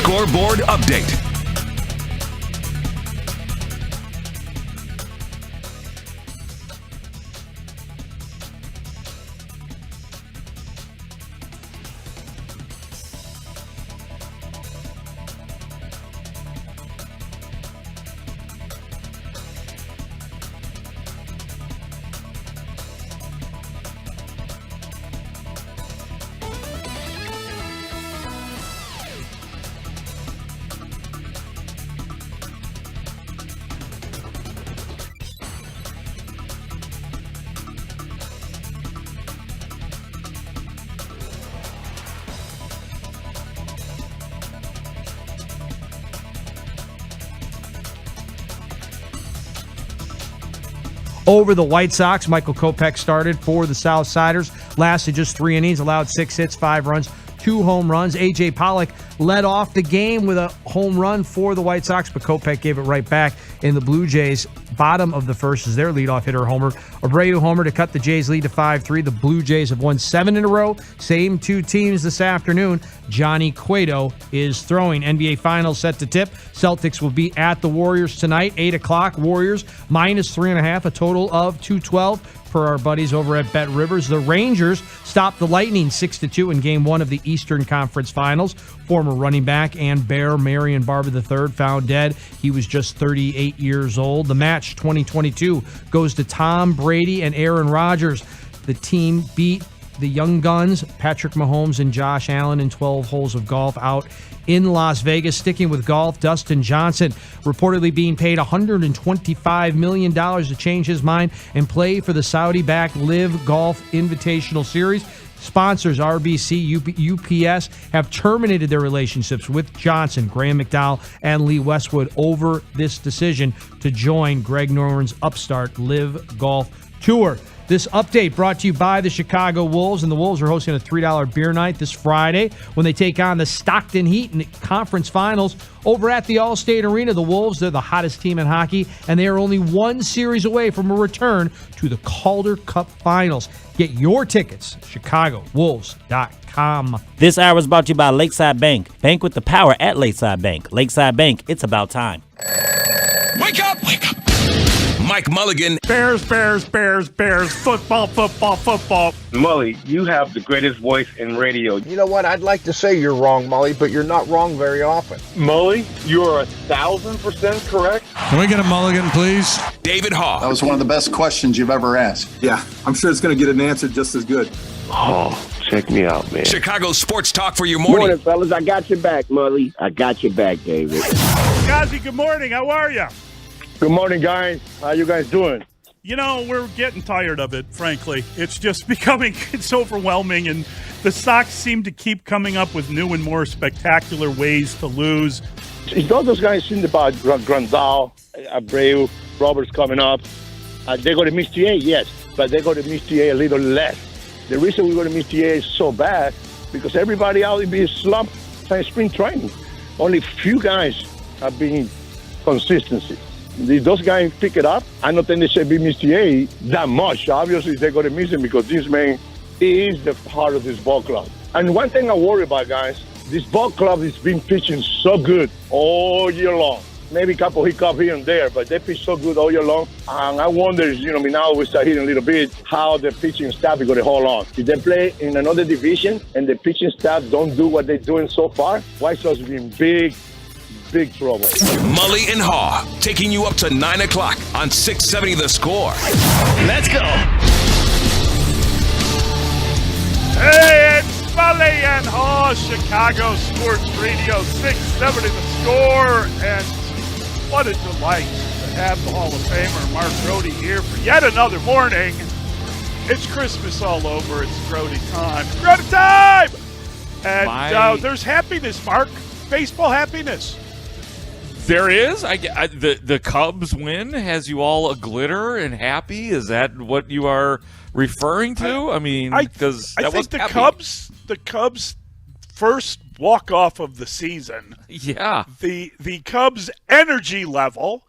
Scoreboard Update. Over the White Sox, Michael Kopech started for the Southsiders. Lasted just 3 innings, allowed 6 hits, 5 runs, 2 home runs. A.J. Pollock led off the game with a home run for the White Sox, but Kopech gave it right back in the Blue Jays. Bottom of the first is their leadoff hitter, Homer. Abreu homer to cut the Jays' lead to 5-3. The Blue Jays have won 7 in a row. Same 2 teams this afternoon. Johnny Cueto is throwing. NBA Finals set to tip. Celtics will be at the Warriors tonight, 8 o'clock. Warriors minus 3.5, a total of 212 for our buddies over at Bet Rivers. The Rangers stopped the Lightning 6-2 in Game 1 of the Eastern Conference Finals. Former running back and Bear Marion Barber III found dead. He was just 38 years old. The match 2022 goes to Tom Brady and Aaron Rodgers. The team beat the Young Guns, Patrick Mahomes and Josh Allen, in 12 holes of golf out in Las Vegas. Sticking with golf, Dustin Johnson reportedly being paid $125 million to change his mind and play for the Saudi-backed Live Golf Invitational Series. Sponsors RBC, UPS have terminated their relationships with Johnson, Graham McDowell, and Lee Westwood over this decision to join Greg Norman's upstart Live Golf Tour. This update brought to you by the Chicago Wolves, and the Wolves are hosting a $3 beer night this Friday when they take on the Stockton Heat in the conference finals over at the Allstate Arena. The Wolves, they're the hottest team in hockey, and they are only 1 series away from a return to the Calder Cup Finals. Get your tickets at ChicagoWolves.com. This hour is brought to you by Lakeside Bank. Bank with the power at Lakeside Bank. Lakeside Bank, it's about time. Wake up! Wake up! Mike Mulligan. Bears, football. Mully, you have the greatest voice in radio. You know what? I'd like to say you're wrong, Mully, but you're not wrong very often. Mully, you are 1,000% correct. Can we get a mulligan, please? David Haugh. That was one of the best questions you've ever asked. Yeah, I'm sure it's going to get an answer just as good. Oh, check me out, man. Chicago Sports Talk for your morning. Morning, fellas. I got your back, Mully. I got your back, David. Gazi, good morning. How are you? Good morning, guys. How you guys doing? You know, we're getting tired of it, frankly. It's just it's overwhelming, and the Sox seem to keep coming up with new and more spectacular ways to lose. Don't those guys think about Grandal, Abreu, Roberts coming up? They go to miss TA, yes, but they go to miss TA a little less. The reason we go to miss TA is so bad because everybody out there is slumped in spring training. Only few guys have been consistency. Those guys pick it up. I don't think they should be miss TA that much. Obviously, they're going to miss him because this man is the heart of this ball club. And one thing I worry about, guys, this ball club has been pitching so good all year long. Maybe a couple hiccups here and there, but they pitch so good all year long. And I wonder, now we start hitting a little bit, how the pitching staff is going to hold on. If they play in another division and the pitching staff don't do what they're doing so far, White Sox will be in big trouble. Mully and Haugh taking you up to 9 o'clock on 670 The Score. Let's go. Hey, it's Mully and Haugh, Chicago Sports Radio, 670 The Score. And what a delight to have the Hall of Famer Mark Grody here for yet another morning. It's Christmas all over. It's Grody time. Grody time! And there's happiness, Mark. Baseball happiness. There is. The Cubs win has you all a glitter and happy. Is that what you are referring to? I think the Cubs first walk off of the season. Yeah. The Cubs energy level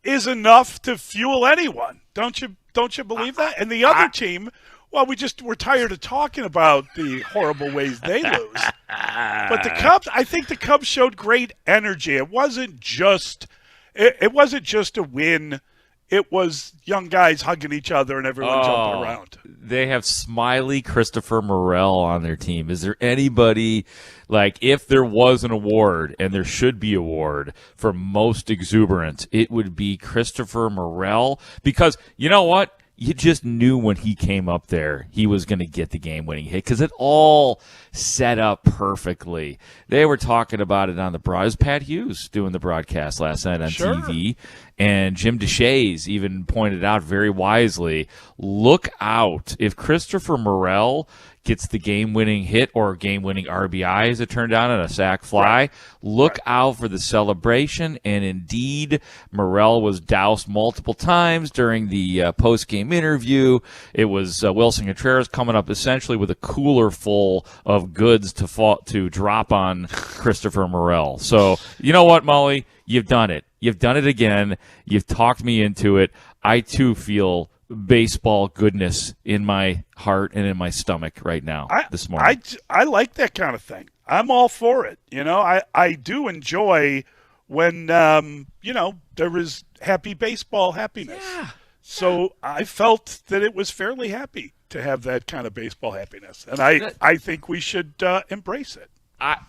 is enough to fuel anyone. Don't you believe that? And the other team Well, we're tired of talking about the horrible ways they lose. But the Cubs, I think the Cubs showed great energy. It wasn't just a win. It was young guys hugging each other and everyone jumping around. They have smiley Christopher Morel on their team. Is there anybody, like, if there was an award, and there should be award, for most exuberant, it would be Christopher Morel? Because, you know what? You just knew when he came up there he was going to get the game-winning hit because it all set up perfectly. They were talking about it on the broadcast. It was Pat Hughes doing the broadcast last night on TV, and Jim Deshaies even pointed out very wisely, look out. If Christopher Morel gets the game-winning hit or game-winning RBI, as it turned out, on a sac fly, look out for the celebration. And indeed, Morel was doused multiple times during the post-game interview. It was Wilson Contreras coming up essentially with a cooler full of goods to drop on Christopher Morel. So, you know what, Mully? You've done it. You've done it again. You've talked me into it. I, too, feel baseball goodness in my heart and in my stomach right now this morning. I like that kind of thing. I'm all for it. You know, I do enjoy when, there is happy baseball happiness. Yeah. So I felt that it was fairly happy to have that kind of baseball happiness. And I think we should embrace it.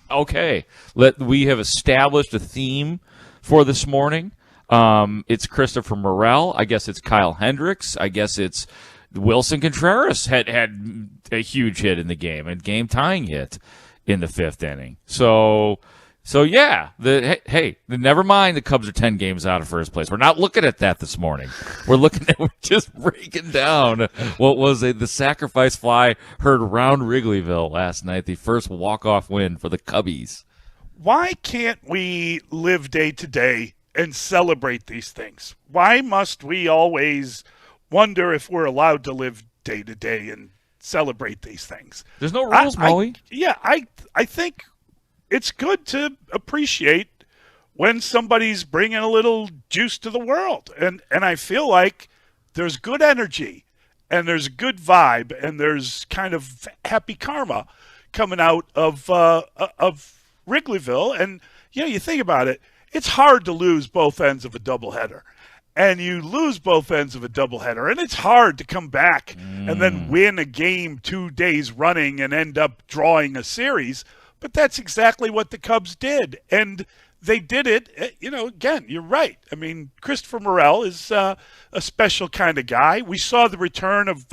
Okay. We have established a theme for this morning. It's Christopher Morel. I guess it's Kyle Hendricks. I guess it's Wilson Contreras had a huge hit in the game, and game-tying hit in the fifth inning. So yeah. Never mind. The Cubs are 10 games out of first place. We're not looking at that this morning. We're just breaking down what was the sacrifice fly heard around Wrigleyville last night. The first walk-off win for the Cubbies. Why can't we live day to day and celebrate these things? Why must we always wonder if we're allowed to live day to day and celebrate these things? There's no rules, Mully. I think it's good to appreciate when somebody's bringing a little juice to the world. And I feel like there's good energy and there's good vibe and there's kind of happy karma coming out of Wrigleyville. And, you think about it. It's hard to lose both ends of a doubleheader. And you lose both ends of a doubleheader, and it's hard to come back and then win a game 2 days running and end up drawing a series. But that's exactly what the Cubs did. And they did it, again, you're right. I mean, Christopher Morel is a special kind of guy. We saw the return of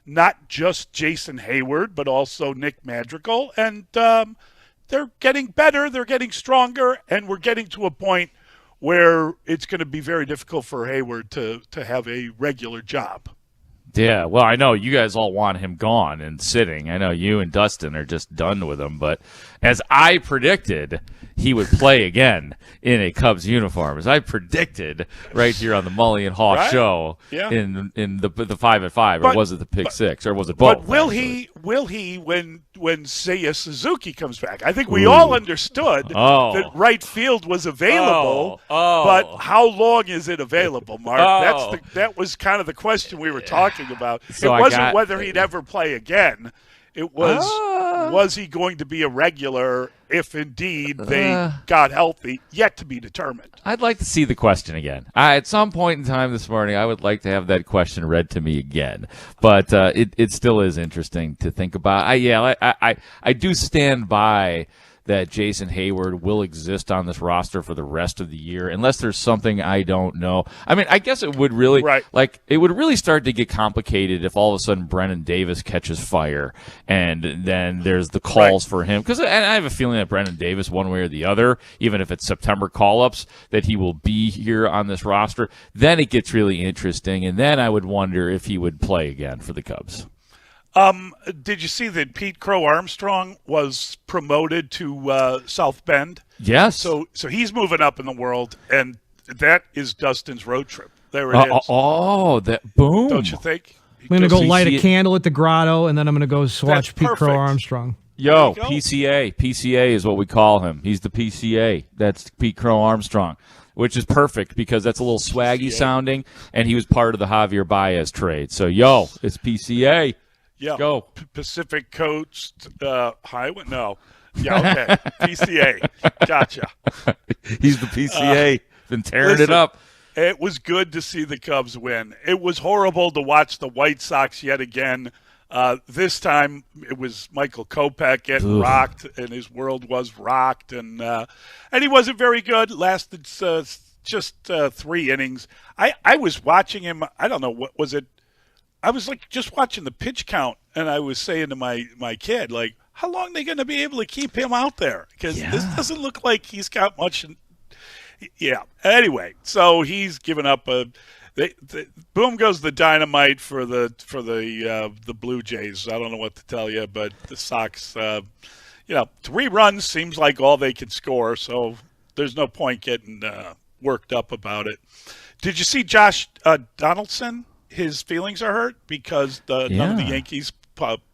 not just Jason Hayward, but also Nick Madrigal. And they're getting better, they're getting stronger, and we're getting to a point where it's going to be very difficult for Hayward to have a regular job. Yeah, well, I know you guys all want him gone and sitting. I know you and Dustin are just done with him. But as I predicted, he would play again in a Cubs uniform. As I predicted right here on the Mully and Haugh show in the 5 at 5, or was it the Pick Six, or was it both? But will he when Seiya Suzuki comes back? I think we all understood that right field was available, but how long is it available, Mark? That was kind of the question we were talking about. So it wasn't whether he'd ever play again. It was he going to be a regular if indeed they got healthy? Yet to be determined. I'd like to see the question again. At some point in time this morning, I would like to have that question read to me again. But it still is interesting to think about. I do stand by that Jason Hayward will exist on this roster for the rest of the year, unless there's something I don't know. I mean, I guess it would really it would really start to get complicated if all of a sudden Brennan Davis catches fire, and then there's the calls for him. And I have a feeling that Brennan Davis, one way or the other, even if it's September call-ups, that he will be here on this roster. Then it gets really interesting, and then I would wonder if he would play again for the Cubs. Did you see that Pete Crow Armstrong was promoted to South Bend? Yes. So he's moving up in the world, and that is Dustin's road trip. There it is. That boom! Don't you think? I'm going to go light a candle at the grotto, and then I'm going to go watch Pete Crow Armstrong. Yo, PCA. PCA is what we call him. He's the PCA. That's Pete Crow Armstrong, which is perfect because that's a little swaggy sounding, and he was part of the Javier Baez trade. So, it's PCA. Yeah. Go. Pacific Coast Highway? No. Yeah, okay. PCA. Gotcha. He's the PCA. Been tearing it up. It was good to see the Cubs win. It was horrible to watch the White Sox yet again. This time it was Michael Kopech getting rocked, and his world was rocked, and he wasn't very good. Lasted just 3 innings. I was watching him. I don't know, what was it? I was like just watching the pitch count, and I was saying to my kid, like, how long are they going to be able to keep him out there? Because this doesn't look like he's got much. Yeah. Anyway, so he's given up boom goes the dynamite for the Blue Jays. I don't know what to tell you, but the Sox, 3 runs seems like all they can score, so there's no point getting worked up about it. Did you see Josh Donaldson? His feelings are hurt because none of the Yankees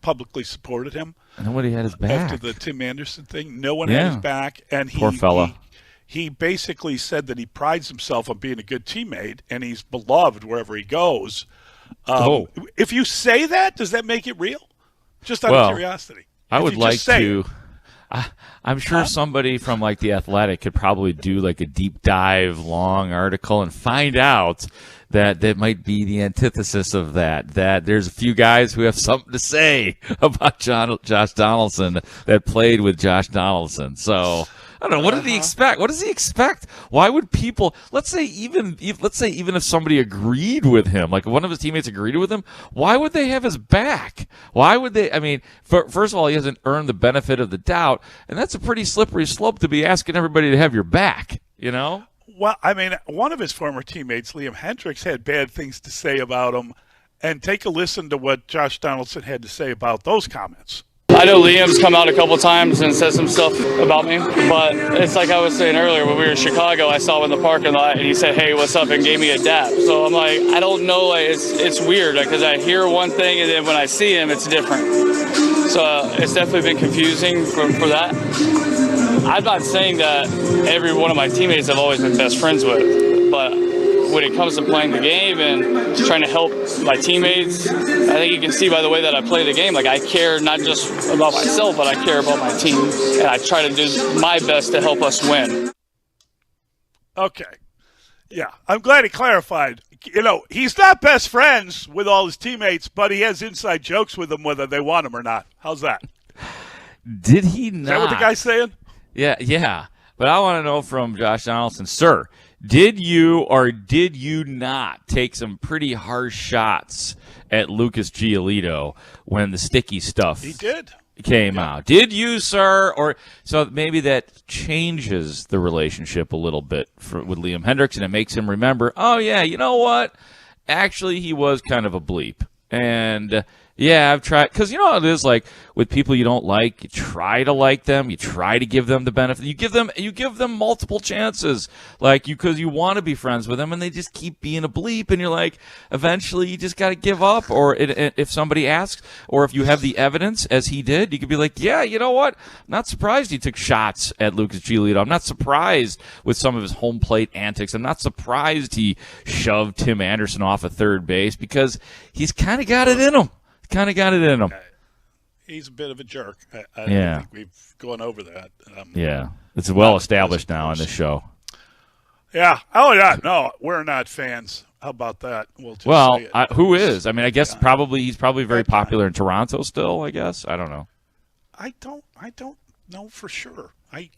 publicly supported him. Nobody had his back after the Tim Anderson thing. No one had his back, and poor fella. He basically said that he prides himself on being a good teammate, and he's beloved wherever he goes. If you say that, does that make it real? Just out of curiosity. I would like to. I'm sure somebody from like The Athletic could probably do like a deep dive, long article and find out that might be the antithesis of that. That there's a few guys who have something to say about Josh Donaldson that played with Josh Donaldson. So I don't know. What did he expect? What does he expect? Why would people? Let's say even if somebody agreed with him, like one of his teammates agreed with him, why would they have his back? Why would they? I mean, first of all, he hasn't earned the benefit of the doubt, and that's a pretty slippery slope to be asking everybody to have your back. You know? Well, I mean, one of his former teammates, Liam Hendricks, had bad things to say about him, and take a listen to what Josh Donaldson had to say about those comments. I know Liam's come out a couple times and said some stuff about me, but it's like I was saying earlier, when we were in Chicago, I saw him in the parking lot, and he said, "Hey, what's up?" and gave me a dap. So I'm like, I don't know, like, it's weird, because I hear one thing, and then when I see him, it's different. So it's definitely been confusing for that. I'm not saying that every one of my teammates I've always been best friends with, but when it comes to playing the game and trying to help my teammates, I think you can see by the way that I play the game, like I care not just about myself, but I care about my team, and I try to do my best to help us win. Okay. Yeah, I'm glad he clarified. You know, he's not best friends with all his teammates, but he has inside jokes with them whether they want him or not. How's that? Did he not? Is that what the guy's saying? Yeah. But I want to know from Josh Donaldson, sir, did you or did you not take some pretty harsh shots at Lucas Giolito when the sticky stuff came out? Did you, sir? Or so maybe that changes the relationship a little bit with Liam Hendricks, and it makes him remember, oh, yeah, you know what? Actually, he was kind of a bleep. And yeah, I've tried, because you know how it is, like with people you don't like, you try to like them, you try to give them the benefit, you give them multiple chances, like because you want to be friends with them, and they just keep being a bleep, and you're like, eventually you just got to give up. Or if somebody asks, or if you have the evidence, as he did, you could be like, yeah, you know what? I'm not surprised he took shots at Lucas Giolito. I'm not surprised with some of his home plate antics. I'm not surprised he shoved Tim Anderson off at third base, because he's kind of got it in him. He's a bit of a jerk. I think we've gone over that. It's well established now on this show. Yeah. Oh, yeah. No, we're not fans. How about that? We'll just say it. Who is? I mean, I guess he's probably very popular in Toronto still, I guess. I don't know. I don't know for sure. I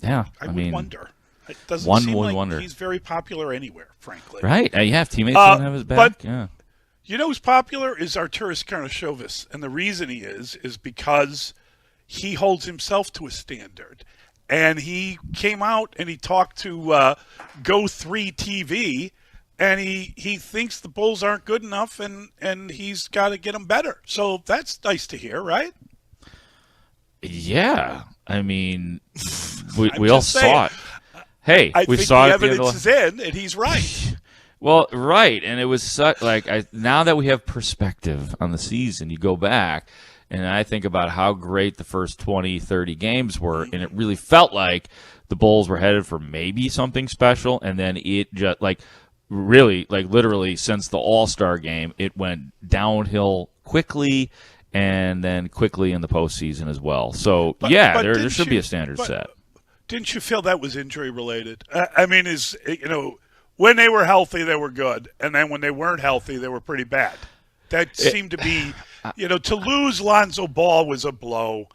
would wonder. It doesn't seem like he's very popular anywhere, frankly. Right. You have teammates who don't have his back. You know who's popular is Arturas Karnisovas, and the reason he is because he holds himself to a standard. And he came out and he talked to Go3 TV, and he thinks the Bulls aren't good enough, and he's got to get them better. So that's nice to hear, right? Yeah. I mean, we all saw it. Hey, we saw it. The evidence is in, and he's right. Well, right, and it was such now that we have perspective on the season, you go back, and I think about how great the first 20, 30 games were, and it really felt like the Bulls were headed for maybe something special, and then it just, literally, since the All-Star game, it went downhill quickly, and then quickly in the postseason as well. So, there should be a standard set. Didn't you feel that was injury related? I mean, when they were healthy, they were good, and then when they weren't healthy, they were pretty bad. That seemed to be, to lose Lonzo Ball was a blow.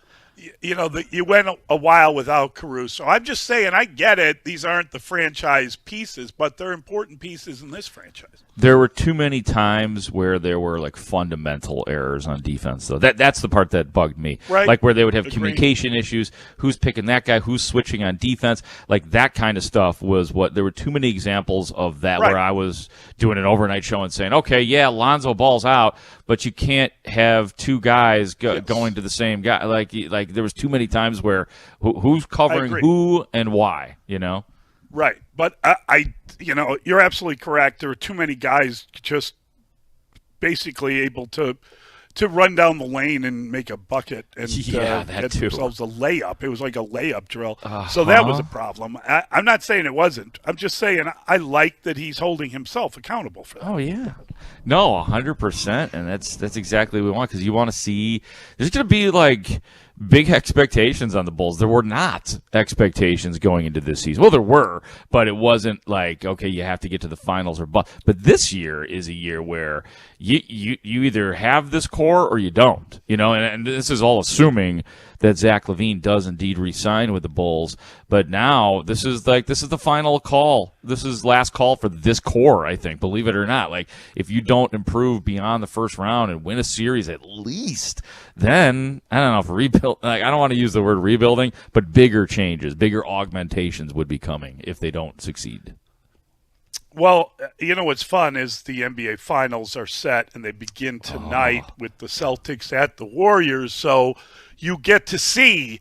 You went a while without Caruso. I'm just saying, I get it. These aren't the franchise pieces, but they're important pieces in this franchise. There were too many times where there were like fundamental errors on defense, though. That's the part that bugged me. Right. Like where they would have communication issues, who's picking that guy, who's switching on defense. Like that kind of stuff was what there were too many examples of that where I was doing an overnight show and saying, okay, yeah, Lonzo Ball's out, but you can't have two guys going to the same guy. Like there was too many times where who's covering who and why, Right, but you're absolutely correct. There were too many guys just basically able to run down the lane and make a bucket and get themselves a layup. It was like a layup drill. So that was a problem. I'm not saying it wasn't. I'm just saying I like that he's holding himself accountable for that. Oh, yeah. No, 100%, and that's exactly what we want because you want to see – there's going to be like – big expectations on the Bulls. There were not expectations going into this season. Well, there were, but it wasn't like, okay, you have to get to the finals or but this year is a year where you either have this core or you don't, and this is all assuming that Zach LaVine does indeed re-sign with the Bulls. But now this is the final call. This is last call for this core, I think, believe it or not. Like if you don't improve beyond the first round and win a series at least, then I don't know if rebuild. Like I don't want to use the word rebuilding, but bigger changes, bigger augmentations would be coming if they don't succeed. Well, what's fun is the NBA Finals are set, and they begin tonight with the Celtics at the Warriors. So you get to see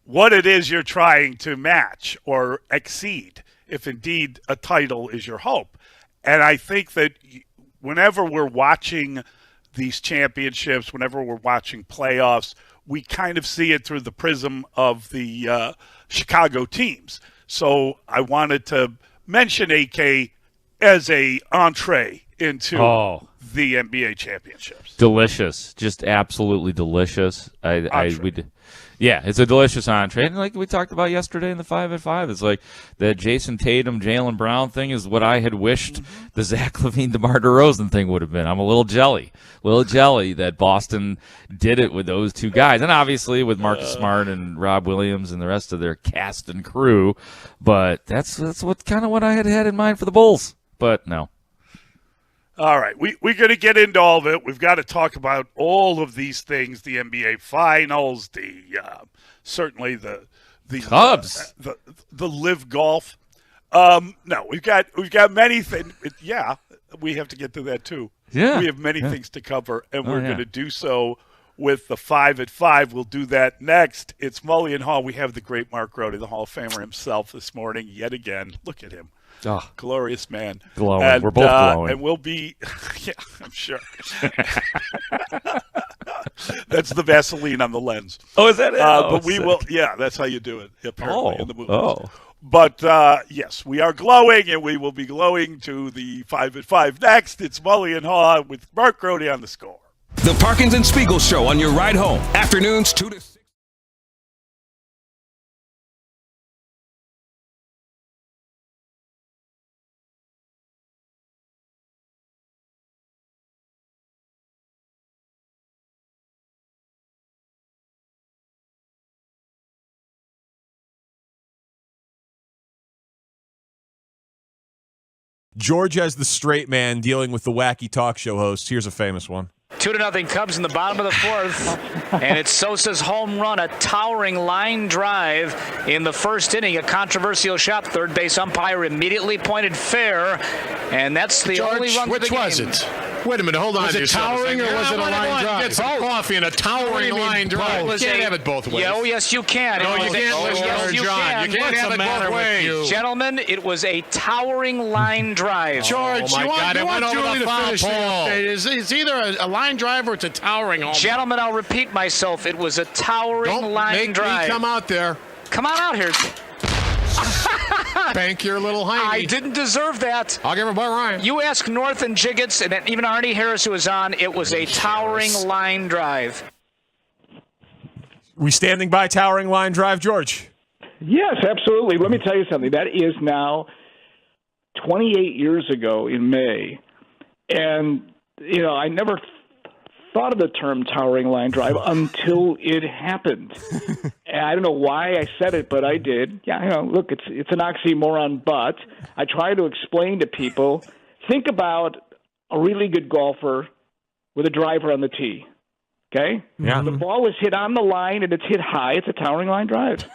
what it is you're trying to match or exceed, if indeed a title is your hope. And I think that whenever we're watching these championships, whenever we're watching playoffs, we kind of see it through the prism of the Chicago teams. So I wanted to mention AK as a entree into the NBA championships. Delicious, just absolutely delicious. It's a delicious entree. And like we talked about yesterday in the 5-at-5, it's like the Jason Tatum, Jaylen Brown thing is what I had wished the Zach LaVine, DeMar DeRozan thing would have been. I'm a little jelly that Boston did it with those two guys. And obviously with Marcus Smart and Rob Williams and the rest of their cast and crew. But that's what I had in mind for the Bulls. But no. All right, we're going to get into all of it. We've got to talk about all of these things: the NBA Finals, certainly the Cubs, the Live Golf. No, we've got many things. We have to get to that too. Yeah, we have many things to cover, and we're going to do so with the 5-at-5. We'll do that next. It's Mully and Haugh. We have the great Mark Grody, the Hall of Famer himself, this morning yet again. Look at him. Oh, glorious man. Glowing. And, we're both glowing. And we'll be, I'm sure. That's the Vaseline on the lens. Oh, is that it? But we will, that's how you do it, apparently, in the movies. Oh. But, yes, we are glowing, and we will be glowing to the 5-at-5 next. It's Mully and Haugh with Mark Grody on the score. The Parkins and Spiegel Show on your ride home. Afternoons 2 to 6. George as the straight man dealing with the wacky talk show host. Here's a famous one. 2-0 Cubs in the bottom of the fourth, and it's Sosa's home run, a towering line drive in the first inning, a controversial shot. Third base umpire immediately pointed fair, and that's the George, only run which of the was game. it? Wait a minute, hold on. Was it towering or was it a line drive? Get some coffee and a towering line drive. You can't have it both ways. Oh, yes, you can. No, you can't, Mr. John. You can't have it both ways. Gentlemen, it was a towering line drive. George, you want Julie to finish the update. It's either a line drive or it's a towering home. Gentlemen, I'll repeat myself. It was a towering line drive. Don't make me come out there. Come on out here. Bank your little hiney. I didn't deserve that. I'll give it by Ryan. You ask North and Jiggets and even Arnie Harris, who was on, it was a towering line drive. We standing by towering line drive, George? Yes, absolutely. Let me tell you something. That is now 28 years ago in May. And, I never thought of the term towering line drive until it happened. And I don't know why I said it, but I did. Yeah, look, it's an oxymoron, but I try to explain to people, think about a really good golfer with a driver on the tee. Okay? Yeah. The ball is hit on the line and it's hit high. It's a towering line drive.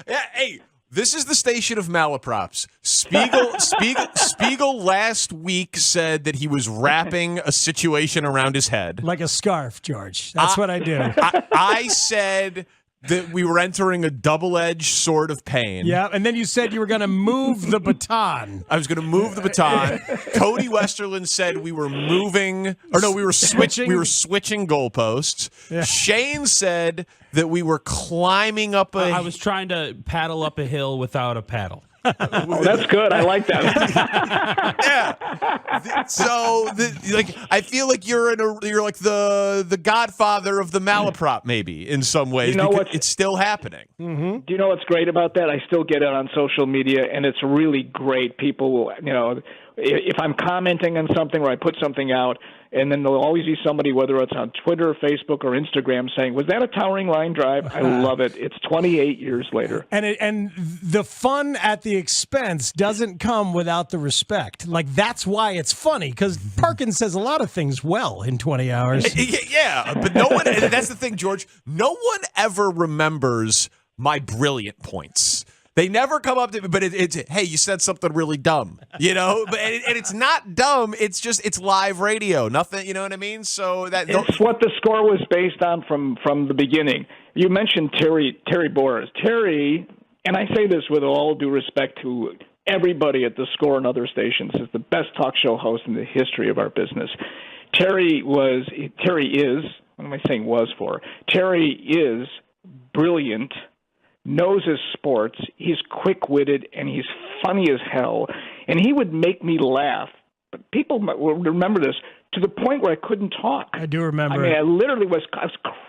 Yeah, hey, this is the station of malaprops. Spiegel last week said that he was wrapping a situation around his head. Like a scarf, George. That's what I do. I said that we were entering a double-edged sword of pain. Yeah, and then you said you were going to move the baton. I was going to move the baton. Cody Westerland said we were switching. We were switching goalposts. Yeah. Shane said that we were climbing up a. I was trying to paddle up a hill without a paddle. Oh, that's good. I like that. Yeah. So, I feel like you're like the godfather of the malaprop, maybe in some ways. It's still happening. Mm-hmm. Do you know what's great about that? I still get it on social media, and it's really great. People will, if I'm commenting on something or I put something out, and then there'll always be somebody, whether it's on Twitter, Facebook, or Instagram, saying, "Was that a towering line drive?" I love it. It's 28 years later. And the fun at the expense doesn't come without the respect. Like, that's why it's funny, because Parkins says a lot of things well in 20 hours. Yeah, but no one, that's the thing, George, no one ever remembers my brilliant points. They never come up to me, but it's hey, you said something really dumb, But and it's not dumb. It's just it's live radio. Nothing, you know what I mean? So it's what the score was based on from the beginning. You mentioned Terry Boras. Terry, and I say this with all due respect to everybody at the Score and other stations, is the best talk show host in the history of our business. Terry is. What am I saying? Was for Terry is brilliant. Knows his sports, he's quick-witted, and he's funny as hell, and he would make me laugh. But people will remember this to the point where I couldn't talk. I do remember. I mean, I literally was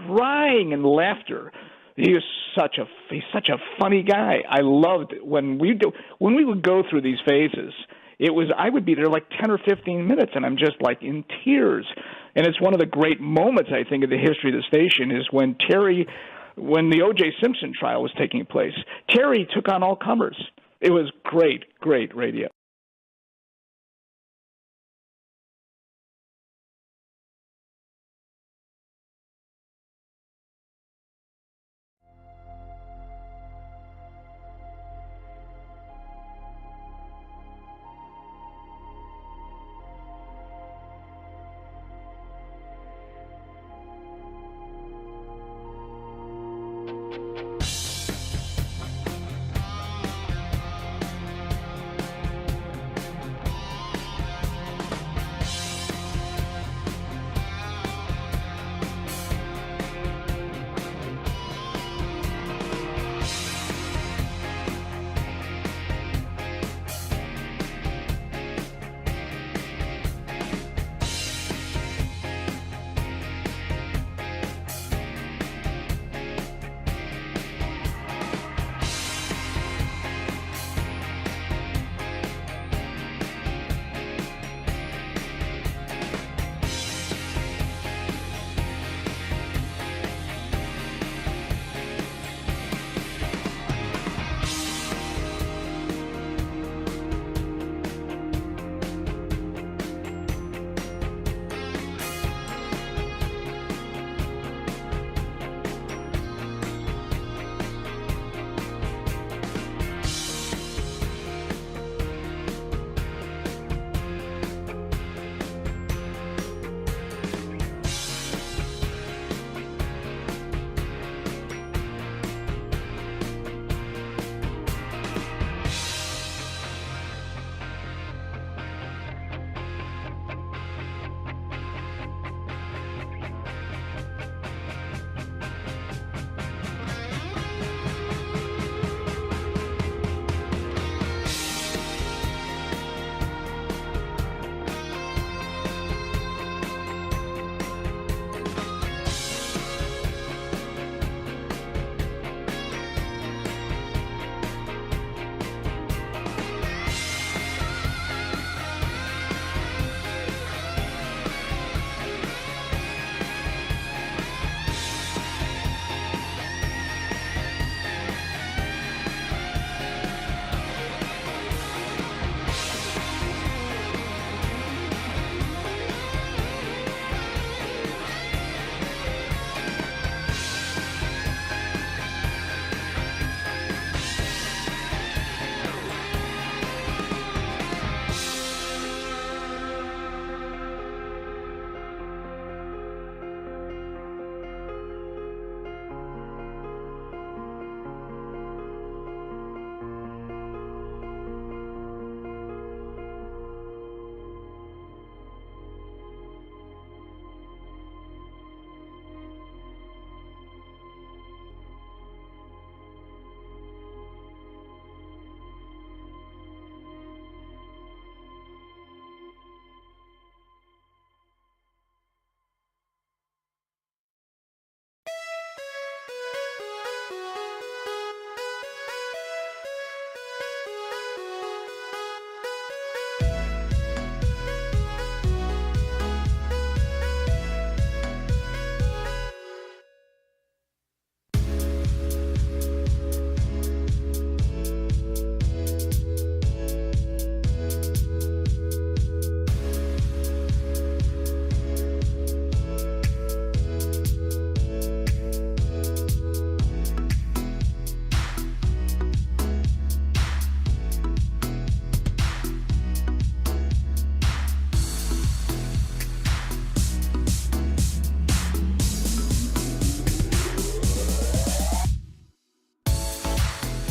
crying in laughter. He's such a funny guy. I loved it. When we would go through these phases. I would be there like 10 or 15 minutes, and I'm just like in tears. And it's one of the great moments, I think, of the history of the station is when the O.J. Simpson trial was taking place. Terry took on all comers. It was great, great radio.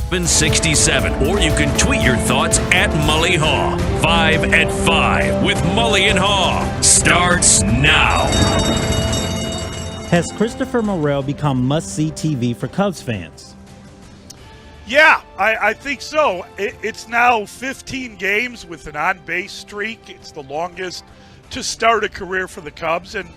767, or you can tweet your thoughts at Mully Haugh. 5 at 5 with Mully and Haugh starts now. Has Christopher Morel become must-see TV for Cubs fans? Yeah, I think so. It's now 15 games with an on-base streak. It's the longest to start a career for the Cubs. And,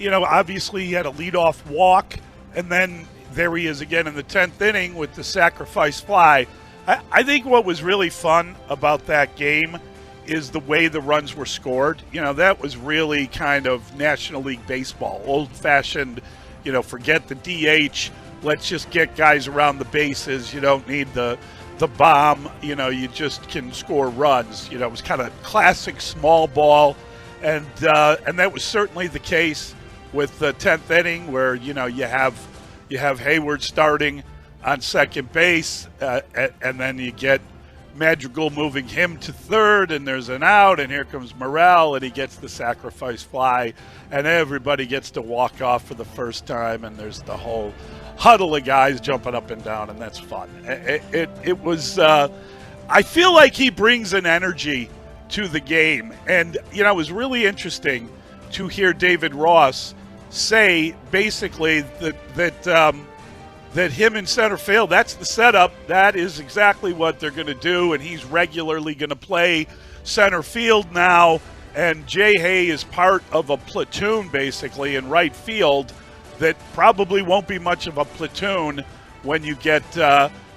obviously he had a leadoff walk, and then there he is again in the 10th inning with the sacrifice fly. I think what was really fun about that game is the way the runs were scored. That was really kind of National League Baseball, old-fashioned, forget the DH. Let's just get guys around the bases. You don't need the bomb. You just can score runs. It was kind of classic small ball, and that was certainly the case with the 10th inning, where you have Hayward starting on second base, and then you get Madrigal moving him to third, and there's an out, and here comes Morel, and he gets the sacrifice fly, and everybody gets to walk off for the first time, and there's the whole huddle of guys jumping up and down, and that's fun. It was I feel like he brings an energy to the game, and it was really interesting to hear David Ross say basically that him in center field, that's the setup. That is exactly what they're going to do, and he's regularly going to play center field now. And Jay Hay is part of a platoon, basically, in right field that probably won't be much of a platoon when you get,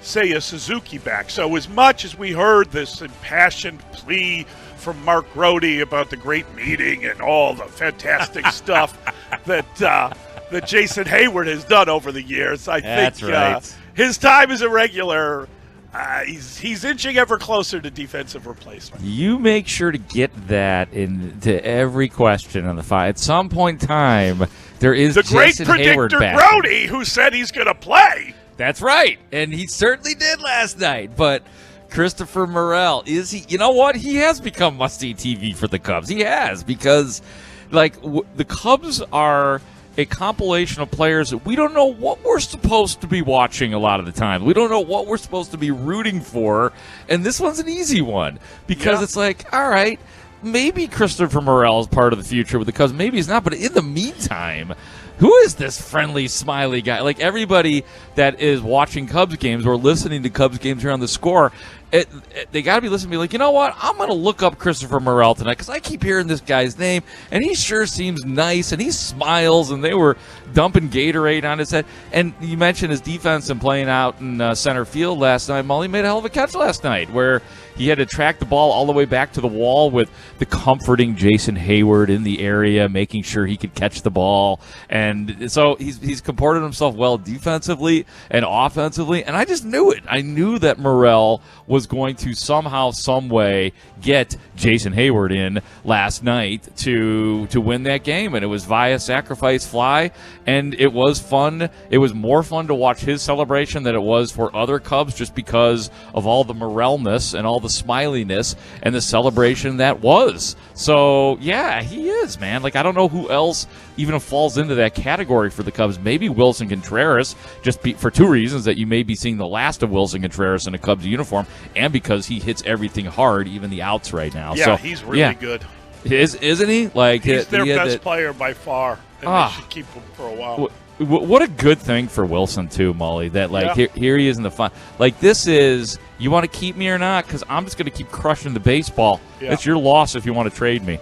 say, a Suzuki back. So as much as we heard this impassioned plea from Mark Grody about the great meeting and all the fantastic stuff that Jason Hayward has done over the years, I think his time as a regular, he's inching ever closer to defensive replacement. You make sure to get that into every question on the file. At some point in time, there is the Jason great Hayward predictor back. Grody, who said he's going to play. That's right, and he certainly did last night. But Christopher Morel, is he? You know what? He has become must-see TV for the Cubs. He has, because the Cubs are a compilation of players that we don't know what we're supposed to be watching a lot of the time. We don't know what we're supposed to be rooting for, and this one's an easy one because it's like, all right, maybe Christopher Morel is part of the future with the Cubs. Maybe he's not, but in the meantime, who is this friendly, smiley guy? Like, everybody that is watching Cubs games or listening to Cubs games here on The Score, they got to be listening to me like, you know what? I'm going to look up Christopher Morel tonight because I keep hearing this guy's name, and he sure seems nice, and he smiles, and they were dumping Gatorade on his head. And you mentioned his defense and playing out in center field last night. Mully made a hell of a catch last night where he had to track the ball all the way back to the wall with the comforting Jason Hayward in the area, making sure he could catch the ball. And so he's comported himself well defensively and offensively, and I just knew it. I knew that Morel was going to somehow, some way get Jason Hayward in last night to win that game, and it was via sacrifice fly, and it was fun. It was more fun to watch his celebration than it was for other Cubs just because of all the Morelness and all the smiliness and the celebration that was. So, yeah, he is, man. Like, I don't know who else even falls into that category for the Cubs. Maybe Wilson Contreras, for two reasons: that you may be seeing the last of Wilson Contreras in a Cubs uniform, and because he hits everything hard, even the outs right now. Yeah, so, he's really good. Isn't he? Like, he's their best player by far, and they should keep him for a while. What a good thing for Wilson, too, Mully, that, here he is in the fun. Like, this is, you want to keep me or not? Because I'm just going to keep crushing the baseball. Yeah. It's your loss if you want to trade me.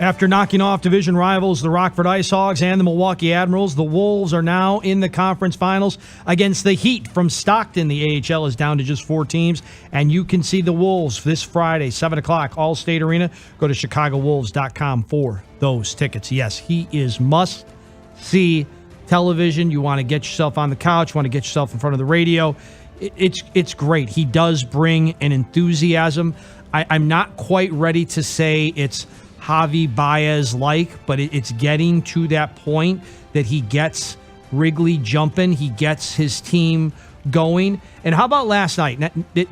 After knocking off division rivals, the Rockford Ice Hogs and the Milwaukee Admirals, the Wolves are now in the conference finals against the Heat from Stockton. The AHL is down to just 4 teams, and you can see the Wolves this Friday, 7 o'clock, Allstate Arena. Go to ChicagoWolves.com for those tickets. Yes, he is must-see television. You want to get yourself on the couch, want to get yourself in front of the radio. It's great. He does bring an enthusiasm. I'm not quite ready to say it's Javi Baez-like, but it's getting to that point that he gets Wrigley jumping. He gets his team going. And how about last night?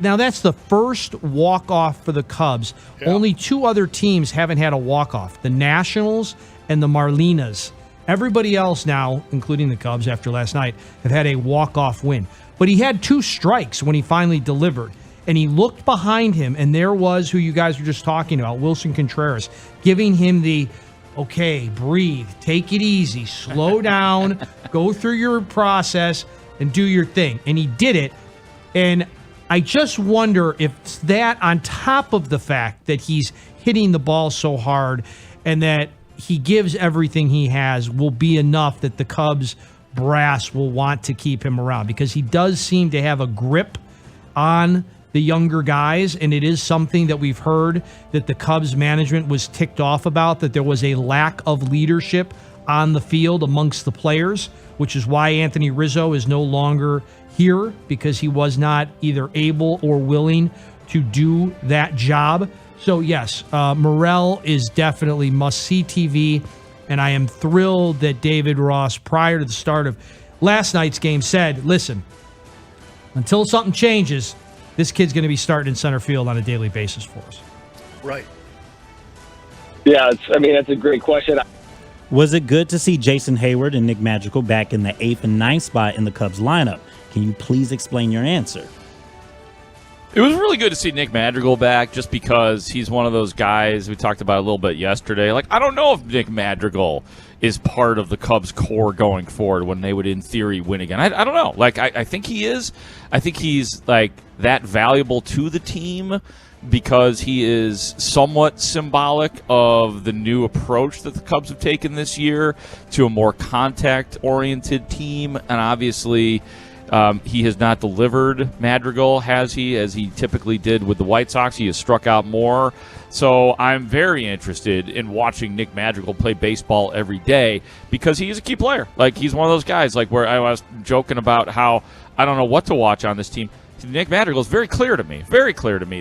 Now that's the first walk-off for the Cubs. Yeah. Only 2 other teams haven't had a walk-off, the Nationals and the Marlinas. Everybody else now, including the Cubs after last night, have had a walk-off win. But he had 2 strikes when he finally delivered. And he looked behind him, and there was who you guys were just talking about, Wilson Contreras, giving him the, okay, breathe, take it easy, slow down, go through your process, and do your thing. And he did it. And I just wonder if that, on top of the fact that he's hitting the ball so hard and that he gives everything he has, will be enough that the Cubs brass will want to keep him around, because he does seem to have a grip on the younger guys, and it is something that we've heard that the Cubs management was ticked off about, that there was a lack of leadership on the field amongst the players, which is why Anthony Rizzo is no longer here, because he was not either able or willing to do that job. So yes, Morel is definitely must-see TV, and I am thrilled that David Ross, prior to the start of last night's game, said, listen, until something changes, this kid's going to be starting in center field on a daily basis for us. Right. Yeah, that's a great question. Was it good to see Jason Hayward and Nick Madrigal back in the 8th and 9th spot in the Cubs lineup? Can you please explain your answer? It was really good to see Nick Madrigal back, just because he's one of those guys we talked about a little bit yesterday. Like, I don't know if Nick Madrigal is part of the Cubs core going forward when they would, in theory, win again. I don't know. Like, I think he is. I think he's, like, that valuable to the team because he is somewhat symbolic of the new approach that the Cubs have taken this year to a more contact-oriented team. And obviously, he has not delivered, Madrigal, has he, as he typically did with the White Sox. He has struck out more. So I'm very interested in watching Nick Madrigal play baseball every day, because he is a key player. Like, he's one of those guys, like, where I was joking about how I don't know what to watch on this team. Nick Madrigal is very clear to me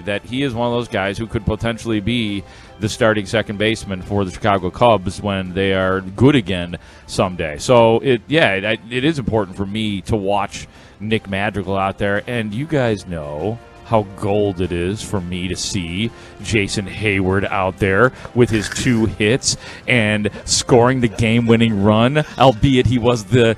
that he is one of those guys who could potentially be the starting second baseman for the Chicago Cubs when they are good again someday. So it is important for me to watch Nick Madrigal out there, and you guys know how gold it is for me to see Jason Hayward out there with his 2 hits and scoring the game-winning run, albeit he was the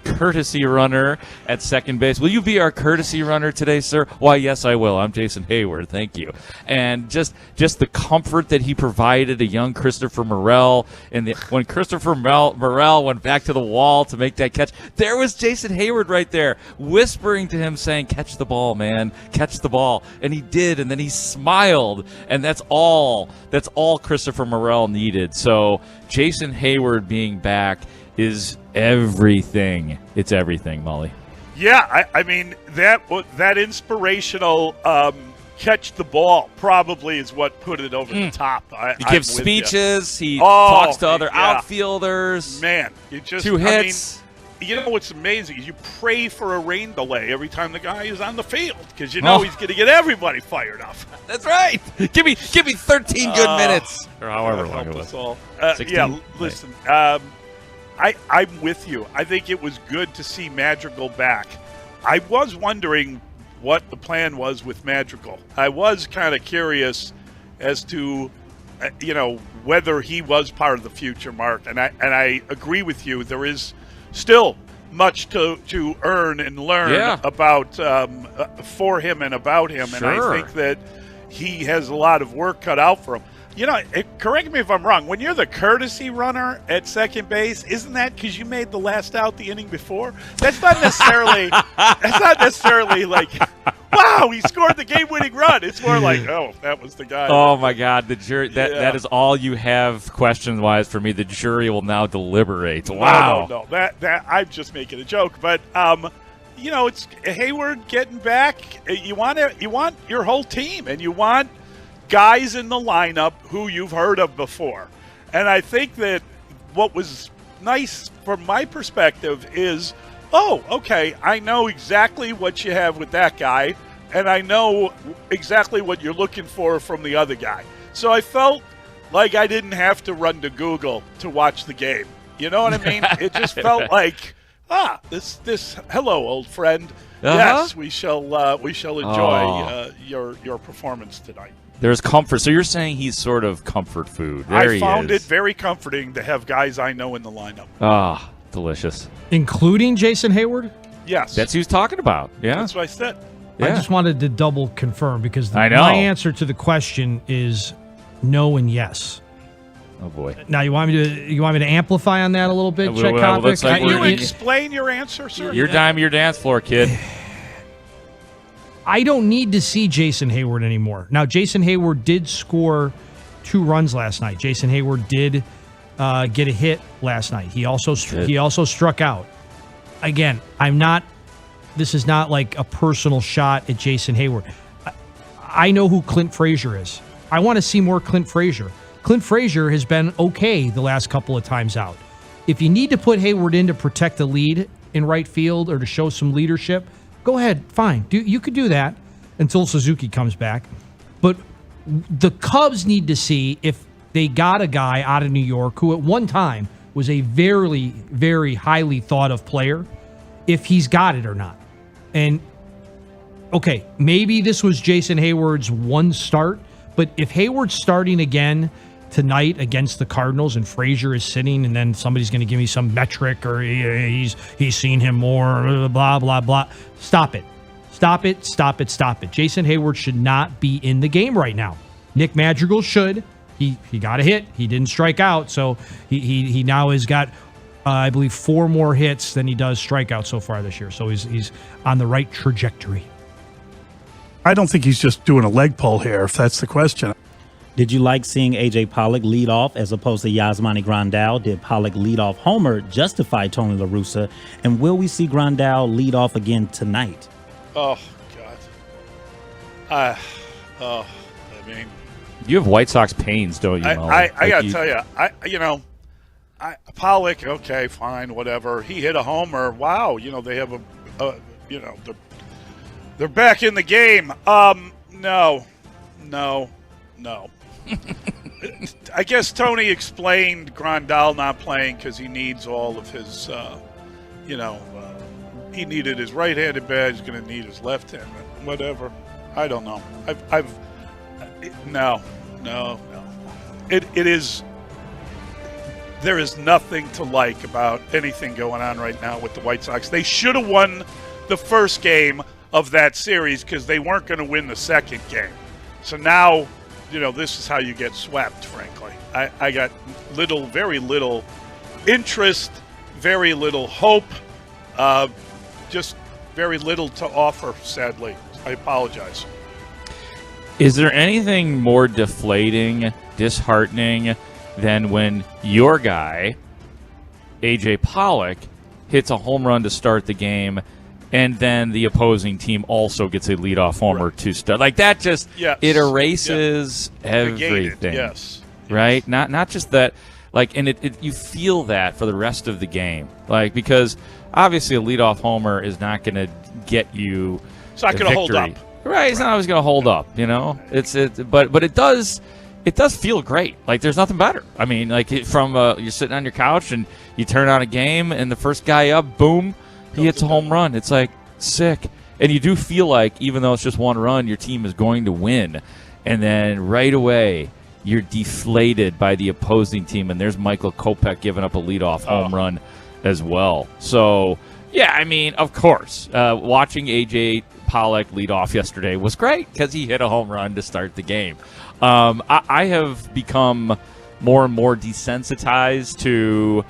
courtesy runner at second base. Will you be our courtesy runner today, sir? Why, yes, I will. I'm Jason Hayward. Thank you. And just the comfort that he provided a young Christopher Morel, and when Christopher Morel went back to the wall to make that catch, there was Jason Hayward right there whispering to him, saying, catch the ball, man, catch the ball. And he did, and then he smiled, and that's all Christopher Morel needed. So Jason Hayward being back is everything. It's everything, Mully. Yeah, I mean, that inspirational catch the ball probably is what put it over the top. He gives speeches. He talks to other outfielders. Man, you just 2 hits. You know what's amazing is you pray for a rain delay every time the guy is on the field, because you know he's going to get everybody fired up. That's right. Give me 13 good minutes, or however long it was. Listen, I'm with you. I think it was good to see Madrigal back. I was wondering what the plan was with Madrigal. I was kind of curious as to whether he was part of the future, Mark. And I agree with you. There is still much to earn and learn about for him and about him. Sure. And I think that he has a lot of work cut out for him. Correct me if I'm wrong. When you're the courtesy runner at second base, isn't that because you made the last out the inning before? That's not necessarily. Like, wow, he scored the game-winning run. It's more like, oh, that was the guy. Oh my God, the jury. That is all you have question-wise for me. The jury will now deliberate. Wow. No. That I'm just making a joke, but it's Hayward getting back. You want your whole team, and you want guys in the lineup who you've heard of before. And I think that what was nice from my perspective is, okay, I know exactly what you have with that guy, and I know exactly what you're looking for from the other guy. So I felt like I didn't have to run to Google to watch the game. You know what I mean? It just felt like, this hello, old friend. Yes, we shall enjoy your performance tonight. There's comfort. So you're saying he's sort of comfort food. I found it very comforting to have guys I know in the lineup. Delicious. Including Jason Hayward? Yes. That's who he's talking about. Yeah. That's what I said. I just wanted to double confirm because I know. my answer to the question is no and yes. Oh boy! Now you want me to amplify on that a little bit, Chet Kopic? Can you explain your answer, sir? Your dime, your dance floor, kid. I don't need to see Jason Hayward anymore. Now, Jason Hayward did score 2 runs last night. Jason Hayward did get a hit last night. He also struck out. Again, this is not like a personal shot at Jason Hayward. I know who Clint Frazier is. I want to see more Clint Frazier. Clint Frazier has been okay the last couple of times out. If you need to put Hayward in to protect the lead in right field or to show some leadership, go ahead, fine. You could do that until Suzuki comes back. But the Cubs need to see if they got a guy out of New York who at one time was a very, very highly thought of player, if he's got it or not. And, okay, maybe this was Jason Hayward's one start, but if Hayward's starting again tonight against the Cardinals and Frazier is sitting and then somebody's going to give me some metric or he's seen him more, blah, blah, blah. Stop it. Stop it, stop it, stop it. Jason Hayward should not be in the game right now. Nick Madrigal should. He got a hit. He didn't strike out, so he now has got, I believe, 4 more hits than he does strikeouts so far this year. So he's on the right trajectory. I don't think he's just doing a leg pull here, if that's the question. Did you like seeing A.J. Pollock lead off as opposed to Yasmani Grandal? Did Pollock lead off homer justify Tony La Russa? And will we see Grandal lead off again tonight? Oh, God. I mean, you have White Sox pains, don't you, Mully? I got to tell you, Pollock, okay, fine, whatever. He hit a homer. Wow, they have they're back in the game. No. I guess Tony explained Grandal not playing because he needs all of his, he needed his right-handed bat. He's going to need his left-handed, whatever. I don't know. No. It is. There is nothing to like about anything going on right now with the White Sox. They should have won the first game of that series because they weren't going to win the second game. So now, this is how you get swept, frankly. I got very little interest, very little hope, just very little to offer, sadly. I apologize. Is there anything more deflating, disheartening than when your guy, A.J. Pollock, hits a home run to start the game and then the opposing team also gets a leadoff homer to start? Like, that just, it erases everything. Yes. Right? Not just that, like, and you feel that for the rest of the game. Like, because obviously a leadoff homer is not going to get you It's not going to hold up. Right, it's not always going to hold up, but it does feel great. Like, there's nothing better. I mean, like, you're sitting on your couch and you turn on a game and the first guy up, boom, he hits a home run. It's like sick. And you do feel like, even though it's just one run, your team is going to win. And then right away, you're deflated by the opposing team. And there's Michael Kopech giving up a leadoff home run as well. So, yeah, I mean, of course, watching A.J. Pollock lead off yesterday was great because he hit a home run to start the game. I have become more and more desensitized to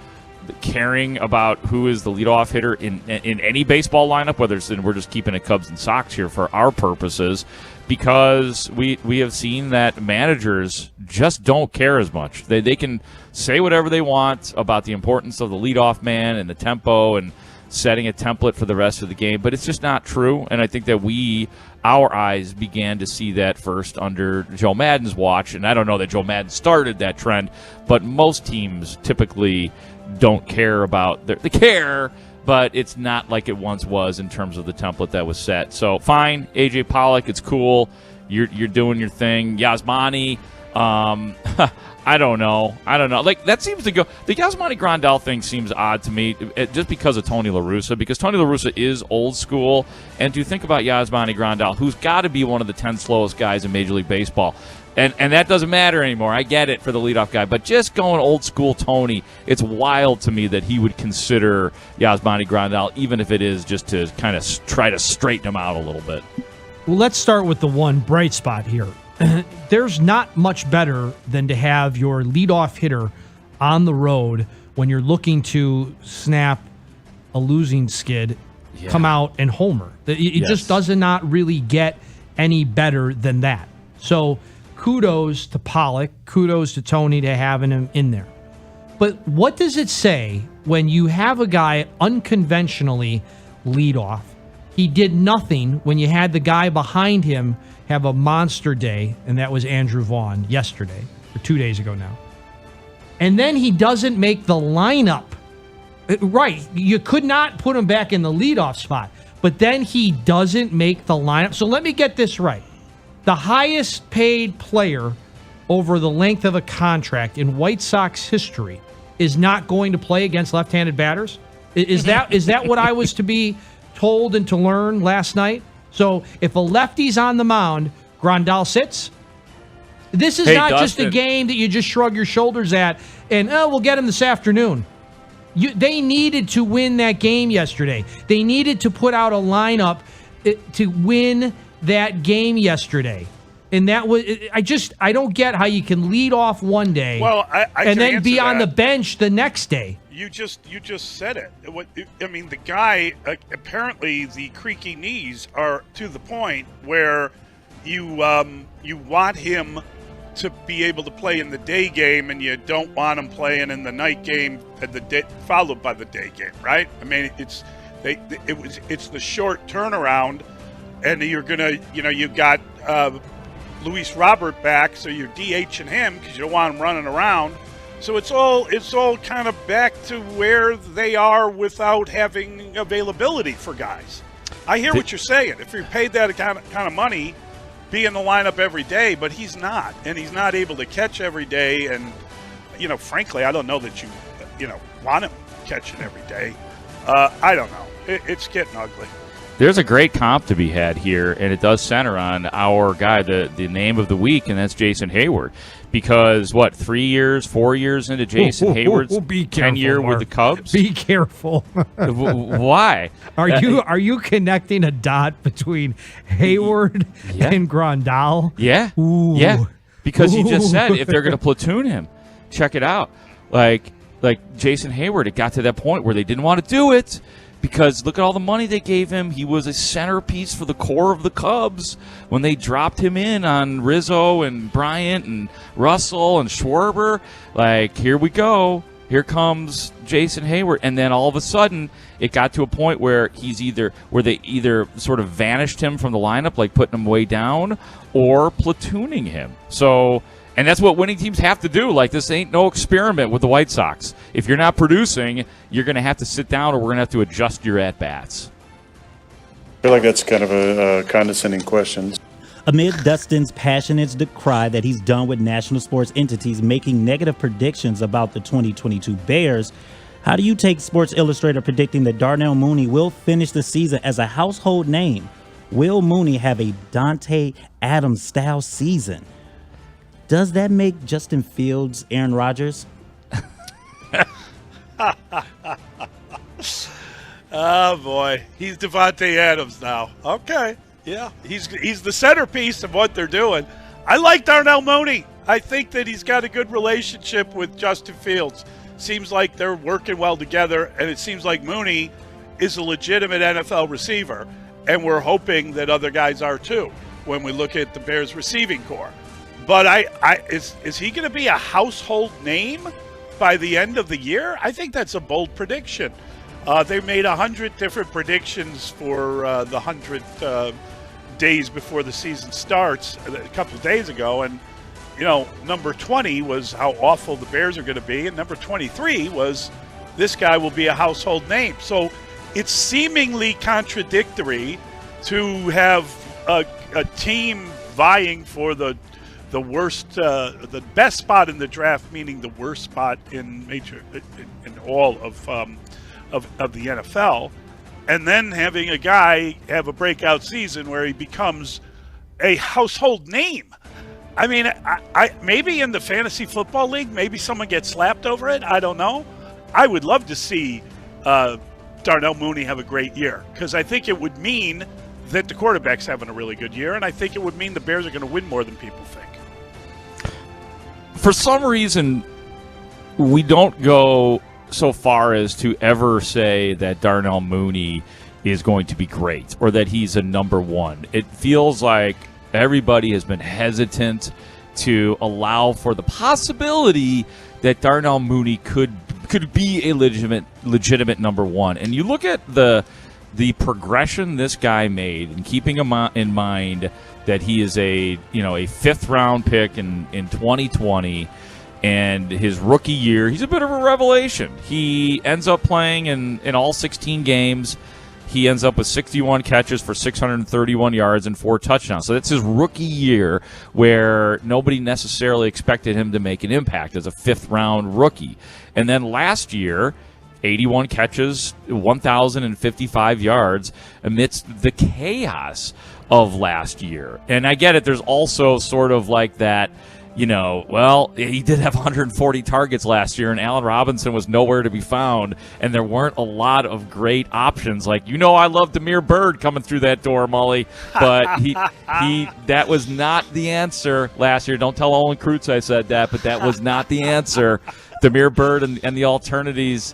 caring about who is the leadoff hitter in any baseball lineup, whether it's we're just keeping it Cubs and Sox here for our purposes, because we have seen that managers just don't care as much. They can say whatever they want about the importance of the leadoff man and the tempo and setting a template for the rest of the game, but it's just not true. And I think that our eyes began to see that first under Joe Maddon's watch. And I don't know that Joe Maddon started that trend, but most teams typically don't care about they care, but it's not like it once was in terms of the template that was set. So fine, A.J. Pollock, it's cool. You're doing your thing. Yasmani, I don't know. Like, that seems to go. The Yasmani Grandal thing seems odd to me, just because of Tony La Russa, because Tony La Russa is old school. And to think about Yasmani Grandal, who's got to be one of the 10 slowest guys in Major League Baseball, And that doesn't matter anymore. I get it for the leadoff guy. But just going old school Tony, it's wild to me that he would consider Yasmani Grandal, even if it is just to kind of try to straighten him out a little bit. Well, let's start with the one bright spot here. There's not much better than to have your leadoff hitter on the road when you're looking to snap a losing skid, come out and homer. It just does not really get any better than that. So kudos to Pollock, kudos to Tony to having him in there. But what does it say when you have a guy unconventionally lead off? He did nothing when you had the guy behind him have a monster day, and that was Andrew Vaughn yesterday, or 2 days ago now. And then he doesn't make the lineup. Right, you could not put him back in the leadoff spot, but then he doesn't make the lineup. So let me get this right. The highest paid player over the length of a contract in White Sox history is not going to play against left-handed batters? Is that what I was to be told and to learn last night? So if a lefty's on the mound, Grandal sits? This is not just a game that you just shrug your shoulders at and, we'll get him this afternoon. They needed to win that game yesterday. They needed to put out a lineup to win that game yesterday. And that was I don't get how you can lead off one day and then be on the bench the next day. You just said it. I mean, the guy, apparently the creaky knees are to the point where you want him to be able to play in the day game, and you don't want him playing in the night game and followed by the day game, right? I mean, it's the short turnaround, and you're gonna, you've got Luis Robert back, so you're DHing him because you don't want him running around. So it's all kind of back to where they are without having availability for guys. I hear what you're saying. If you're paid that kind of money, be in the lineup every day, but he's not, and he's not able to catch every day. And frankly, I don't know that you want him catching every day. I don't know. It's getting ugly. There's a great comp to be had here, and it does center on our guy, the name of the week, and that's Jason Hayward. Because, 3 years, 4 years into Jason Hayward's 10-year with the Cubs? Be careful. Why? Are you connecting a dot between Hayward and Grandal? Yeah. Ooh. Yeah. Because you just said if they're going to platoon him, check it out. Like Jason Hayward, it got to that point where they didn't want to do it. Because look at all the money they gave him. He was a centerpiece for the core of the Cubs when they dropped him in on Rizzo and Bryant and Russell and Schwarber. Here we go. Here comes Jason Hayward. And then all of a sudden, it got to a point where they either sort of vanished him from the lineup, like putting him way down, or platooning him. And that's what winning teams have to do. This ain't no experiment with the White Sox. If you're not producing, you're going to have to sit down, or we're going to have to adjust your at-bats. I feel like that's kind of a condescending question. Amid Dustin's passionate decry that he's done with national sports entities making negative predictions about the 2022 Bears, how do you take Sports Illustrated predicting that Darnell Mooney will finish the season as a household name? Will Mooney have a Dante Adams-style season? Does that make Justin Fields Aaron Rodgers? Oh, boy. He's Devontae Adams now. Okay. Yeah. He's the centerpiece of what they're doing. I like Darnell Mooney. I think that he's got a good relationship with Justin Fields. Seems like they're working well together, and it seems like Mooney is a legitimate NFL receiver, and we're hoping that other guys are too when we look at the Bears receiving corps. But is he going to be a household name by the end of the year? I think that's a bold prediction. They made 100 different predictions for the 100 days before the season starts a couple of days ago. And, number 20 was how awful the Bears are going to be. And number 23 was this guy will be a household name. So it's seemingly contradictory to have a team vying for the best spot in the draft, meaning the worst spot in all of the NFL, and then having a guy have a breakout season where he becomes a household name. I mean, I maybe in the fantasy football league, maybe someone gets slapped over it. I don't know. I would love to see Darnell Mooney have a great year because I think it would mean that the quarterback's having a really good year, and I think it would mean the Bears are going to win more than people think. For some reason, we don't go so far as to ever say that Darnell Mooney is going to be great or that he's a number one. It feels like everybody has been hesitant to allow for the possibility that Darnell Mooney could be a legitimate number one. And you look at the progression this guy made, and keeping in mind that he is a fifth round pick in 2020, and his rookie year, he's a bit of a revelation. He ends up playing in all 16 games. He ends up with 61 catches for 631 yards and 4 touchdowns. So that's his rookie year where nobody necessarily expected him to make an impact as a fifth-round rookie. And then last year, 81 catches, 1,055 yards amidst the chaos of last year. And I get it. There's also sort of like that, he did have 140 targets last year, and Allen Robinson was nowhere to be found, and there weren't a lot of great options. Like, I love Damiere Byrd coming through that door, Mully, but that was not the answer last year. Don't tell Olin Kreutz I said that, but that was not the answer. Damiere Byrd and the alternatives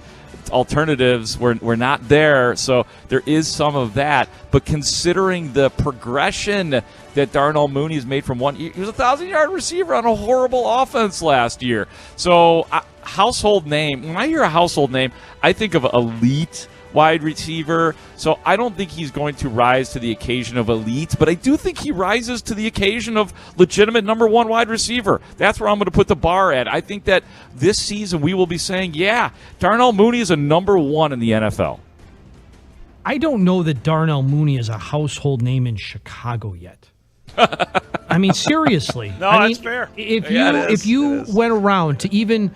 were not there, so there is some of that. But considering the progression that Darnell Mooney's made from he was a 1,000-yard receiver on a horrible offense last year. So household name, when I hear a household name, I think of elite wide receiver. So I don't think he's going to rise to the occasion of elite, but I do think he rises to the occasion of legitimate number one wide receiver. That's where I'm going to put the bar at. I think that this season we will be saying, Darnell Mooney is a number one in the NFL. I don't know that Darnell Mooney is a household name in Chicago yet. I mean, seriously. That's fair. If you went around to even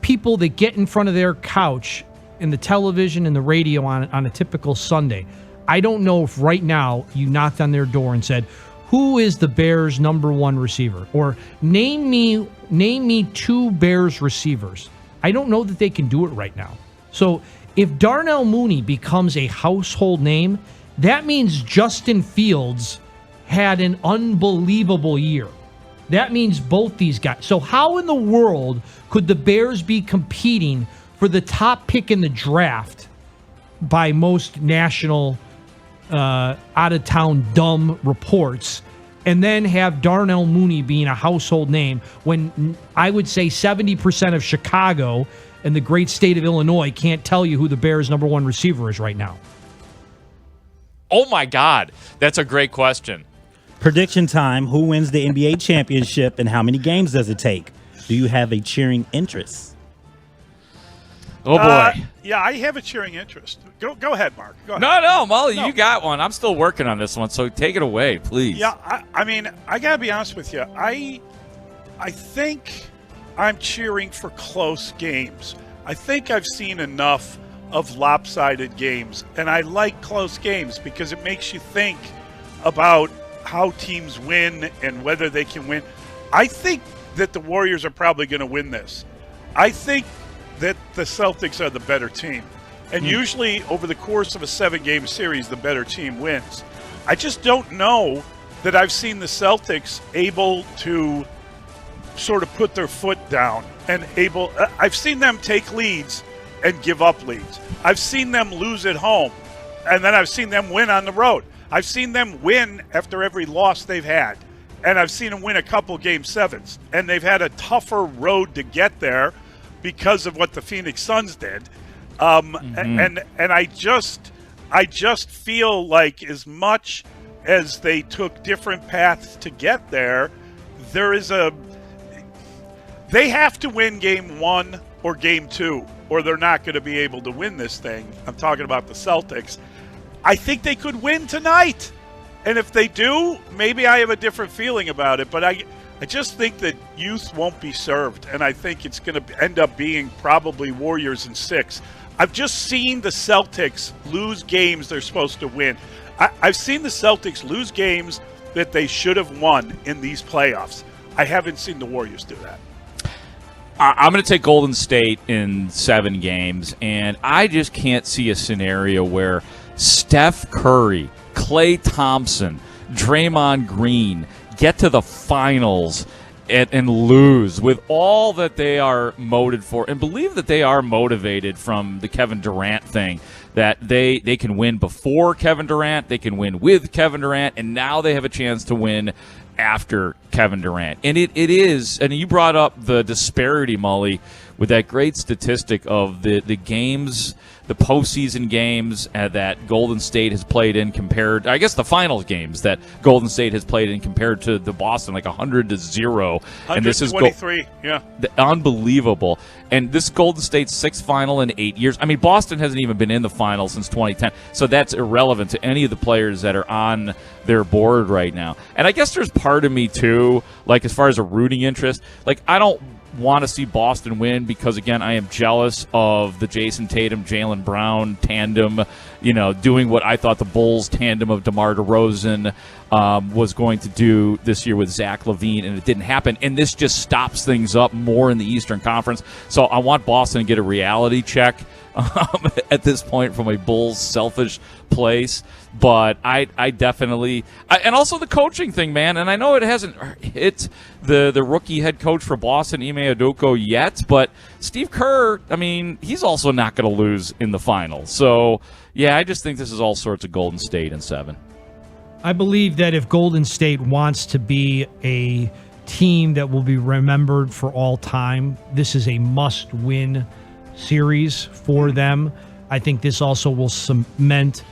people that get in front of their couch in the television and the radio on a typical Sunday, I don't know if right now you knocked on their door and said, who is the Bears' number one receiver? Or name me 2 Bears receivers. I don't know that they can do it right now. So if Darnell Mooney becomes a household name, that means Justin Fields had an unbelievable year. That means both these guys. So how in the world could the Bears be competing for the top pick in the draft by most national out-of-town dumb reports and then have Darnell Mooney being a household name when I would say 70% of Chicago and the great state of Illinois can't tell you who the Bears' number one receiver is right now? Oh, my God. That's a great question. Prediction time. Who wins the NBA championship and how many games does it take? Do you have a cheering interest? Oh, boy. I have a cheering interest. Go ahead, Mark. Go ahead. No, Mully, you got one. I'm still working on this one, so take it away, please. Yeah, I mean, I got to be honest with you. I think I'm cheering for close games. I think I've seen enough of lopsided games, and I like close games because it makes you think about how teams win and whether they can win. I think that the Warriors are probably going to win this. I think that the Celtics are the better team. And usually over the course of a 7-game series, the better team wins. I just don't know that I've seen the Celtics able to sort of put their foot down and I've seen them take leads and give up leads. I've seen them lose at home, and then I've seen them win on the road. I've seen them win after every loss they've had, and I've seen them win a couple Game 7s, and they've had a tougher road to get there because of what the Phoenix Suns did. And I just feel like as much as they took different paths to get there, they have to win Game 1 or Game 2, or they're not going to be able to win this thing. I'm talking about the Celtics. I think they could win tonight. And if they do, maybe I have a different feeling about it. But I just think that youth won't be served. And I think it's going to end up being probably Warriors in 6. I've just seen the Celtics lose games they're supposed to win. I've seen the Celtics lose games that they should have won in these playoffs. I haven't seen the Warriors do that. I'm going to take Golden State in 7 games, and I just can't see a scenario where Steph Curry, Klay Thompson, Draymond Green get to the finals and lose with all that they are motivated for, and believe that they are motivated from the Kevin Durant thing, that they can win before Kevin Durant, they can win with Kevin Durant, and now they have a chance to win after Kevin Durant. And it is, and you brought up the disparity, Mully, with that great statistic of the games, the postseason games that Golden State has played in compared, I guess the finals games that Golden State has played in compared to the Boston, like 100-0. And this is 123, unbelievable. And this Golden State's 6th final in 8 years. I mean, Boston hasn't even been in the final since 2010, so that's irrelevant to any of the players that are on their board right now. And I guess there's part of me, too, like as far as a rooting interest, like I don't want to see Boston win because, again, I am jealous of the Jason Tatum, Jaylen Brown tandem, doing what I thought the Bulls tandem of DeMar DeRozan was going to do this year with Zach LaVine, and it didn't happen. And this just stops things up more in the Eastern Conference. So I want Boston to get a reality check at this point from a Bulls selfish place. But I definitely and also the coaching thing, man. And I know it hasn't hit the rookie head coach for Boston, Ime Udoka, yet. But Steve Kerr, I mean, he's also not going to lose in the finals. So, yeah, I just think this is all sorts of Golden State in 7. I believe that if Golden State wants to be a team that will be remembered for all time, this is a must-win series for them. I think this also will cement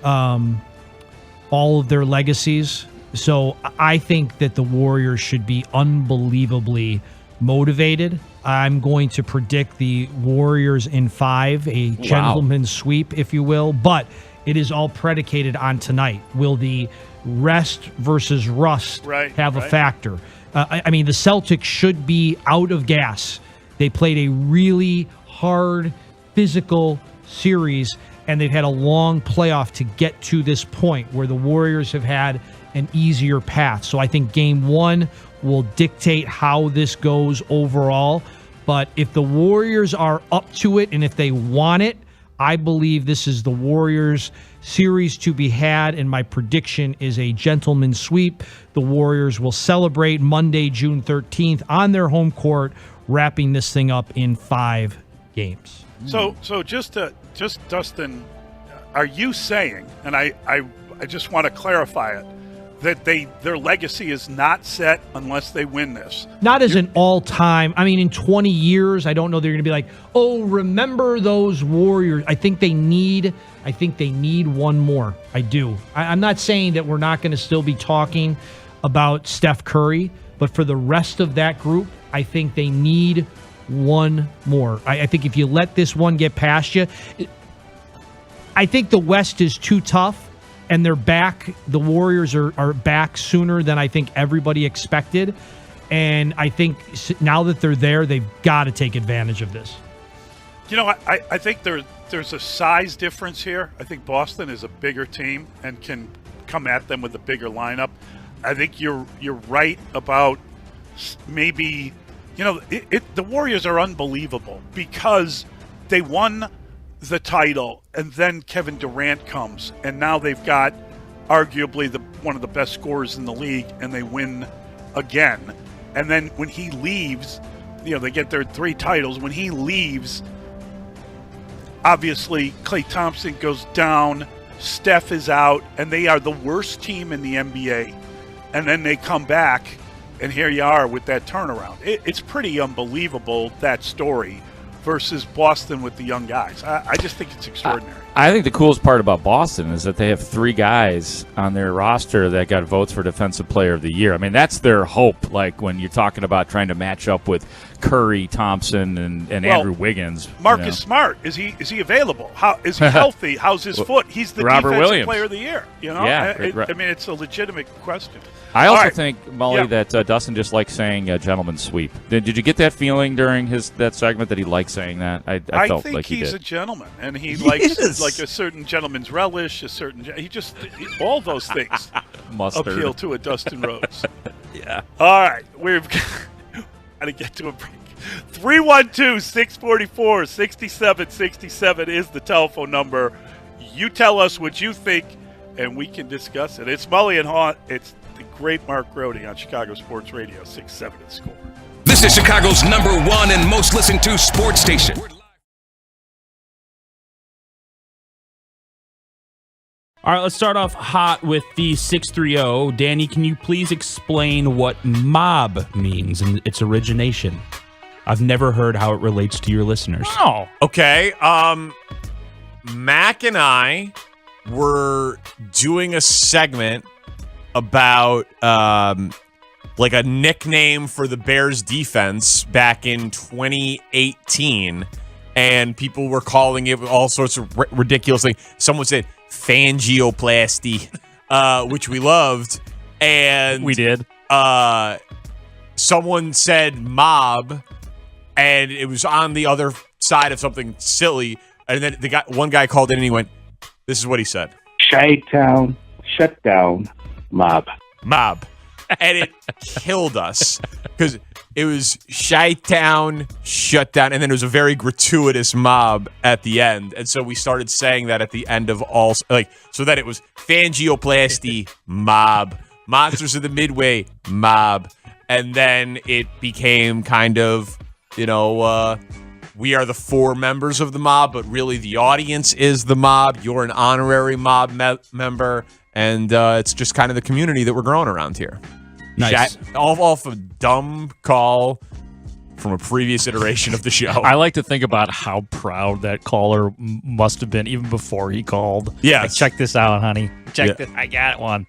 all of their legacies. So I think that the Warriors should be unbelievably motivated. I'm going to predict the Warriors in 5, a gentleman's sweep, if you will, but it is all predicated on tonight. Will the rest versus rust have a factor? I mean, the Celtics should be out of gas. They played a really hard, physical series, and they've had a long playoff to get to this point where the Warriors have had an easier path. So I think Game 1 will dictate how this goes overall. But if the Warriors are up to it and if they want it, I believe this is the Warriors series to be had, and my prediction is a gentleman's sweep. The Warriors will celebrate Monday, June 13th on their home court, wrapping this thing up in 5 games. So just Dustin, are you saying, and I just want to clarify it, that their legacy is not set unless they win this? Not as an all-time. I mean, in 20 years, I don't know they're going to be like, oh, remember those Warriors. I think they need one more. I do. I'm not saying that we're not going to still be talking about Steph Curry, but for the rest of that group, I think they need one more. I think if you let this one get past you, I think the West is too tough, and they're back. The Warriors are back sooner than I think everybody expected. And I think now that they're there, they've got to take advantage of this. I think there's a size difference here. I think Boston is a bigger team and can come at them with a bigger lineup. I think you're right about maybe, the Warriors are unbelievable because they won the title, and then Kevin Durant comes, and now they've got arguably one of the best scorers in the league, and they win again. And then when he leaves, they get their 3 titles. When he leaves, obviously Klay Thompson goes down, Steph is out, and they are the worst team in the NBA. And then they come back, and here you are with that turnaround. It's pretty unbelievable, that story, versus Boston with the young guys. I just think it's extraordinary. I think the coolest part about Boston is that they have 3 guys on their roster that got votes for Defensive Player of the Year. I mean, that's their hope, like when you're talking about trying to match up with Curry, Thompson, and Andrew Wiggins. Marcus Smart, is he available? How is he healthy? How's his foot? He's the Defensive Player of the Year. Yeah, I mean, it's a legitimate question. I also think, Mully, that Dustin just likes saying gentleman's sweep. Did you get that feeling during that segment that he liked saying that? I felt like he did. I think he's a gentleman, and he likes like a certain gentleman's relish, all those things. mustard. appeal to a Dustin Rhodes. Yeah. All right. We've got to get to a break. 312-644-6767 is the telephone number. You tell us what you think, and we can discuss it. It's Mully and Haugh. It's the great Mark Grody on Chicago Sports Radio, 6-7 The Score. This is Chicago's #1 and most listened to sports station. All right, let's start off hot with the 630. Danny, can you please explain what mob means and its origination? I've never heard how it relates to your listeners. Oh. Okay. Mac and I were doing a segment about like a nickname for the Bears defense back in 2018, and people were calling it all sorts of ridiculous things. Someone said fangioplasty, which we loved, and we did. Someone said mob, and it was on the other side of something silly, and then one guy called in and he went, "This is what he said: Chi-town shutdown mob." And it killed us because it was Chi-town shutdown, and then it was a very gratuitous mob at the end, and so we started saying that at the end of all, like, so that it was fangioplasty mob, Monsters of the Midway mob, and then it became kind of, we are the 4 members of the mob, but really the audience is the mob. You're an honorary mob member, and it's just kind of the community that we're growing around here. Nice. Off a dumb call from a previous iteration of the show. I like to think about how proud that caller must have been even before he called. Yeah. Like, check this out, honey. Check this. I got one.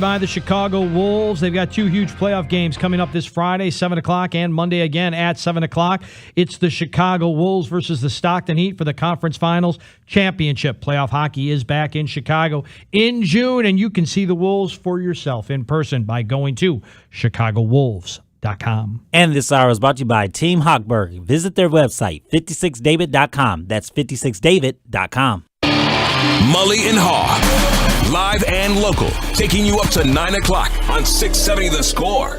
by the Chicago Wolves. They've got 2 huge playoff games coming up this Friday, 7 o'clock, and Monday again at 7 o'clock. It's the Chicago Wolves versus the Stockton Heat for the Conference Finals Championship. Playoff hockey is back in Chicago in June, and you can see the Wolves for yourself in person by going to ChicagoWolves.com. And this hour is brought to you by Team Hochberg. Visit their website, 56david.com. That's 56david.com. Mully and Haugh, live and local, taking you up to 9 o'clock on 670 The Score.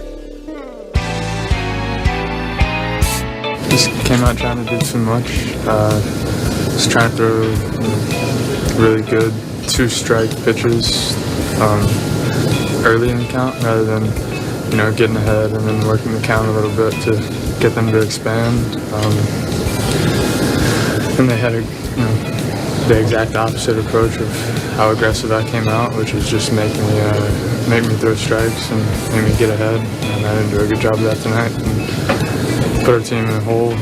Just came out trying to do too much. Just trying to throw really good 2-strike pitches early in the count rather than getting ahead and then working the count a little bit to get them to expand. And they had the exact opposite approach of how aggressive I came out, which was just make me throw strikes and make me get ahead. And I didn't do a good job of that tonight. And put our team in a hole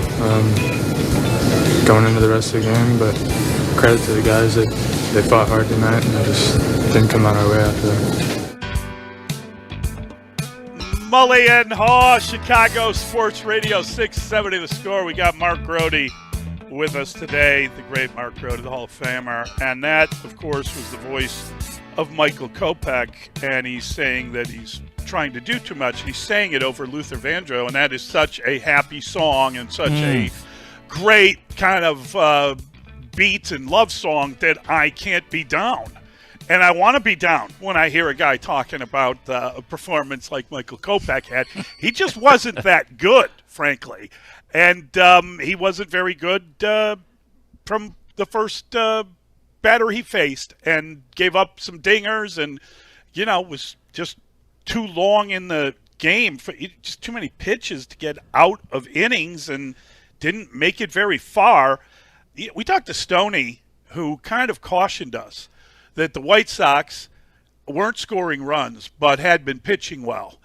going into the rest of the game. But credit to the guys that they fought hard tonight, and they just didn't come out our way after that. Mully and Haugh, Chicago Sports Radio 670 The Score. We got Mark Grody with us today, the great Mark Grody, the Hall of Famer. And that, of course, was the voice of Michael Kopech. And he's saying that he's trying to do too much. He's saying it over Luther Vandross, and that is such a happy song and such a great kind of beat and love song that I can't be down. And I want to be down when I hear a guy talking about a performance like Michael Kopech had. He just wasn't that good, frankly. And he wasn't very good from the first batter he faced, and gave up some dingers and, was just too long in the game. Just too many pitches to get out of innings and didn't make it very far. We talked to Stoney, who kind of cautioned us that the White Sox weren't scoring runs but had been pitching well.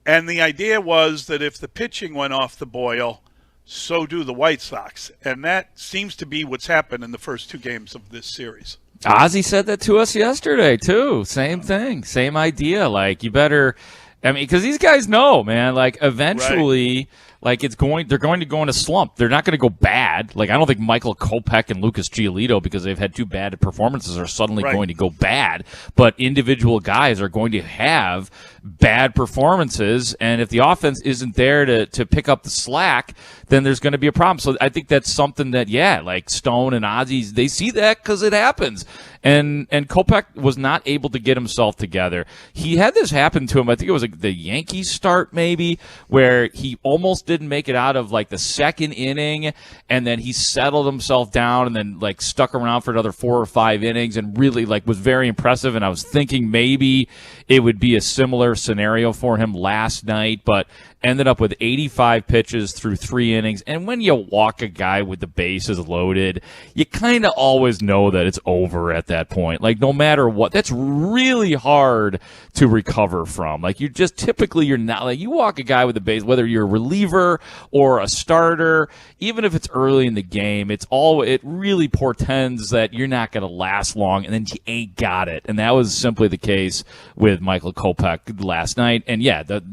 And the idea was that if the pitching went off the boil, so do the White Sox. And that seems to be what's happened in the first 2 games of this series. Ozzy said that to us yesterday, too. Same thing. Same idea. Like, you better – because these guys know, man, eventually – they're going to go in a slump. They're not going to go bad. I don't think Michael Kopech and Lucas Giolito, because they've had 2 bad performances, are suddenly going to go bad. But individual guys are going to have bad performances, and if the offense isn't there to pick up the slack, then there's going to be a problem. So I think that's something that, Stone and Ozzy, they see that because it happens. And Kopech was not able to get himself together. He had this happen to him, I think it was the Yankees start maybe, where he almost didn't make it out of the second inning, and then he settled himself down and then stuck around for another 4 or 5 innings and really was very impressive. And I was thinking maybe it would be a similar scenario for him last night, but ended up with 85 pitches through 3 innings. And when you walk a guy with the bases loaded, you kind of always know that it's over at that point. No matter what, that's really hard to recover from. You're not, you walk a guy with the base, whether you're a reliever or a starter, even if it's early in the game, it really portends that you're not going to last long, and then you ain't got it. And that was simply the case with Michael Kopech last night. And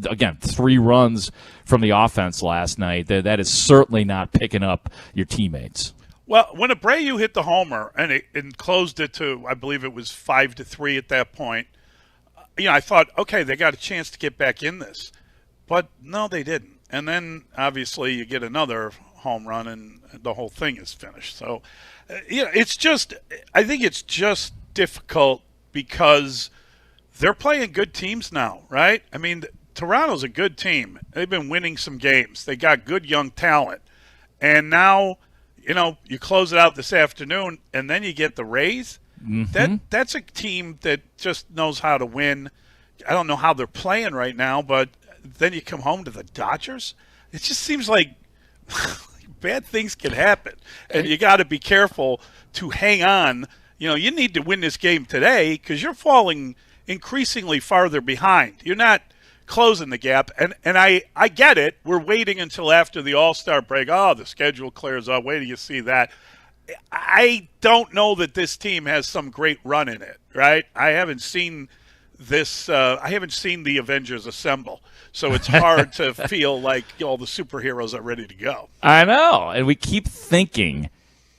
again, 3 runs from the offense last night. That is certainly not picking up your teammates. Well, when Abreu hit the homer and closed it to, I believe it was 5-3 at that point, I thought, okay, they got a chance to get back in this. But no, they didn't. And then obviously you get another home run and the whole thing is finished. So, it's just, I think it's just difficult because they're playing good teams now, right? Toronto's a good team. They've been winning some games. They got good young talent. And now, you close it out this afternoon, and then you get the Rays. Mm-hmm. That's a team that just knows how to win. I don't know how they're playing right now, but then you come home to the Dodgers. It just seems like bad things can happen. And you got to be careful to hang on. You need to win this game today because you're falling increasingly farther behind. You're not closing the gap, and I get it. We're waiting until after the All-Star break. Oh, the schedule clears up. Wait till you see that. I don't know that this team has some great run in it, right? I haven't seen this. I haven't seen the Avengers assemble, so it's hard to feel like all the superheroes are ready to go. I know, and we keep thinking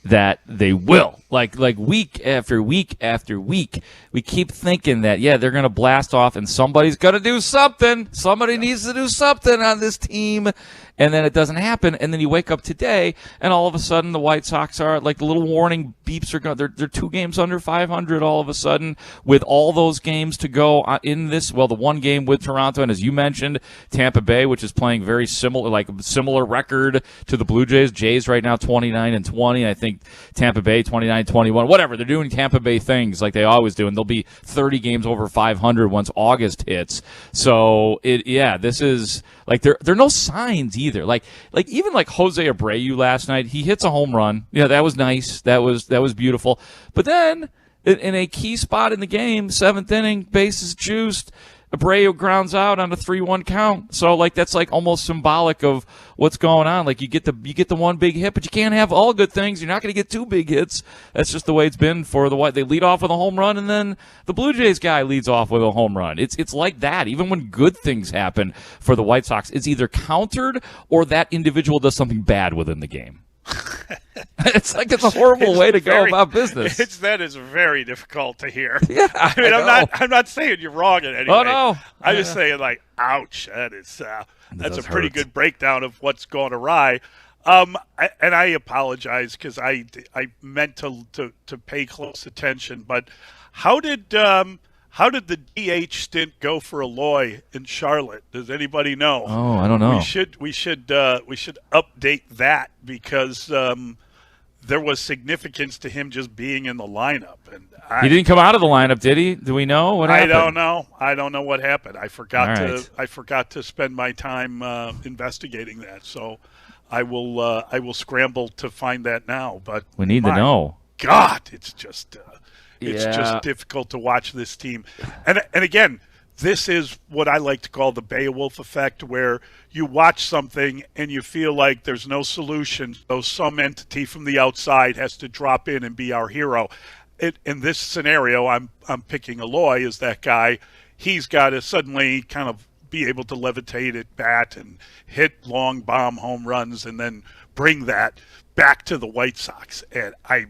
that they will. Like week after week after week, we keep thinking that, they're going to blast off and somebody's going to do something. Somebody needs to do something on this team. And then it doesn't happen. And then you wake up today, and all of a sudden the White Sox are like the little warning beeps are going. They're 2 games under 500 all of a sudden with all those games to go in this. Well, the one game with Toronto, and as you mentioned, Tampa Bay, which is playing very similar record to the Blue Jays. Jays right now 29-20. I think Tampa Bay 29-21. Whatever, they're doing Tampa Bay things like they always do, and they'll be 30 games over 500 once August hits. So this is like there are no signs either. Like even like Jose Abreu last night, he hits a home run. Yeah, that was nice. That was beautiful. But then in a key spot in the game, 7th inning, bases juiced, Abreu grounds out on a 3-1 count. So like that's like almost symbolic of what's going on. Like you get the one big hit, but you can't have all good things. You're not going to get 2 big hits. That's just the way it's been for the White. They lead off with a home run, and then the Blue Jays guy leads off with a home run. It's like that. Even when good things happen for the White Sox, it's either countered or that individual does something bad within the game. It's like it's a horrible way to go about business. That is very difficult to hear. Yeah, I mean, I'm not saying you're wrong in any way. Oh no, I'm just saying like, ouch. That's a pretty good breakdown of what's gone awry. And I apologize because I meant to pay close attention. But how did the DH stint go for Eloy in Charlotte? Does anybody know? Oh, I don't know. We should update that because there was significance to him just being in the lineup. And he didn't come out of the lineup, did he? Do we know what happened? I don't know what happened. I forgot to spend my time investigating that. So I will scramble to find that now. But we need to know. God, it's just difficult to watch this team. And again, this is what I like to call the Beowulf effect, where you watch something and you feel like there's no solution, so some entity from the outside has to drop in and be our hero. In this scenario, I'm picking Eloy as that guy. He's got to suddenly kind of be able to levitate at bat and hit long bomb home runs and then bring that back to the White Sox. And I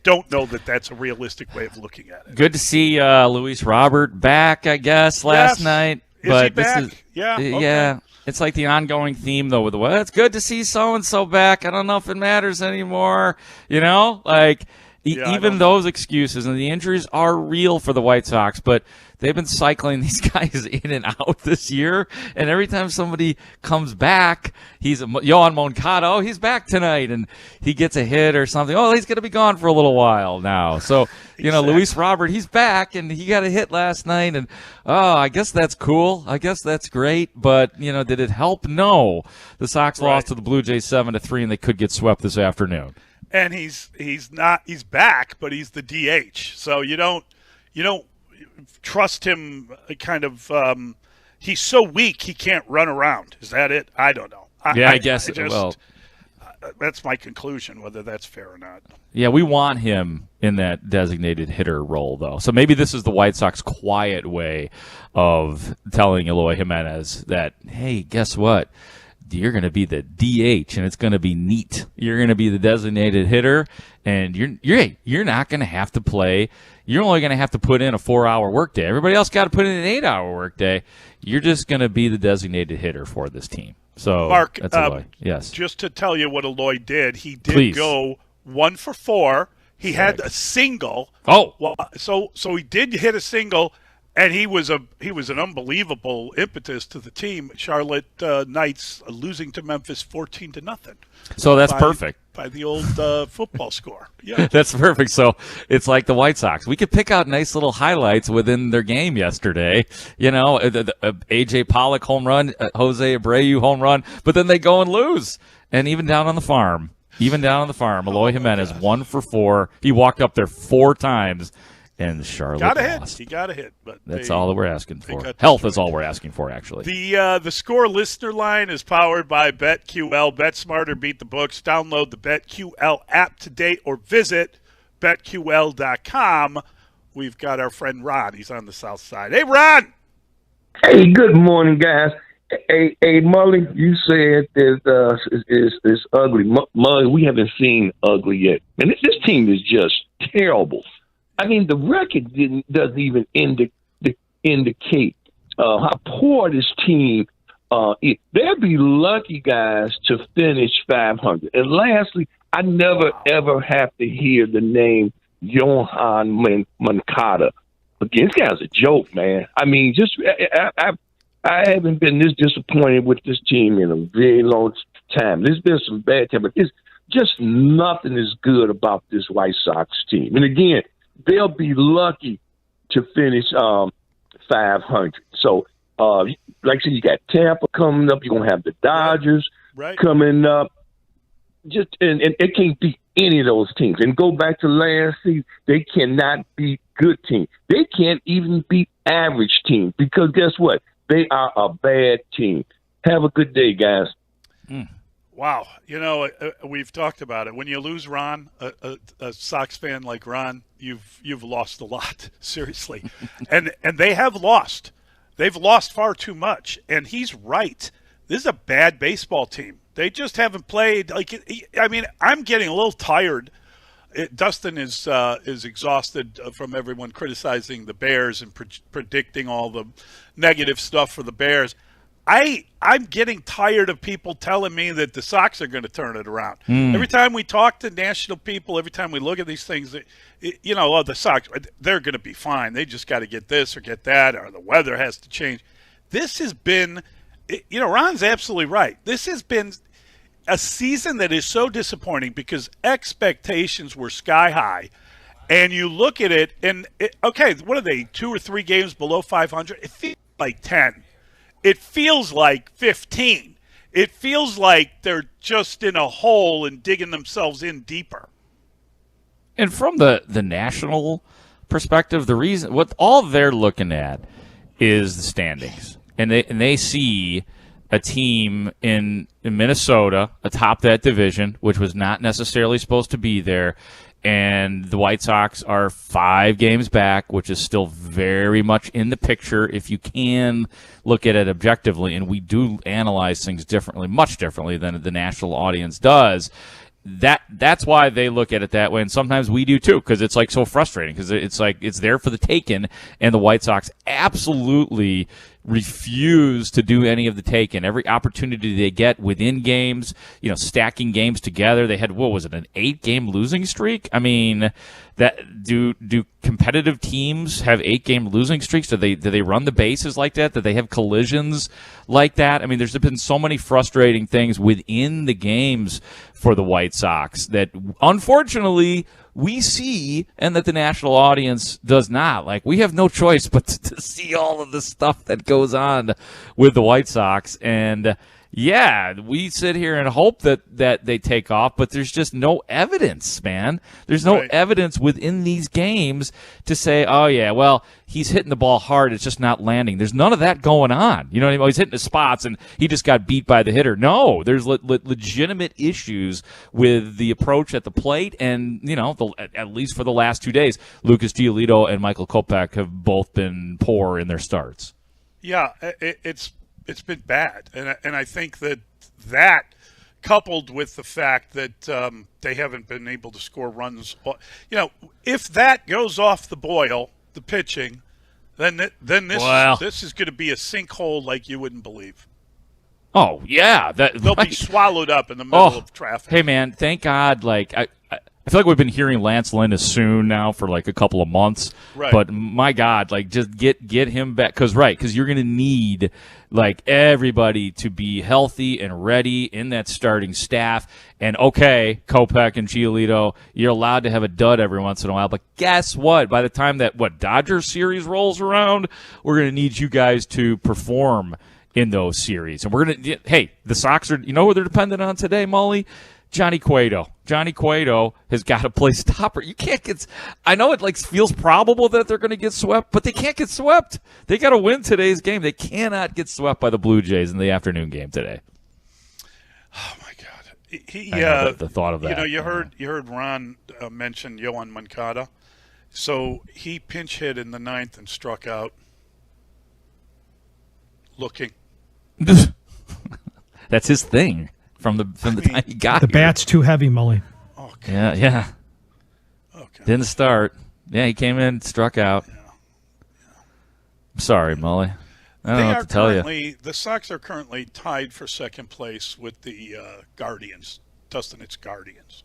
don't know that that's a realistic way of looking at it. Good to see Luis Robert back, I guess, last night. Is he back? Yeah. It's like the ongoing theme, though, with it's good to see so-and-so back. I don't know if it matters anymore. You know? Like, even those excuses, and the injuries are real for the White Sox, but they've been cycling these guys in and out this year, and every time somebody comes back, Yohan Moncada, he's back tonight, and he gets a hit or something. Oh, he's going to be gone for a little while now. So, Luis Robert, he's back, and he got a hit last night, and I guess that's cool. I guess that's great, but, did it help? No. The Sox lost to the Blue Jays 7-3, and they could get swept this afternoon. And he's back, but he's the DH. So you don't trust him kind of he's so weak he can't run around. Is that it? I don't know. I guess that's my conclusion, whether that's fair or not. Yeah, we want him in that designated hitter role, though. So maybe this is the White Sox quiet way of telling Eloy Jimenez that, hey, guess what? You're going to be the DH, and it's going to be neat. You're going to be the designated hitter, and you're not going to have to play. You're only going to have to put in a 4-hour workday. Everybody else got to put in an 8-hour workday. You're just going to be the designated hitter for this team. So, Mark, that's Eloy. Yes. Just to tell you what Eloy did, he did go 1 for 4. He had a single. So he did hit a single. And he was an unbelievable impetus to the team. Charlotte Knights losing to Memphis 14-0. So that's perfect. By the old football score. Yeah, that's perfect. So it's like the White Sox. We could pick out nice little highlights within their game yesterday. The A.J. Pollock home run, Jose Abreu home run, but then they go and lose. And even down on the farm, Eloy Jimenez 1 for 4. He walked up there 4 times. And Charlotte lost. He got a hit, but that's all that we're asking for. Health is all we're asking for, actually. The score listener line is powered by BetQL. Bet smarter, beat the books. Download the BetQL app today or visit betql.com. we've got our friend Ron. He's on the south side. Hey, Ron. Hey, good morning, guys. Hey, Mully, you said that it's ugly. Mully, we haven't seen ugly yet. And this team is just terrible. I mean, the record doesn't even indicate how poor this team is. They'll be lucky, guys, to finish 500. And lastly, I never, ever have to hear the name Johan Moncada. Again, this guy's a joke, man. I mean, I haven't been this disappointed with this team in a very long time. There's been some bad time, but it's just nothing is good about this White Sox team. And again, they'll be lucky to finish 500. So, like I said, you got Tampa coming up. You're going to have the Dodgers coming up. And it can't beat any of those teams. And go back to last season, they cannot beat good teams. They can't even beat average teams because guess what? They are a bad team. Have a good day, guys. Wow. You know, we've talked about it. When you lose Ron, a Sox fan like Ron, you've lost a lot, seriously. and they have lost. They've lost far too much. And he's right. This is a bad baseball team. They just haven't played. I mean, I'm getting a little tired. Dustin is exhausted from everyone criticizing the Bears and predicting all the negative stuff for the Bears. I'm getting tired of people telling me that the Sox are going to turn it around. Every time we talk to national people, every time we look at these things, the Sox, they're going to be fine. They just got to get this or get that, or the weather has to change. This has been, Ron's absolutely right. This has been a season that is so disappointing because expectations were sky high. And you look at it, and what are they, 2 or 3 games below 500? It feels like 10. It feels like 15. It feels like they're just in a hole and digging themselves in deeper. And from the national perspective, the reason what all they're looking at is the standings, and they see a team in Minnesota atop that division, which was not necessarily supposed to be there. And the White Sox are 5 games back, which is still very much in the picture if you can look at it objectively. And we do analyze things differently, much differently than the national audience does. That's why they look at it that way, and sometimes we do too, because it's like so frustrating, because it's like it's there for the taking, and the White Sox absolutely refuse to do any of the taking. Every opportunity they get within games, stacking games together. They had, what was it, an 8-game losing streak? I mean, that do competitive teams have 8-game losing streaks? Do they run the bases like that? Do they have collisions like that? I mean, there's been so many frustrating things within the games for the White Sox that unfortunately we see and that the national audience does not. Like, we have no choice but to see all of the stuff that goes on with the White Sox. And yeah, we sit here and hope that they take off, but there's just no evidence, man. There's no evidence within these games to say, oh, yeah, well, he's hitting the ball hard, it's just not landing. There's none of that going on. You know what I mean? He's hitting the spots, and he just got beat by the hitter. No, there's legitimate issues with the approach at the plate, and, at least for the last 2 days, Lucas Giolito and Michael Kopech have both been poor in their starts. Yeah, it's been bad, and I think that coupled with the fact that they haven't been able to score runs, if that goes off the boil, the pitching, then this is going to be a sinkhole like you wouldn't believe. Oh yeah, they'll be swallowed up in the middle of traffic. Hey man, thank God! I feel like we've been hearing Lance Lynn as soon now for like a couple of months. Right. But my God, just get him back. Because you're going to need everybody to be healthy and ready in that starting staff. And okay, Kopech and Giolito, you're allowed to have a dud every once in a while. But guess what? By the time that Dodgers series rolls around, we're going to need you guys to perform in those series. And we're going to, the Sox are, who they're dependent on today, Mully? Johnny Cueto. Johnny Cueto has got to play stopper. You can't get. I know it feels probable that they're going to get swept, but they can't get swept. They got to win today's game. They cannot get swept by the Blue Jays in the afternoon game today. Oh my God! The thought of that. You heard Ron mention Johan Moncada. So he pinch hit in the 9th and struck out. Looking. That's his thing from the time he got The here. bat's too heavy, Mully. Yeah. Okay. Didn't start. Yeah, he came in, struck out. I'm sorry, Mully. I don't know what to tell you. The Sox are currently tied for second place with the Guardians, Dustin's Guardians.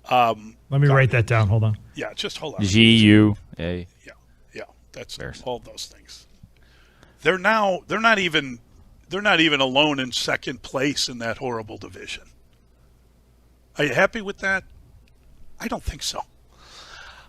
Let me write that down. Hold on. Yeah, just hold on. GUA. Yeah, that's all those things. They're not even alone in second place in that horrible division. Are you happy with that? I don't think so.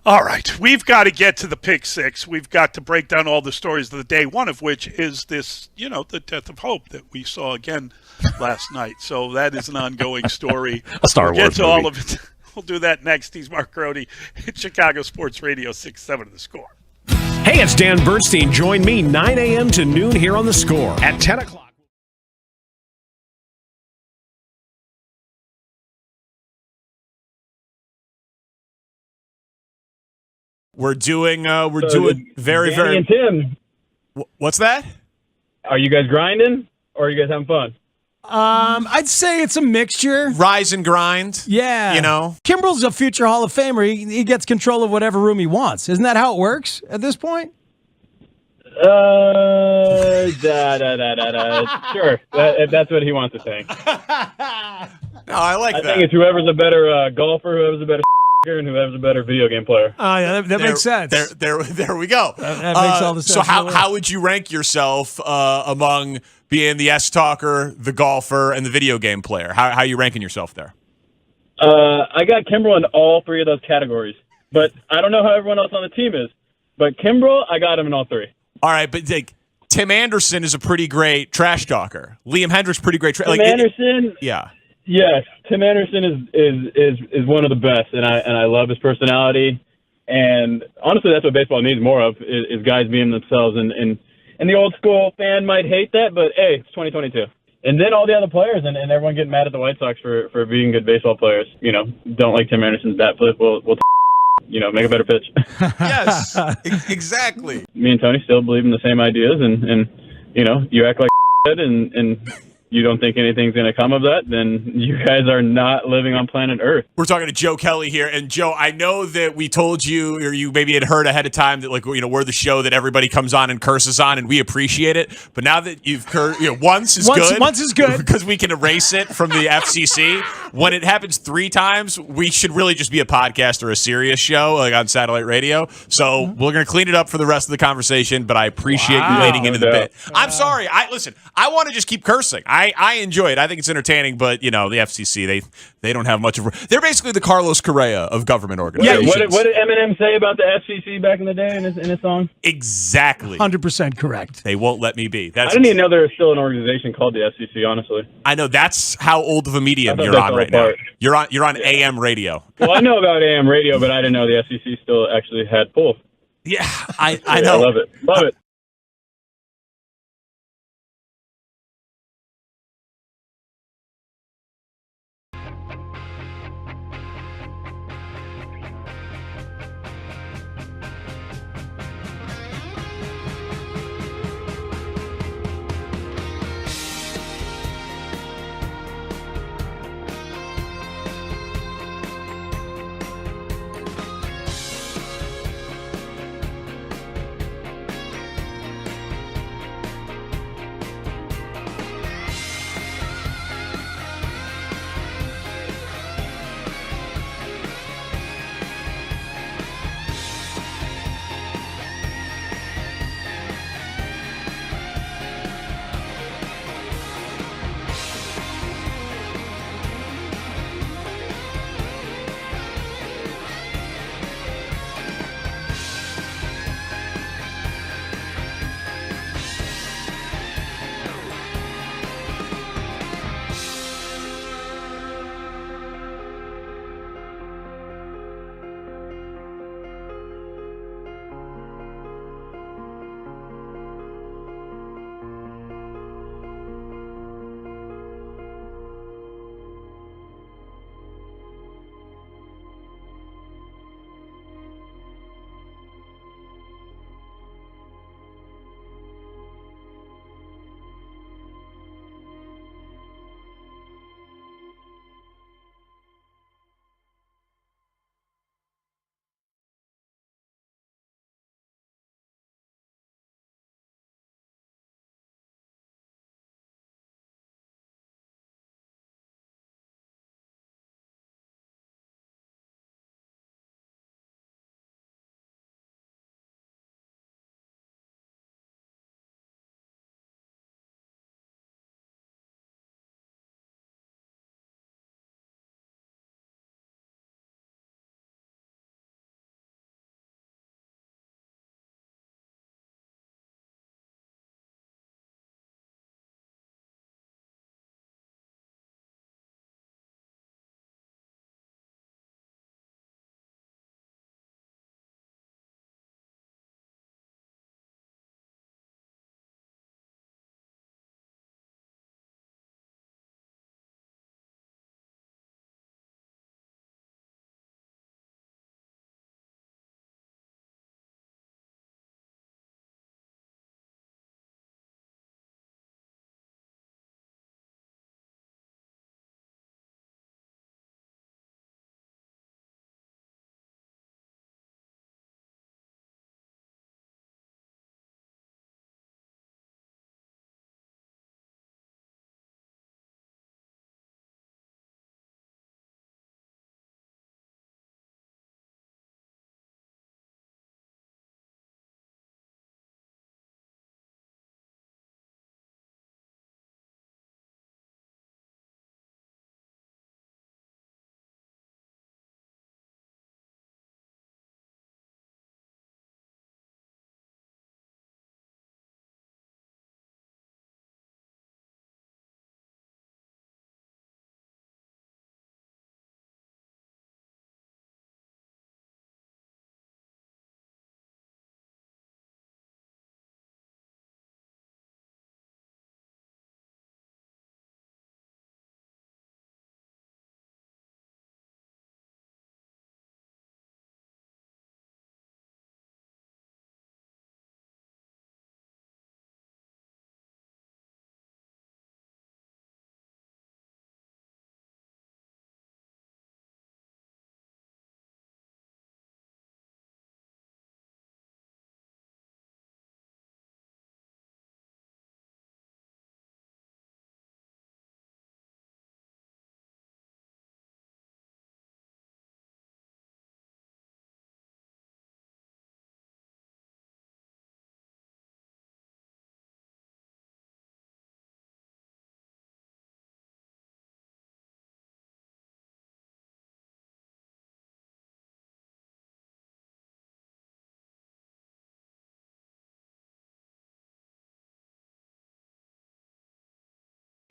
All right, we've got to get to the pick six. We've got to break down all the stories of the day, one of which is this, the death of hope that we saw again last night. So that is an ongoing story. A Star We'll Wars get to all movie. of it. We'll do that next. He's Mark Grody at Chicago Sports Radio 6-7 The Score. Hey, it's Dan Bernstein. Join me 9 a.m. to noon here on The Score. At 10 o'clock. We're doing very, Danny very. and Tim. What's that? Are you guys grinding or are you guys having fun? I'd say it's a mixture. Rise and grind. Yeah. Kimbrel's a future Hall of Famer. He gets control of whatever room he wants. Isn't that how it works at this point? Sure. That's what he wants to think. No, I like that. I think it's whoever's a better golfer, whoever's a better and whoever's a better video game player. Oh, yeah, that makes sense. There we go. That makes all the sense. So how would you rank yourself among being the S-talker, the golfer, and the video game player? How are you ranking yourself there? I got Kimbrel in all three of those categories, but I don't know how everyone else on the team is. But Kimbrel, I got him in all three. All right, but Tim Anderson is a pretty great trash talker. Liam Hendriks, pretty great. Tim Anderson, yeah. Yes, Tim Anderson is one of the best, and I love his personality. And honestly, that's what baseball needs more of is guys being themselves. And the old school fan might hate that, but hey, it's 2022. And then all the other players and everyone getting mad at the White Sox for being good baseball players. Don't like Tim Anderson's bat flip. We'll make a better pitch. Yes, exactly. Me and Tony still believe in the same ideas, and you act like and you don't think anything's going to come of that, then you guys are not living on planet Earth. We're talking to Joe Kelly here. And, Joe, I know that we told you, or you maybe had heard ahead of time, that, we're the show that everybody comes on and curses on, and we appreciate it. But now that you've once is good. Once is good. Because we can erase it from the FCC. When it happens 3 times, we should really just be a podcast or a serious show, on satellite radio. So we're going to clean it up for the rest of the conversation, but I appreciate you leading into the bit. I'm sorry. I want to just keep cursing. I enjoy it. I think it's entertaining, but the FCC they don't have much of. They're basically the Carlos Correa of government organizations. Yeah, what did Eminem say about the FCC back in the day in his song? Exactly. 100% correct. They won't let me be. I didn't even know there was still an organization called the FCC. Honestly, I know that's how old of a medium you're on right now. You're on AM radio. Well, I know about AM radio, but I didn't know the FCC still actually had pull. Yeah, I know. I love it. Love it.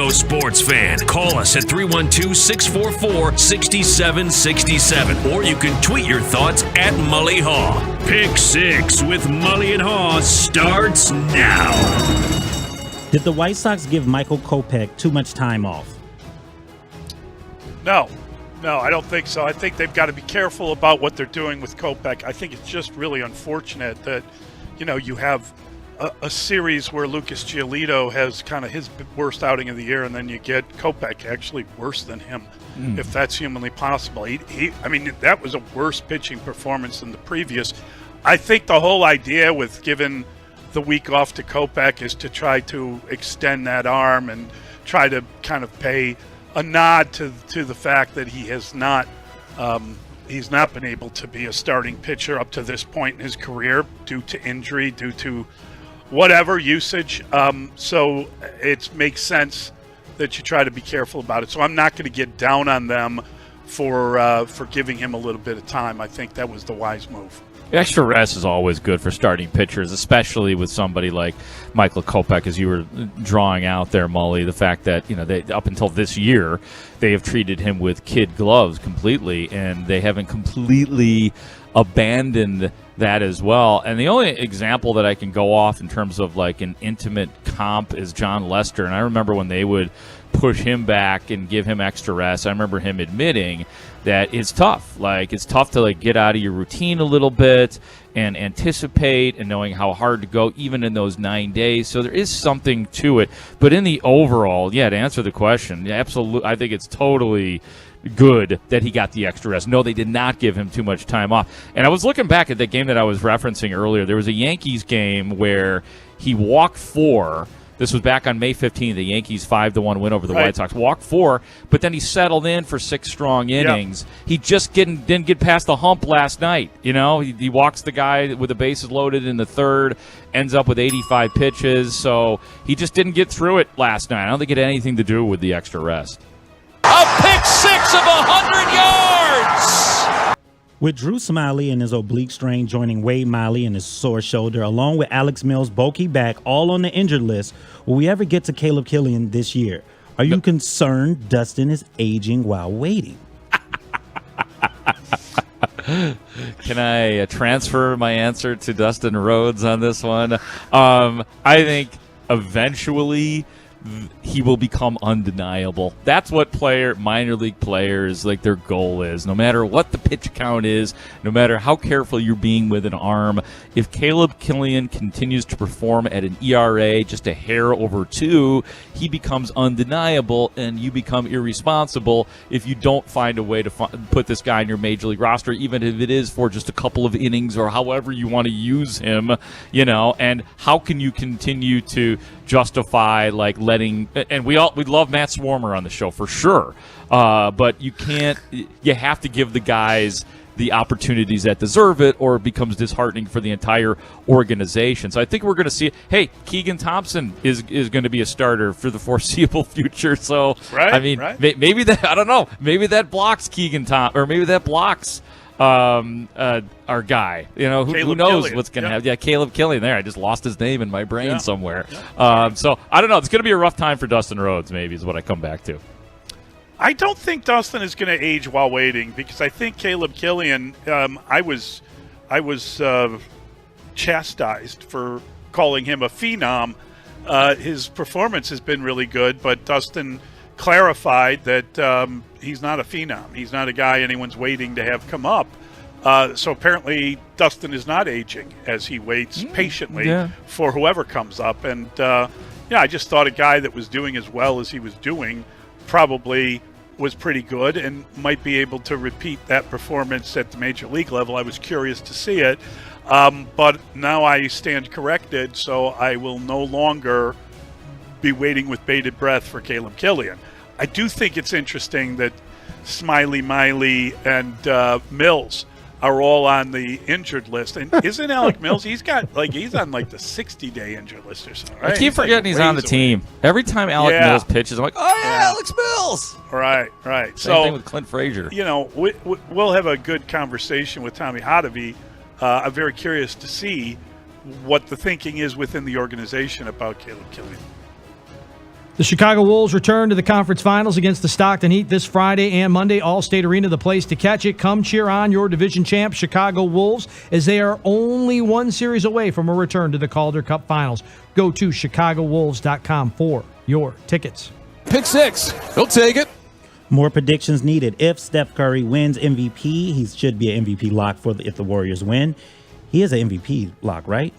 Sports fan, call us at 312-644-6767, or you can tweet your thoughts at Mully Haugh. Pick 6 with Mully and Haugh starts now. Did the White Sox give Michael Kopech too much time off? No, I don't think so. I think they've got to be careful about what they're doing with Kopech. I think it's just really unfortunate that, you have a series where Lucas Giolito has kind of his worst outing of the year, and then you get Kopech actually worse than him, if that's humanly possible. That was a worse pitching performance than the previous. I think the whole idea with giving the week off to Kopech is to try to extend that arm and try to kind of pay a nod to the fact that he has not he's not been able to be a starting pitcher up to this point in his career due to injury, due to whatever usage. So it makes sense that you try to be careful about it. So I'm not going to get down on them for giving him a little bit of time. I think that was the wise move. Extra rest is always good for starting pitchers, especially with somebody like Michael Kopech, as you were drawing out there, Mully. The fact that, they up until this year, they have treated him with kid gloves completely, and they haven't completely abandoned that as well. And the only example that I can go off in terms of like an intimate comp is John Lester. And I remember when they would push him back and give him extra rest, I remember him admitting that it's tough. Like, it's tough to like get out of your routine a little bit and anticipate, and knowing how hard to go even in those 9 days. So there is something to it. But in the overall, to answer the question, absolutely, I think it's totally good that he got the extra rest. No, they did not give him too much time off. And I was looking back at the game that I was referencing earlier. There was a Yankees game where he walked 4. This was back on May 15th, the Yankees 5-1 win over the White Sox. Walked 4, but then he settled in for 6 strong innings. Yep. He just didn't get past the hump last night. He walks the guy with the bases loaded in the 3rd, ends up with 85 pitches. So he just didn't get through it last night. I don't think it had anything to do with the extra rest. A pick 6 of 100 yards! With Drew Smiley and his oblique strain joining Wade Miley and his sore shoulder, along with Alex Mills' bulky back, all on the injured list, will we ever get to Caleb Killian this year? Are you concerned Dustin is aging while waiting? Can I transfer my answer to Dustin Rhodes on this one? I think eventually he will become undeniable. That's what minor league players, like, their goal is. No matter what the pitch count is, no matter how careful you're being with an arm, if Caleb Killian continues to perform at an ERA just a hair over 2, he becomes undeniable, and you become irresponsible if you don't find a way to put this guy in your major league roster, even if it is for just a couple of innings or however you want to use him, and how can you continue to justify like letting, and we love Matt Swarmer on the show for sure, but you have to give the guys the opportunities that deserve it, or it becomes disheartening for the entire organization. So I think we're going to see, hey, Keegan Thompson is going to be a starter for the foreseeable future. So maybe that, I don't know, maybe that blocks Keegan Thompson, or maybe that blocks our guy, who knows Killian. what's going to happen. Yeah, Caleb Killian. There, I just lost his name in my brain somewhere. So I don't know. It's going to be a rough time for Dustin Rhodes, maybe, is what I come back to. I don't think Dustin is going to age while waiting, because I think Caleb Killian, I was chastised for calling him a phenom. His performance has been really good, but Dustin clarified that he's not a phenom. He's not a guy anyone's waiting to have come up. So apparently Dustin is not aging as he waits patiently for whoever comes up. And, I just thought a guy that was doing as well as he was doing probably was pretty good and might be able to repeat that performance at the major league level. I was curious to see it. But now I stand corrected, so I will no longer be waiting with bated breath for Caleb Killian. I do think it's interesting that Smiley, Miley, and Mills are all on the injured list. And isn't Alec Mills? He's on the 60-day injured list or something. Right? I keep forgetting he's on the team. Every time Alec Mills pitches, I'm like, oh yeah, Alex Mills. Right. Same thing with Clint Frazier. We'll have a good conversation with Tommy Hotovy. I'm very curious to see what the thinking is within the organization about Caleb Killian. The Chicago Wolves return to the conference finals against the Stockton Heat this Friday and Monday. Allstate Arena, the place to catch it. Come cheer on your division champ, Chicago Wolves, as they are only one series away from a return to the Calder Cup finals. Go to ChicagoWolves.com for your tickets. Pick 6. He'll take it. More predictions needed. If Steph Curry wins MVP, he should be an MVP lock if the Warriors win. He is an MVP lock, right?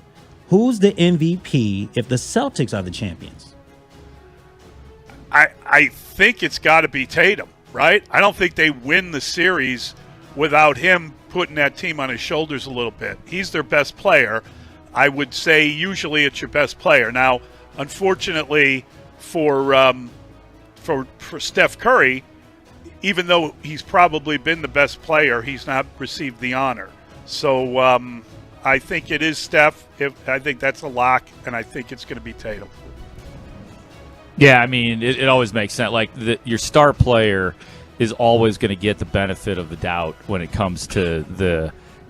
Who's the MVP if the Celtics are the champions? I think it's got to be Tatum, right? I don't think they win the series without him putting that team on his shoulders a little bit. He's their best player. I would say usually it's your best player. Now, unfortunately for Steph Curry, even though he's probably been the best player, he's not received the honor. So I think it is Steph. I think that's a lock, and I think it's going to be Tatum. Yeah, I mean, it always makes sense. Like, your star player is always going to get the benefit of the doubt when it comes to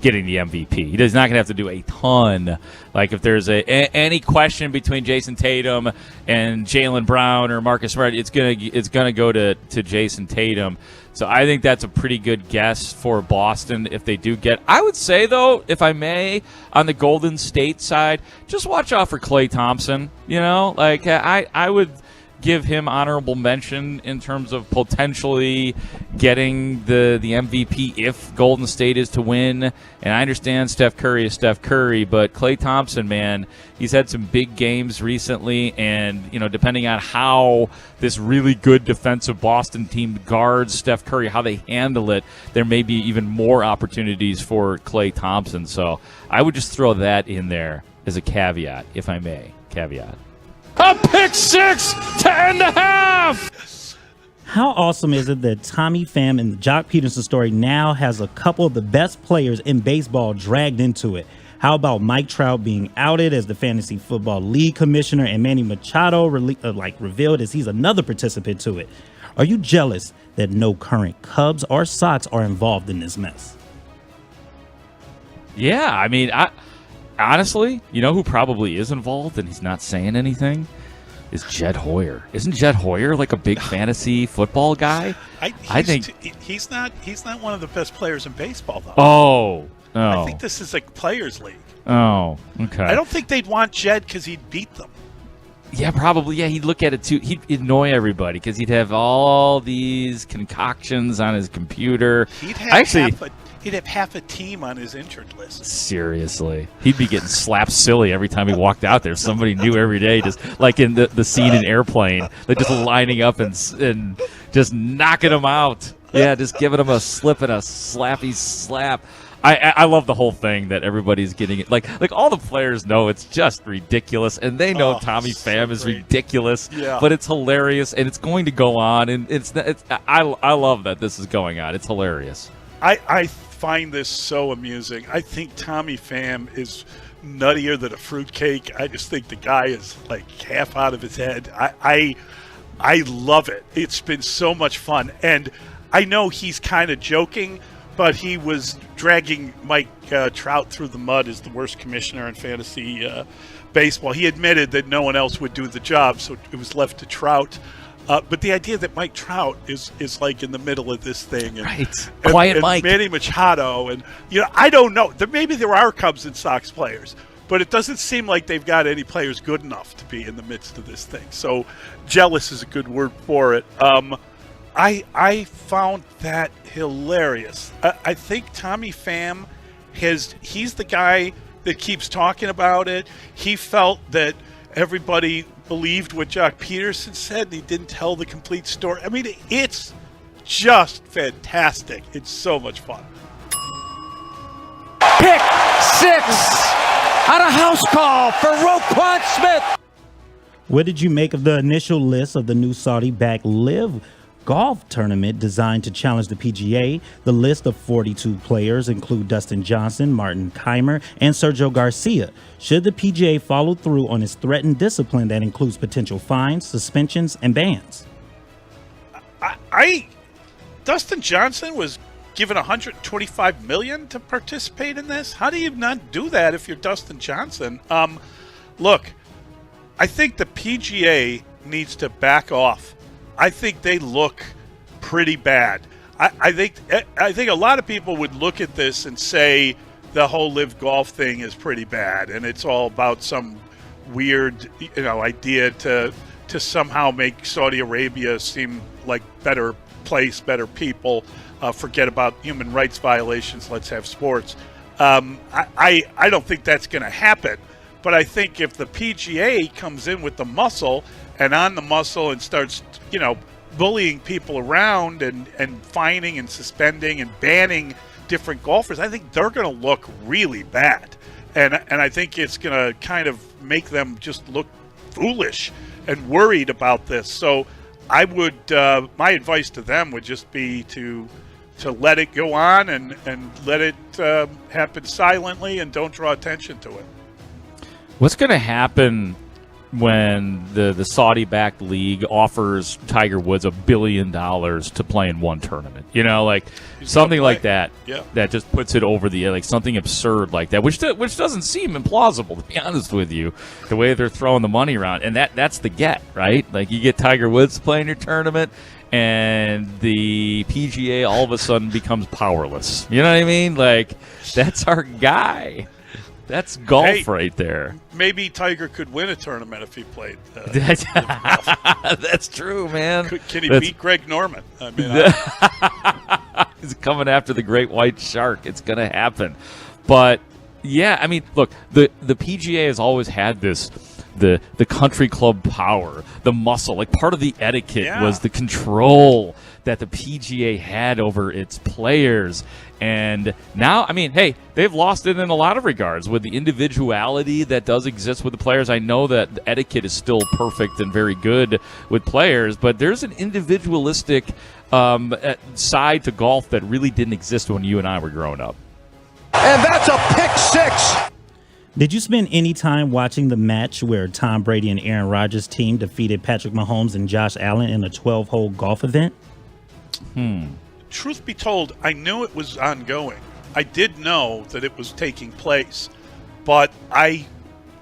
getting the MVP. He's not going to have to do a ton. Like, if there's any question between Jason Tatum and Jaylen Brown or Marcus Smart, it's gonna go to Jason Tatum. So I think that's a pretty good guess for Boston if they do get. I would say, though, if I may, on the Golden State side, just watch out for Klay Thompson. You know, like I would give him honorable mention in terms of potentially getting the MVP if Golden State is to win. And I understand Steph Curry is Steph Curry, but Klay Thompson, man, he's had some big games recently, and depending on how this really good defensive Boston team guards Steph Curry, how they handle it, there may be even more opportunities for Klay Thompson. So I would just throw that in there as a caveat, if I may. Caveat. A pick 6 to end the half. How awesome is it that Tommy Pham and the Jock Peterson story now has a couple of the best players in baseball dragged into it? How about Mike Trout being outed as the Fantasy Football League commissioner and Manny Machado revealed as he's another participant to it? Are you jealous that no current Cubs or Sox are involved in this mess? Yeah, I mean, honestly, you know who probably is involved and he's not saying anything? Is Jed Hoyer. Isn't Jed Hoyer like a big fantasy football guy? I think he's not one of the best players in baseball, though. Oh. I think this is a players' league. Oh, okay. I don't think they'd want Jed because he'd beat them. Yeah, probably. Yeah, he'd look at it too. He'd annoy everybody because he'd have all these concoctions on his computer. He'd have half a team on his injured list. Seriously. He'd be getting slapped silly every time he walked out there. Somebody new every day, just like in the scene in Airplane. They're just lining up and just knocking him out. Yeah, just giving him a slip and a slappy slap. I love the whole thing that everybody's getting it. Like all the players know it's just ridiculous, and they know Tommy Pham is ridiculous, but it's hilarious, and it's going to go on, and I love that this is going on. It's hilarious. I find this so amusing. I think Tommy Pham is nuttier than a fruitcake. I just think the guy is like half out of his head. I love it. It's been so much fun, and I know he's kind of joking, but he was dragging Mike Trout through the mud as the worst commissioner in fantasy baseball. He admitted that no one else would do the job, so it was left to Trout. But the idea that Mike Trout is like in the middle of this thing, and, right? Quiet Mike, Manny Machado, and I don't know. Maybe there are Cubs and Sox players, but it doesn't seem like they've got any players good enough to be in the midst of this thing. So jealous is a good word for it. I found that hilarious. I think Tommy Pham he's the guy that keeps talking about it. He felt that everybody believed what Jock Peterson said, and he didn't tell the complete story. I mean, it's just fantastic. It's so much fun. Pick 6 on a house call for Roquan Smith. What did you make of the initial list of the new Saudi-backed Live golf tournament designed to challenge the PGA? The list of 42 players include Dustin Johnson, Martin Kaymer, and Sergio Garcia. Should the PGA follow through on its threatened discipline that includes potential fines, suspensions, and bans? Dustin Johnson was given $125 million to participate in this. How do you not do that if you're Dustin Johnson? Look, I think the PGA needs to back off. I think they look pretty bad. I think a lot of people would look at this and say the whole live golf thing is pretty bad, and it's all about some weird, idea to somehow make Saudi Arabia seem like better place, better people. Forget about human rights violations. Let's have sports. I don't think that's going to happen. But I think if the PGA comes in with the muscle and on the muscle and starts, bullying people around and fining and suspending and banning different golfers, I think they're going to look really bad. And I think it's going to kind of make them just look foolish and worried about this. So I would, my advice to them would just be to let it go on and let it happen silently and don't draw attention to it. What's going to happen when the Saudi-backed league offers Tiger Woods $1 billion to play in one tournament? Something like that. Yeah. That just puts it over the edge, like something absurd like that, which doesn't seem implausible, to be honest with you, the way they're throwing the money around. And that's the get, right? Like, you get Tiger Woods to play in your tournament, and the PGA all of a sudden becomes powerless. You know what I mean? Like, that's our guy. That's golf right there. Maybe Tiger could win a tournament if he played. That's true, man. Can he beat Greg Norman? I mean, he's coming after the great white shark. It's going to happen. But, yeah, I mean, look, the PGA has always had this, the country club power, the muscle. Like, part of the etiquette was the control that the PGA had over its players. And now, I mean, hey, they've lost it in a lot of regards with the individuality that does exist with the players. I know that the etiquette is still perfect and very good with players, but there's an individualistic side to golf that really didn't exist when you and I were growing up. And that's a pick six. Did you spend any time watching the match where Tom Brady and Aaron Rodgers' team defeated Patrick Mahomes and Josh Allen in a 12-hole golf event? Truth be told, I knew it was ongoing. I did know that it was taking place, but I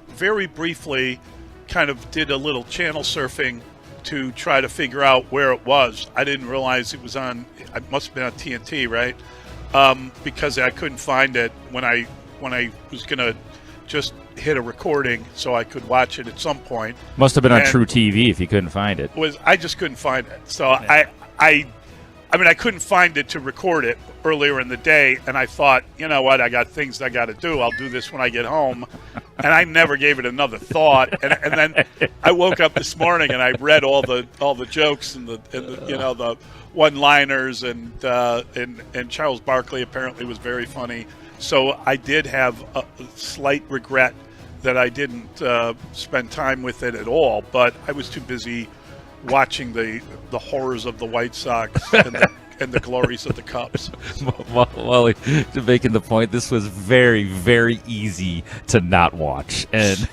very briefly kind of did a little channel surfing to try to figure out where it was. I didn't realize it was on. It must have been on TNT, right? Because I couldn't find it when I was gonna just hit a recording so I could watch it at some point. Must have been on True TV if you couldn't find it. I just couldn't find it. So I mean, I couldn't find it to record it earlier in the day, and I thought, you know what, I got things I got to do. I'll do this when I get home. And I never gave it another thought. And then I woke up this morning and I read all the jokes and the one-liners, and Charles Barkley apparently was very funny. So I did have a slight regret that I didn't spend time with it at all, but I was too busy watching the horrors of the White Sox and the glories of the Cubs. Well, to making the point, this was very, very easy to not watch. And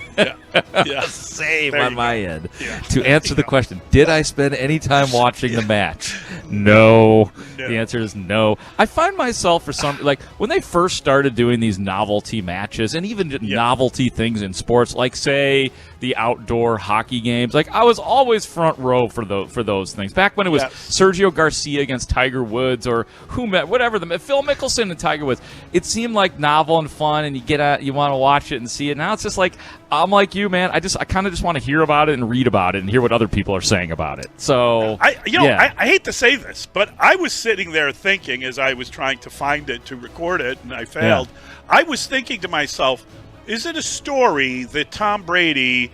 same on my end. Yeah. To answer the question, did I spend any time watching the match? No. The answer is no. I find myself like when they first started doing these novelty matches and even novelty things in sports, like say the outdoor hockey games, like I was always front row for those things. Back when it was Sergio Garcia against Tiger Woods or whatever, Phil Mickelson and Tiger Woods, it seemed like novel and fun, and you want to watch it and see it. Now it's just like, I'm like you, man. I kind of just want to hear about it and read about it and hear what other people are saying about it. So I hate to say this, but I was sitting there thinking as I was trying to find it to record it, and I failed. Yeah. I was thinking to myself, is it a story that Tom Brady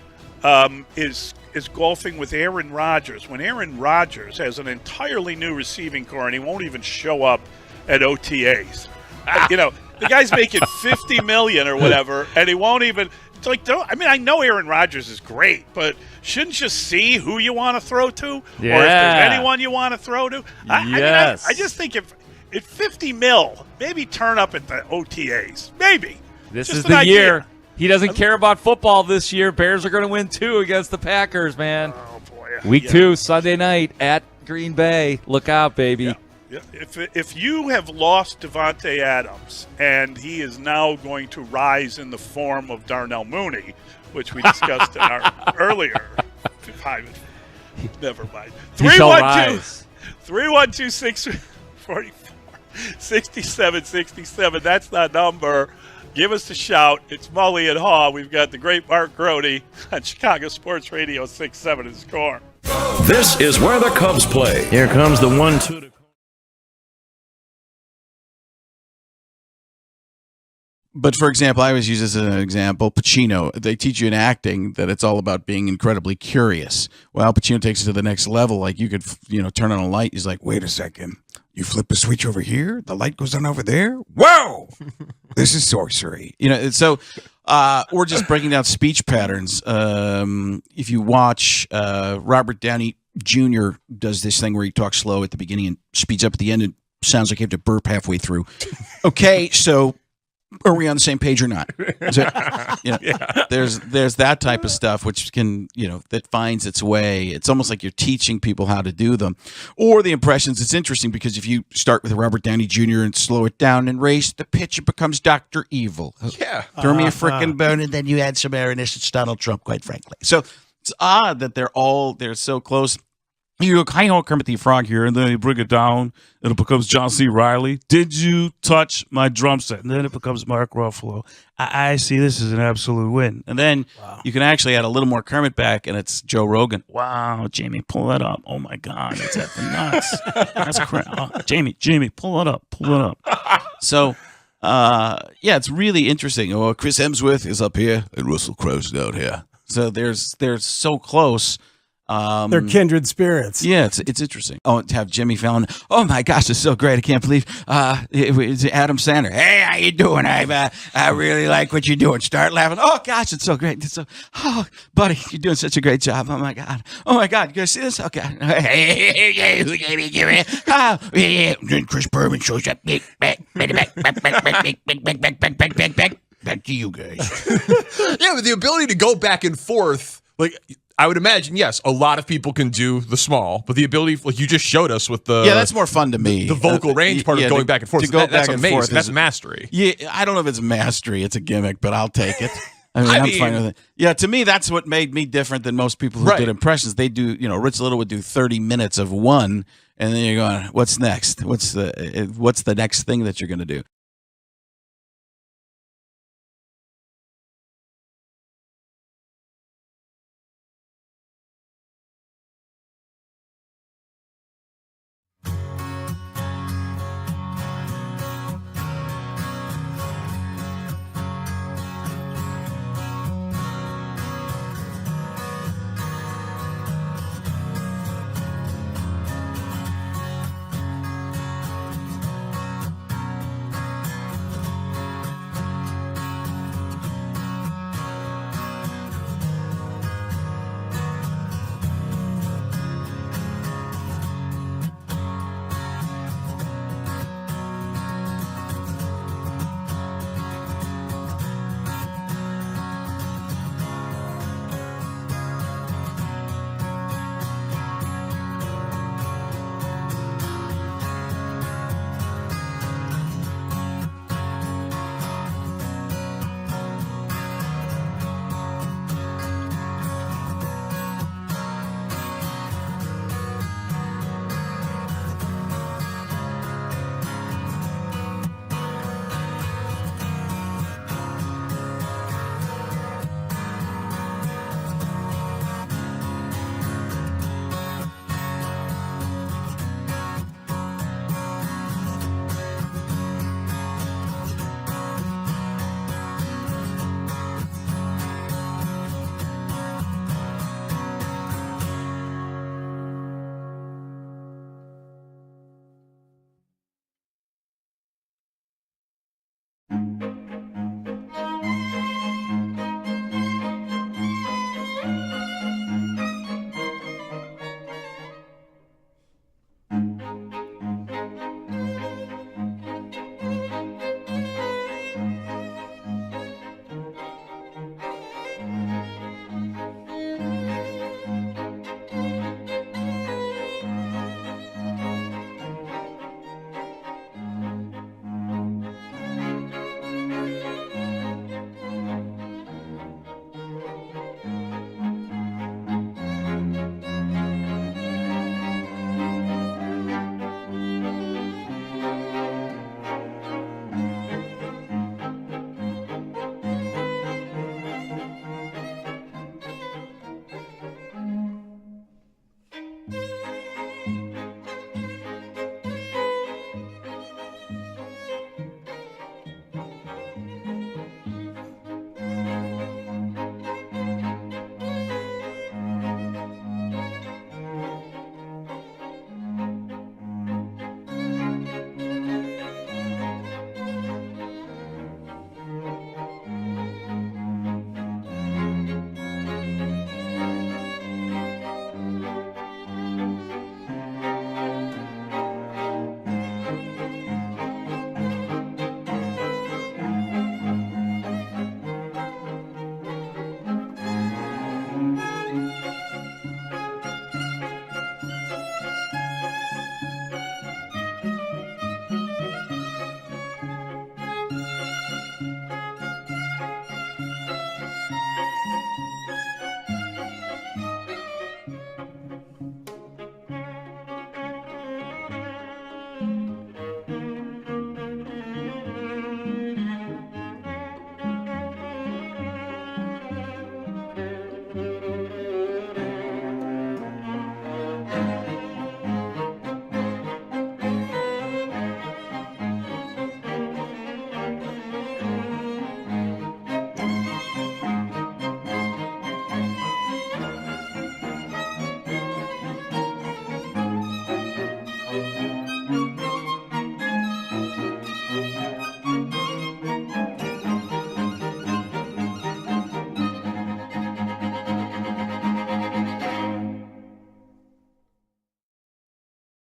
is golfing with Aaron Rodgers when Aaron Rodgers has an entirely new receiving corps and he won't even show up at OTAs? The guy's making $50 million or whatever, and he won't even. It's like, I know Aaron Rodgers is great, but shouldn't you see who you want to throw to, or if there's anyone you want to throw to? I just think if at $50 million, maybe turn up at the OTAs, maybe. This is the year. He doesn't care about football this year. Bears are going to win 2 against the Packers, man. Oh boy! Week 2, Sunday night at Green Bay. Look out, baby. Yeah. If you have lost Devontae Adams and he is now going to rise in the form of Darnell Mooney, which we discussed in our earlier Never mind. He shall rise. 312-644-6767. That's the number. Give us a shout. It's Mully and Haugh. We've got the great Mark Grody on Chicago Sports Radio 6-7 The Score. This is where the Cubs play. Here comes the 1-2. But for example, I always use as an example, Pacino. They teach you in acting that it's all about being incredibly curious. Well, Pacino takes it to the next level. Like you could, turn on a light. He's like, wait a second. You flip a switch over here. The light goes on over there. Whoa! This is sorcery. So we're just breaking down speech patterns. If you watch Robert Downey Jr. does this thing where he talks slow at the beginning and speeds up at the end and sounds like you have to burp halfway through. Okay, so are we on the same page or not? There's that type of stuff which can, that finds its way. It's almost like you're teaching people how to do them. Or the impressions, it's interesting because if you start with Robert Downey Jr. and slow it down and raise the pitch, it becomes Dr. Evil. Yeah. Throw me a frickin' bone, and then you add some airness. It's Donald Trump, quite frankly. So it's odd that they're so close. You go, hi, Kermit the Frog here, and then you bring it down, and it becomes John C. Reilly. Did you touch my drum set? And then it becomes Mark Ruffalo. I see this is an absolute win. And then you can actually add a little more Kermit back, and it's Joe Rogan. Wow, Jamie, pull that up. Oh, my God, it's effing nuts. That's crazy. Oh, Jamie, pull it up. So, it's really interesting. Oh, Chris Hemsworth is up here, and Russell Crowe's down here. So they're so close. They're kindred spirits. Yeah, it's interesting. Oh, to have Jimmy Fallon. Oh my gosh, it's so great! I can't believe it's Adam Sandler. Hey, how you doing? I really like what you're doing. Start laughing. Oh gosh, it's so great. Buddy, you're doing such a great job. Oh my god. You guys see this? Okay. Then Chris Berman shows up. Back to you guys. Yeah, but the ability to go back and forth, like. I would imagine, yes, a lot of people can do the small, but the ability, like you just showed us with the that's more fun to me. The vocal range part of going back and forth. That's amazing. That's mastery. Yeah, I don't know if it's mastery. It's a gimmick, but I'll take it. I'm fine with it. Yeah, to me, that's what made me different than most people who did impressions. They do, Rich Little would do 30 minutes of one, and then you're going, what's next? What's the next thing that you're going to do?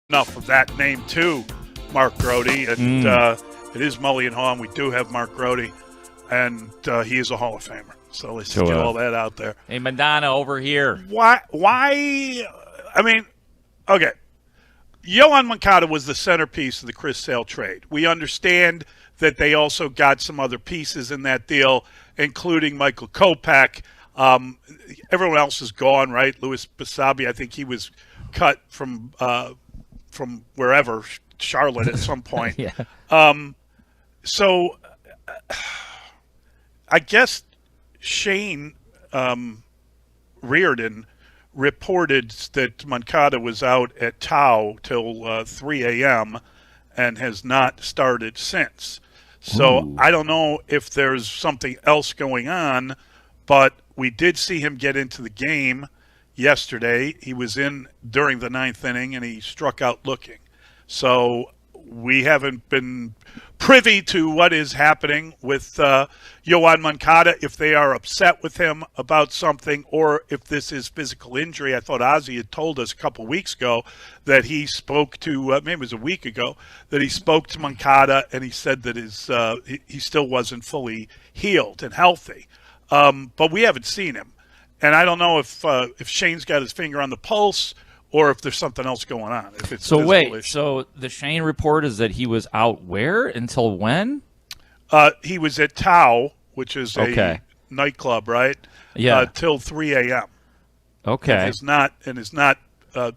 enough of that name too, Mark Grody, and it is Mully and Haugh. We do have Mark Grody, and he is a Hall of Famer. So let's get all that out there. Hey, Madonna, over here. Why? I mean, okay. Yohan Moncada was the centerpiece of the Chris Sale trade. We understand that they also got some other pieces in that deal, including Michael Kopech. Everyone else is gone, right? Louis Basabi, I think he was cut from wherever, Charlotte at some point. So I guess Shane Reardon reported that Moncada was out at Tau till 3 a.m. and has not started since. So I don't know if there's something else going on, but we did see him get into the game yesterday. He was in during the ninth inning, and he struck out looking. So we haven't been privy to what is happening with Yohan Moncada, if they are upset with him about something or if this is physical injury. I thought Ozzie had told us a couple weeks ago that he spoke to, maybe it was a week ago, that he spoke to Moncada and he said that he still wasn't fully healed and healthy. But we haven't seen him. And I don't know if Shane's got his finger on the pulse or if there's something else going on. If it's so wait, so the Shane report is that he was out where until when? He was at Tau, which is a nightclub, right? Yeah. Till 3 a.m. Okay. And has not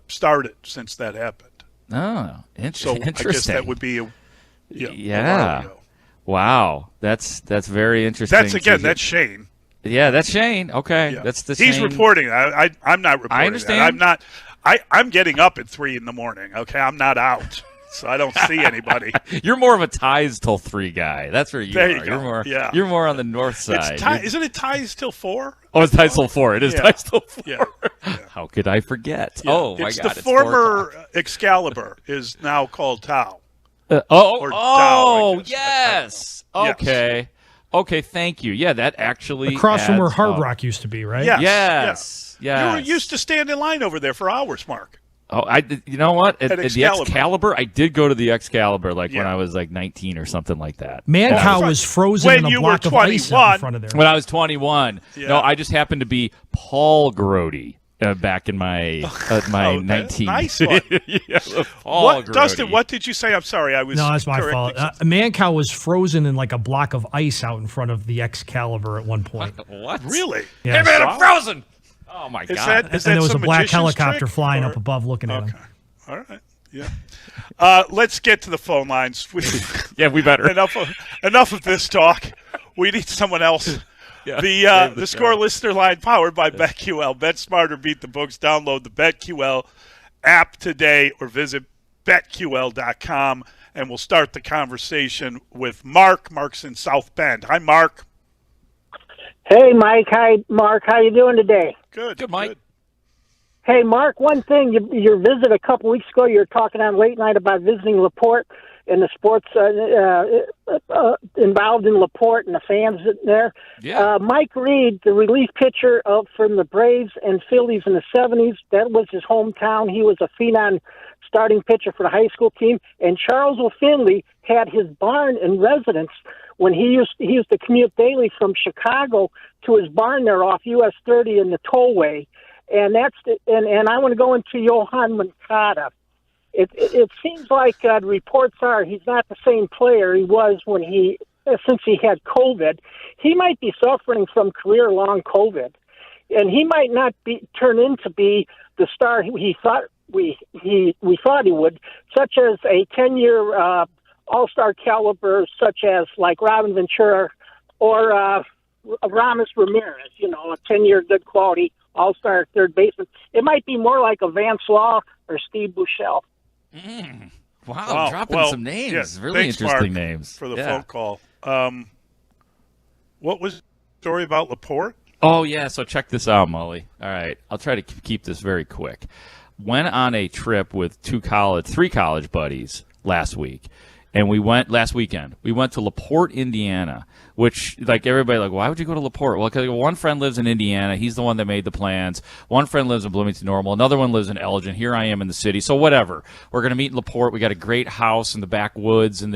started since that happened. Oh, interesting. I guess that would be a while ago. Wow, that's very interesting. That's Shane. Yeah, that's Shane. Okay, Yeah. that's the. He's Shane. reporting. I'm not reporting. I understand. That. I'm getting up at 3 in the morning. Okay, I'm not out, so I don't see anybody. You're more of a ties till 3 guy. That's where you there are. You go. You're more on the north side. Isn't it ties till 4? Oh, it's ties till 4. It is ties till 4. Yeah. How could I forget? Yeah. Oh my it's God! The former Excalibur is now called Tau. Yes. Okay. Okay, thank you. Yeah, that actually across from where adds Hard up. Rock used to be, right? Yes. You were used to stand in line over there for hours, Mark. Oh, you know what? At the Excalibur. Excalibur, I did go to the Excalibur when I was like 19 or something like that. Mancow was frozen in a block of ice out in front of there. When I was 21. Yeah. No, I just happened to be Paul Grody back in my 19. Nice one. Paul Grody. Dustin, what did you say? I'm sorry. I was No, that's my correcting fault. Mancow was frozen in like a block of ice out in front of the Excalibur at one point. What? Really? Yeah. Hey, man, I'm frozen! Oh, my God. And there was a black helicopter flying up above looking at him. All right. Yeah. Let's get to the phone lines. Yeah, we better. Enough of this talk. We need someone else. Yeah, the score listener line powered by BetQL. Bet smarter, beat the books. Download the BetQL app today or visit BetQL.com, and we'll start the conversation with Mark. Mark's in South Bend. Hi, Mark. Hey, Mike. Hi, Mark. How you doing today? Good, Mike. Hey, Mark, one thing, your visit a couple weeks ago, you were talking on late night about visiting LaPorte and the sports involved in LaPorte and the fans there. Yeah. Mike Reed, the relief pitcher from the Braves and Phillies in the 70s, that was his hometown. He was a phenom starting pitcher for the high school team. And Charles O'Finley had his barn and residence when he used to commute daily from Chicago to his barn there off US 30 in the tollway. And and I want to go into Yohan Moncada. It seems like the reports are he's not the same player he was since he had COVID. He might be suffering from career-long COVID, and he might not turn into be the star he thought we thought he would, such as a 10-year all-star caliber, such as like Robin Ventura or Ramos Ramirez. A 10-year good quality all-star third baseman. It might be more like a Vance Law or Steve Buechele. Wow, dropping some names. Yeah, really thanks, interesting Mark, names. for the phone call. What was the story about LaPorte? Oh, yeah, so check this out, Mully. All right, I'll try to keep this very quick. Went on a trip with three college buddies last weekend. We went to LaPorte, Indiana, which like everybody like, why would you go to LaPorte? Well, because one friend lives in Indiana. He's the one that made the plans. One friend lives in Bloomington Normal. Another one lives in Elgin. Here I am in the city. So whatever. We're going to meet in LaPorte. We got a great house in the backwoods, and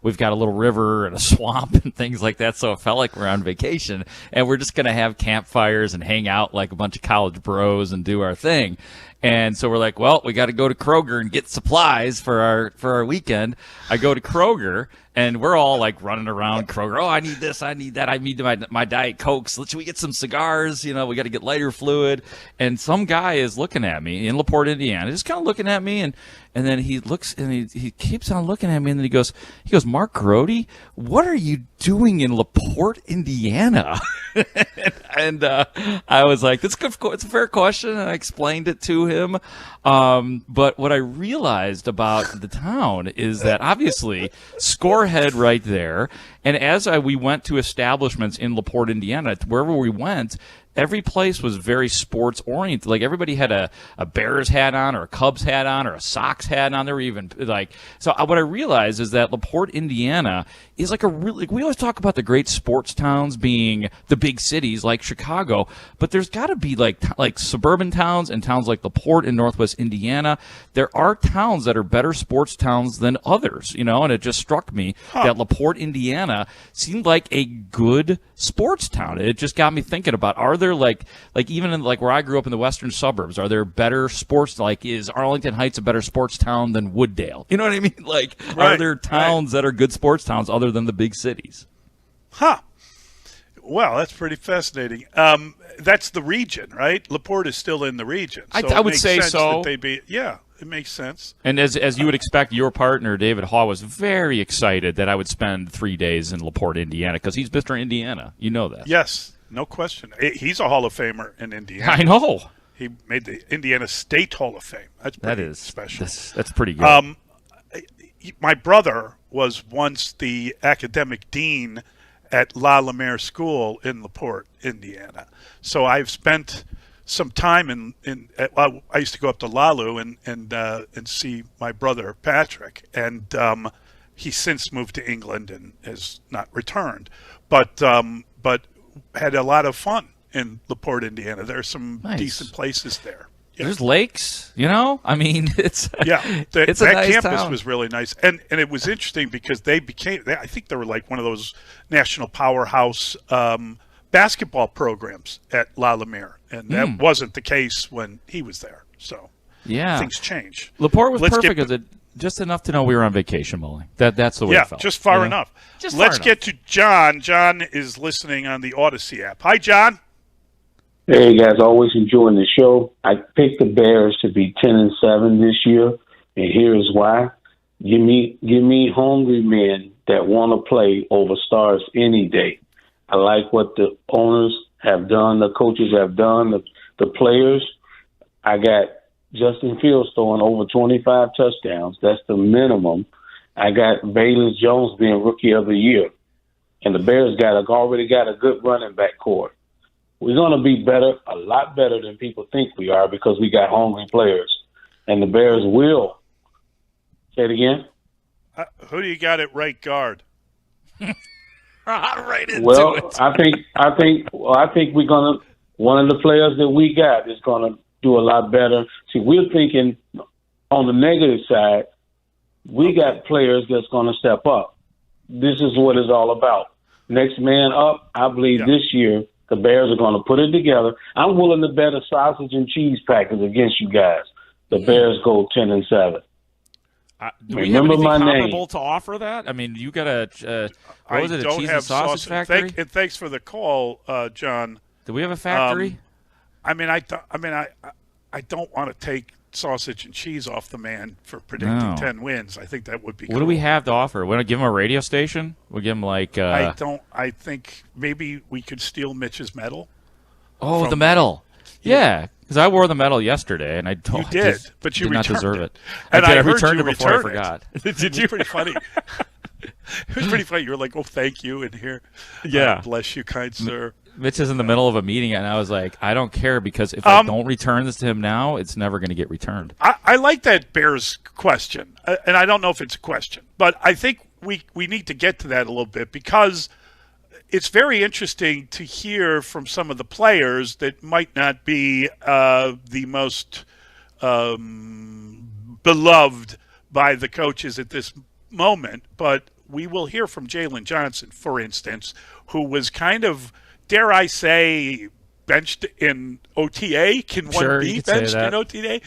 we've got a little river and a swamp and things like that. So it felt like we're on vacation, and we're just going to have campfires and hang out like a bunch of college bros and do our thing. And so we're like, well, we got to go to Kroger and get supplies for our weekend. I go to Kroger, and we're all like running around Kroger. Oh, I need this, I need that. I need my Diet Coke. So should we get some cigars? You know, we got to get lighter fluid. And some guy is looking at me in LaPorte, Indiana, just kind of looking at me, and then he looks and he keeps on looking at me, and then he goes, Mark Grody, what are you doing in LaPorte, Indiana? And I was like, it's a fair question, and I explained it to him. But what I realized about the town is that obviously Scorehead right there, and as we went to establishments in LaPorte, Indiana, wherever we went, every place was very sports oriented. Like everybody had a Bears hat on, or a Cubs hat on, or a Sox hat on. There were even so what I realized is that LaPorte, Indiana is like we always talk about the great sports towns being the big cities like Chicago, but there's got to be like suburban towns and towns like LaPorte in Northwest Indiana. There are towns that are better sports towns than others, and it just struck me that LaPorte, Indiana seemed like a good sports town. It just got me thinking about, are there like even in where I grew up in the western suburbs, are there better sports? Like, is Arlington Heights a better sports town than Wooddale? You know what I mean? Like, are there towns that are good sports towns other than the big cities? Well, that's pretty fascinating. That's the region, right? LaPorte is still in the region. So I would say so. It makes sense. And as you would expect, your partner, David Haugh, was very excited that I would spend 3 days in LaPorte, Indiana, because he's Mr. Indiana. You know that. Yes, no question. He's a Hall of Famer in Indiana. I know. He made the Indiana State Hall of Fame. That's pretty special. That's pretty good. My brother was once the academic dean at La Lumiere School in LaPorte, Indiana. So I've spent some time I used to go up to Lalu and see my brother Patrick, and he's since moved to England and has not returned, but had a lot of fun in LaPorte, Indiana. There are some decent places there. Yeah. There's lakes, I mean, it's that nice campus town. was really nice, and it was interesting because I think they were like one of those national powerhouse basketball programs at La Lumiere, and that wasn't the case when he was there. So things change. LaPorte was perfect just enough to know we were on vacation, Mully. That's the way it felt. Just far enough. Let's get to John. John is listening on the Odyssey app. Hi, John. Hey guys, always enjoying the show. I picked the Bears to be 10-7 this year, and here's why. Give me hungry men that want to play over stars any day. I like what the owners have done, the coaches have done, the players. I got Justin Fields throwing over 25 touchdowns. That's the minimum. I got Valens Jones being Rookie of the Year, and the Bears already got a good running back core. We're going to be better, a lot better than people think we are, because we got hungry players. And the Bears will. Say it again? Who do you got at right guard? Right into it. I think we're going to, one of the players that we got is going to do a lot better. See, we're thinking on the negative side, we got players that's going to step up. This is what it's all about. Next man up, I believe this year, the Bears are going to put it together. I'm willing to bet a sausage and cheese package against you guys. The Bears go 10-7. Do we have anything comparable to offer that? I mean, you got a what was it? A cheese and sausage factory? Thanks for the call, John. Do we have a factory? I don't want to take sausage and cheese off the man for predicting 10 wins. I think that would be. What do we have to offer? We want to give him a radio station? We give him like. I think maybe we could steal Mitch's medal. Oh, the medal. Yeah, because I wore the medal yesterday, and you did, but you did not deserve it. And I returned it before I forgot. Did you? Pretty funny. It was pretty funny. You were like, "Oh, thank you," and here, bless you, kind sir. Mitch is in the middle of a meeting, and I was like, I don't care, because if I don't return this to him now, it's never going to get returned. I like that Bears question, and I don't know if it's a question, but I think we need to get to that a little bit, because it's very interesting to hear from some of the players that might not be the most beloved by the coaches at this moment, but we will hear from Jalen Johnson, for instance, who was kind of, dare I say, benched in OTA. Can one be benched in OTA?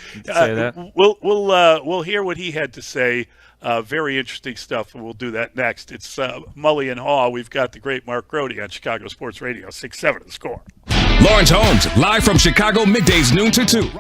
We'll hear what he had to say. Very interesting stuff, and we'll do that next. It's Mully and Haugh. We've got the great Mark Grody on Chicago Sports Radio, 6-7 The Score. Laurence Holmes, live from Chicago, middays noon to 2.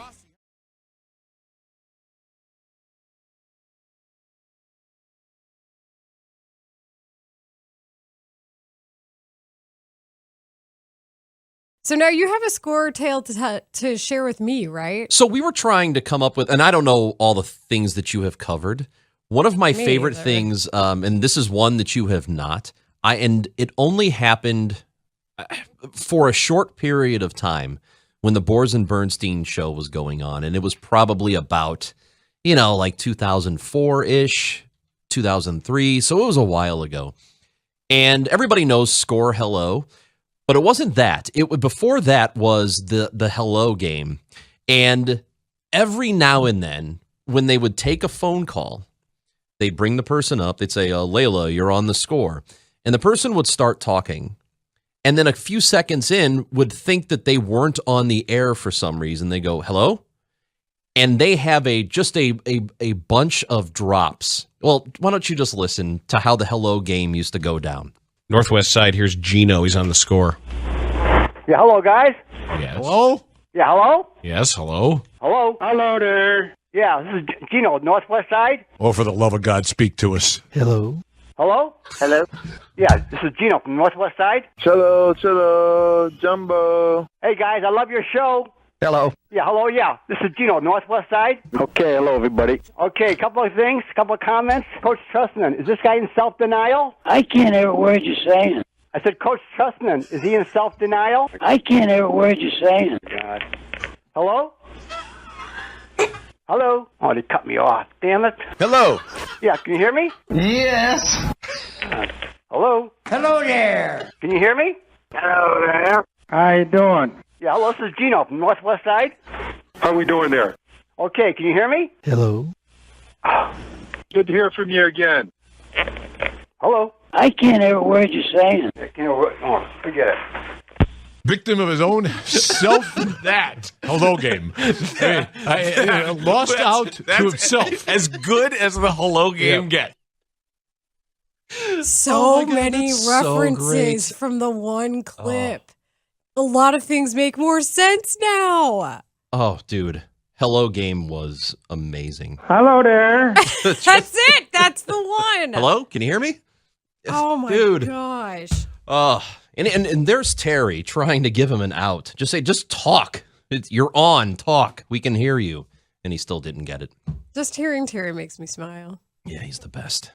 So now you have a score tale to share with me, right? So we were trying to come up with, and I don't know all the things that you have covered. One of my favorite things, and this is one that you have not, and it only happened for a short period of time when the Bors and Bernstein show was going on, and it was probably about, like 2004-ish, 2003, so it was a while ago. And everybody knows Score Hello. But it wasn't that. Before that was the hello game. And every now and then, when they would take a phone call, they'd bring the person up. They'd say, Layla, you're on the Score. And the person would start talking. And then a few seconds in, would think that they weren't on the air for some reason. They go, hello? And they have just a bunch of drops. Well, why don't you just listen to how the hello game used to go down? Northwest side, here's Gino. He's on the Score. Yeah, hello, guys. Yes. Hello? Yeah, hello? Yes, hello? Hello? Hello there. Yeah, this is Gino, Northwest side. Oh, for the love of God, speak to us. Hello? Hello? Hello? Yeah, this is Gino from Northwest side. Hello, Jumbo. Hey, guys, I love your show. Hello. Yeah, hello, yeah. This is Gino, Northwest side. Okay, hello, everybody. Okay, a couple of things, a couple of comments. Coach Trustman, is this guy in self-denial? I can't hear a word you're saying. I said, Coach Trustman, is he in self-denial? I can't hear a word you're saying. God. Hello? Hello? Oh, they cut me off. Damn it. Hello. Yeah, can you hear me? Yes. Hello? Hello there. Can you hear me? Hello there. How you doing? Yeah, hello, this is Gino from Northwest side. How we doing there? Okay, can you hear me? Hello. Good to hear from you again. Hello? I can't hear a word you're saying. Oh, forget it. Victim of his own hello game. I mean, lost out to himself. As good as the hello game gets. So God, many that's so references great. from the one clip. A lot of things make more sense now. Oh, dude. Hello game was amazing. Hello there. That's it. That's the one. Hello? Can you hear me? Oh my Dude. gosh. Oh, and there's Terry trying to give him an out. Just talk. You're on. Talk. We can hear you. And he still didn't get it. Just hearing Terry makes me smile. Yeah, he's the best.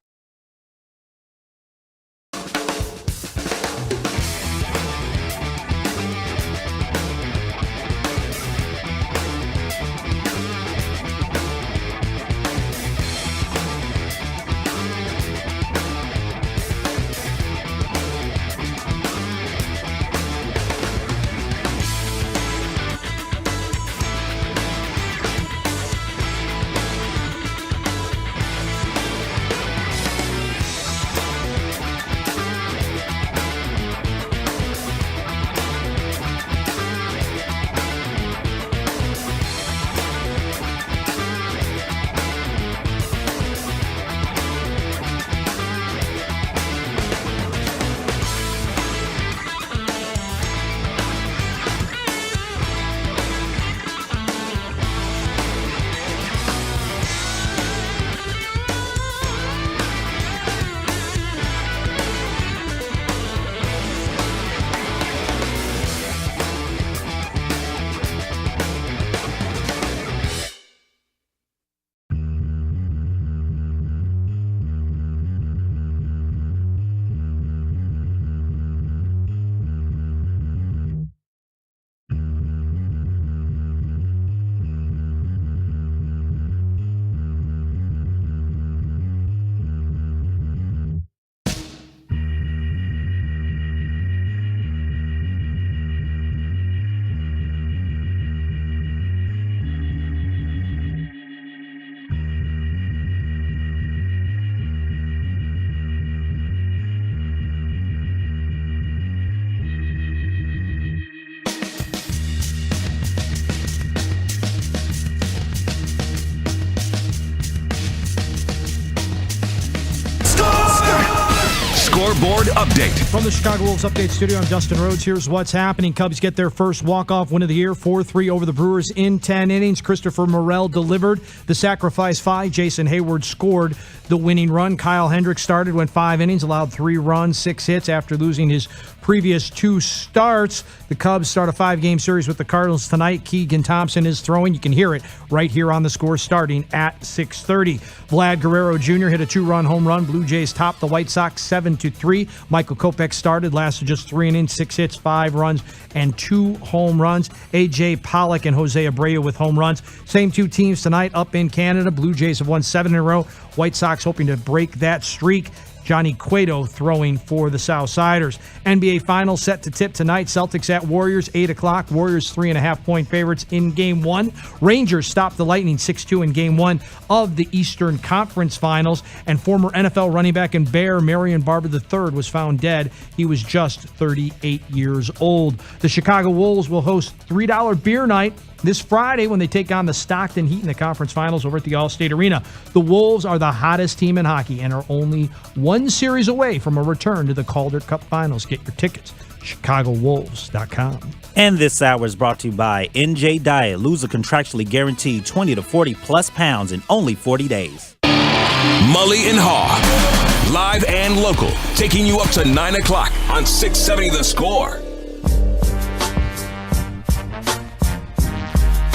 update. From the Chicago Wolves Update Studio, I'm Dustin Rhodes. Here's what's happening. Cubs get their first walk-off win of the year, 4-3 over the Brewers in 10 innings. Christopher Morel delivered the sacrifice fly. Jason Hayward scored the winning run. Kyle Hendricks started, went 5 innings, allowed 3 runs, 6 hits after losing his previous 2 starts. The Cubs start a 5-game series with the Cardinals tonight. Keegan Thompson is throwing. You can hear it right here on the Score starting at 6:30. Vlad Guerrero Jr. hit a 2-run home run. Blue Jays topped the White Sox 7-3. Michael Kopech started, lasted just 3 innings, 6 hits, 5 runs, and 2 home runs. A.J. Pollock and Jose Abreu with home runs. Same 2 teams tonight up in Canada. Blue Jays have won 7 in a row. White Sox hoping to break that streak. Johnny Cueto throwing for the Southsiders. NBA Finals set to tip tonight. Celtics at Warriors, 8 o'clock. Warriors 3.5-point favorites in Game 1. Rangers stopped the Lightning 6-2 in Game 1 of the Eastern Conference Finals. And former NFL running back and Bear Marion Barber III was found dead. He was just 38 years old. The Chicago Wolves will host $3 beer night this Friday when they take on the Stockton Heat in the conference finals over at the Allstate Arena. The Wolves are the hottest team in hockey and are only 1 series away from a return to the Calder Cup Finals. Get your tickets, ChicagoWolves.com. And this hour is brought to you by NJ Diet. Lose a contractually guaranteed 20 to 40 plus pounds in only 40 days. Mully and Haugh, live and local, taking you up to 9 o'clock on 670 The Score.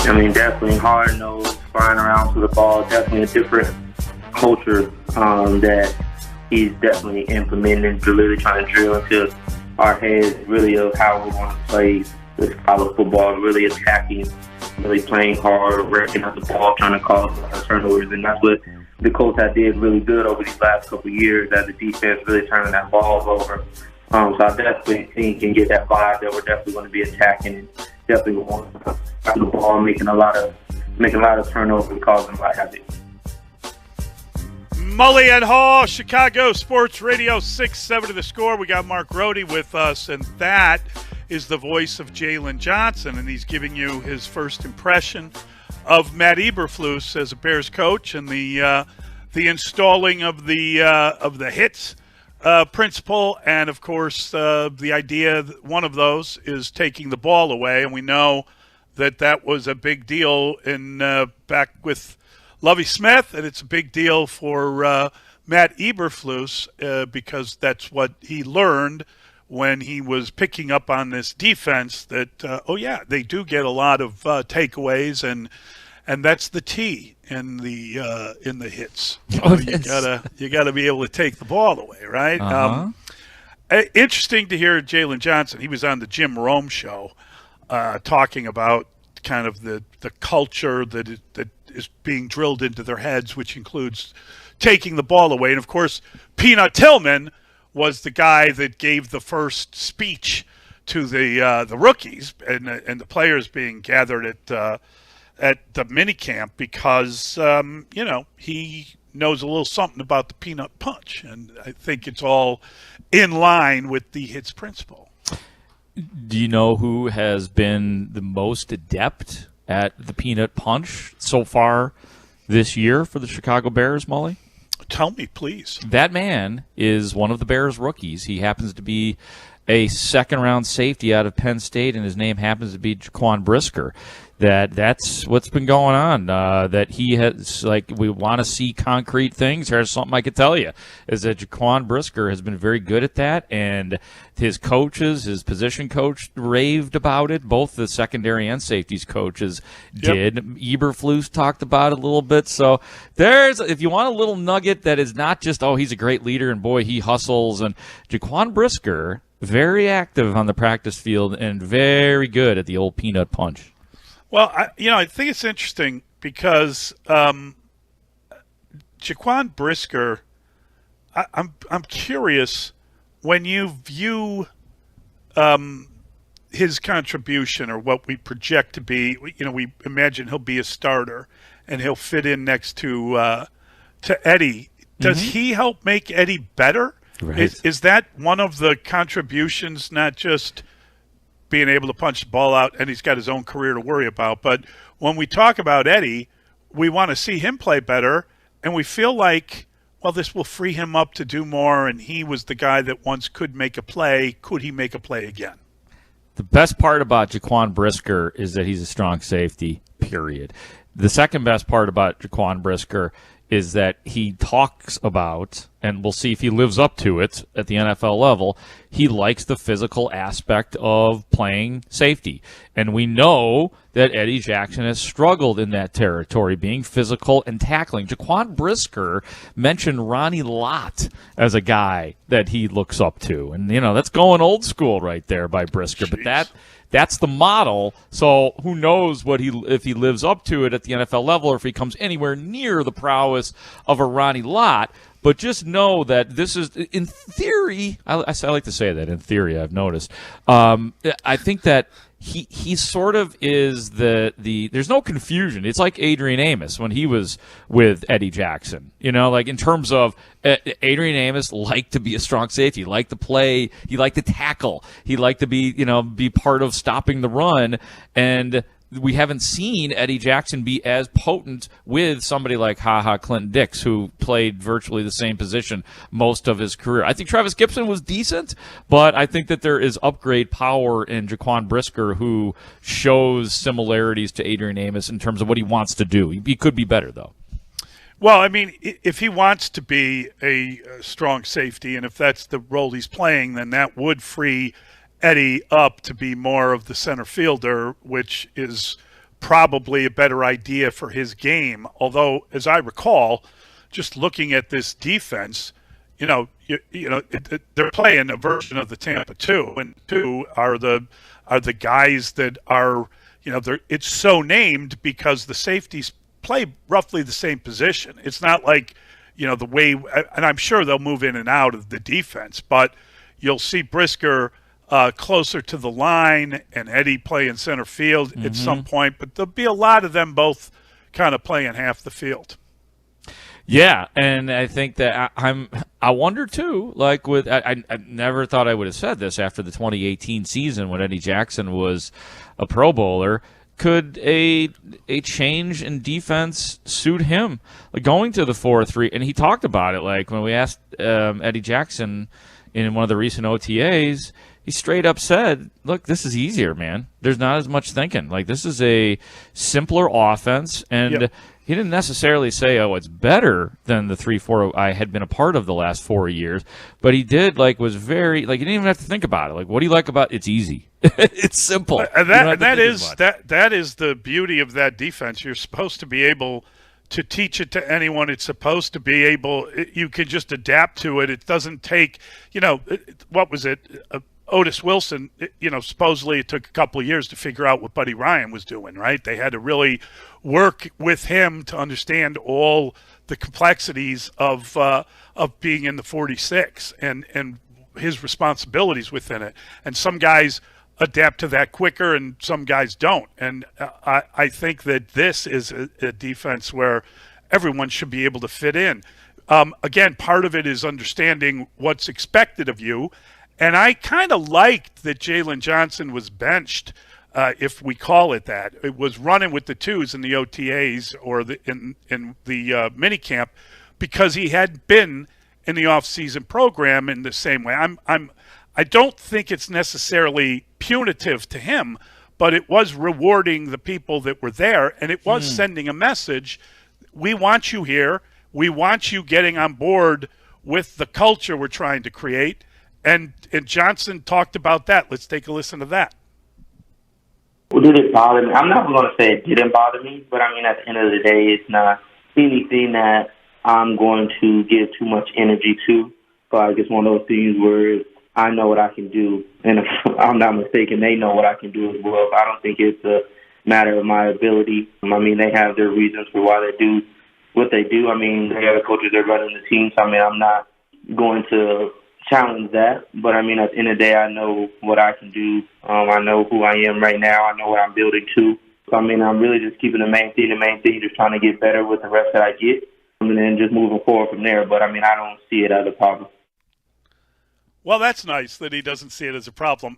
I mean, definitely hard-nosed, flying around to the ball, definitely a different culture that he's definitely implementing, really trying to drill into our heads, really of how we want to play this college football, really attacking, really playing hard, wrecking up the ball, trying to cause turnovers, and that's what the coach had did really good over these last couple of years, as the defense really turning that ball over. So I definitely think can get that vibe that we're definitely going to be attacking and definitely want to have the ball, making a lot of turnovers and causing a lot of havoc. Mully and Haugh, Chicago Sports Radio 670 The Score. We got Mark Rohde with us, and that is the voice of Jalen Johnson, and he's giving you his first impression of Matt Eberflus as a Bears coach and the installing of the hits principle, and of course the idea that one of those is taking the ball away, and we know that was a big deal in back with Lovie Smith, and it's a big deal for Matt Eberflus because that's what he learned when he was picking up on this defense. That they do get a lot of takeaways, and that's the T in the hits. You gotta be able to take the ball away, right? Uh-huh. Interesting to hear Jalen Johnson. He was on the Jim Rome show talking about kind of the culture that is being drilled into their heads, which includes taking the ball away. And of course, Peanut Tillman was the guy that gave the first speech to the rookies and the players being gathered at the minicamp because he knows a little something about the peanut punch, and I think it's all in line with the hits principle. Do you know who has been the most adept at the peanut punch so far this year for the Chicago Bears, Mully? Tell me, please. That man is one of the Bears rookies. He happens to be a second-round safety out of Penn State, and his name happens to be Jaquan Brisker. That's what's been going on. That he has, we want to see concrete things. Here's something I could tell you, is that Jaquan Brisker has been very good at that, and his coaches, his position coach, raved about it. Both the secondary and safeties coaches did. Eberflus talked about it a little bit. So if you want a little nugget that is not just, he's a great leader and boy, he hustles. And Jaquan Brisker, very active on the practice field and very good at the old peanut punch. Well, I think it's interesting because Jaquan Brisker, I'm curious when you view his contribution or what we project to be. We imagine he'll be a starter and he'll fit in next to Eddie. Does he help make Eddie better? Right. Is that one of the contributions? Not just being able to punch the ball out, and he's got his own career to worry about. But when we talk about Eddie, we want to see him play better, and we feel like, well, this will free him up to do more, and he was the guy that once could make a play. Could he make a play again? The best part about Jaquan Brisker is that he's a strong safety, period. The second best part about Jaquan Brisker is that he talks about, and we'll see if he lives up to it at the NFL level, he likes the physical aspect of playing safety. And we know that Eddie Jackson has struggled in that territory, being physical and tackling. Jaquan Brisker mentioned Ronnie Lott as a guy that he looks up to. And, that's going old school right there by Brisker. Jeez. But that's the model. So who knows if he lives up to it at the NFL level or if he comes anywhere near the prowess of a Ronnie Lott. But just know that this is, in theory, I like to say that, in theory, I've noticed. I think that he sort of is there's no confusion. It's like Adrian Amos when he was with Eddie Jackson. Like in terms of Adrian Amos liked to be a strong safety, he liked to play, he liked to tackle, he liked to be part of stopping the run, and we haven't seen Eddie Jackson be as potent with somebody like Haugh Clinton Dix, who played virtually the same position most of his career. I think Travis Gibson was decent, but I think that there is upgrade power in Jaquan Brisker, who shows similarities to Adrian Amos in terms of what he wants to do. He could be better, though. Well, I mean, if he wants to be a strong safety, and if that's the role he's playing, then that would free Eddie up to be more of the center fielder, which is probably a better idea for his game. Although, as I recall, just looking at this defense, they're playing a version of the Tampa 2, and 2 are the guys that are, it's so named because the safeties play roughly the same position. It's not like, the way, and I'm sure they'll move in and out of the defense, but you'll see Brisker closer to the line and Eddie play in center field at some point, but there'll be a lot of them both kind of playing half the field. Yeah, and I think that I wonder too, like I never thought I would have said this after the 2018 season when Eddie Jackson was a Pro Bowler. Could a change in defense suit him? Like going to the 4-3, and he talked about it, like when we asked Eddie Jackson in one of the recent OTAs, he straight up said, look, this is easier, man. There's not as much thinking. Like, this is a simpler offense, and he didn't necessarily say, oh, it's better than the 3-4 I had been a part of the last 4 years, but he did, was very, he didn't even have to think about it. Like, what do you like about it's easy? It's simple. And that is the beauty of that defense. You're supposed to be able to teach it to anyone. It's supposed to be able, you can just adapt to it. It doesn't take, what was it? Otis Wilson, supposedly it took a couple of years to figure out what Buddy Ryan was doing, right? They had to really work with him to understand all the complexities of being in the 46 and his responsibilities within it. And some guys adapt to that quicker and some guys don't. And I think that this is a defense where everyone should be able to fit in. Again, part of it is understanding what's expected of you. And I kind of liked that Jalen Johnson was benched, if we call it that. It was running with the twos in the OTAs or in the minicamp because he had been in the offseason program in the same way. I don't think it's necessarily punitive to him, but it was rewarding the people that were there, and it was sending a message. We want you here. We want you getting on board with the culture we're trying to create. And Johnson talked about that. Let's take a listen to that. Well, did it bother me? I'm not going to say it didn't bother me, but I mean, at the end of the day, it's not anything that I'm going to give too much energy to. So I guess one of those things where I know what I can do, and if I'm not mistaken, they know what I can do as well. I don't think it's a matter of my ability. I mean, they have their reasons for why they do what they do. I mean, they have the coaches that are running the team, so I mean, I'm not going to challenge that, but I mean, at the end of the day, I know what I can do. I know who I am right now. I know what I'm building to. So I mean, I'm really just keeping the main thing, just trying to get better with the reps that I get, and then just moving forward from there. But I mean, I don't see it as a problem. Well, that's nice that he doesn't see it as a problem.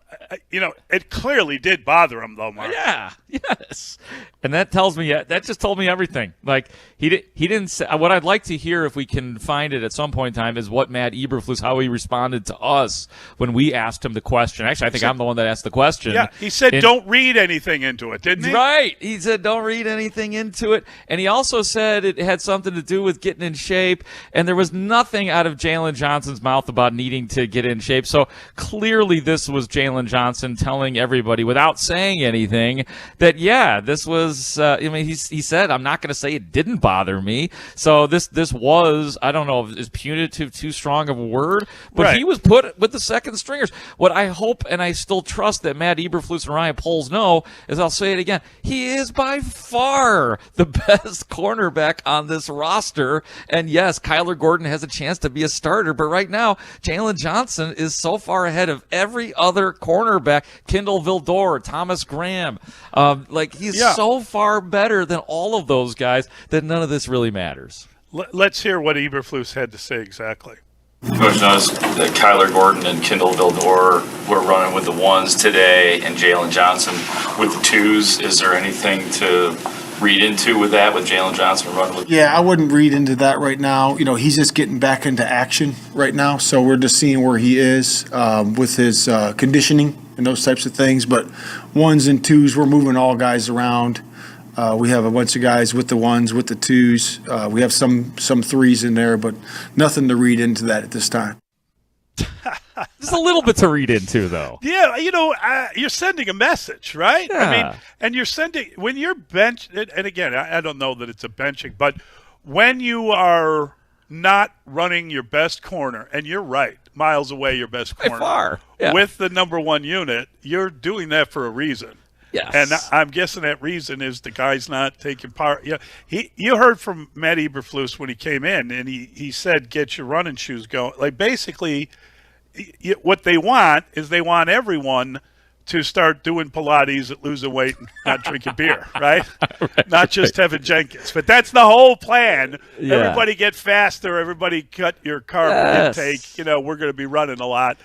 It clearly did bother him, though, Mark. Yeah, yes. And that tells me that just told me everything. Like he didn't say, what I'd like to hear if we can find it at some point in time is what Matt Eberflus, how he responded to us when we asked him the question. Actually, I think I'm the one that asked the question. Yeah, he said don't read anything into it, didn't he? Right. He said don't read anything into it. And he also said it had something to do with getting in shape. And there was nothing out of Jalen Johnson's mouth about needing to get in shape. So clearly this was Jalen Johnson telling everybody without saying anything that, yeah, this was he said, I'm not going to say it didn't bother me. So this was, I don't know, is punitive too strong of a word, but right. He was put with the second stringers. What I hope and I still trust that Matt Eberflus and Ryan Poles know is, I'll say it again, he is by far the best cornerback on this roster. And yes, Kyler Gordon has a chance to be a starter, but right now, Jalen Johnson is so far ahead of every other cornerback, Kendall Vildor, Thomas Graham. He's so far better than all of those guys that none of this really matters. Let's hear what Eberflus had to say exactly. Coach knows that Kyler Gordon and Kendall Vildor were running with the ones today and Jalen Johnson with the twos. Is there anything to read into with that, with Jalen Johnson running with? Yeah, I wouldn't read into that right now. He's just getting back into action right now, so we're just seeing where he is with his conditioning and those types of things. But ones and twos, we're moving all guys around. We have a bunch of guys with the ones, with the twos. We have some threes in there, but nothing to read into that at this time. There's a little bit to read into, though. Yeah, you're sending a message, right? Yeah. I mean, and you're sending, when you're bench, and again, I don't know that it's a benching, but when you are not running your best corner, and you're right, miles away your best corner, by far. Yeah. With the number one unit, you're doing that for a reason. Yes. And I'm guessing that reason is the guy's not taking part. Yeah, you heard from Matt Eberflus when he came in, and he said, get your running shoes going. Like, basically, what they want is they want everyone to start doing Pilates, losing weight, and not drinking beer, right? Not just Tevin Jenkins. But that's the whole plan. Yeah. Everybody get faster. Everybody cut your carb intake. We're going to be running a lot.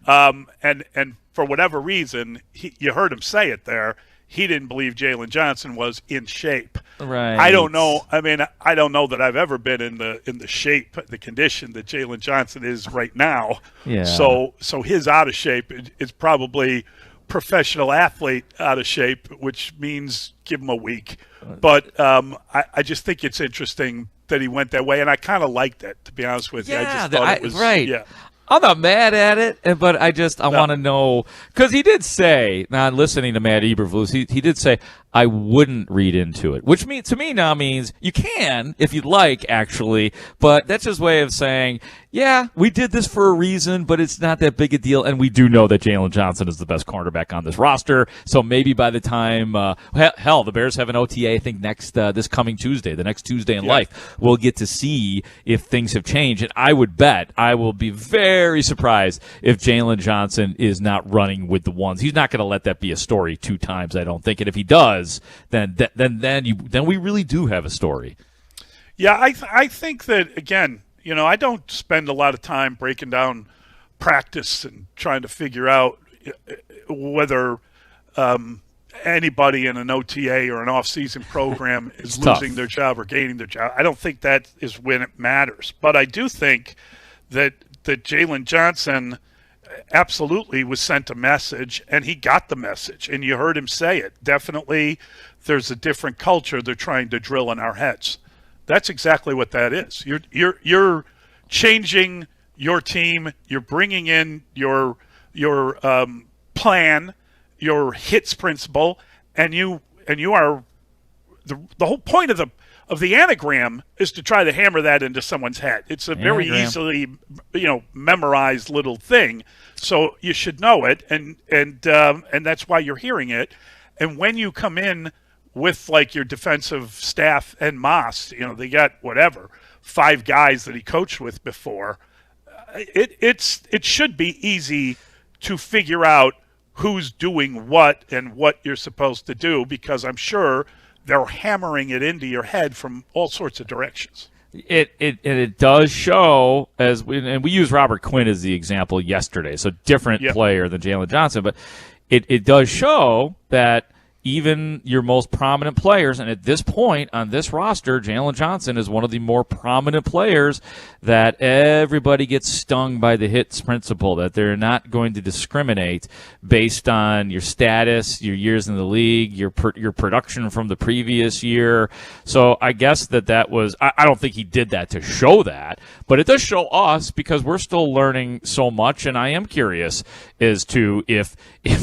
And for whatever reason, you heard him say it there, he didn't believe Jalen Johnson was in shape. Right. I don't know. I mean, I don't know that I've ever been in the shape, the condition that Jalen Johnson is right now. Yeah. So his out of shape is probably professional athlete out of shape, which means give him a week. But I just think it's interesting that he went that way, and I kind of liked it, to be honest with you. I just thought it was right. Yeah. I'm not mad at it, but I want to know, because he did say, now listening to Matt Eberflus, he did say, I wouldn't read into it, which to me now means you can if you'd like, actually, but that's his way of saying, yeah, we did this for a reason, but it's not that big a deal, and we do know that Jalen Johnson is the best cornerback on this roster, so maybe by the time, the Bears have an OTA, I think, this coming Tuesday, the next Tuesday in life, we'll get to see if things have changed, and I would bet, I will be very surprised if Jalen Johnson is not running with the ones. He's not going to let that be a story 2 times, I don't think, and if he does, then we really do have a story. Yeah, I think that, again, I don't spend a lot of time breaking down practice and trying to figure out whether anybody in an OTA or an off-season program is losing their job or gaining their job. I don't think that is when it matters. But I do think that Jalen Johnson absolutely was sent a message, and he got the message, and you heard him say it. Definitely there's a different culture they're trying to drill in our heads. That's exactly what that is. You're changing your team. You're bringing in your plan, your hits principle, and you are the whole point of the anagram is to try to hammer that into someone's head. It's a very easily, memorized little thing. So you should know it, and that's why you're hearing it. And when you come in with like your defensive staff and Moss, they got 5 guys that he coached with before. It should be easy to figure out who's doing what and what you're supposed to do, because I'm sure they're hammering it into your head from all sorts of directions. It does show, and we used Robert Quinn as the example yesterday, so different player than Jalen Johnson, but it does show that even your most prominent players. And at this point on this roster, Jalen Johnson is one of the more prominent players that everybody gets stung by the hits principle, that they're not going to discriminate based on your status, your years in the league, your production from the previous year. So I guess that was, I don't think he did that to show that, but it does show us, because we're still learning so much. And I am curious as to if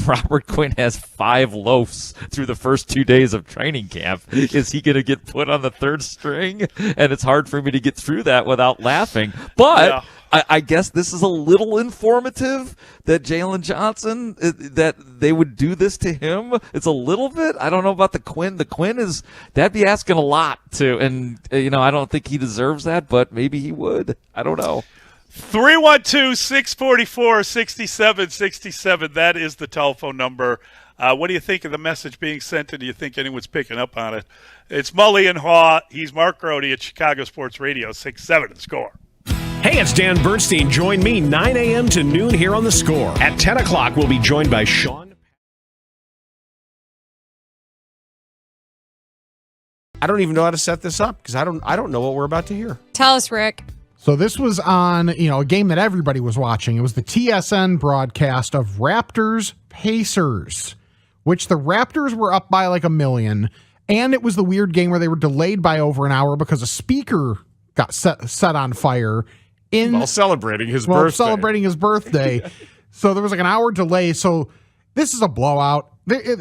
Robert Quinn has 5 loafs through the first 2 days of training camp, is he going to get put on the third string? And it's hard for me to get through that without laughing. But yeah. I guess this is a little informative that Jalen Johnson, that they would do this to him. It's a little bit. I don't know about the Quinn. The Quinn is, that'd be asking a lot to, and I don't think he deserves that, but maybe he would. I don't know. 312-644-6767. That is the telephone number. What do you think of the message being sent, and do you think anyone's picking up on it? It's Mully and Haugh. He's Mark Grody at Chicago Sports Radio, 6-7 The Score. Hey, it's Dan Bernstein. Join me 9 a.m. to noon here on The Score. At 10 o'clock, we'll be joined by Sean. I don't even know how to set this up, because I don't know what we're about to hear. Tell us, Rick. So this was on, a game that everybody was watching. It was the TSN broadcast of Raptors Pacers, which the Raptors were up by like 1 million. And it was the weird game where they were delayed by over an hour because a speaker got set on fire while celebrating his birthday. So there was like an hour delay. So this is a blowout.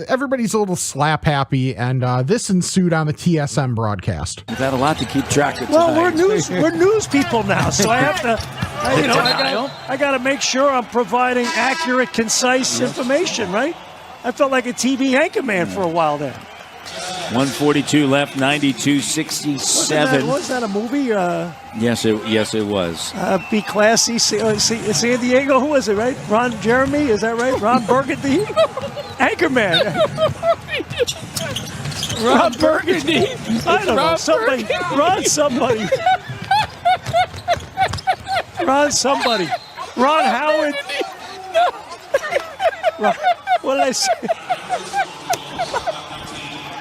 Everybody's a little slap happy, and this ensued on the TSN broadcast. We've had a lot to keep track of. Well, we're news people now, so I have to, I got to make sure I'm providing accurate, concise information, right? I felt like a TV anchorman for a while there. 142 left, 92-67. Was that a movie? Yes, it was. Be classy. San Diego, who was it, right? Ron Jeremy, is that right? Ron Burgundy? Anchorman. Ron Burgundy. I don't know. Somebody. Ron somebody. Ron somebody. Ron Howard. What did I say?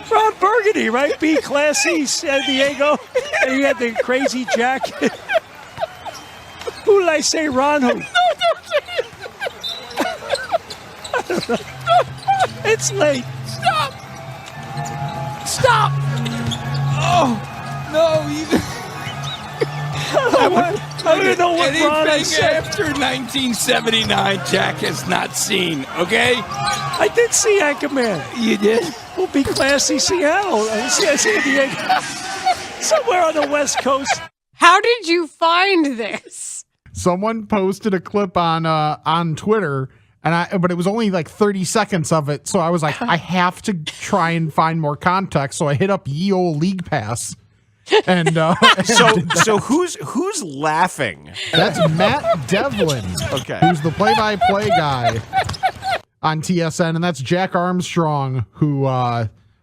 Ron Burgundy, right? Be classy, San Diego. And he had the crazy jacket. Who did I say? Ron who? I don't know. It's late. Stop! Oh, no. I don't know what Ron is saying. After 1979, Jack has not seen, okay? I did see Anchorman. You did? Well, Be classy, Seattle. San Diego. Somewhere on the West Coast. How did you find this? Someone posted a clip on Twitter, but it was only like 30 seconds of it. So I was like, I have to try and find more context. So I hit up Ye Olde League Pass. And so who's laughing? That's Matt Devlin. Okay. Who's the play-by-play guy on TSN, and that's Jack Armstrong, who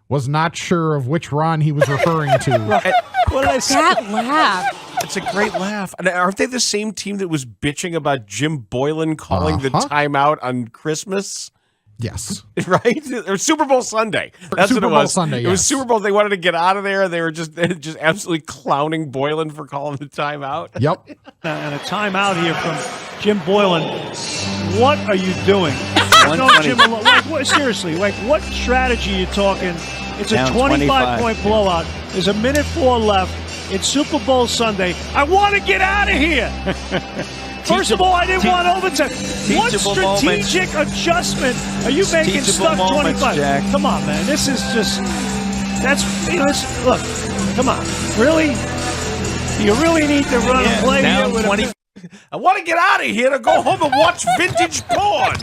was not sure of which Ron he was referring to. What did I say? That laugh. It's a great laugh. And aren't they the same team that was bitching about Jim Boylan calling the timeout on Christmas? Yes. Right? Or Super Bowl Sunday. That's Super what it Bowl was. Sunday, It was yes. Super Bowl. They wanted to get out of there. They were just absolutely clowning Boylan for calling the timeout. Yep. And a timeout here from Jim Boylan. What are you doing? No, Jim, seriously, what strategy are you talking? It's a 25-point blowout. There's 1:04 left. It's Super Bowl Sunday. I want to get out of here. First of all, I didn't want overtime. What strategic adjustment are you making stuck 25? Jack. Come on, man. This is just, look, come on. Really? Do you really need to run a play here with 20. I want to get out of here to go home and watch vintage porn.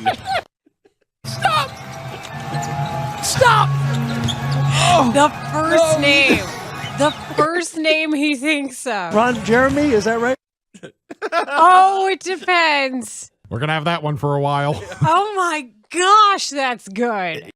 Stop! Oh, the first name. The first name he thinks of. Ron Jeremy, is that right? Oh, it depends. We're going to have that one for a while. Oh my gosh, that's good.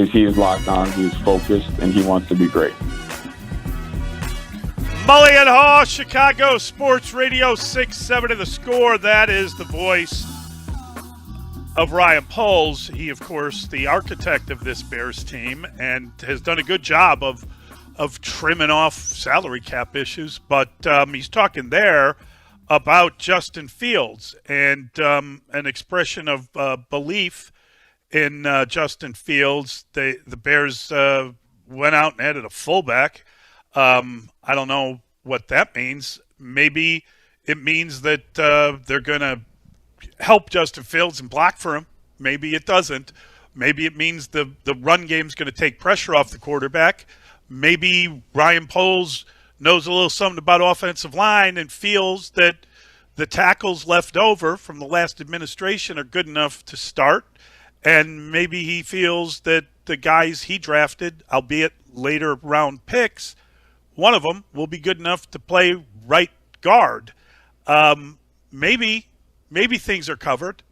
because he is locked on, he is focused, and he wants to be great. Mully and Haugh, Chicago Sports Radio 670 The Score. That is the voice of Ryan Poles. He, of course, the architect of this Bears team, and has done a good job of trimming off salary cap issues. But he's talking there about Justin Fields and an expression of belief in Justin Fields. The Bears went out and added a fullback. I don't know what that means. Maybe it means that they're going to help Justin Fields and block for him. Maybe it doesn't. Maybe it means the run game's going to take pressure off the quarterback. Maybe Ryan Poles knows a little something about offensive line and feels that the tackles left over from the last administration are good enough to start. And maybe he feels that the guys he drafted, albeit later round picks, one of them will be good enough to play right guard. Maybe things are covered,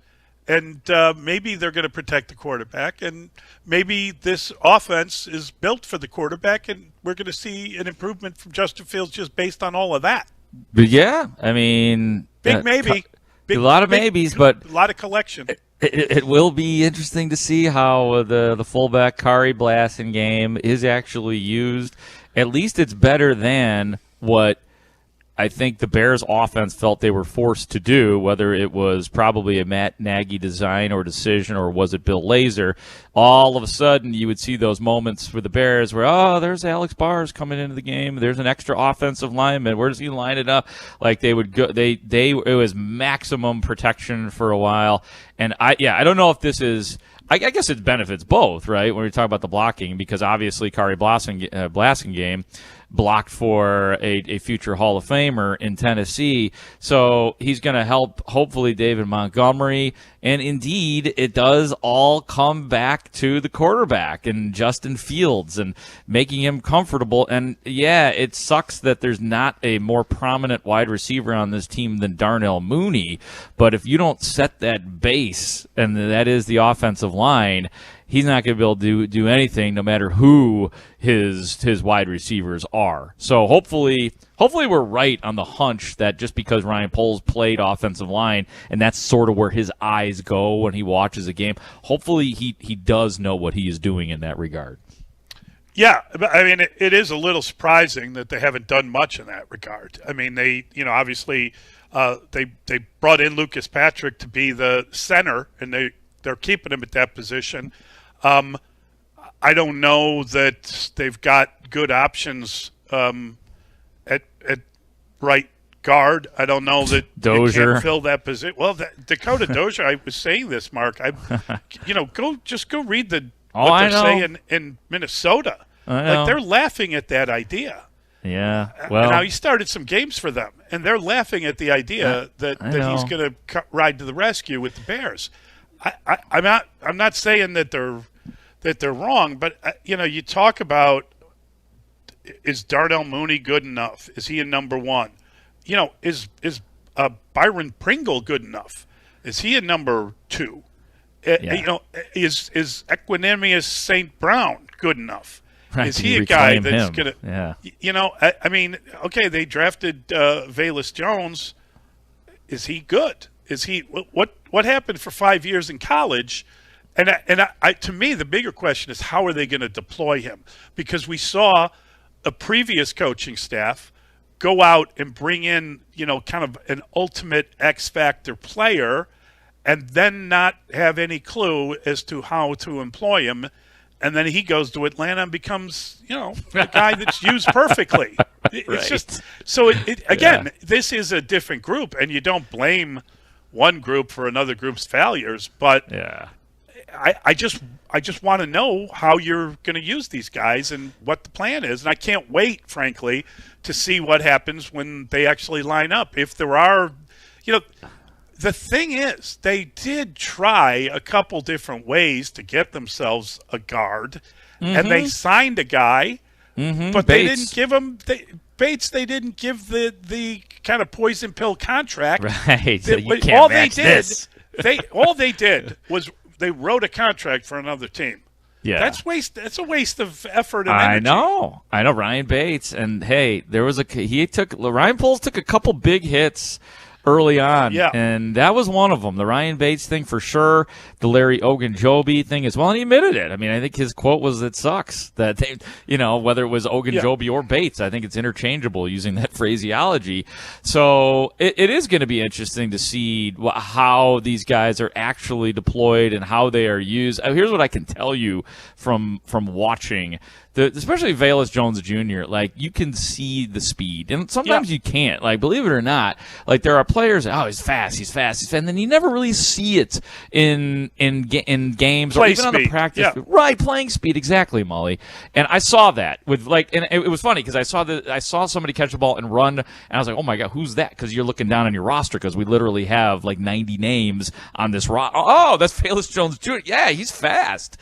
and maybe they're going to protect the quarterback, and maybe this offense is built for the quarterback, and we're going to see an improvement from Justin Fields just based on all of that. But yeah, I mean, Big maybe. A lot of maybes, but a lot of collection. It will be interesting to see how the fullback Kari Blasson game is actually used. At least it's better than what I think the Bears offense felt they were forced to do, whether it was probably a Matt Nagy design or decision, or was it Bill Lazor. All of a sudden, you would see those moments for the Bears where, oh, there's Alex Bars coming into the game. There's an extra offensive lineman. Where does he line it up? Like they would go, it was maximum protection for a while. And I don't know if this is. I guess it benefits both, right? When we talk about the blocking, because obviously Kari Blasson game blocked for a future Hall of Famer in Tennessee. So he's going to help, hopefully, David Montgomery. And indeed, it does all come back to the quarterback and Justin Fields and making him comfortable. And, yeah, it sucks that there's not a more prominent wide receiver on this team than Darnell Mooney. But if you don't set that base, and that is the offensive line, he's not going to be able to do anything no matter who his wide receivers are. So hopefully we're right on the hunch that just because Ryan Poles played offensive line, and that's sort of where his eyes go when he watches a game, hopefully he does know what he is doing in that regard. Yeah, I mean, it is a little surprising that they haven't done much in that regard. I mean, they, obviously they brought in Lucas Patrick to be the center, and they're keeping him at that position. I don't know that they've got good options at right guard. I don't know that Dozier you can't fill that position. Well, Dakota Dozier, I was saying this, Mark. Go read what they're saying in Minnesota. Like they're laughing at that idea. Yeah, well, now he started some games for them, and they're laughing at the idea that he's going to ride to the rescue with the Bears. I'm not saying that they're wrong, but you talk about, is Darnell Mooney good enough? Is he a number one? Is Byron Pringle good enough? Is he a number two? Is Equanimous St. Brown good enough? Right, is he a guy that's going to? Yeah. I mean, okay, they drafted Velus Jones. Is he good? Is he what happened for 5 years in college? And to me, the bigger question is, how are they going to deploy him? Because we saw a previous coaching staff go out and bring in, kind of an ultimate X factor player, and then not have any clue as to how to employ him. And then he goes to Atlanta and becomes, a guy that's used perfectly. It's just so. Again, this is a different group, and you don't blame one group for another group's failures. But I just want to know how you're going to use these guys and what the plan is. And I can't wait, frankly, to see what happens when they actually line up. If there are, the thing is, they did try a couple different ways to get themselves a guard, and they signed a guy, but they didn't give him Bates. They didn't give the kind of poison pill contract. Right. So you can't match this. All they did was they wrote a contract for another team. Yeah. That's a waste of effort and I energy. know Ryan Bates, and hey, Ryan Poles took a couple big hits early on, and that was one of them. The Ryan Bates thing for sure, the Larry Ogunjobi thing as well, and he admitted it. I mean, I think his quote was, "It sucks that they, whether it was Ogunjobi or Bates, I think it's interchangeable using that phraseology." So it is going to be interesting to see how these guys are actually deployed and how they are used. Here's what I can tell you from watching. Especially Velus Jones Jr., like, you can see the speed. And sometimes you can't. Like, believe it or not, like, there are players, he's fast. And then you never really see it in games or even on the practice. Yeah. Right, playing speed, exactly, Mully. And I saw that with, like, and it was funny because I saw somebody catch the ball and run, and I was like, oh my God, who's that? Because you're looking down on your roster because we literally have like 90 names on this roster. Oh, that's Velus Jones Jr. Yeah, he's fast.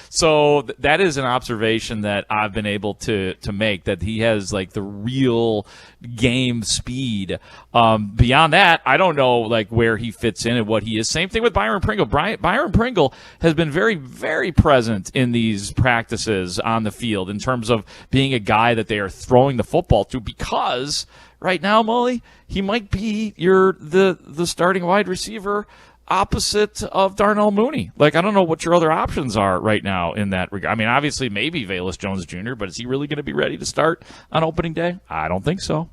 So that is an observation that I've been able to make, that he has like the real game speed. Beyond that, I don't know like where he fits in and what he is. Same thing with Byron Pringle. Byron Pringle has been very, very present in these practices on the field in terms of being a guy that they are throwing the football to, because right now, Mully, he might be the starting wide receiver opposite of Darnell Mooney. Like, I don't know what your other options are right now in that regard. I mean, obviously, maybe Velus Jones Jr., but is he really going to be ready to start on opening day? I don't think so.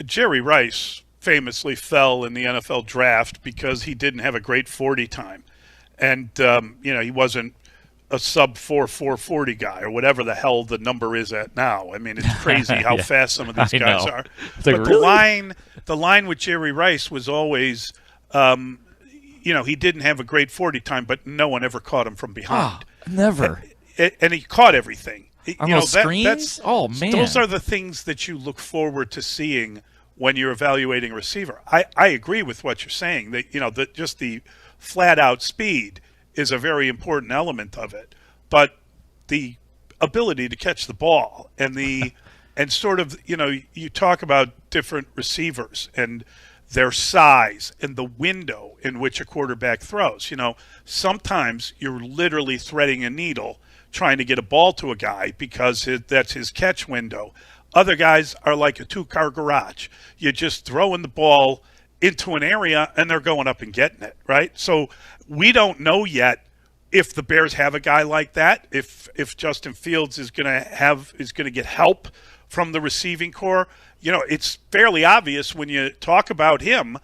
Jerry Rice famously fell in the NFL draft because he didn't have a great 40 time. And, he wasn't a sub 4.40 guy or whatever the hell the number is at now. I mean, it's crazy how fast some of these guys are. It's like, but really? the line with Jerry Rice was always, he didn't have a great 40 time, but no one ever caught him from behind. Never. And he caught everything. On those screens? Oh, man. Those are the things that you look forward to seeing when you're evaluating a receiver. I agree with what you're saying. That just the flat-out speed is a very important element of it. But the ability to catch the ball and you talk about different receivers and their size and the window in which a quarterback throws. Sometimes you're literally threading a needle trying to get a ball to a guy because that's his catch window. Other guys are like a two-car garage. You're just throwing the ball into an area and they're going up and getting it, right? So we don't know yet if the Bears have a guy like that, if Justin Fields is going to get help from the receiving corps. It's fairly obvious when you talk about him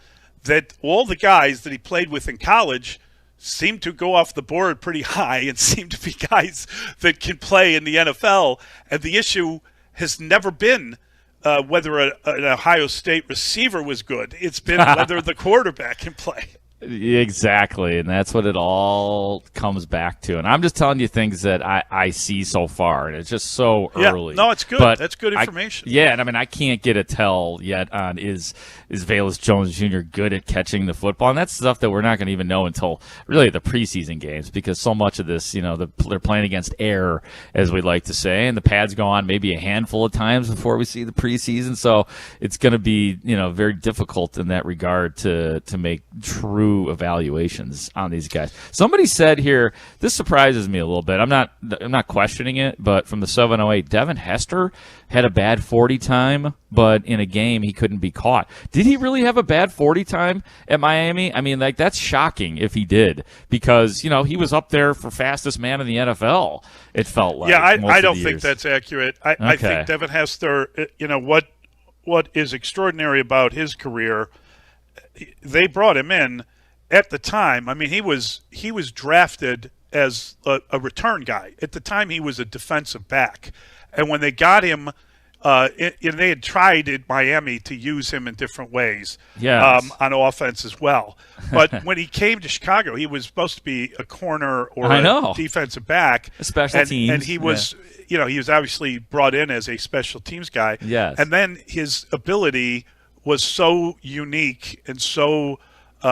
that all the guys that he played with in college seem to go off the board pretty high and seem to be guys that can play in the NFL. And the issue has never been whether an Ohio State receiver was good. It's been whether the quarterback can play. Exactly, and that's what it all comes back to. And I'm just telling you things that I see so far, and it's just so early. No, it's good. That's good information. And I mean, I can't get a tell yet on is Velus Jones Jr. good at catching the football, and that's stuff that we're not going to even know until really the preseason games, because so much of this, they're playing against air, as we like to say, and the pads go on maybe a handful of times before we see the preseason. So it's going to be very difficult in that regard to make true evaluations on these guys. Somebody said here, this surprises me a little bit. I'm not questioning it, but from the 708, Devin Hester had a bad 40 time, but in a game he couldn't be caught. Did he really have a bad 40 time at Miami? I mean, like, that's shocking if he did, because he was up there for fastest man in the NFL. It felt like. Yeah, I don't think that's accurate. I think Devin Hester. What is extraordinary about his career? They brought him in at the time. I mean, he was drafted as a return guy. At the time, he was a defensive back. And when they got him, they had tried in Miami to use him in different ways on offense as well. But when he came to Chicago, he was supposed to be a corner or a defensive back. Special teams. And he was, he was obviously brought in as a special teams guy. Yes. And then his ability was so unique and so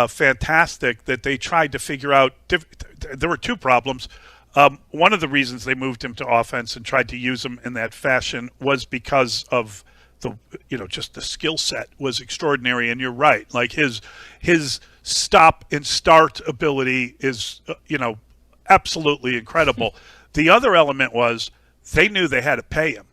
fantastic that they tried to figure out there were two problems. One of the reasons they moved him to offense and tried to use him in that fashion was because of just the skill set was extraordinary. And you're right, like his stop and start ability is absolutely incredible. The other element was they knew they had to pay him.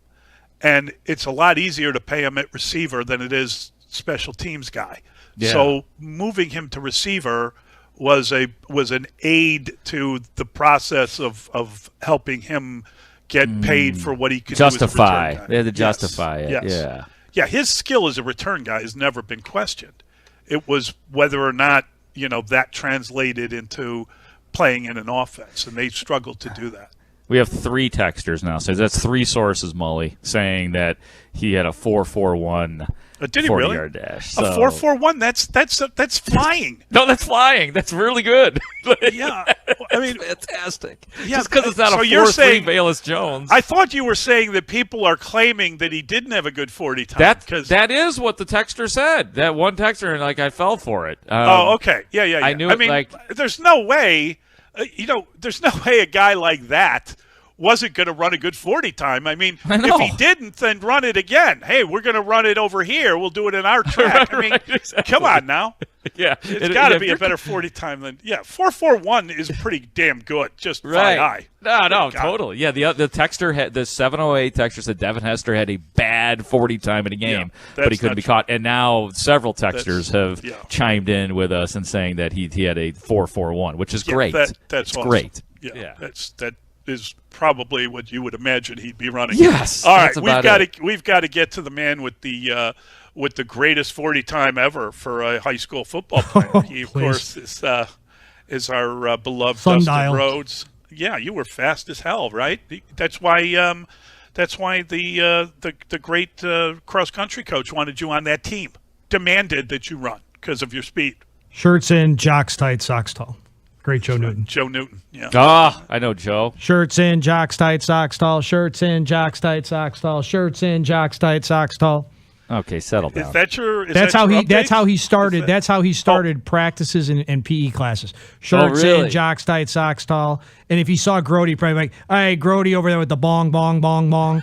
And it's a lot easier to pay him at receiver than it is special teams guy. Yeah. So moving him to receiver was an aid to the process of helping him get paid for what he could justify. do as a return guy. They had to justify it. Yes. Yeah. Yeah, his skill as a return guy has never been questioned. It was whether or not, that translated into playing in an offense, and they struggled to do that. We have 3 texters now. So that's 3 sources, Mully, saying that he had a 4.41 Did he really? 40-yard dash. A 4.41? That's flying. No, that's flying. That's really good. Yeah, I mean, fantastic. Yeah, Just because it's not so a you're 4.3 saying Bayless Jones. I thought you were saying that people are claiming that he didn't have a good 40 time. That is what the texter said. That one texter, and I fell for it. Okay. Yeah. I knew. I mean, there's no way. There's no way a guy like that wasn't going to run a good 40 time. I mean, if he didn't, then run it again. Hey, we're going to run it over here. We'll do it in our track. Exactly. Come on now. Yeah. It's got to be a better 40 time than 4.41 is pretty damn good. Just right. FYI. No, totally. Yeah, the texter had the 708 texter said Devin Hester had a bad 40 time in a game, but he couldn't be caught. And now several texters have chimed in with us and saying that he had a 4.41, which is great. That's awesome. Great. Yeah. That is probably what you would imagine he'd be running. Yes. All right, we've got to get to the man with the greatest 40 time ever for a high school football player. He of course is our beloved Sundial. Dustin Rhodes. Yeah, you were fast as hell, right? That's why the great cross country coach wanted you on that team. Demanded that you run because of your speed. Shirts in, jocks tight, socks tall. Great Joe Newton. Joe Newton, yeah. I know Joe. Shirts in, jocks tight, socks tall. Shirts in, jocks tight, socks tall. Shirts in, jocks tight, socks tall. Okay, settle down. Is that your? That's how he started. That's how he started practices and PE classes. Shirts in, jocks tight, socks tall. And if he saw Grody, he'd probably be like, "All right, Grody over there with the bong, bong, bong, bong."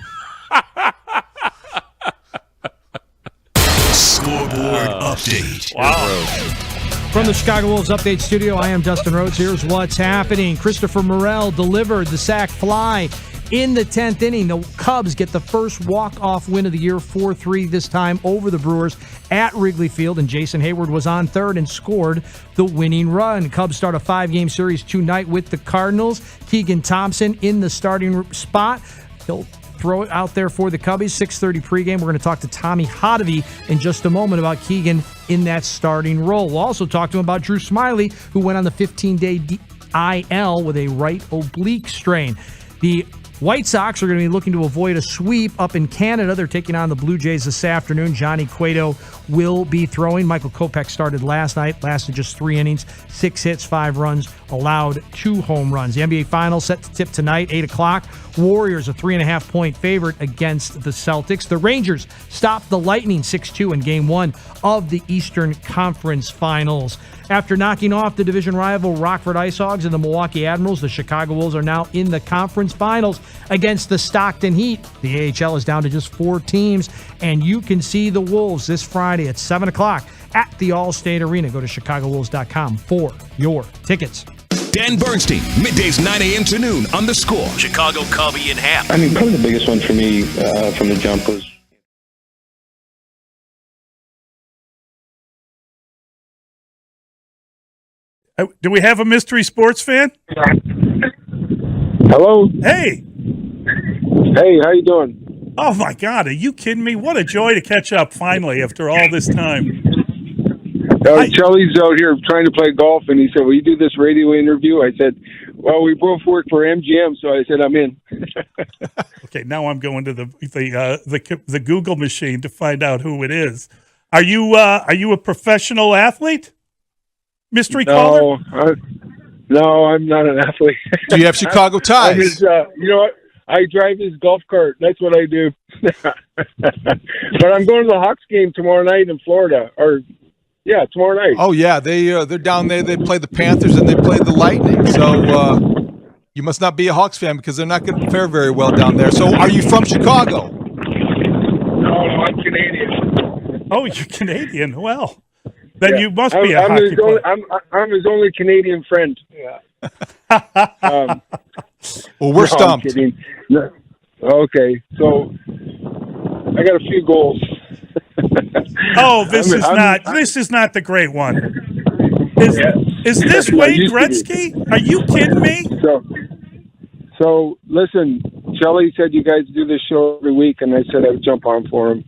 Scoreboard update. Wow. From the Chicago Wolves Update Studio, I am Dustin Rhodes. Here's what's happening. Christopher Morel delivered the sac fly in the 10th inning. The Cubs get the first walk-off win of the year, 4-3 this time over the Brewers at Wrigley Field, and Jason Hayward was on third and scored the winning run. Cubs start a 5-game series tonight with the Cardinals. Keegan Thompson in the starting spot. He'll throw it out there for the Cubbies. 6:30 pregame. We're going to talk to Tommy Hotovy in just a moment about Keegan in that starting role. We'll also talk to him about Drew Smiley, who went on the 15-day IL with a right oblique strain. The White Sox are going to be looking to avoid a sweep up in Canada. They're taking on the Blue Jays this afternoon. Johnny Cueto will be throwing. Michael Kopech started last night, lasted just 3 innings, 6 hits, 5 runs, allowed 2 home runs. The NBA Finals set to tip tonight, 8 o'clock. Warriors a 3.5-point favorite against the Celtics. The Rangers stopped the Lightning 6-2 in Game 1 of the Eastern Conference Finals. After knocking off the division rival Rockford Ice Hogs and the Milwaukee Admirals, the Chicago Wolves are now in the conference finals against the Stockton Heat. The AHL is down to just 4 teams, and you can see the Wolves this Friday at 7 o'clock at the Allstate Arena. Go to ChicagoWolves.com for your tickets. Dan Bernstein, middays 9 a.m. to noon on The Score. Chicago Cubby in half. I mean, probably the biggest one for me from the jump was Do we have a mystery sports fan? Hello. Hey. Hey, how you doing? Oh my God, are you kidding me? What a joy to catch up finally after all this time. Charlie's out here trying to play golf, and he said, "Will you do this radio interview?" I said, "Well, we both work for MGM," so I said, "I'm in." Okay, now I'm going to the Google machine to find out who it is. Are you a professional athlete? Mystery caller? No, I'm not an athlete. Do you have Chicago ties? You know what? I drive his golf cart. That's what I do. But I'm going to the Hawks game tomorrow night in Florida. Tomorrow night. Oh yeah, they're down there. They play the Panthers and they play the Lightning. So you must not be a Hawks fan because they're not going to fare very well down there. So are you from Chicago? No, I'm Canadian. Oh, you're Canadian. Well, then you must be a hockey player. I'm his only Canadian friend. Yeah. Well, we're stumped. I'm kidding. No. Okay, so I got a few goals. Oh, this is not the great one. Is this Wayne Gretzky? Are you kidding me? So listen, Shelly said you guys do this show every week, and I said I would jump on for him.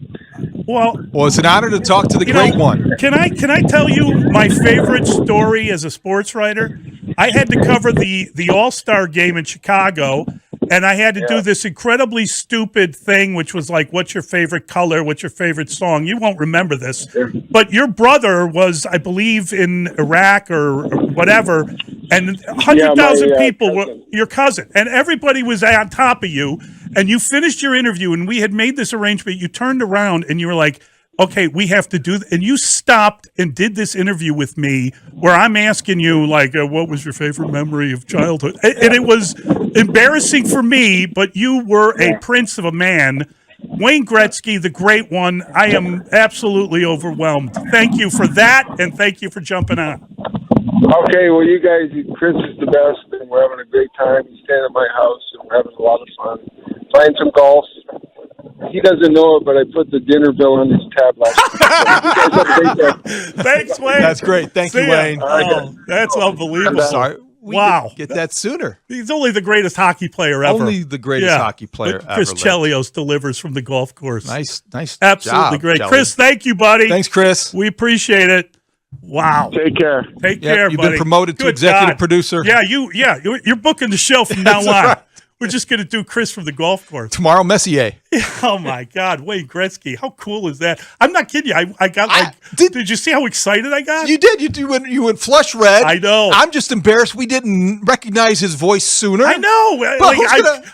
Well, it's an honor to talk to the great one. Can I tell you my favorite story as a sports writer? I had to cover the All-Star game in Chicago, and I had to do this incredibly stupid thing, which was like, what's your favorite color? What's your favorite song? You won't remember this. But your brother was, I believe, in Iraq or whatever, and 100,000 people were your cousin. And everybody was on top of you, and you finished your interview, and we had made this arrangement. You turned around, and you were like, okay, we have to do and you stopped and did this interview with me where I'm asking you, like, what was your favorite memory of childhood? And it was embarrassing for me, but you were a prince of a man. Wayne Gretzky, the great one. I am absolutely overwhelmed. Thank you for that, and thank you for jumping on. Okay, well, you guys, Chris is the best, and we're having a great time. He's staying at my house, and we're having a lot of fun. Playing some golf. He doesn't know it, but I put the dinner bill on his tab last week. Thanks, Wayne. That's great. Thank you, Wayne. Oh, that's unbelievable. I'm sorry. Wow. Get that sooner. He's only the greatest hockey player ever. Only the greatest hockey player ever. Chris Chelios delivers from the golf course. Nice Absolutely job, great. Kelly. Chris, thank you, buddy. Thanks, Chris. We appreciate it. Wow. Take care. Take care, you've buddy. been promoted to executive producer. Yeah, you're booking the show from now on. Right. We're just going to do Chris from the golf course. Tomorrow, Messier. Oh, my God. Wayne Gretzky. How cool is that? I'm not kidding you. I got like, did you see how excited I got? You did. You went flush red. I know. I'm just embarrassed we didn't recognize his voice sooner. I know.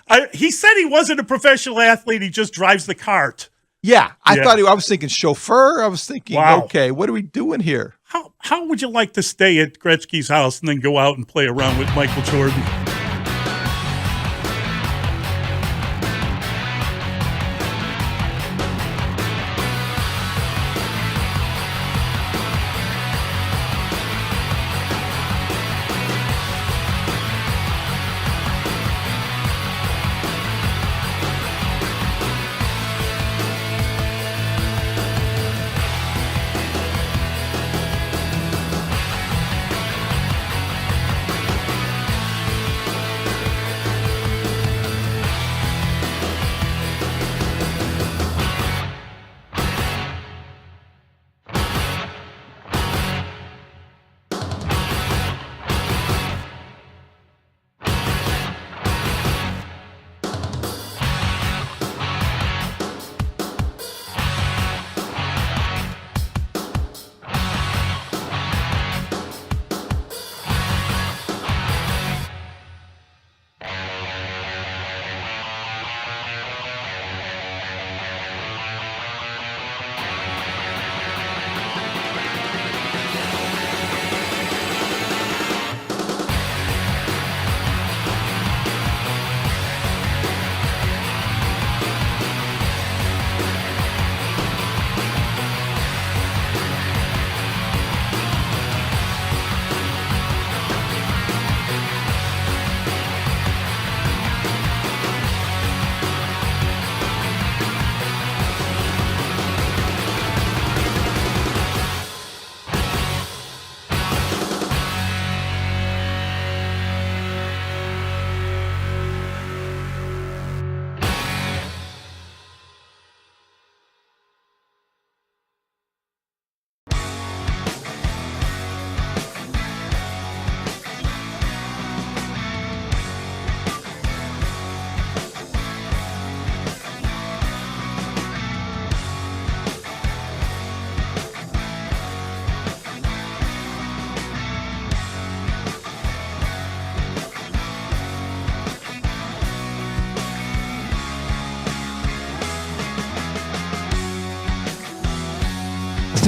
But he said he wasn't a professional athlete. He just drives the cart. Yeah. I was thinking chauffeur. I was thinking, Wow. okay, what are we doing here? How would you like to stay at Gretzky's house and then go out and play around with Michael Jordan?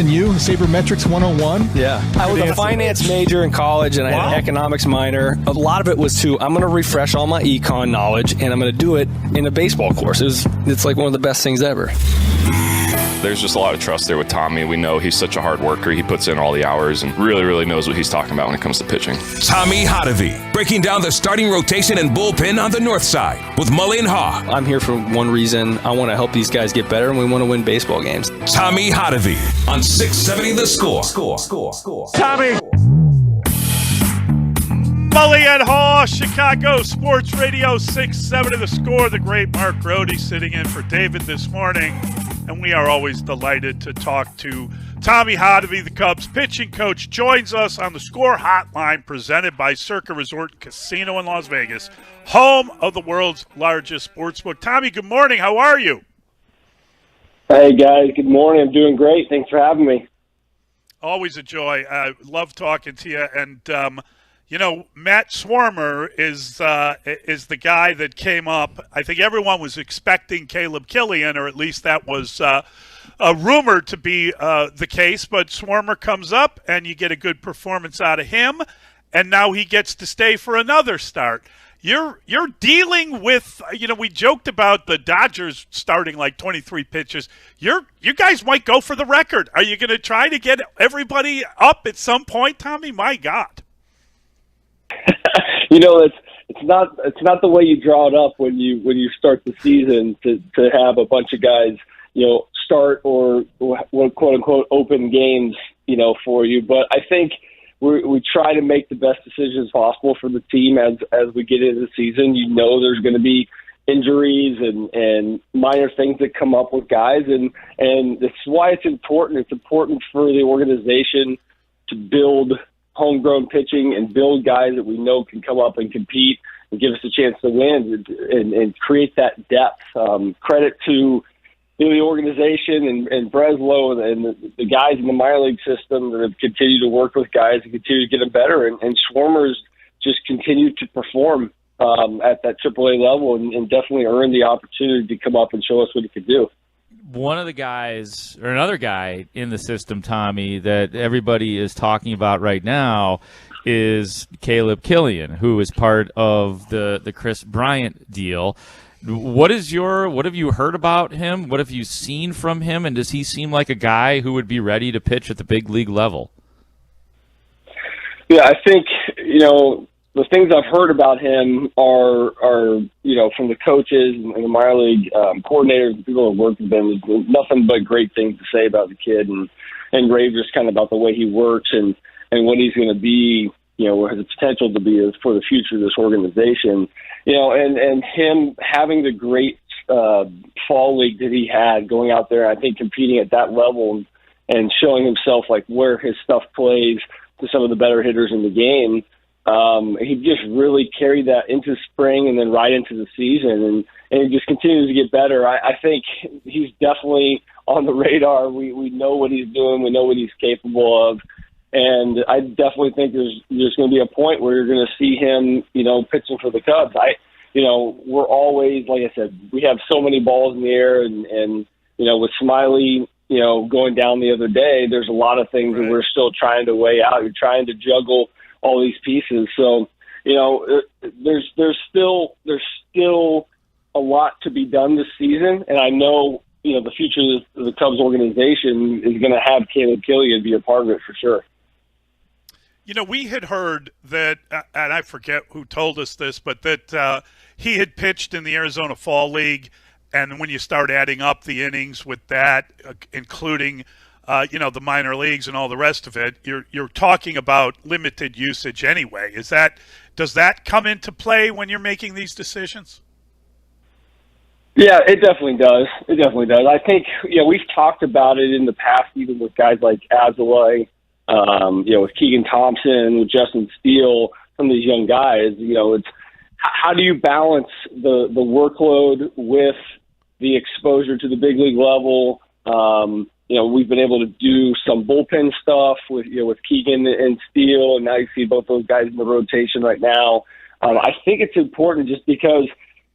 You, Sabermetrics 101? Yeah. I was a finance major in college and I had an economics minor. A lot of it was I'm going to refresh all my econ knowledge and I'm going to do it in a baseball course. It's like one of the best things ever. There's just a lot of trust there with Tommy. We know he's such a hard worker. He puts in all the hours and really, really knows what he's talking about when it comes to pitching. Tommy Hotovy, breaking down the starting rotation and bullpen on the north side with Mully and Haugh. I'm here for one reason. I want to help these guys get better, and we want to win baseball games. Tommy Hotovy on 670 The Score. Tommy. Mully and Haugh, Chicago Sports Radio 670 The Score. The great Mark Grody sitting in for David this morning. And we are always delighted to talk to Tommy Hotovy, the Cubs pitching coach, joins us on the Score Hotline presented by Circa Resort Casino in Las Vegas, home of the world's largest sportsbook. Tommy, good morning. How are you? Hey, guys. Good morning. I'm doing great. Thanks for having me. Always a joy. I love talking to you. And, you know, Matt Swarmer is the guy that came up. I think everyone was expecting Caleb Killian, or at least that was rumored to be the case. But Swarmer comes up, and you get a good performance out of him, and now he gets to stay for another start. You're dealing with, you know, we joked about the Dodgers starting like 23 pitches. You guys might go for the record. Are you going to try to get everybody up at some point, Tommy? My God. You know, it's not the way you draw it up when you start the season to have a bunch of guys, you know, start or quote unquote open games, you know, for you. But I think we try to make the best decisions possible for the team as we get into the season. You know, there's going to be injuries and minor things that come up with guys, and that's why it's important. It's important for the organization to build homegrown pitching and build guys that we know can come up and compete and give us a chance to win and create that depth. Credit to the organization and Breslow and the guys in the minor league system that have continued to work with guys and continue to get them better. And Schwarmer's just continued to perform at that AAA level and definitely earned the opportunity to come up and show us what he could do. One of the guys, or another guy in the system, Tommy, that everybody is talking about right now is Caleb Killian, who is part of the Chris Bryant deal. What have you heard about him? What have you seen from him? And does he seem like a guy who would be ready to pitch at the big league level? Yeah, I think, you know, the things I've heard about him are you know, from the coaches and the minor league coordinators and people who work with him. There's nothing but great things to say about the kid and rave just kind of about the way he works and what he's going to be, you know, has the potential to be for the future of this organization. You know, and him having the great fall league that he had, going out there, I think competing at that level and showing himself like where his stuff plays to some of the better hitters in the game. He just really carried that into spring and then right into the season, and he just continues to get better. I think he's definitely on the radar. We know what he's doing. We know what he's capable of. And I definitely think there's going to be a point where you're going to see him, you know, pitching for the Cubs. You know, we're always, like I said, we have so many balls in the air, and you know, with Smiley, you know, going down the other day, there's a lot of things that we're still trying to weigh out. You're trying to juggle all these pieces. So, you know, there's still a lot to be done this season, and I know, you know, the future of the Cubs organization is going to have Caleb Killian be a part of it for sure. You know, we had heard that, and I forget who told us this, but that he had pitched in the Arizona Fall League, and when you start adding up the innings with that, including, you know, the minor leagues and all the rest of it, you're talking about limited usage anyway. Does that come into play when you're making these decisions? Yeah, it definitely does. It definitely does. I think, you know, we've talked about it in the past, even with guys like Azalea, you know, with Keegan Thompson, with Justin Steele, some of these young guys. You know, it's how do you balance the workload with the exposure to the big league level? You know, we've been able to do some bullpen stuff with Keegan and Steele, and now you see both those guys in the rotation right now. I think it's important just because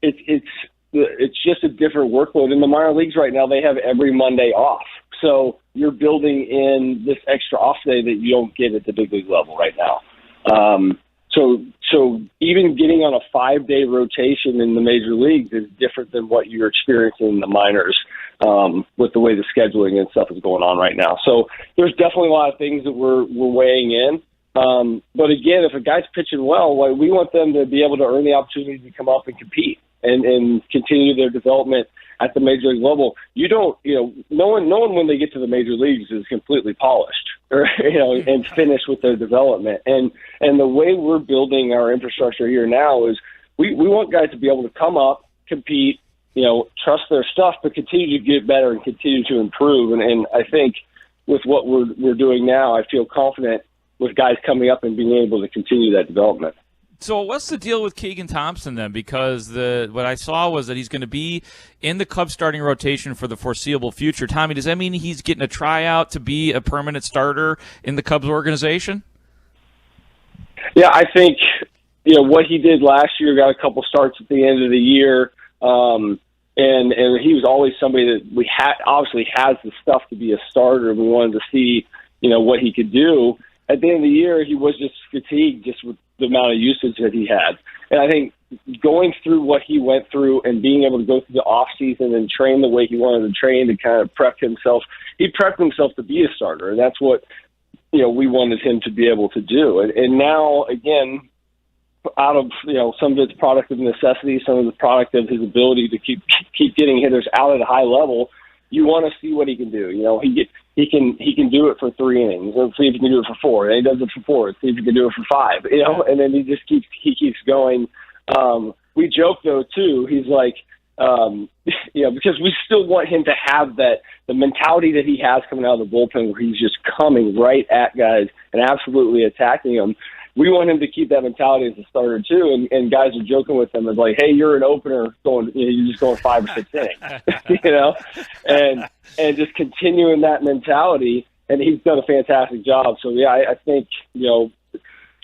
it's just a different workload. In the minor leagues right now, they have every Monday off. So you're building in this extra off day that you don't get at the big league level right now. So even getting on a 5-day rotation in the major leagues is different than what you're experiencing in the minors. with the way the scheduling and stuff is going on right now. So there's definitely a lot of things that we're weighing in. But again, if a guy's pitching well, we want them to be able to earn the opportunity to come up and compete and continue their development at the major league level. No one when they get to the major leagues is completely polished or, and finished with their development. And the way we're building our infrastructure here now is we want guys to be able to come up, compete, trust their stuff, but continue to get better and continue to improve. And I think with what we're doing now, I feel confident with guys coming up and being able to continue that development. So what's the deal with Keegan Thompson then? Because what I saw was that he's going to be in the Cubs starting rotation for the foreseeable future. Tommy, does that mean he's getting a tryout to be a permanent starter in the Cubs organization? Yeah, I think what he did last year, got a couple starts at the end of the year, and he was always somebody that we obviously has the stuff to be a starter, and we wanted to see what he could do. At the end of the year, he was just fatigued just with the amount of usage that he had. And I think going through what he went through and being able to go through the off season and train the way he wanted to train to kind of prep himself, he prepped himself to be a starter. And that's what, we wanted him to be able to do. And now, again, out of, some of it's product of necessity, some of the product of his ability to keep getting hitters out at a high level, you want to see what he can do. He can do it for 3 innings. Let's see if he can do it for 4. And he does it for 4. Let's see if he can do it for 5. And then he just keeps going. We joke though too. He's like, because we still want him to have the mentality that he has coming out of the bullpen, where he's just coming right at guys and absolutely attacking them. We want him to keep that mentality as a starter too, and guys are joking with him as like, "Hey, you're an opener you're just going 5 or 6 innings," and just continuing that mentality. And he's done a fantastic job. So yeah, I think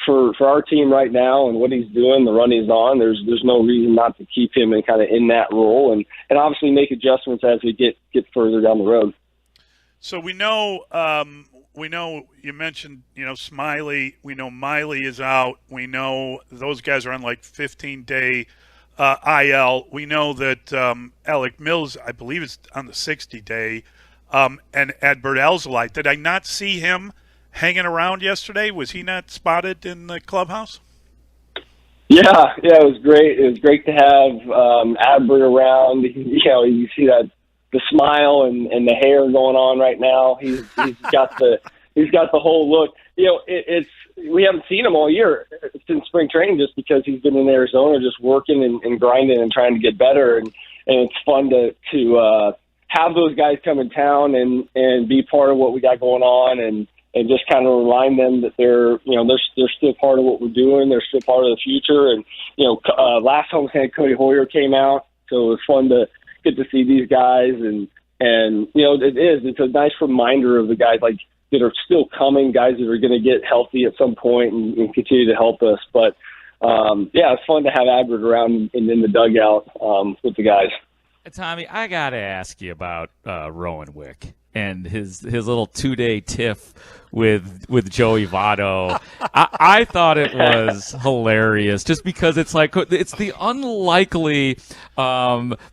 for our team right now and what he's doing, the run he's on, there's no reason not to keep him in kind of in that role, and obviously make adjustments as we get further down the road. So we know you mentioned, Smiley. We know Mully is out. We know those guys are on like 15-day IL. We know that Alec Mills, I believe, is on the 60-day. And Adbert Alzolay. Did I not see him hanging around yesterday? Was he not spotted in the clubhouse? Yeah, it was great. It was great to have Adbert around. You see that. The smile and the hair going on right now. He's got the whole look. We haven't seen him all year since spring training, just because he's been in Arizona, just working and grinding and trying to get better. And it's fun to have those guys come in town and be part of what we got going on, and just kind of remind them that they're still part of what we're doing. They're still part of the future. And last Holmes had Cody Hoyer came out, so it was fun to get to see these guys, and it's a nice reminder of the guys that are still coming, guys that are going to get healthy at some point and continue to help us. But it's fun to have Adbert around and in the dugout with the guys. Tommy, I gotta ask you about Rowan Wick and his little 2-day tiff with Joey Votto. I thought it was hilarious, just because it's the unlikely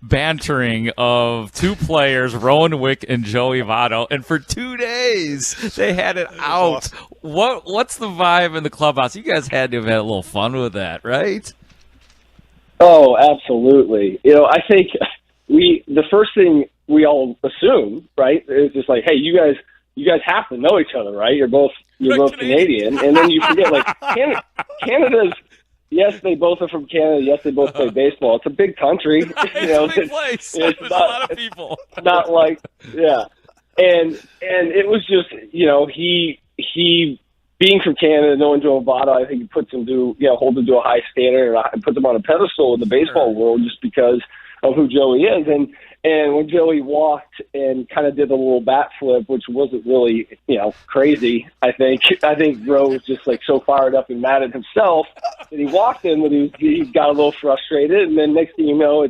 bantering of two players, Rowan Wick and Joey Votto, and for 2 days they had it out. Awesome. What's the vibe in the clubhouse? You guys had to have had a little fun with that, right? Oh, absolutely. I think the first thing we all assume, right, is just like, hey, you guys have to know each other, right? You're both Canadian. And then you forget, Canada's, yes, they both are from Canada. Yes, they both play baseball. It's a big country. It's a big place. There's a lot of people. Not like, yeah. And it was just, he being from Canada, knowing Joe Votto, I think he puts him holds him to a high standard, and puts him on a pedestal in the baseball world just because of who Joey is. And when Joey walked and kind of did a little bat flip, which wasn't really, crazy, I think Ro was just so fired up and mad at himself that he walked in that he got a little frustrated. And then next thing you know,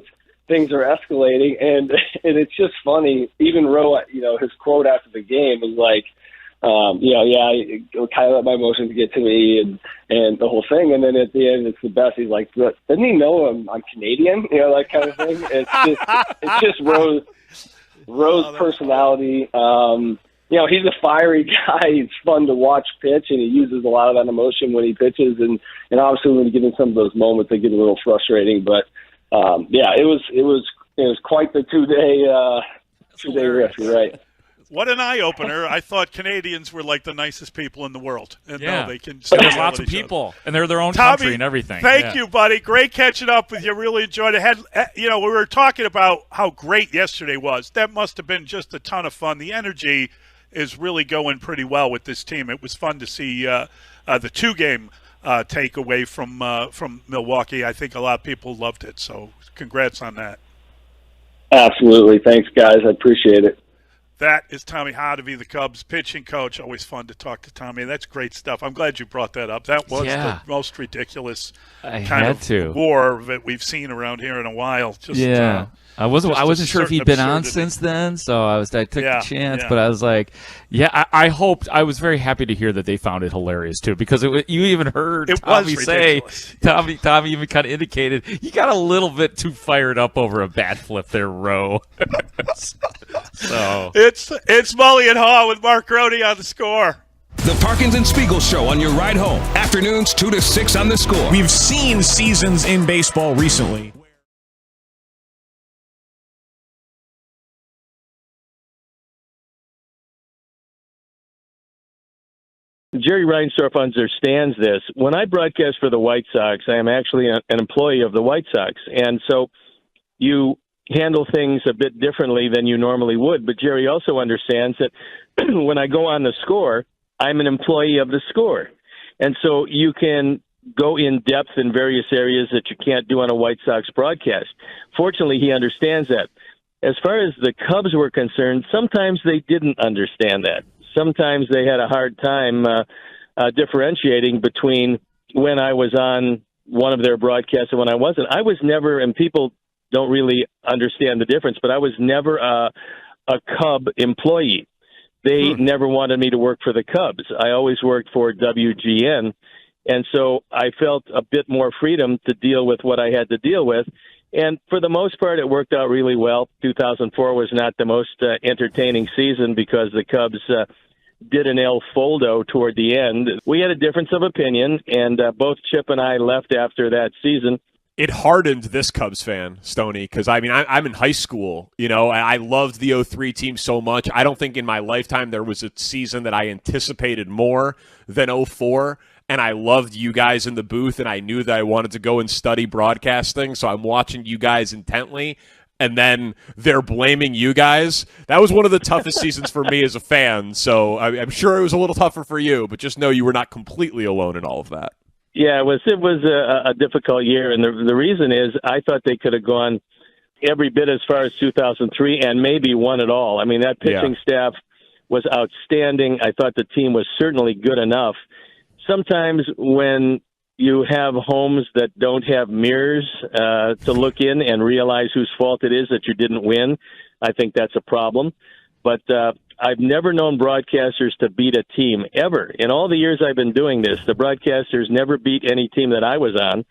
things are escalating. And it's just funny. Even Ro, his quote after the game was like, kind of let my emotions get to me and the whole thing. And then at the end, it's the best. He's like, doesn't he know I'm Canadian? That kind of thing. It's just Rose. Rose personality. He's a fiery guy. He's fun to watch pitch, and he uses a lot of that emotion when he pitches. And obviously, when you get in some of those moments, they get a little frustrating. But it was quite the two-day riff. You're right. What an eye-opener. I thought Canadians were like the nicest people in the world. And yeah. no, they can There's lots of people, and they're their own country and everything. Thank you, buddy. Great catching up with you. Really enjoyed it. We were talking about how great yesterday was. That must have been just a ton of fun. The energy is really going pretty well with this team. It was fun to see the 2-game takeaway from Milwaukee. I think a lot of people loved it, so congrats on that. Absolutely. Thanks, guys. I appreciate it. That is Tommy Haugh, the Cubs pitching coach. Always fun to talk to Tommy. That's great stuff. I'm glad you brought that up. That was the most ridiculous kind of war that we've seen around here in a while. I wasn't sure if he'd been on since then, so I took the chance. But I was like, I hoped. I was very happy to hear that they found it hilarious too, because you even heard Tommy say, Tommy even kind of indicated you got a little bit too fired up over a bat flip there, Rowe. So it's Mully and Haugh with Mark Grody on The Score. The Parkins and Spiegel Show on your ride home. Afternoons 2 to 6 on The Score. We've seen seasons in baseball recently. Jerry Reinsdorf understands this. When I broadcast for the White Sox, I am actually an employee of the White Sox. And so you handle things a bit differently than you normally would. But Jerry also understands that when I go on The Score, I'm an employee of The Score. And so you can go in depth in various areas that you can't do on a White Sox broadcast. Fortunately, he understands that. As far as the Cubs were concerned, sometimes they didn't understand that. Sometimes they had a hard time differentiating between when I was on one of their broadcasts and when I wasn't. I was never, and people don't really understand the difference, but I was never a Cub employee. They never wanted me to work for the Cubs. I always worked for WGN, and so I felt a bit more freedom to deal with what I had to deal with. And for the most part, it worked out really well. 2004 was not the most entertaining season because the Cubs did an El Foldo toward the end. We had a difference of opinion, and both Chip and I left after that season. It hardened this Cubs fan, Stoney, because, I'm in high school. I loved the 03 team so much. I don't think in my lifetime there was a season that I anticipated more than 04. And I loved you guys in the booth, and I knew that I wanted to go and study broadcasting, so I'm watching you guys intently, and then they're blaming you guys. That was one of the toughest seasons for me as a fan, so I'm sure it was a little tougher for you, but just know you were not completely alone in all of that. Yeah, it was a difficult year, and the reason is I thought they could have gone every bit as far as 2003 and maybe won it all. I mean, that pitching staff was outstanding. I thought the team was certainly good enough. Sometimes when you have homes that don't have mirrors to look in and realize whose fault it is that you didn't win, I think that's a problem. But I've never known broadcasters to beat a team, ever. In all the years I've been doing this, the broadcasters never beat any team that I was on.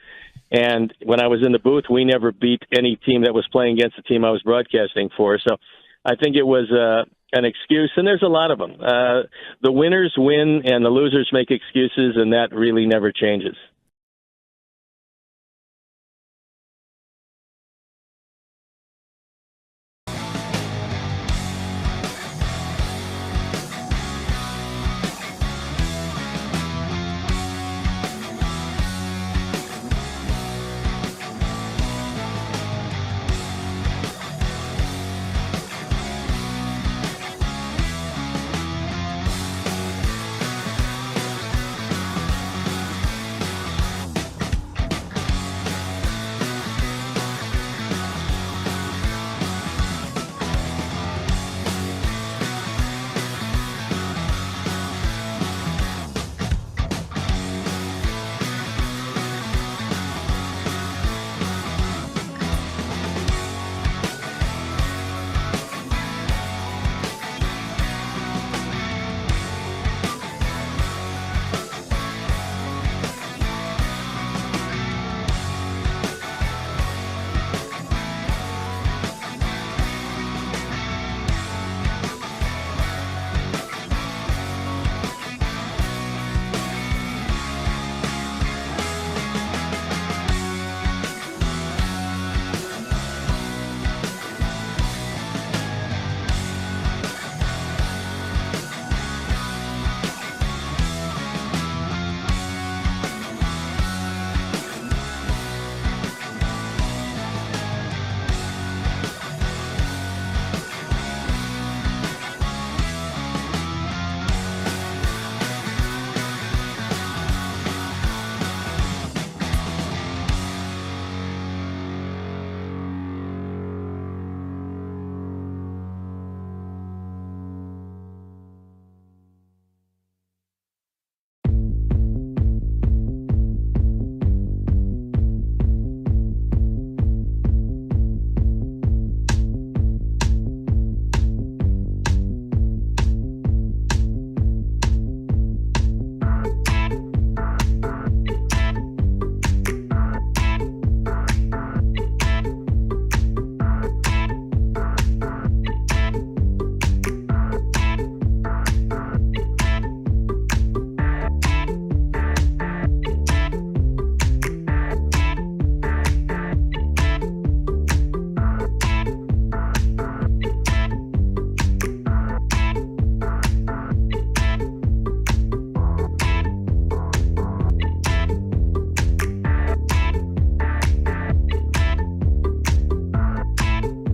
And when I was in the booth, we never beat any team that was playing against the team I was broadcasting for. So I think it was an excuse, and there's a lot of them. The winners win, and the losers make excuses, and that really never changes.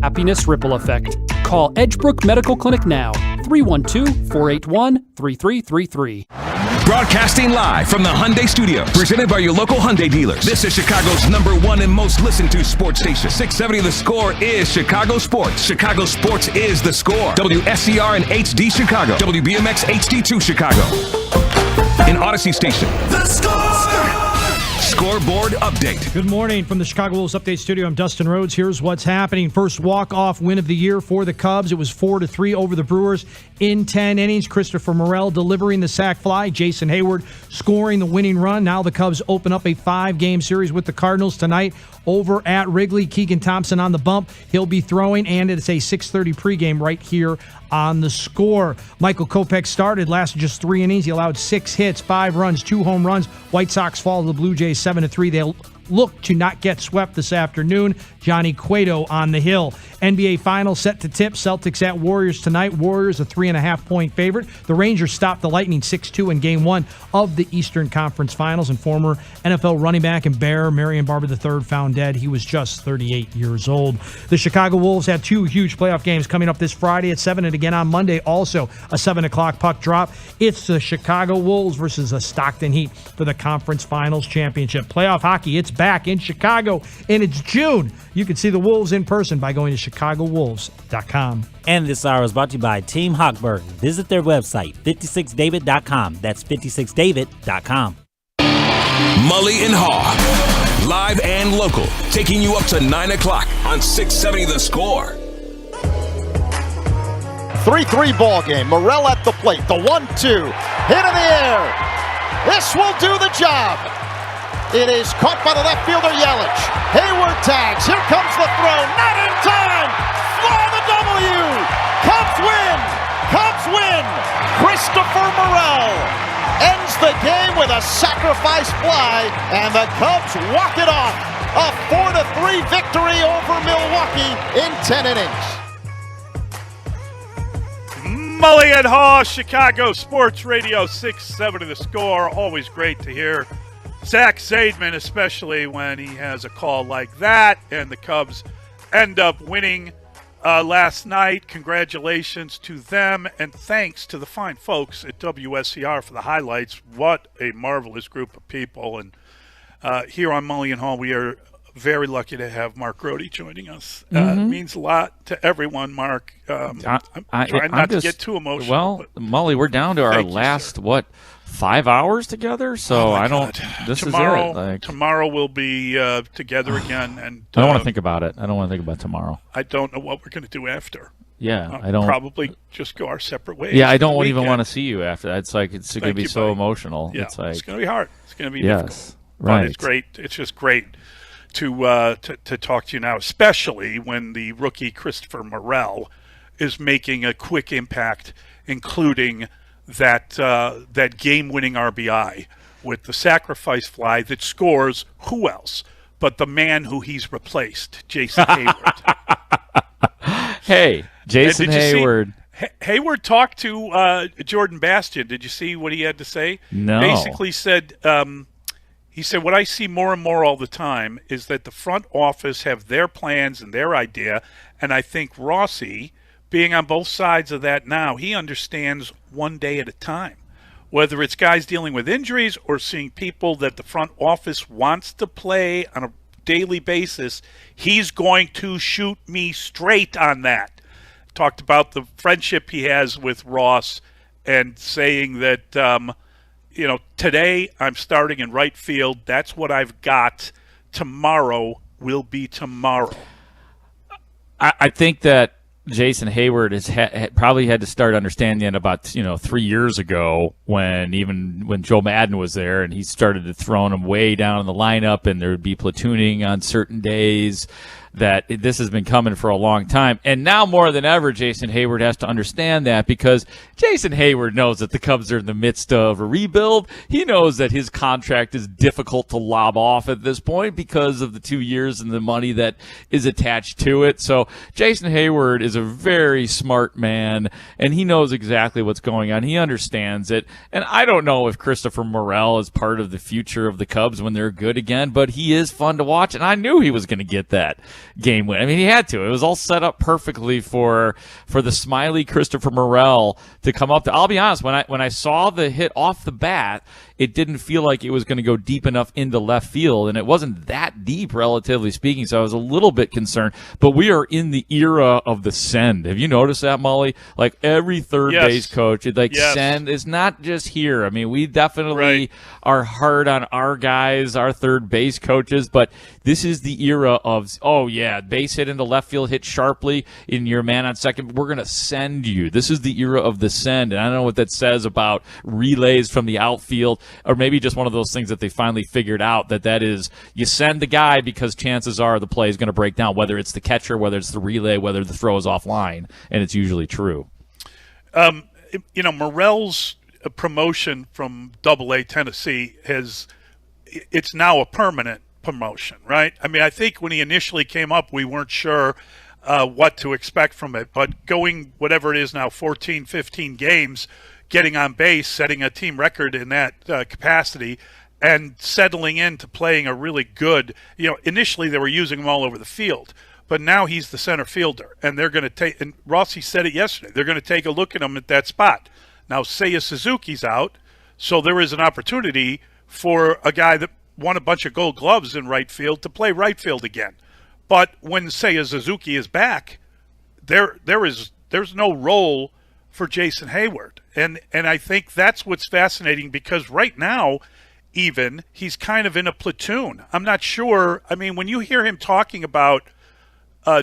happiness ripple effect. Call Edgebrook Medical Clinic now, 312-481-3333. Broadcasting live from the Hyundai Studios, presented by your local Hyundai dealers. This is Chicago's #1 and most listened to sports station. 670 The Score is Chicago Sports. Chicago Sports is The Score. WSCR and HD Chicago. WBMX HD2 Chicago. In Odyssey Station. The Score! Scoreboard update. Good morning from the Chicago Wolves Update Studio. I'm Dustin Rhodes. Here's what's happening. First walk-off win of the year for the Cubs. It was 4-3 over the Brewers in 10 innings. Christopher Morel delivering the sac fly. Jason Hayward scoring the winning run. Now the Cubs open up a 5-game series with the Cardinals tonight over at Wrigley. Keegan Thompson on the bump. He'll be throwing, and it's a 6:30 pregame right here on The Score. Michael Kopech started, lasted just 3 innings. He allowed 6 hits, 5 runs, 2 home runs. White Sox fall to the Blue Jays 7-3. They'll look to not get swept this afternoon. Johnny Cueto on the hill. NBA Finals set to tip. Celtics at Warriors tonight. Warriors a 3.5-point favorite. The Rangers stopped the Lightning 6-2 in Game 1 of the Eastern Conference Finals. And former NFL running back and Bear Marion Barber III found dead. He was just 38 years old. The Chicago Wolves had 2 huge playoff games coming up this Friday at 7 and again on Monday. Also a 7 o'clock puck drop. It's the Chicago Wolves versus the Stockton Heat for the Conference Finals Championship. Playoff hockey, it's back in Chicago, and it's June. You can see the Wolves in person by going to ChicagoWolves.com. And this hour is brought to you by Team Hochberg. Visit their website, 56david.com. That's 56david.com. Mully and Haugh, live and local, taking you up to 9 o'clock on 670 The Score. 3-3 ball game. Morel at the plate. The 1-2. Hit in the air. This will do the job. It is caught by the left fielder, Yelich. Hayward tags. Here comes the throw. Not in time for the W. Cubs win. Cubs win. Christopher Morel ends the game with a sacrifice fly, and the Cubs walk it off. A 4-3 victory over Milwaukee in 10 innings. Mully and Haugh, Chicago Sports Radio 670 The Score. Always great to hear Zach Zaidman, especially when he has a call like that, and the Cubs end up winning last night. Congratulations to them, and thanks to the fine folks at WSCR for the highlights. What a marvelous group of people. And here on Mully and Haugh, we are very lucky to have Mark Grody joining us. It means a lot to everyone, Mark. I'm trying not to get too emotional. Well, Mully, we're down to our last, 5 hours together? So I don't. This tomorrow, is it. Tomorrow we'll be together again, and I don't want to think about it. I don't want to think about tomorrow. I don't know what we're going to do after. Yeah, I don't. Probably just go our separate ways. Yeah, I don't even want to see you after that. It's like it's going to be so buddy. emotional. Yeah, it's like it's going to be hard. It's going to be difficult. Right. But it's great. It's just great to talk to you now, especially when the rookie Christopher Morel is making a quick impact, including that game-winning RBI with the sacrifice fly that scores who else but the man who he's replaced, Jason Hayward. Hey, Jason Hayward. Hayward talked to Jordan Bastian. Did you see what he had to say? No. Basically said, he said, what I see more and more all the time is that the front office have their plans and their idea, and I think Rossi, being on both sides of that now, he understands one day at a time. Whether it's guys dealing with injuries or seeing people that the front office wants to play on a daily basis, he's going to shoot me straight on that. Talked about the friendship he has with Ross and saying that, today I'm starting in right field. That's what I've got. Tomorrow will be tomorrow. I think that Jason Hayward has probably had to start understanding it about 3 years ago when Joe Madden was there and he started to throw him way down in the lineup and there would be platooning on certain days. That this has been coming for a long time. And now more than ever, Jason Hayward has to understand that because Jason Hayward knows that the Cubs are in the midst of a rebuild. He knows that his contract is difficult to lob off at this point because of the 2 years and the money that is attached to it. So Jason Hayward is a very smart man, and he knows exactly what's going on. He understands it. And I don't know if Christopher Morel is part of the future of the Cubs when they're good again, but he is fun to watch, and I knew he was going to get that. game win. I mean, he had to. It was all set up perfectly for the smiley Christopher Morel to come up. I'll be honest, when I saw the hit off the bat, it didn't feel like it was going to go deep enough into left field, and it wasn't that deep, relatively speaking, so I was a little bit concerned. But we are in the era of the send. Have you noticed that, Mully? Like, every third base coach, send. It's not just here. I mean, we definitely are hard on our guys, our third base coaches, but this is the era of, base hit into left field, hit sharply in your man on second. We're going to send you. This is the era of the send, and I don't know what that says about relays from the outfield, or maybe just one of those things that they finally figured out, that is, you send the guy because chances are the play is going to break down, whether it's the catcher, whether it's the relay, whether the throw is offline, and it's usually true. Morel's promotion from Double-A Tennessee it's now a permanent promotion, right? I mean, I think when he initially came up, we weren't sure what to expect from it, but going whatever it is now, 14, 15 games, getting on base, setting a team record in that capacity, and settling into playing a really good, initially they were using him all over the field, but now he's the center fielder, and they're going to take, and Rossi said it yesterday, they're going to take a look at him at that spot. Now, Seiya Suzuki's out, so there is an opportunity for a guy that won a bunch of gold gloves in right field to play right field again. But when Seiya Suzuki is back, there's no role for Jason Hayward. And I think that's what's fascinating, because right now, even, he's kind of in a platoon. I'm not sure. I mean, when you hear him talking about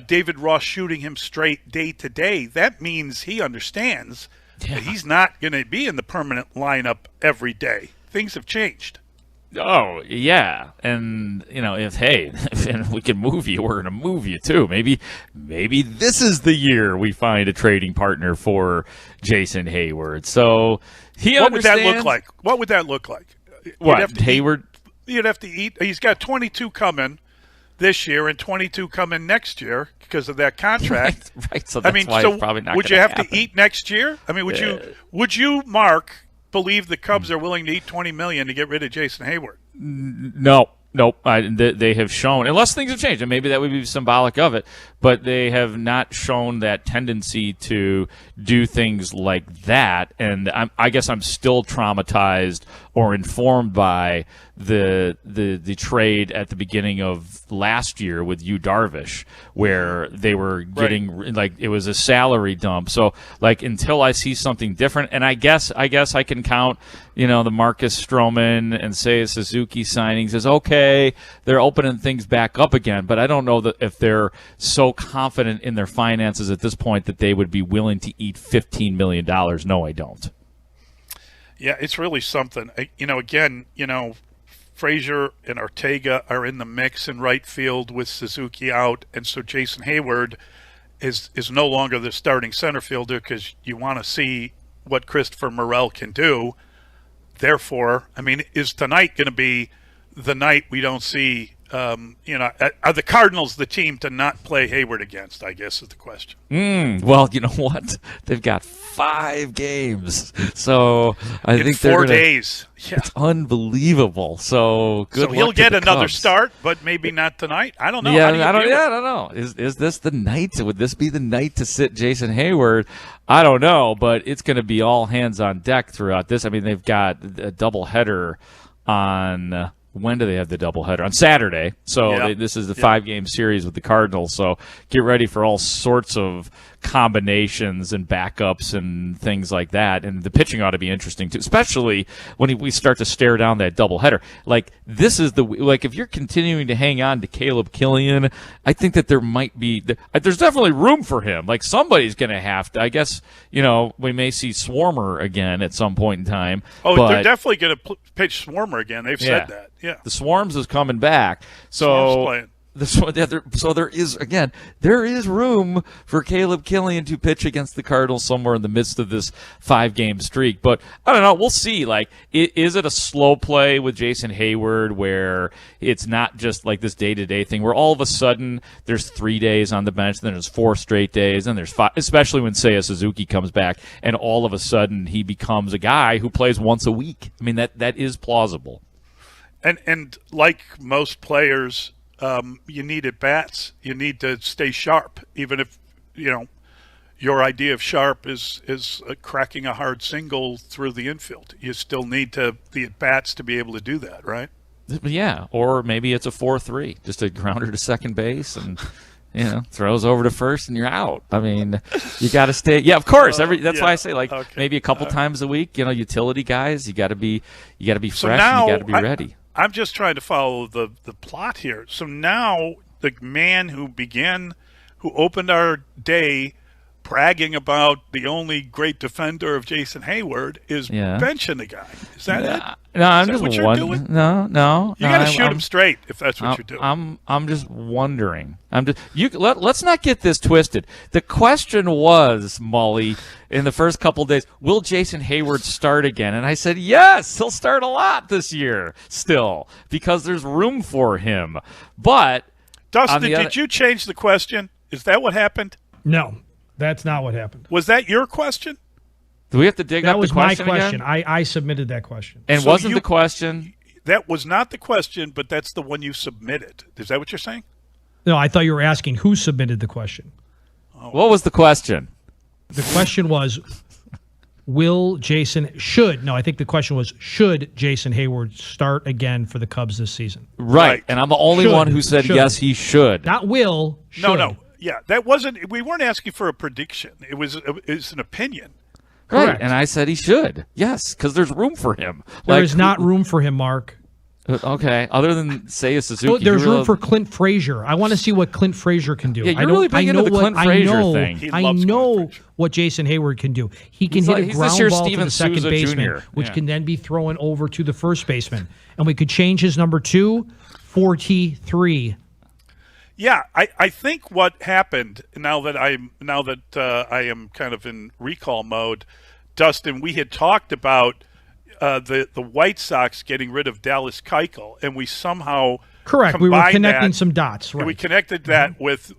David Ross shooting him straight day to day, that means he understands that he's not going to be in the permanent lineup every day. Things have changed. Oh, yeah. And, if we can move you, we're going to move you too. Maybe this is the year we find a trading partner for Jason Hayward. So what would that look like? What would that look like? Hayward? You'd have to eat. He's got 22 coming this year and 22 coming next year because of that contract. Right. So that's why it's probably not. Would you have to eat next year? I mean, would you, Mark, believe the Cubs are willing to eat $20 million to get rid of Jason Hayward? No. They have shown, unless things have changed, and maybe that would be symbolic of it, but they have not shown that tendency to do things like that. And I guess I'm still traumatized or informed by the trade at the beginning of last year with Yu Darvish, where they were getting it was a salary dump. So until I see something different, and I guess I can count the Marcus Stroman and Seiya Suzuki signings as okay, they're opening things back up again, but I don't know that if they're so confident in their finances at this point that they would be willing to eat $15 million. No, I don't. Yeah, it's really something. Frazier and Ortega are in the mix in right field with Suzuki out, and so Jason Hayward is no longer the starting center fielder because you want to see what Christopher Morel can do. Therefore, I mean, is tonight going to be the night we don't see are the Cardinals the team to not play Hayward against, I guess is the question. Well, you know what? They've got 5 games. So I think they're 4 days. Yeah. It's unbelievable. So good. So he'll get another Cubs. start, but maybe not tonight. I don't know. Yeah, I don't know. Is this the night? Would this be the night to sit Jason Hayward? I don't know, but it's going to be all hands on deck throughout this. I mean, they've got a doubleheader on. When do they have the doubleheader? On Saturday. So this is the 5-game series with the Cardinals. So get ready for all sorts of combinations and backups and things like that. And the pitching ought to be interesting too, especially when we start to stare down that doubleheader. This is if you're continuing to hang on to Caleb Killian, I think that there might be there's definitely room for him. Somebody's going to have to. I guess we may see Swarmer again at some point in time. Oh, they're definitely going to pitch Swarmer again. They've said that. Yeah, the Swarms is coming back. So there is room for Caleb Killian to pitch against the Cardinals somewhere in the midst of this 5-game streak. But I don't know. We'll see. Is it a slow play with Jason Hayward where it's not just this day-to-day thing where all of a sudden there's 3 days on the bench, then there's 4 straight days, then there's 5, especially when Seiya Suzuki comes back, and all of a sudden he becomes a guy who plays once a week. I mean, that is plausible. And like most players, You need at bats. You need to stay sharp, even if your idea of sharp is cracking a hard single through the infield. You still need the at bats to be able to do that, right? Yeah, or maybe it's a 4-3, just a grounder to second base and throws over to first and you're out. I mean, you got to stay. Yeah, of course. That's why I say maybe a couple times a week. Utility guys, you got to be fresh. So now, and you got to be ready. I'm just trying to follow the plot here. So now the man who opened our day bragging about the only great defender of Jason Hayward is benching the guy. Is that it? No, I'm just what you're doing? No. You got to shoot him straight if that's what you're doing. I'm just wondering. Let's not get this twisted. The question was, Mully, in the first couple of days, will Jason Hayward start again? And I said yes, he'll start a lot this year still because there's room for him. But Dustin, did you change the question? Is that what happened? No. That's not what happened. Was that your question? Do we have to dig up the question? That was my question. Again? I submitted that question. And wasn't the question? That was not the question, but that's the one you submitted. Is that what you're saying? No, I thought you were asking who submitted the question. Oh. What was the question? The question was, I think the question was, should Jason Hayward start again for the Cubs this season? Right. And I'm the only one who said yes, he should. Not will, should. No. Yeah, we weren't asking for a prediction. It's an opinion. Right. Correct. And I said he should. Yes, because there's room for him. There is not room for him, Mark. Okay, other than Seiya Suzuki. There's room for Clint Frazier. I want to see what Clint Frazier can do. Yeah, you're really big into the Clint Frazier thing. I know what Jason Hayward can do. He can hit a ground ball to the second baseman, which can then be thrown over to the first baseman. And we could change his number 2, 43. Yeah, I think what happened now that I am kind of in recall mode, Dustin, we had talked about the White Sox getting rid of Dallas Keuchel, and we somehow we were connecting some dots. Right. And we connected that with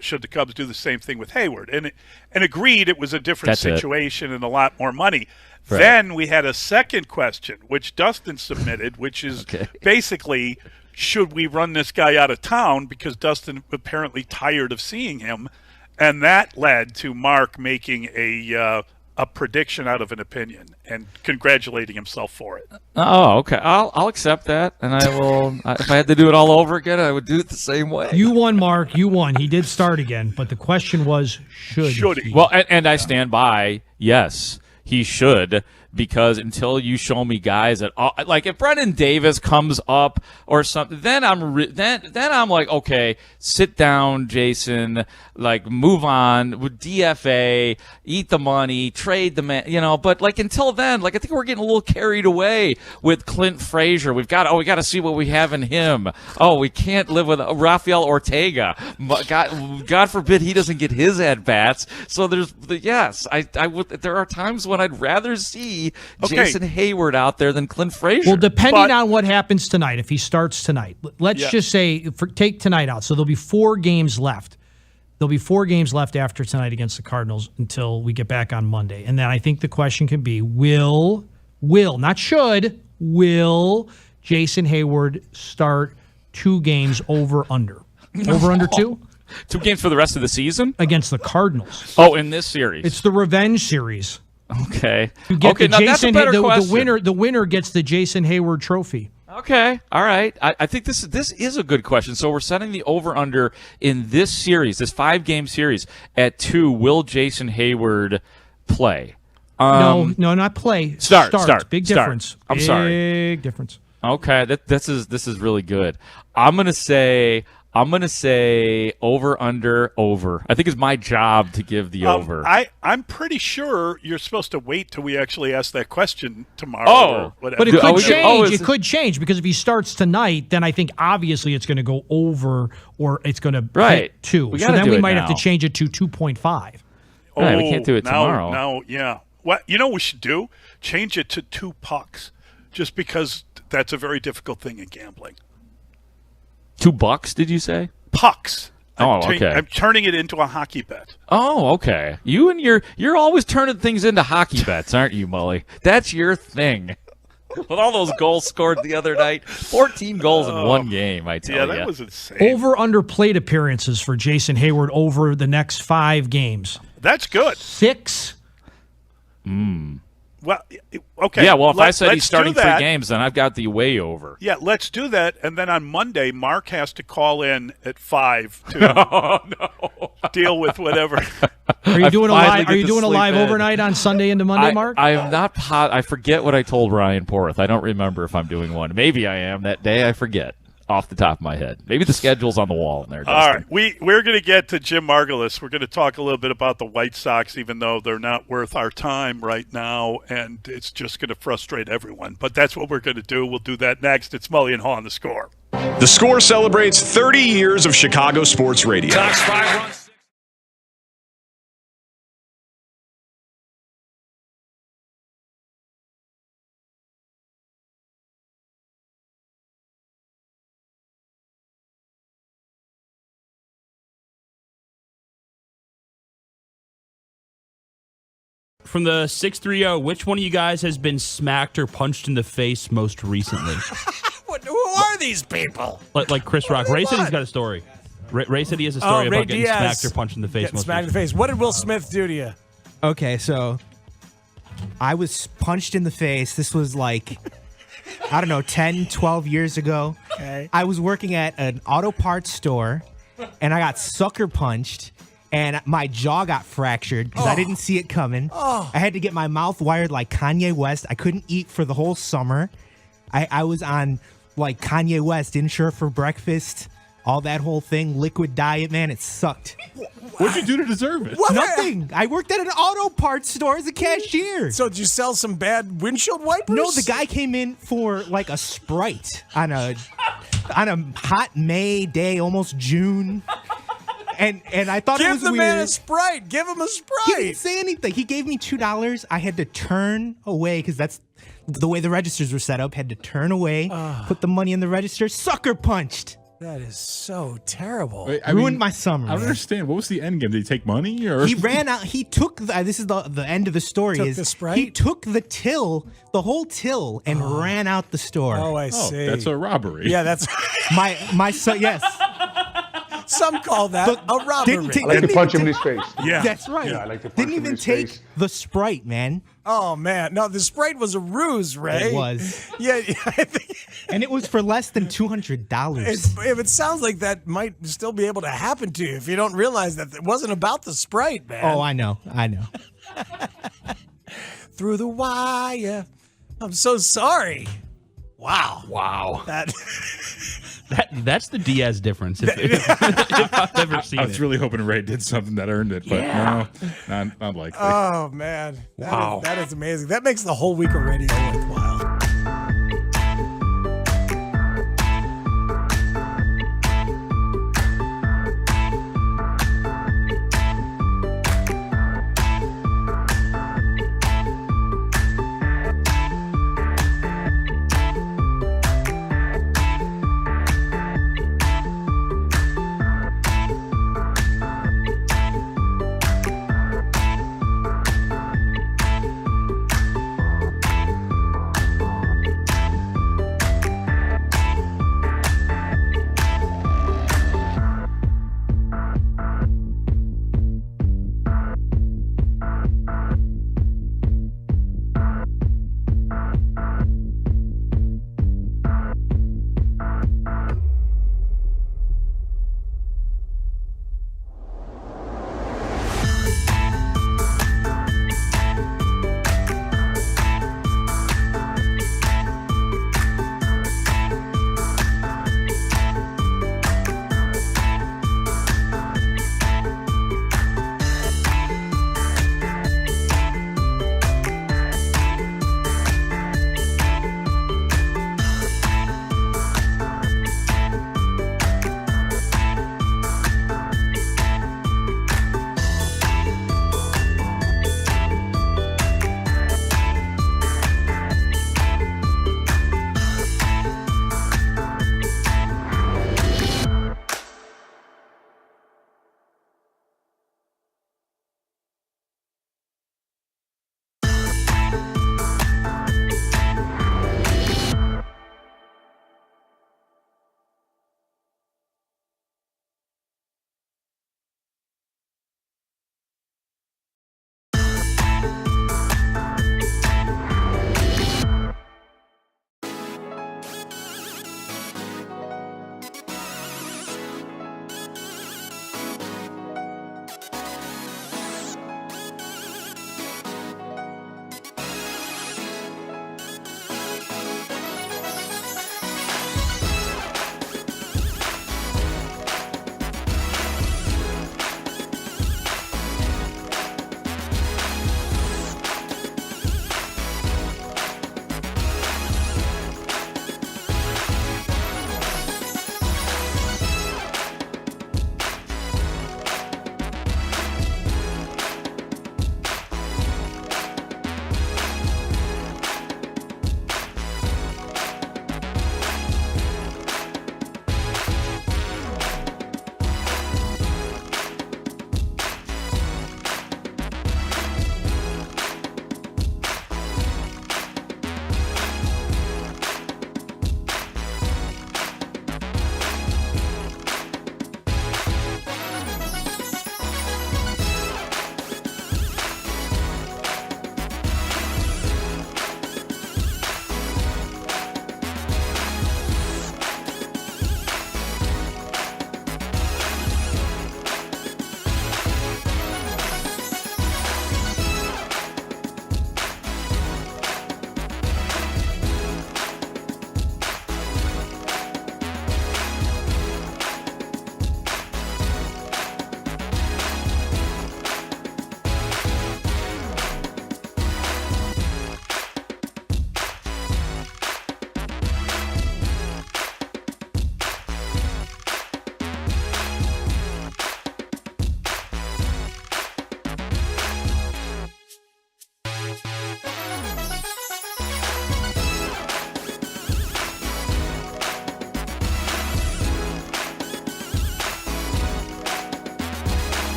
should the Cubs do the same thing with Hayward, and agreed it was a different situation and a lot more money. Right. Then we had a second question, which Dustin submitted, which is basically, should we run this guy out of town because Dustin apparently tired of seeing him? And that led to Mark making a prediction out of an opinion and congratulating himself for it. Oh, okay. I'll accept that, and I will. If I had to do it all over again, I would do it the same way. You won, Mark. You won. He did start again, but the question was, should he? Well, and I stand by. Yes, he should. Because until you show me guys that like if Brendan Davis comes up or something, then I'm like, okay, sit down, Jason, like move on with DFA, eat the money, trade the man, But like until then, like I think we're getting a little carried away with Clint Frazier. We got to see what we have in him. Oh, we can't live with Rafael Ortega. God forbid he doesn't get his at bats. So there are times when I'd rather see Jason Hayward out there than Clint Frazier. Well, depending on what happens tonight, if he starts tonight, let's just say, take tonight out. So there'll be 4 games left. There'll be 4 games left after tonight against the Cardinals until we get back on Monday. And then I think the question can be, will, not should, will Jason Hayward start 2 games over under? Over under 2? 2 games for the rest of the season? Against the Cardinals. Oh, in this series. It's the revenge series. Okay. Now that's a better question. The winner gets the Jason Hayward trophy. Okay. All right. I think this is a good question. So we're setting the over-under in this series, this 5-game series, at 2. Will Jason Hayward play? No, not play. Start. Big difference. I'm sorry. Big difference. Okay. This is really good. I'm gonna say over, under, over. I think it's my job to give the over. I'm pretty sure you're supposed to wait till we actually ask that question tomorrow. Oh, or whatever. But it could change. It could change because if he starts tonight, then I think obviously it's going to go over or it's going to hit 2. So then we might have to change it to 2.5. Right, we can't do it tomorrow. No, yeah. What we should do? Change it to 2 pucks, just because that's a very difficult thing in gambling. $2, did you say? Pucks. Okay. I'm turning it into a hockey bet. Oh, okay. You and you're always turning things into hockey bets, aren't you, Mully? That's your thing. With all those goals scored the other night, 14 goals in one game, I tell you. Yeah, that was insane. Over-under plate appearances for Jason Hayward over the next 5 games. That's good. 6. Well, okay. Yeah, well, if I said let's he's starting do 3 that. games, then I've got the way over. Yeah, let's do that. And then on Monday, Mark has to call in at 5 to deal with whatever. Are you doing a live? finally get Are you to doing a sleep live in. overnight on Sunday into Monday, Mark? I am not. I forget what I told Ryan Porth. I don't remember if I'm doing one. Maybe I am that day. I forget off the top of my head. Maybe the schedule's on the wall in there. Dustin. All right, we're going to get to Jim Margulis. We're going to talk a little bit about the White Sox, even though they're not worth our time right now, and it's just going to frustrate everyone. But that's what we're going to do. We'll do that next. It's Mully and Haugh on The Score. The Score celebrates 30 years of Chicago sports radio. Sox 5 runs. From the 630, which one of you guys has been smacked or punched in the face most recently? Who are these people? like Chris Rock. Ray said he's got a story. Ray said he has a story about getting smacked or punched in the face Getting most smacked in the recently. face. What did Will Smith do to you? Okay, so I was punched in the face. This was like, I don't know, 10, 12 years ago. Okay. I was working at an auto parts store, and I got sucker punched, and my jaw got fractured because I didn't see it coming. Oh. I had to get my mouth wired like Kanye West. I couldn't eat for the whole summer. I was on like Kanye West, didn't show up for breakfast, all that whole thing, liquid diet, man, it sucked. What'd you do to deserve it? Nothing. I worked at an auto parts store as a cashier. So did you sell some bad windshield wipers? No, the guy came in for like a Sprite on a hot May day, almost June. And I thought it was Give the weird. man a Sprite. Give him a Sprite. He didn't say anything. He gave me $2. I had to turn away because that's the way the registers were set up. Had to turn away, put the money in the register, sucker punched. That is so terrible. Wait, Ruined my summer. I don't man. understand. What was the end game? Did he take money? Or He ran out. He took. This is the end of the story. Took is the Sprite? He took the whole till, and ran out the store. Oh, I see. that's a robbery. Yeah, that's my son. Yes. Some call that a robbery. Didn't take- I like to didn't punch him even in his face. Yeah. That's right. Yeah, I like to punch Didn't him in even his take face. the Sprite, man. Oh man, no, the Sprite was a ruse, Ray. It was. Yeah, I think And it was for less than $200. it sounds like that might still be able to happen to you if you don't realize that it wasn't about the Sprite, man. Oh, I know. Through the wire. I'm so sorry. Wow. That's the Diaz difference. If I've ever seen I was it. really hoping Ray did something that earned it, but no, not likely. Oh man. Wow. That is amazing. That makes the whole week of radio worthwhile.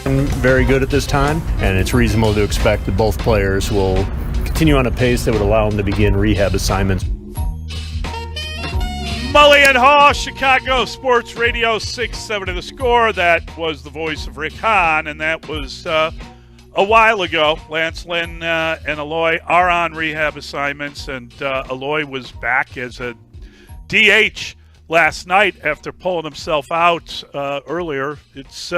very good at this time, and it's reasonable to expect that both players will continue on a pace that would allow them to begin rehab assignments. Mully and Haugh, Chicago Sports Radio 670 The Score. That was the voice of Rick Hahn, and that was a while ago. Lance Lynn and Aloy are on rehab assignments, and Aloy was back as a DH last night after pulling himself out earlier. It's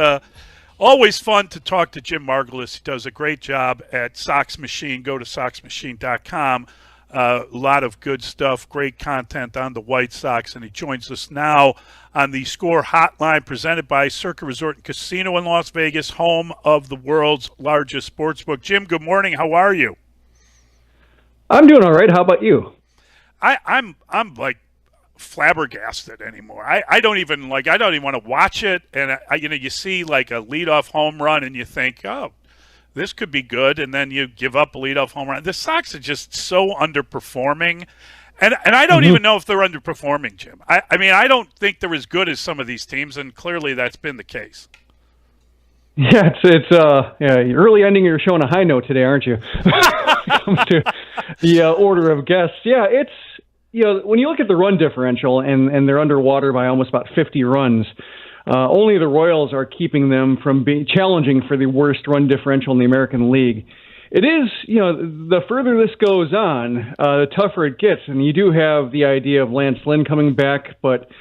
always fun to talk to Jim Margulis. He does a great job at Sox Machine. Go to soxmachine.com. A lot of good stuff, great content on the White Sox, and he joins us now on the Score Hotline presented by Circa Resort and Casino in Las Vegas, home of the world's largest sportsbook. Jim, good morning. How are you? I'm doing all right. How about you? I'm like flabbergasted anymore. I don't even want to watch it, and you see like a leadoff home run, and you think, oh, this could be good, and then you give up a leadoff home run. The Sox are just so underperforming, and I don't even know if they're underperforming, Jim. I mean, I don't think they're as good as some of these teams, and clearly that's been the case. Yeah, you're really ending your show on a high note today, aren't you? When it comes to the order of guests. Yeah, it's, when you look at the run differential, and they're underwater by almost about 50 runs, only the Royals are keeping them from being challenging for the worst run differential in the American League. It is, the further this goes on, the tougher it gets. And you do have the idea of Lance Lynn coming back. But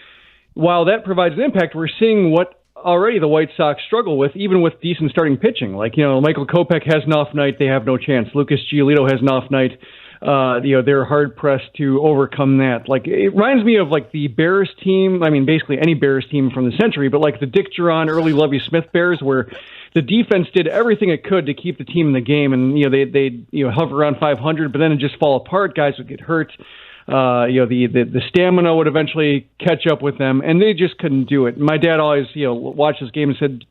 while that provides an impact, we're seeing what already the White Sox struggle with, even with decent starting pitching. Like, Michael Kopech has an off night. They have no chance. Lucas Giolito has an off night. They're hard pressed to overcome that. Like, it reminds me of like the Bears team. I mean, basically any Bears team from the century, but like the Dick Duran, early Lovie Smith Bears, where the defense did everything it could to keep the team in the game, and they hover around 500, but then it just fall apart. Guys would get hurt. The stamina would eventually catch up with them, and they just couldn't do it. My dad always watched this game and said,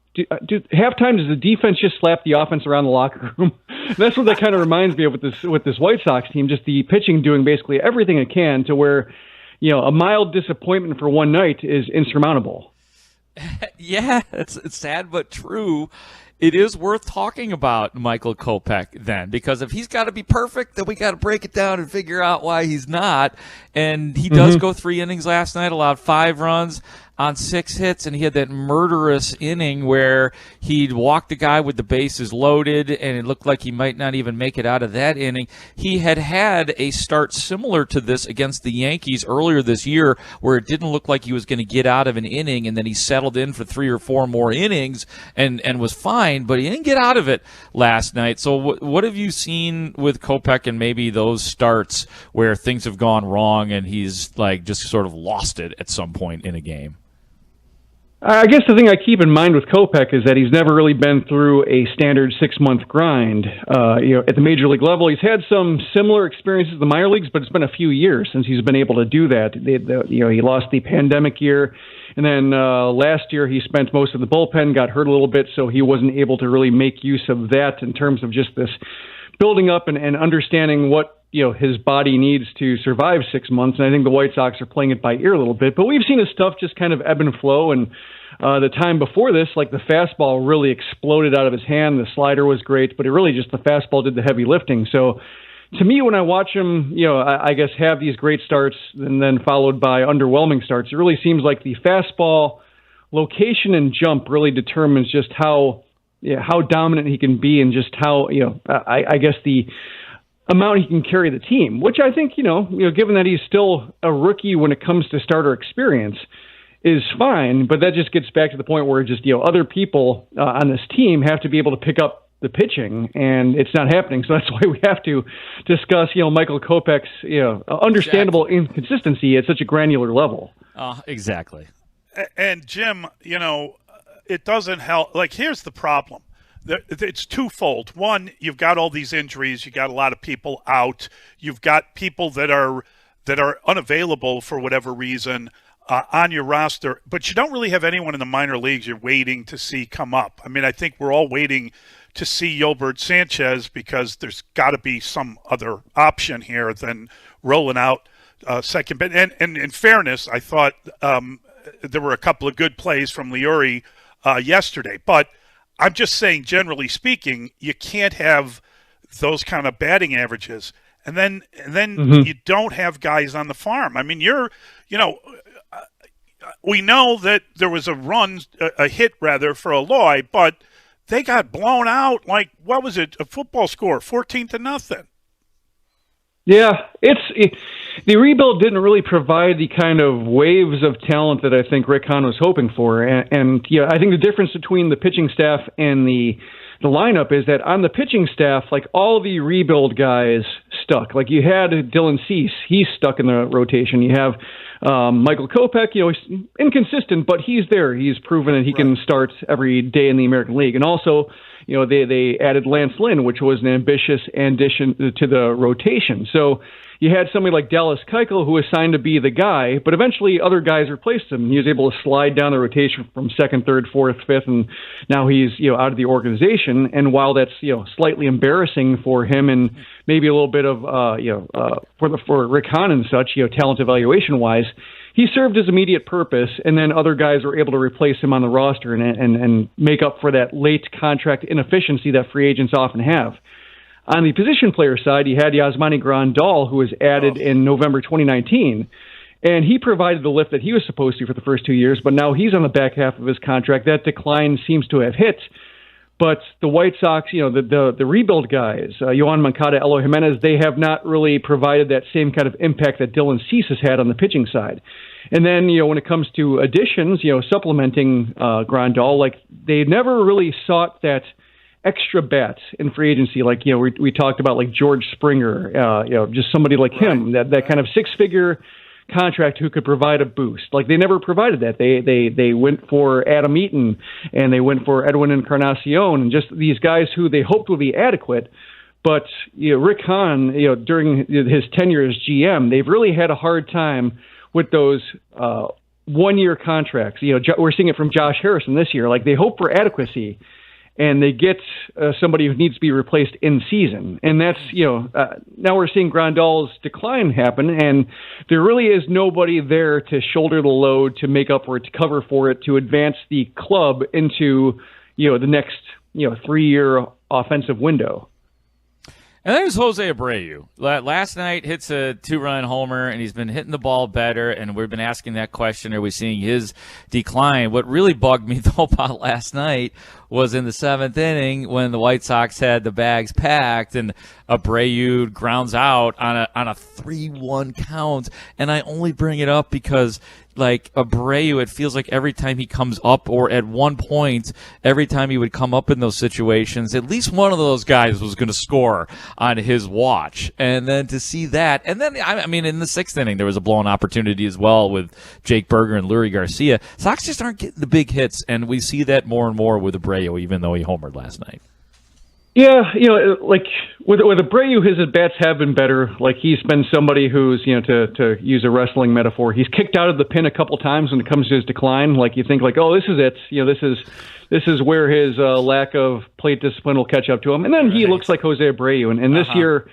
Dude, halftime, does the defense just slap the offense around the locker room? That's what that kind of reminds me of with this White Sox team. Just the pitching doing basically everything it can to where, a mild disappointment for one night is insurmountable. Yeah, it's sad but true. It is worth talking about Michael Kopech then, because if he's got to be perfect, then we got to break it down and figure out why he's not. And he does go 3 innings last night, allowed 5 runs on 6 hits, and he had that murderous inning where he'd walk the guy with the bases loaded, and it looked like he might not even make it out of that inning. He had a start similar to this against the Yankees earlier this year where it didn't look like he was going to get out of an inning, and then he settled in for 3 or 4 more innings and was fine, but he didn't get out of it last night. So what have you seen with Kopech and maybe those starts where things have gone wrong and he's like just sort of lost it at some point in a game? I guess the thing I keep in mind with Kopech is that he's never really been through a standard 6-month grind. At the major league level, he's had some similar experiences in the minor leagues, but it's been a few years since he's been able to do that. He lost the pandemic year, and then last year he spent most of the bullpen, got hurt a little bit, so he wasn't able to really make use of that in terms of just this building up and understanding what his body needs to survive 6 months. And I think the White Sox are playing it by ear a little bit. But we've seen his stuff just kind of ebb and flow. And the time before this, like the fastball really exploded out of his hand. The slider was great, but it really just the fastball did the heavy lifting. So to me, when I watch him, I guess have these great starts and then followed by underwhelming starts, it really seems like the fastball location and jump really determines just how dominant he can be and just how, I guess the amount he can carry the team, which I think, given that he's still a rookie when it comes to starter experience, is fine. But that just gets back to the point where just, other people on this team have to be able to pick up the pitching, and it's not happening. So that's why we have to discuss, Michael Kopech's, understandable inconsistency at such a granular level. Exactly. And Jim, it doesn't help. Like, here's the problem. It's twofold. One, you've got all these injuries. You got a lot of people out. You've got people that are unavailable for whatever reason on your roster, but you don't really have anyone in the minor leagues you're waiting to see come up. I mean, I think we're all waiting to see Yolbert Sanchez because there's got to be some other option here than rolling out second. And in fairness, I thought there were a couple of good plays from Liuri yesterday, but I'm just saying, generally speaking, you can't have those kind of batting averages, and then you don't have guys on the farm. I mean, we know that there was a hit for Aloy, but they got blown out. Like, what was it? A football score, 14-0. Yeah, the rebuild didn't really provide the kind of waves of talent that I think Rick Hahn was hoping for. And I think the difference between the pitching staff and the lineup is that on the pitching staff, like, all the rebuild guys stuck. Like, you had Dylan Cease, he's stuck in the rotation. You have Michael Kopech, he's inconsistent, but he's there. He's proven that he can start every day in the American League. And also, they added Lance Lynn, which was an ambitious addition to the rotation. So you had somebody like Dallas Keuchel, who was signed to be the guy, but eventually other guys replaced him. He was able to slide down the rotation from second, third, fourth, fifth, and now he's out of the organization. And while that's slightly embarrassing for him and maybe a little bit of for Rick Hahn and such, talent evaluation wise, he served his immediate purpose, and then other guys were able to replace him on the roster and make up for that late contract inefficiency that free agents often have. On the position player side, you had Yasmani Grandal, who was added in November 2019, and he provided the lift that he was supposed to for the first 2 years, but now he's on the back half of his contract. That decline seems to have hit. But the White Sox, the rebuild guys, Yohan Moncada, Eloy Jimenez, they have not really provided that same kind of impact that Dylan Cease has had on the pitching side. And then, when it comes to additions, supplementing Grandal, like, they never really sought that extra bat in free agency. Like, we talked about, like, George Springer, just somebody like him, that kind of six-figure contract who could provide a boost. Like, they never provided that. They went for Adam Eaton, and they went for Edwin Encarnacion, and just these guys who they hoped would be adequate. But Rick Hahn, during his tenure as GM, they've really had a hard time with those one-year contracts. We're seeing it from Josh Harrison this year. Like, they hope for adequacy, and they get somebody who needs to be replaced in season. And that's, now we're seeing Grandal's decline happen, and there really is nobody there to shoulder the load, to make up for it, to cover for it, to advance the club into, the next, 3-year offensive window. And there's Jose Abreu. Last night hits a 2-run homer, and he's been hitting the ball better, and we've been asking that question, are we seeing his decline? What really bugged me, though, about last night was in the 7th inning when the White Sox had the bags packed, and Abreu grounds out on a 3-1 count. And I only bring it up because, like, Abreu, it feels like every time he comes up, or at one point, every time he would come up in those situations, at least one of those guys was going to score on his watch. And then to see that, and then, I mean, in the 6th inning, there was a blown opportunity as well with Jake Berger and Lurie Garcia. Sox just aren't getting the big hits, and we see that more and more with Abreu, even though he homered last night. Yeah, like with Abreu, his at-bats have been better. Like, he's been somebody who's, to use a wrestling metaphor, he's kicked out of the pin a couple times when it comes to his decline. Like, you think, like, oh, this is it. This is where his lack of plate discipline will catch up to him. And then he looks like Jose Abreu. And this year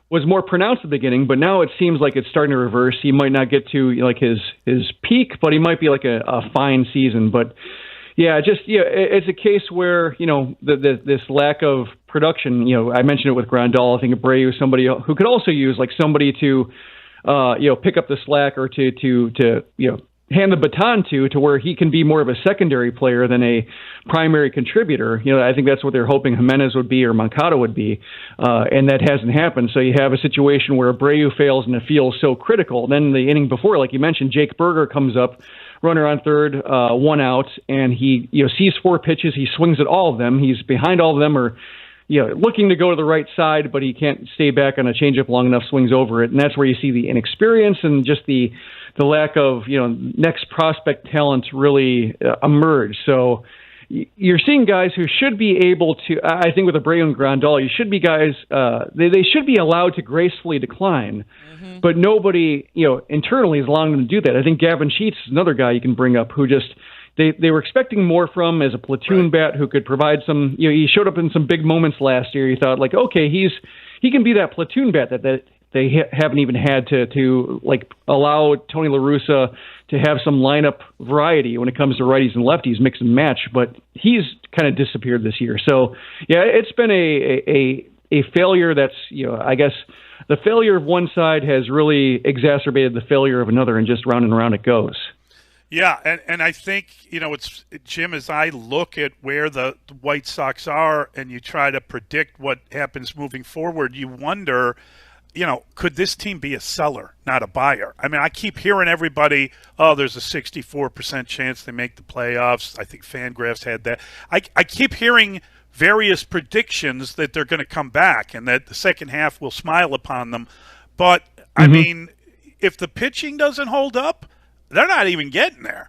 was more pronounced at the beginning, but now it seems like it's starting to reverse. He might not get to, like, his peak, but he might be like a fine season. But yeah, it's a case where, this lack of production, I mentioned it with Grandal. I think Abreu is somebody who could also use, like, somebody to, pick up the slack, or to hand the baton to where he can be more of a secondary player than a primary contributor. I think that's what they're hoping Jimenez would be or Moncada would be, and that hasn't happened. So you have a situation where Abreu fails and it feels so critical. Then the inning before, like you mentioned, Jake Berger comes up, runner on third, 1 out, and he sees 4 pitches. He swings at all of them. He's behind all of them, or looking to go to the right side, but he can't stay back on a changeup long enough, swings over it. And that's where you see the inexperience and just the lack of, next prospect talent really emerge. So you're seeing guys who should be able to, I think with Abreu and Grandal, you should be guys, they should be allowed to gracefully decline, but nobody, internally is allowing them to do that. I think Gavin Sheets is another guy you can bring up who just, they were expecting more from as a platoon bat who could provide some, he showed up in some big moments last year. You thought, like, okay, he can be that platoon bat that they haven't even had to like allow Tony La Russa to have some lineup variety when it comes to righties and lefties, mix and match. But he's kind of disappeared this year. So yeah, it's been a failure. That's, I guess the failure of one side has really exacerbated the failure of another, and just round and round it goes. Yeah, and I think, it's Jim, as I look at where the White Sox are and you try to predict what happens moving forward, you wonder, could this team be a seller, not a buyer? I mean, I keep hearing everybody, there's a 64% chance they make the playoffs. I think Fangraphs had that. I keep hearing various predictions that they're going to come back and that the second half will smile upon them. But, I mean, if the pitching doesn't hold up, they're not even getting there.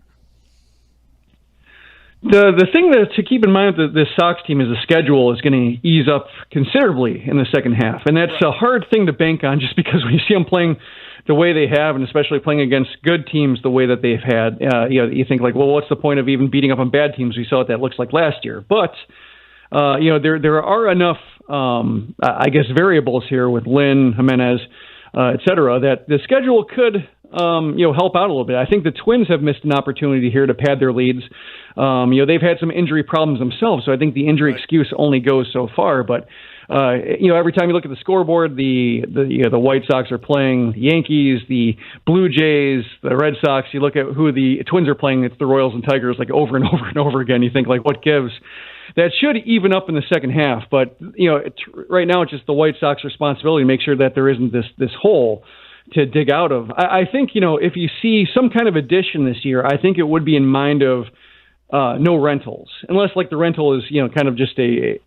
The thing to keep in mind with this Sox team is the schedule is going to ease up considerably in the second half. And that's a hard thing to bank on, just because when you see them playing the way they have, and especially playing against good teams the way that they've had, you think like, well, what's the point of even beating up on bad teams? We saw what that looks like last year. But, there are enough, I guess, variables here with Lynn, Jimenez, et cetera, that the schedule could help out a little bit. I think the Twins have missed an opportunity here to pad their leads. They've had some injury problems themselves, so I think the injury excuse only goes so far. But every time you look at the scoreboard, the White Sox are playing the Yankees, the Blue Jays, the Red Sox. You look at who the Twins are playing; it's the Royals and Tigers, like over and over and over again. You think like, what gives? That should even up in the second half, but right now it's just the White Sox responsibility to make sure that there isn't this hole to dig out of. I think, if you see some kind of addition this year, I think it would be in mind of no rentals, unless like the rental is, kind of just a,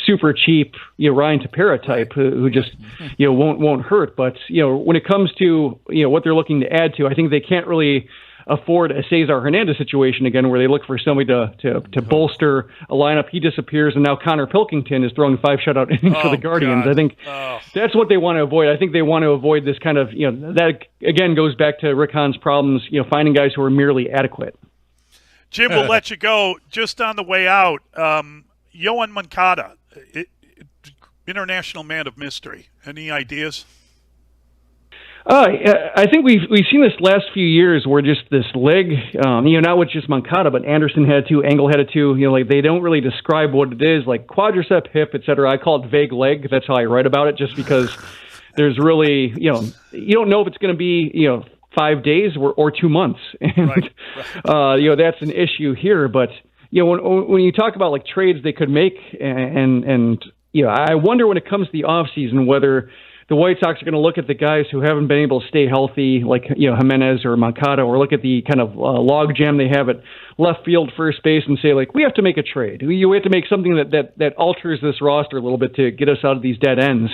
super cheap, Ryan Tepera type who just, won't hurt. But, when it comes to, what they're looking to add to, I think they can't really afford a Cesar Hernandez situation again, where they look for somebody to bolster a lineup. He disappears, and now Connor Pilkington is throwing 5 shutout innings for the Guardians. God. I think that's what they want to avoid. I think they want to avoid this kind of, that again goes back to Rick Hahn's problems, finding guys who are merely adequate. Jim, we'll let you go. Just on the way out, Yoan Moncada, international man of mystery. Any ideas? I think we've seen this last few years where just this leg, not with just Moncada, but Anderson had it too, Engel had it too. Like they don't really describe what it is, like quadricep, hip, etc. I call it vague leg. That's how I write about it, just because there's really, you don't know if it's going to be, 5 days or 2 months, and that's an issue here. But when you talk about like trades they could make, and I wonder when it comes to the off season whether the White Sox are going to look at the guys who haven't been able to stay healthy, like Jimenez or Moncada, or look at the kind of log jam they have at left field, first base, and say like, we have to make a trade. We have to make something that alters this roster a little bit to get us out of these dead ends.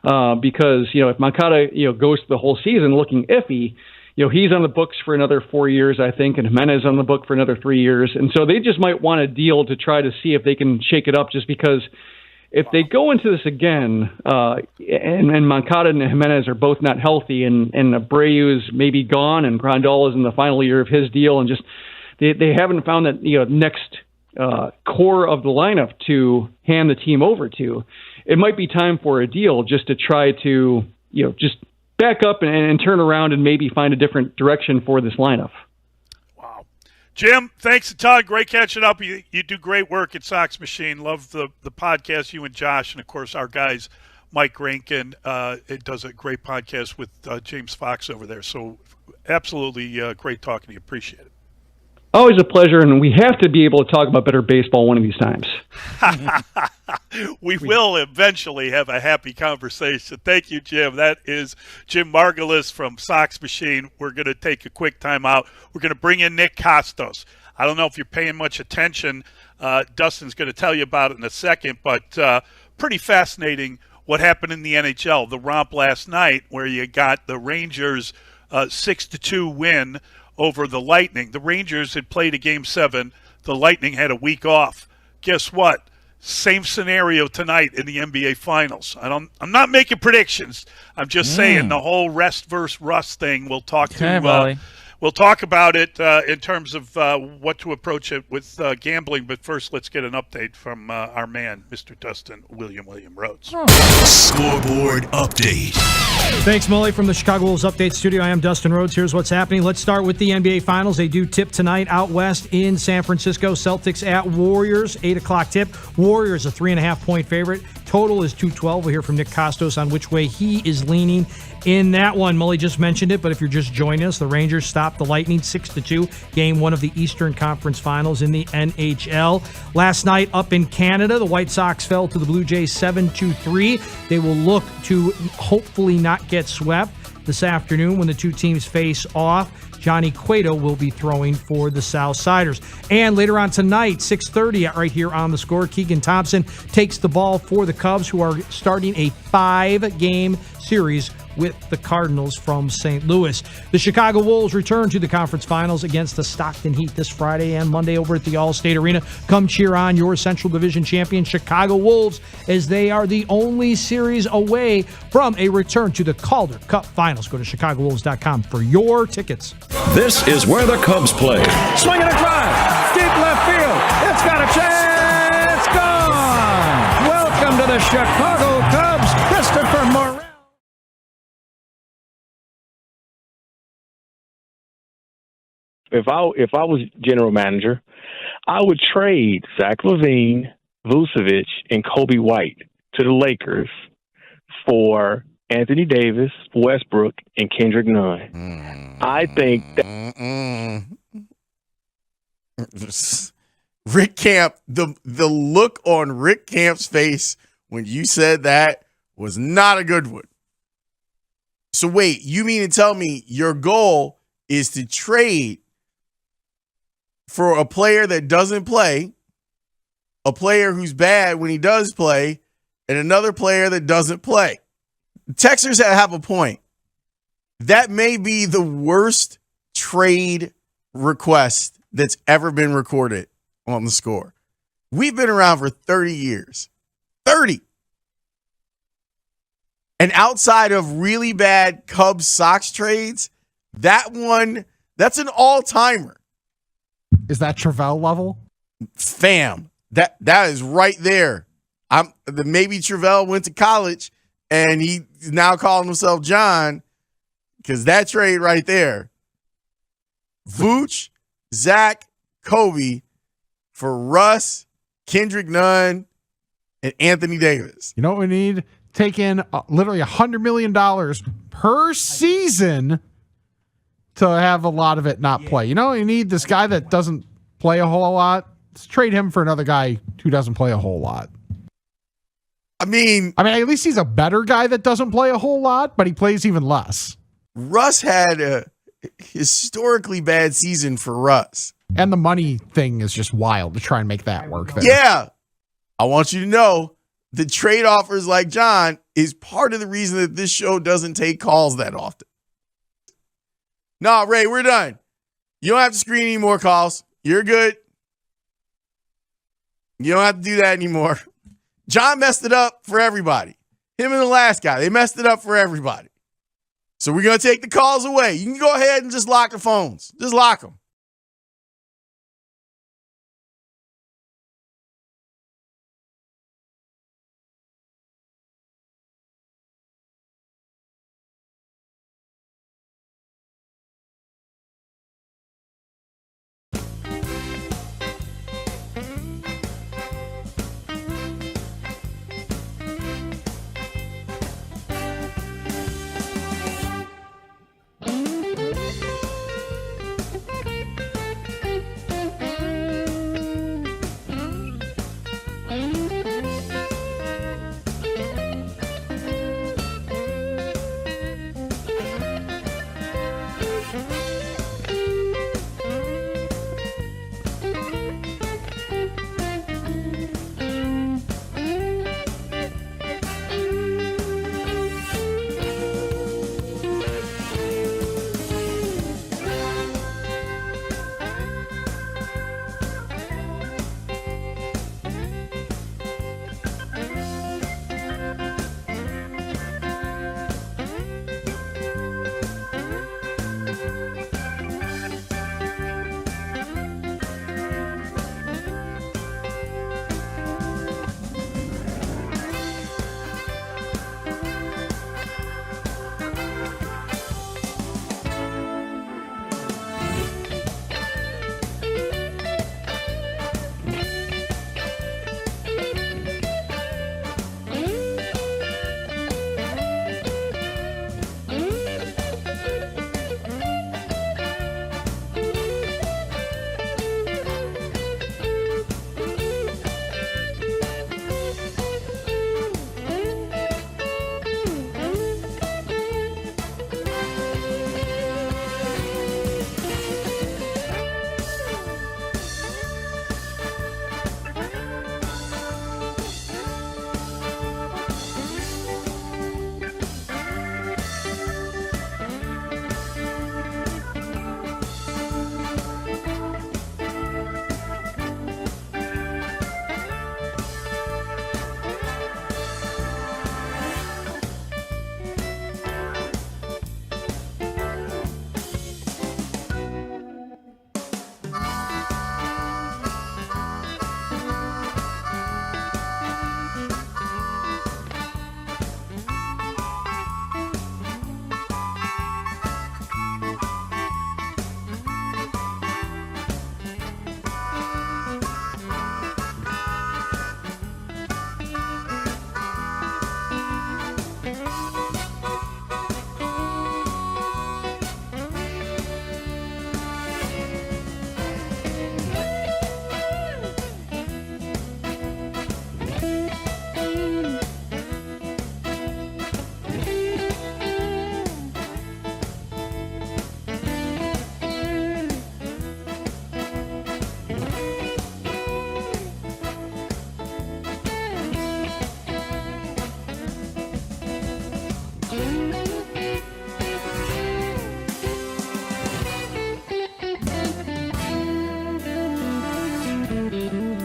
Because if Moncada goes the whole season looking iffy, he's on the books for another 4 years, I think, and Jimenez on the book for another 3 years, and so they just might want a deal to try to see if they can shake it up, just because. If they go into this again, and Moncada and Jimenez are both not healthy, and Abreu's maybe gone, and Grandal is in the final year of his deal, and just they haven't found that next core of the lineup to hand the team over to, it might be time for a deal just to try to just back up and turn around and maybe find a different direction for this lineup. Jim, thanks a ton. Great catching up. You do great work at Sox Machine. Love the podcast, you and Josh, and, of course, our guys, Mike Rankin. It does a great podcast with James Fox over there. So absolutely great talking to you. Appreciate it. Always a pleasure, and we have to be able to talk about better baseball one of these times. We will eventually have a happy conversation. Thank you, Jim. That is Jim Margulis from Sox Machine. We're going to take a quick time out. We're going to bring in Nick Costos. I don't know if you're paying much attention. Dustin's going to tell you about it in a second, but pretty fascinating what happened in the NHL. The romp last night where you got the Rangers 6-2 win over the Lightning. The Rangers had played a Game 7. The Lightning had a week off. Guess what? Same scenario tonight in the NBA Finals. I'm not making predictions. I'm just saying the whole rest versus rust thing. We'll talk to We'll talk about it in terms of what to approach it with gambling. But first, let's get an update from our man, Mr. Dustin William Rhodes. Scoreboard update. Thanks, Mully, from the Chicago Wolves Update Studio. I am Dustin Rhodes. Here's what's happening. Let's start with the NBA Finals. They do tip tonight out west in San Francisco. Celtics at Warriors, 8 o'clock tip. Warriors a 3.5-point favorite. Total is 212. We'll hear from Nick Kostos on which way he is leaning in that one. Mully just mentioned it, but if you're just joining us, the Rangers stopped the Lightning 6-2, game one of the Eastern Conference Finals in the NHL. Last night up in Canada, the White Sox fell to the Blue Jays 7-3. They will look to hopefully not get swept this afternoon when the two teams face off. Johnny Cueto will be throwing for the Southsiders. And later on tonight, 6:30, right here on the Score, Keegan Thompson takes the ball for the Cubs, who are starting a 5-game series with the Cardinals from St. Louis. The Chicago Wolves return to the conference finals against the Stockton Heat this Friday and Monday over at the Allstate Arena. Come cheer on your Central Division champion Chicago Wolves, as they are the only series away from a return to the Calder Cup Finals. Go to ChicagoWolves.com for your tickets. This is where the Cubs play. Swinging a drive, deep left field. It's got a chance. Gone. Welcome to the Chicago Cubs, Christopher Morel. If I was general manager, I would trade Zach LaVine, Vucevic, and Kobe White to the Lakers for Anthony Davis, Westbrook, and Kendrick Nunn. I think that Rick Camp, the look on Rick Camp's face when you said that was not a good one. So wait, you mean to tell me your goal is to trade for a player that doesn't play, a player who's bad when he does play, and another player that doesn't play? Texans have a point. That may be the worst trade request that's ever been recorded on the Score. We've been around for 30 years. 30. And outside of really bad Cubs Sox trades, that one, that's an all-timer. Is that Travell level? Fam, that is right there. Maybe Travell went to college and he's now calling himself John, because that trade right there. Vooch, Zach, Kobe for Russ, Kendrick Nunn, and Anthony Davis. You know what we need? Take in literally $100 million per season to have a lot of it not play. You know, you need this guy that doesn't play a whole lot. Let's trade him for another guy who doesn't play a whole lot. I mean, at least he's a better guy that doesn't play a whole lot, but he plays even less. Russ had a historically bad season for Russ. And the money thing is just wild to try and make that work there. Yeah. I want you to know the trade offers like John is part of the reason that this show doesn't take calls that often. No, Ray, we're done. You don't have to screen any more calls. You're good. You don't have to do that anymore. John messed it up for everybody. Him and the last guy, they messed it up for everybody. So we're going to take the calls away. You can go ahead and just lock the phones. Just lock them.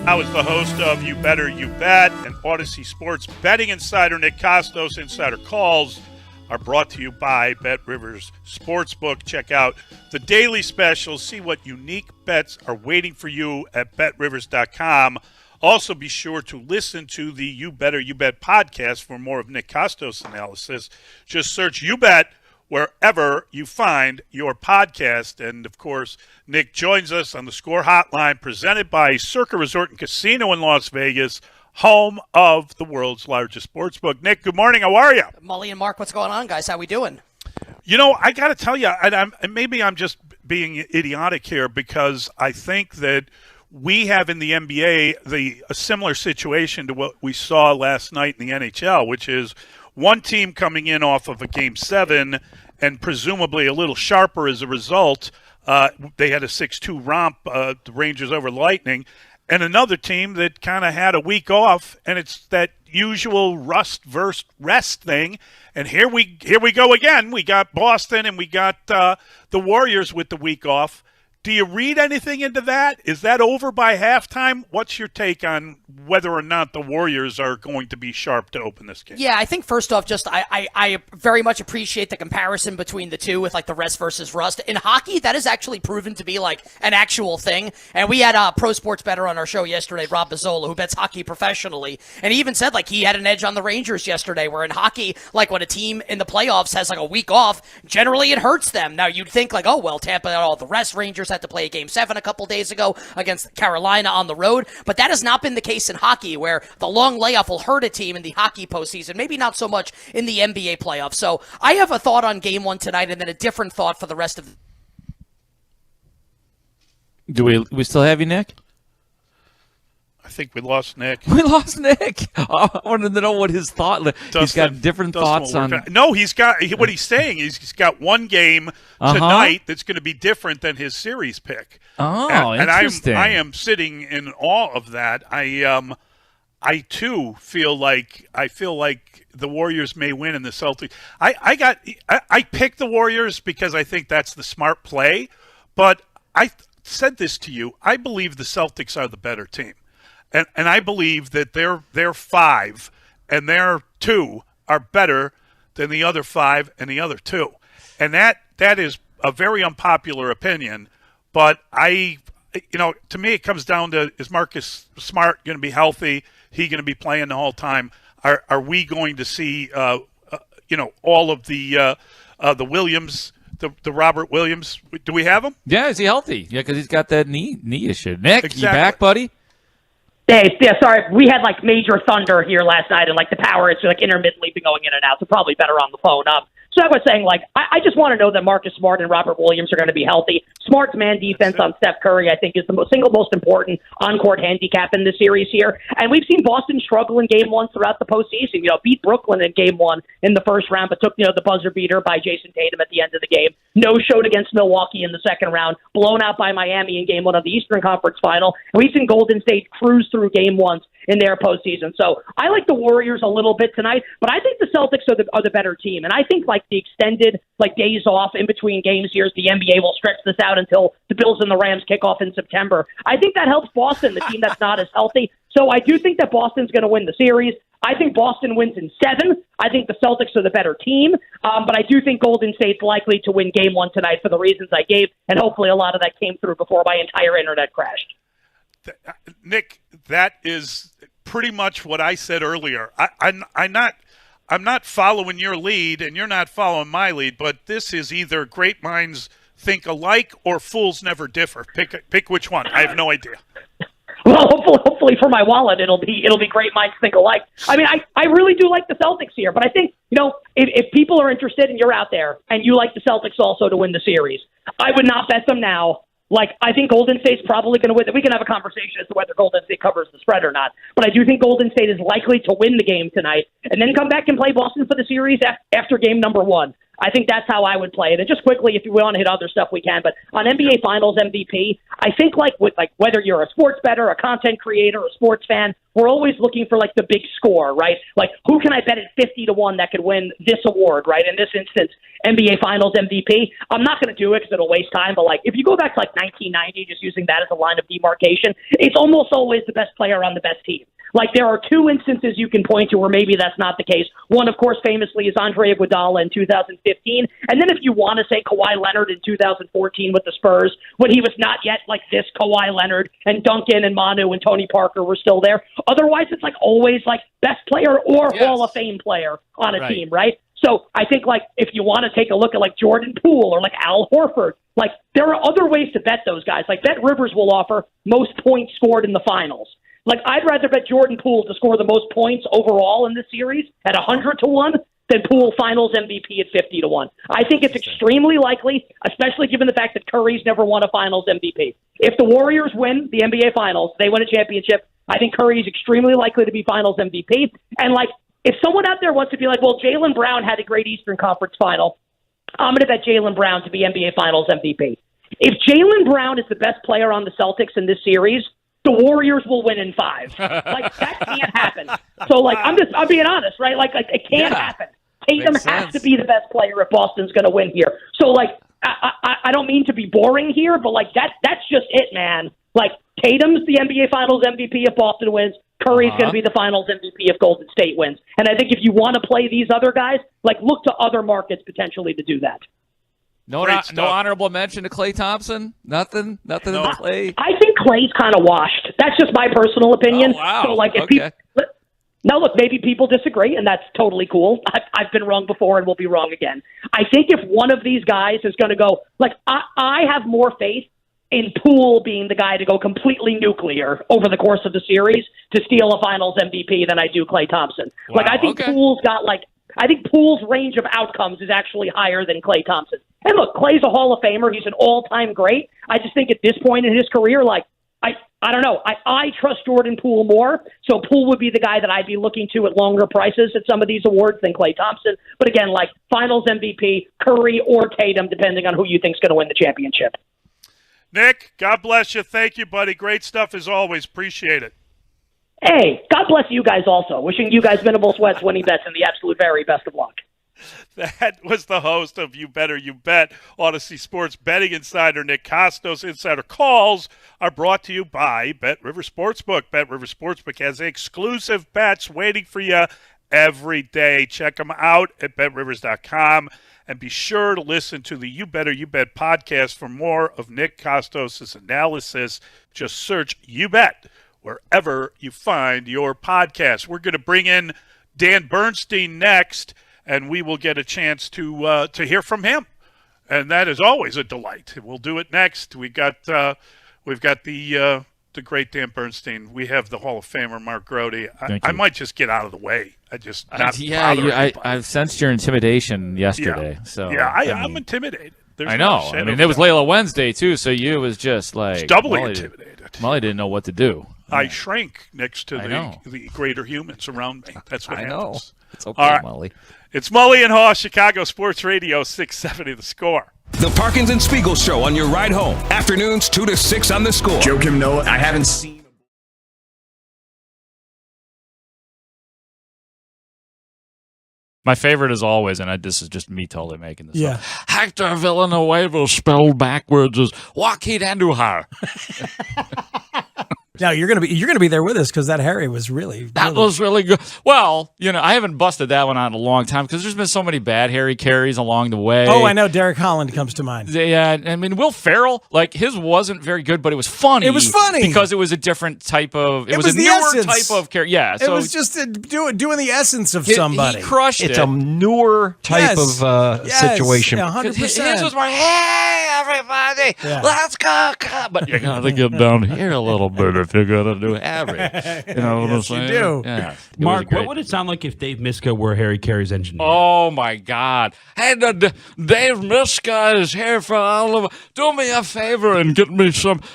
I was the host of You Better You Bet, and Odyssey Sports betting insider Nick Costos. Insider calls are brought to you by Bet Rivers Sportsbook. Check out the daily specials. See what unique bets are waiting for you at betrivers.com. Also, be sure to listen to the You Better You Bet podcast for more of Nick Costos' analysis. Just search You Bet wherever you find your podcast. And, of course, Nick joins us on the Score Hotline presented by Circa Resort and Casino in Las Vegas, home of the world's largest sportsbook. Nick, good morning. How are you? Mully and Mark, what's going on, guys? How we doing? You know, I got to tell you, and maybe I'm just being idiotic here, because I think that we have in the NBA a similar situation to what we saw last night in the NHL, which is one team coming in off of a Game 7 and presumably a little sharper as a result. They had a 6-2 romp, the Rangers over Lightning, and another team that kind of had a week off, and it's that usual rust versus rest thing. And here we go again. We got Boston and we got the Warriors with the week off. Do you read anything into that? Is that over by halftime? What's your take on whether or not the Warriors are going to be sharp to open this game? Yeah, I think first off, just I very much appreciate the comparison between the two with like the rest versus rust. In hockey, that is actually proven to be like an actual thing. And we had a pro sports bettor on our show yesterday, Rob Bazzola, who bets hockey professionally. And he even said like he had an edge on the Rangers yesterday, where in hockey, like when a team in the playoffs has like a week off, generally it hurts them. Now you'd think like, oh, well, Tampa, all the rest, Rangers had to play a Game 7 a couple days ago against Carolina on the road, but that has not been the case in hockey, where the long layoff will hurt a team in the hockey postseason, maybe not so much in the NBA playoffs. So I have a thought on Game 1 tonight, and then a different thought for the rest of Do we still have you, Nick? I think we lost Nick. We lost Nick. I wanted to know what his thought. He's got different thoughts on. No, he's got what he's saying. He's got one game tonight that's going to be different than his series pick. Oh, interesting. And I am sitting in awe of that. I too feel like the Warriors may win in the Celtics. I picked the Warriors because I think that's the smart play. But I said this to you. I believe the Celtics are the better team. And I believe that their 5 and their 2 are better than the other 5 and the other 2. And that is a very unpopular opinion. But to me, it comes down to, is Marcus Smart going to be healthy? He going to be playing the whole time? Are we going to see, all of the Williams, the Robert Williams? Do we have him? Yeah, is he healthy? Yeah, because he's got that knee issue. Nick, exactly. You back, buddy? Hey, yeah, sorry. We had like major thunder here last night, and like the power is like intermittently been going in and out, so probably better on the phone. So I was saying, like, I just want to know that Marcus Smart and Robert Williams are going to be healthy. Smart's man defense on Steph Curry, I think, is the single most important on-court handicap in the series here. And we've seen Boston struggle in Game 1 throughout the postseason. Beat Brooklyn in Game 1 in the first round, but took, the buzzer beater by Jason Tatum at the end of the game. No-showed against Milwaukee in the second round. Blown out by Miami in Game 1 of the Eastern Conference Final. And we've seen Golden State cruise through Game 1s in their postseason. So I like the Warriors a little bit tonight, but I think the Celtics are the better team. And I think like the extended days off in between games here, the NBA will stretch this out until the Bills and the Rams kick off in September. I think that helps Boston, the team that's not as healthy. So I do think that Boston's going to win the series. I think Boston wins in 7. I think the Celtics are the better team. But I do think Golden State's likely to win Game 1 tonight for the reasons I gave, and hopefully a lot of that came through before my entire internet crashed. Nick, that is pretty much what I said earlier. I'm not following your lead, and you're not following my lead. But this is either great minds think alike or fools never differ. Pick which one. I have no idea. Well, hopefully for my wallet, it'll be great minds think alike. I mean, I really do like the Celtics here, but I think if people are interested and you're out there and you like the Celtics also to win the series, I would not bet them now. Like, I think Golden State's probably going to win. We can have a conversation as to whether Golden State covers the spread or not. But I do think Golden State is likely to win the game tonight and then come back and play Boston for the series after game number 1. I think that's how I would play it. And just quickly, if you want to hit other stuff, we can. But on NBA Finals MVP, I think whether you're a sports bettor, a content creator, a sports fan, we're always looking for the big score, right? Like, who can I bet at 50-1 that could win this award, right? In this instance, NBA Finals MVP. I'm not going to do it because it'll waste time. But if you go back to 1990, just using that as a line of demarcation, it's almost always the best player on the best team. There are two instances you can point to where maybe that's not the case. One, of course, famously is Andre Iguodala in 2015. And then if you want to say Kawhi Leonard in 2014 with the Spurs, when he was not yet this Kawhi Leonard, and Duncan and Manu and Tony Parker were still there. Otherwise, it's always best player or Hall of Fame player on a team, right? So I think if you want to take a look at Jordan Poole or Al Horford, there are other ways to bet those guys. Bet Rivers will offer most points scored in the finals. I'd rather bet Jordan Poole to score the most points overall in this series at 100-1 than Poole Finals MVP at 50-1. I think it's extremely likely, especially given the fact that Curry's never won a Finals MVP. If the Warriors win the NBA Finals, they win a championship, I think Curry's extremely likely to be Finals MVP. And if someone out there wants to be well, Jaylen Brown had a great Eastern Conference final, I'm going to bet Jaylen Brown to be NBA Finals MVP. If Jaylen Brown is the best player on the Celtics in this series, the Warriors will win in 5. That can't happen. So, I'm being honest, right? It can't happen. Tatum has to be the best player if Boston's going to win here. So, I don't mean to be boring here, but that's just it, man. Tatum's the NBA Finals MVP if Boston wins. Curry's going to be the Finals MVP if Golden State wins. And I think if you want to play these other guys, look to other markets potentially to do that. No honorable mention to Klay Thompson? Nothing in the Klay? I think Klay's kind of washed. That's just my personal opinion. Oh, wow. So, if people... Now, look, maybe people disagree, and that's totally cool. I've been wrong before and will be wrong again. I think if one of these guys is going to go... I have more faith in Poole being the guy to go completely nuclear over the course of the series to steal a Finals MVP than I do Klay Thompson. Wow, I think Poole's got I think Poole's range of outcomes is actually higher than Klay Thompson. And look, Klay's a Hall of Famer. He's an all-time great. I just think at this point in his career, I don't know. I trust Jordan Poole more, so Poole would be the guy that I'd be looking to at longer prices at some of these awards than Klay Thompson. But again, Finals MVP, Curry or Tatum, depending on who you think's going to win the championship. Nick, God bless you. Thank you, buddy. Great stuff as always. Appreciate it. Hey, God bless you guys also. Wishing you guys minimal sweats, winning bets, and the absolute very best of luck. That was the host of You Better You Bet, Odyssey Sports betting insider Nick Costos. Insider calls are brought to you by Bet River Sportsbook. Bet River Sportsbook has exclusive bets waiting for you every day. Check them out at betrivers.com. And be sure to listen to the You Better You Bet podcast for more of Nick Costos' analysis. Just search You Bet wherever you find your podcast. We're going to bring in Dan Bernstein next, and we will get a chance to hear from him. And that is always a delight. We'll do it next. We've got the great Dan Bernstein. We have the Hall of Famer Mark Grody. I might just get out of the way. I've sensed your intimidation yesterday. Yeah. So I'm intimidated. There's I know. No it was Layla Wednesday too, so you was just it's doubly intimidated. Molly didn't know what to do. I shrank next to the greater humans around me. That's what happens. Know. It's okay, all right. Molly. It's Mully and Haugh, Chicago Sports Radio 670 The Score. The Parkins and Spiegel Show on your ride home. Afternoons 2 to 6 on The Score. Joe Kim Noah, I haven't seen. My favorite is always, and this is just me totally making this up. Hector Villanueva spelled backwards as Joaquin Andujar. Now you're gonna be there with us because that Harry was really was really good. Well, I haven't busted that one out in a long time because there's been so many bad Harry carries along the way. Oh, I know. Derek Holland comes to mind. Yeah, Will Ferrell, his wasn't very good, but it was funny. It was funny because it was a different type of. It was a newer type of character. Yeah, so it was just doing the essence of somebody. He crushed it. It's a newer type of situation. 100%. His was more, hey everybody, let's go. But you got to get down here a little bit. if you're going to do Harry. You know what I'm Yes, you saying? do. Yeah. Mark, what would it sound like if Dave Miska were Harry Carey's engineer? Oh my God! Hey, Dave Miska is here for all of. Do me a favor and get me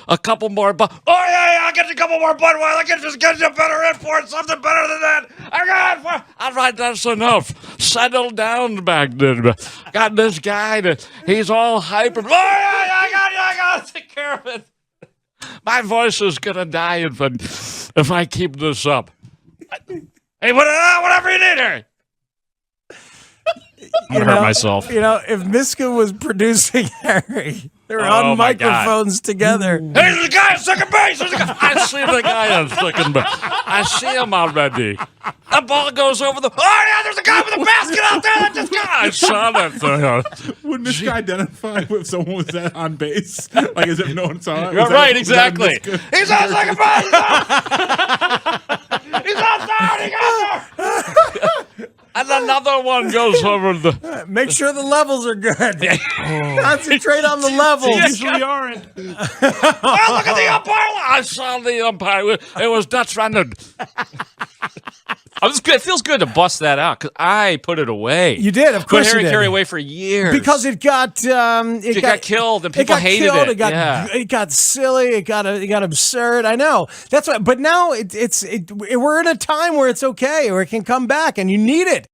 a couple more. Oh yeah, I'll get you a couple more Budweiser. I can just get you a better import, something better than that. I got. All right, that's enough. Settle down back there. Got this guy that he's all hyper. Oh yeah, I got to take care of it. My voice is gonna die if I keep this up. Hey, whatever you need here. I'm gonna hurt myself. You know, if Miska was producing Harry, they were Oh, on my God. microphones together. Hey, there's a guy at second base. I see the guy at second base. I see him already. The ball goes over the. Oh yeah, there's a guy with a basket out there that just got. I saw that thing. Wouldn't this guy identify if someone was on base? Like as if no one saw it? You're right, exactly. He's on second base. He's outside. He got there. And another one goes over the. Make sure the levels are good. Concentrate on the levels. Usually aren't. Oh, look at the umpire. I saw the umpire. It was Dutch Randon. It feels good to bust that out because I put it away. You did, of course. Put Harry you did. Carey away for years because it got it got killed and people hated killed, it. It got silly. It got absurd. I know that's why. But now we're in a time where it's okay, where it can come back, and you need it.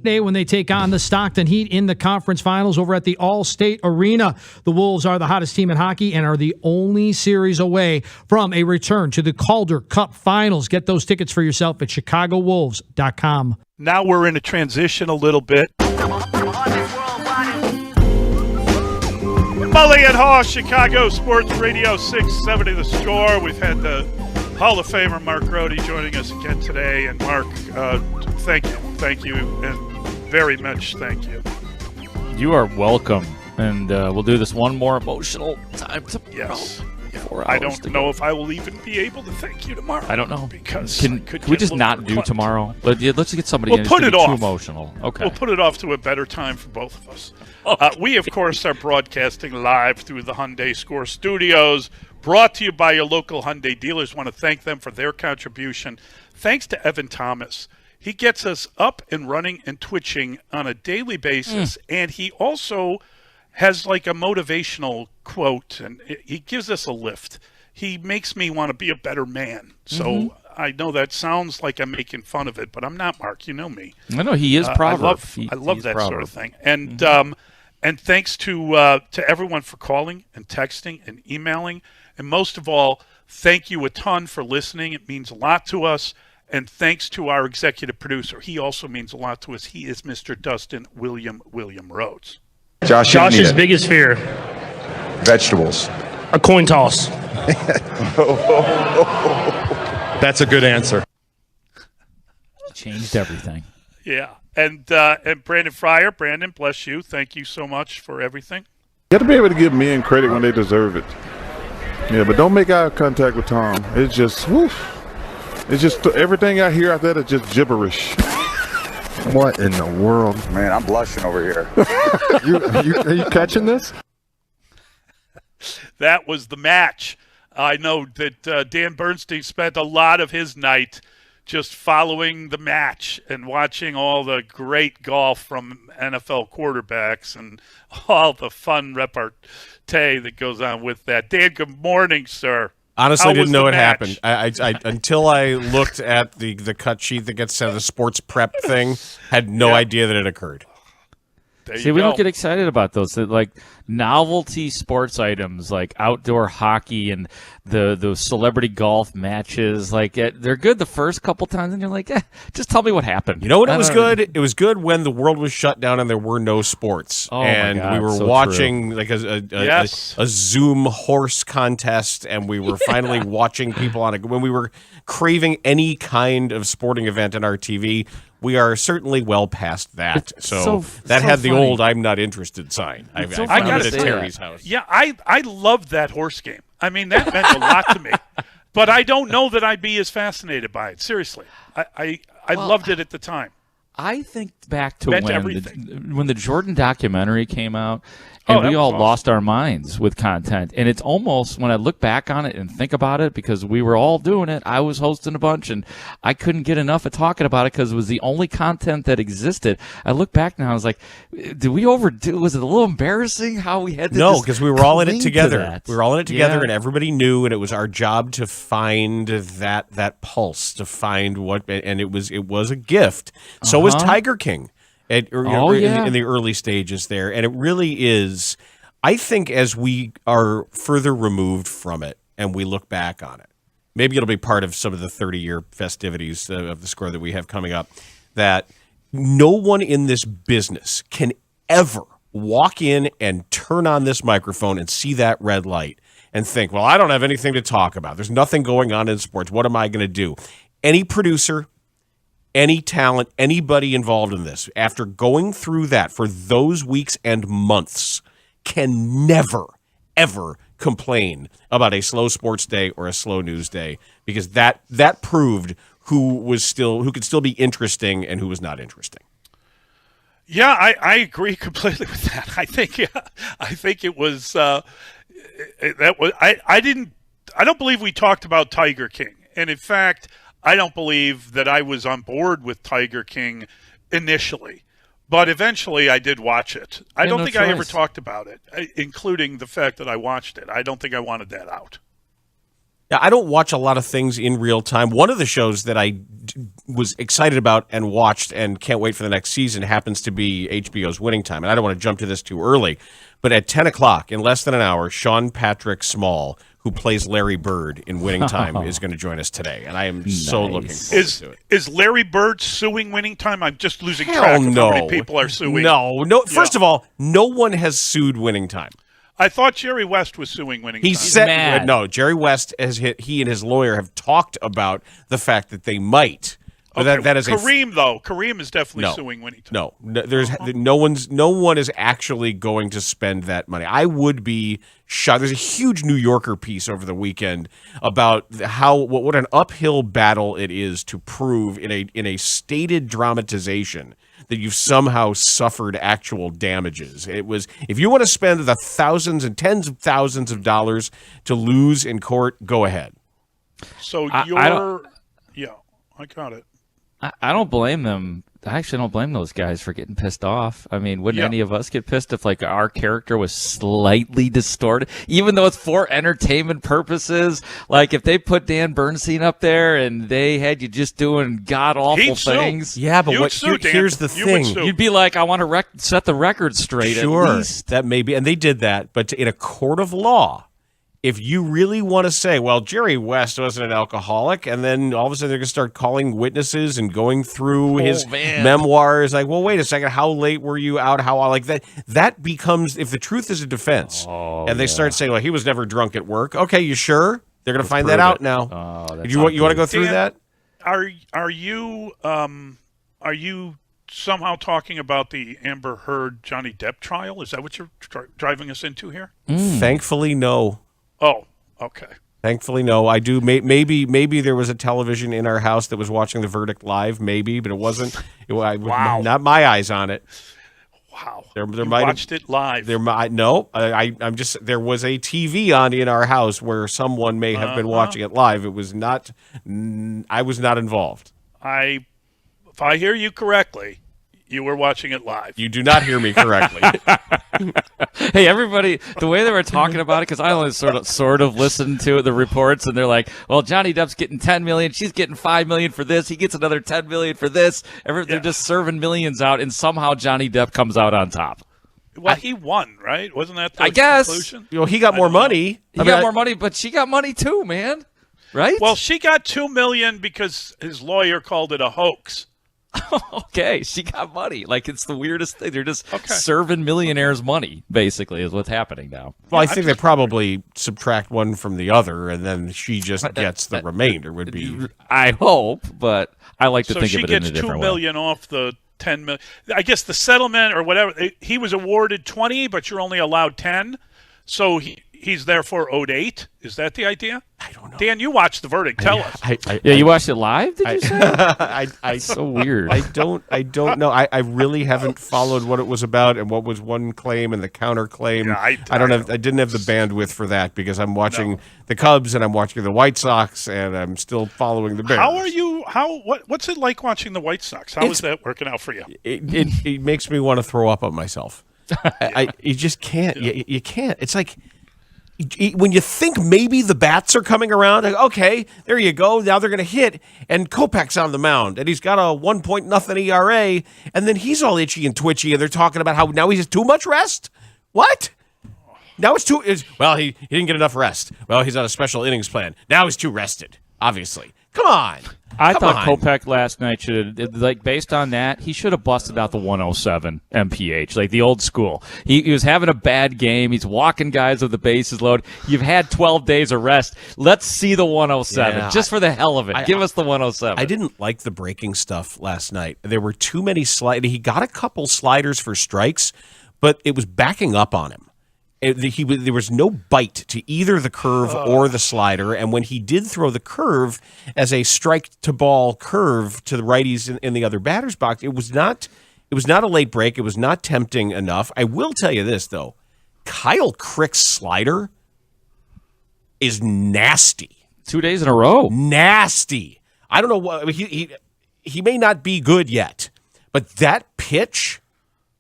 Weekday when they take on the Stockton Heat in the conference finals over at the All-State Arena. The Wolves are the hottest team in hockey and are the only series away from a return to the Calder Cup Finals. Get those tickets for yourself at ChicagoWolves.com. Now we're in a transition a little bit. Mully and Haugh, Chicago Sports Radio 670 The Score. We've had the Hall of Famer Mark Grody joining us again today. And Mark, thank you, and very much thank you. You are welcome. And we'll do this one more emotional time tomorrow. Yes. 4 hours I don't know if I will even be able to thank you tomorrow. I don't know. Because can we just not do tomorrow? Let's get somebody in. We'll put it off. Too emotional. Okay. We'll put it off to a better time for both of us. We, of course, are broadcasting live through the Hyundai Score Studios, brought to you by your local Hyundai dealers. Want to thank them for their contribution. Thanks to Evan Thomas. He gets us up and running and twitching on a daily basis, and he also has like a motivational quote, and he gives us a lift. He makes me want to be a better man. So I know that sounds like I'm making fun of it, but I'm not, Mark. You know me. I know he is proud. I love that sort of thing. And and thanks to everyone for calling and texting and emailing. And most of all, thank you a ton for listening. It means a lot to us. And thanks to our executive producer. He also means a lot to us. He is Mr. Dustin William Rhodes. Josh's biggest fear. Vegetables. A coin toss. That's a good answer. Changed everything. Yeah. And Brandon Fryer. Brandon, bless you. Thank you so much for everything. You got to be able to give men credit when they deserve it. Yeah, but don't make eye contact with Tom. It's just, woof. It's just everything I hear out there is just gibberish. What in the world? Man, I'm blushing over here. Are you catching this? That was the match. I know that Dan Bernstein spent a lot of his night just following the match and watching all the great golf from NFL quarterbacks and all the fun repartee that goes on with that. Dan, good morning, sir. Honestly, How I didn't was know the it match? happened. I until I looked at the cut sheet that gets sent, the sports prep thing, had no idea that it occurred. See, we don't get excited about those. Like novelty sports items, like outdoor hockey and the celebrity golf matches. Like they're good the first couple times, and you're like, just tell me what happened. You know what? It was good. It was good when the world was shut down and there were no sports, and my God, we were so watching true. like a Zoom horse contest, and we were finally watching people on it. When we were craving any kind of sporting event on our TV. We are certainly well past that. So that had the old "I'm not interested" sign. I got it at Terry's house. Yeah, I loved that horse game. I mean, that meant a lot to me. But I don't know that I'd be as fascinated by it. Seriously, I loved it at the time. I think back to Meant when the Jordan documentary came out, and we all lost our minds with content. And it's almost, when I look back on it and think about it, because we were all doing it, I was hosting a bunch, and I couldn't get enough of talking about it because it was the only content that existed. I look back now, I was like, did we overdo? Was it a little embarrassing how we had to No, because we were all in it together. We were all in it together, and everybody knew, and it was our job to find that pulse, to find what, and it was a gift. So was Tiger King. In the early stages there. And it really is, I think, as we are further removed from it and we look back on it, maybe it'll be part of some of the 30-year festivities of the Score that we have coming up, that no one in this business can ever walk in and turn on this microphone and see that red light and think, well, I don't have anything to talk about. There's nothing going on in sports. What am I going to do? Any producer, any talent, anybody involved in this, after going through that for those weeks and months, can never, ever complain about a slow sports day or a slow news day, because that proved who could still be interesting and who was not interesting. Yeah, I agree completely with that. I think it was I don't believe we talked about Tiger King, and in fact, I don't believe that I was on board with Tiger King initially, but eventually I did watch it. I don't think I ever talked about it, including the fact that I watched it. I don't think I wanted that out. Yeah, I don't watch a lot of things in real time. One of the shows that I was excited about and watched and can't wait for the next season happens to be HBO's Winning Time. And I don't want to jump to this too early, but at 10 o'clock, in less than an hour, Sean Patrick Small, who plays Larry Bird in Winning Time, is going to join us today. And I am so looking forward to it. Is Larry Bird suing Winning Time? I'm just losing Hell track of no. how many people are suing. No. First of all, no one has sued Winning Time. I thought Jerry West was suing Winning Time. He said no. Jerry West he and his lawyer have talked about the fact that they might. But Okay, that is Kareem is definitely No. suing Winning Time. No, there's no one is actually going to spend that money. I would be shocked. There's a huge New Yorker piece over the weekend about what an uphill battle it is to prove in a stated dramatization that you've somehow suffered actual damages. It was, if you want to spend the thousands and tens of thousands of dollars to lose in court, go ahead. So I got it. I don't blame them. I actually don't blame those guys for getting pissed off. I mean, wouldn't any of us get pissed if like our character was slightly distorted, even though it's for entertainment purposes? Like if they put Dan Bernstein up there and they had you just doing god awful things. Yeah, but here's the thing. You'd be like, I want to set the record straight. Sure, at least. that may be, and they did that. But in a court of law, if you really want to say, well, Jerry West wasn't an alcoholic, and then all of a sudden they're going to start calling witnesses and going through his memoirs, like, well, wait a second, how late were you out? How like that? That becomes, if the truth is a defense, and they start saying, well, he was never drunk at work. Okay, you sure? They're going to find that out now. You want to go through that? Are you somehow talking about the Amber Heard Johnny Depp trial? Is that what you're driving us into here? Thankfully, no. Oh, okay. Thankfully, no. I do. Maybe there was a television in our house that was watching the verdict live. Maybe, but it wasn't. Wow. Not my eyes on it. Wow. There You might watched it live. I'm just. There was a TV on in our house where someone may have been watching it live. It was not. I was not involved. If I hear you correctly, you were watching it live. You do not hear me correctly. Hey, everybody, the way they were talking about it, because I only sort of listened to the reports, and they're like, well, Johnny Depp's getting $10 million, she's getting $5 million for this, he gets another $10 million for this. They're just serving millions out, and somehow Johnny Depp comes out on top. Well, he won, right? Wasn't that the I guess. conclusion? He got more money. He got more money, but she got money too, man. Right? Well, she got $2 million because his lawyer called it a hoax. Okay, she got money. Like, it's the weirdest thing. They're just serving millionaires money, basically, is what's happening now. Well, I think they probably subtract one from the other, and then she just gets the remainder. Would be. I hope, but I like to think of it in a different way. So she gets $2 million off the $10 million. I guess the settlement or whatever. He was awarded 20, but you're only allowed 10. So he's therefore owed 8. Is that the idea? I don't know. Dan, you watched the verdict. Tell us. You watched it live, did you say? That's so weird. I don't know. I really haven't followed what it was about and what was one claim and the counterclaim. Yeah, I didn't have the bandwidth for that because I'm watching the Cubs and I'm watching the White Sox and I'm still following the Bears. What's it like watching the White Sox? How is that working out for you? It makes me want to throw up on myself. You just can't. You can't. It's like when you think maybe the bats are coming around, like, okay, there you go. Now they're going to hit, and Kopech's on the mound, and he's got a 1.0 ERA, and then he's all itchy and twitchy, and they're talking about how now he has too much rest. What? Now it's too. He didn't get enough rest. Well, he's on a special innings plan. Now he's too rested. Obviously, come on. I thought Kopech last night based on that, he should have busted out the 107 MPH, like the old school. He was having a bad game. He's walking guys with the bases loaded. You've had 12 days of rest. Let's see the 107, just for the hell of it. Give us the 107. I didn't like the breaking stuff last night. There were too many sliders. He got a couple sliders for strikes, but it was backing up on him. There was no bite to either the curve or the slider, and when he did throw the curve as a strike-to-ball curve to the righties in the other batter's box, it was not a late break. It was not tempting enough. I will tell you this, though. Kyle Crick's slider is nasty. 2 days in a row. Nasty. I don't know what he may not be good yet, but that pitch,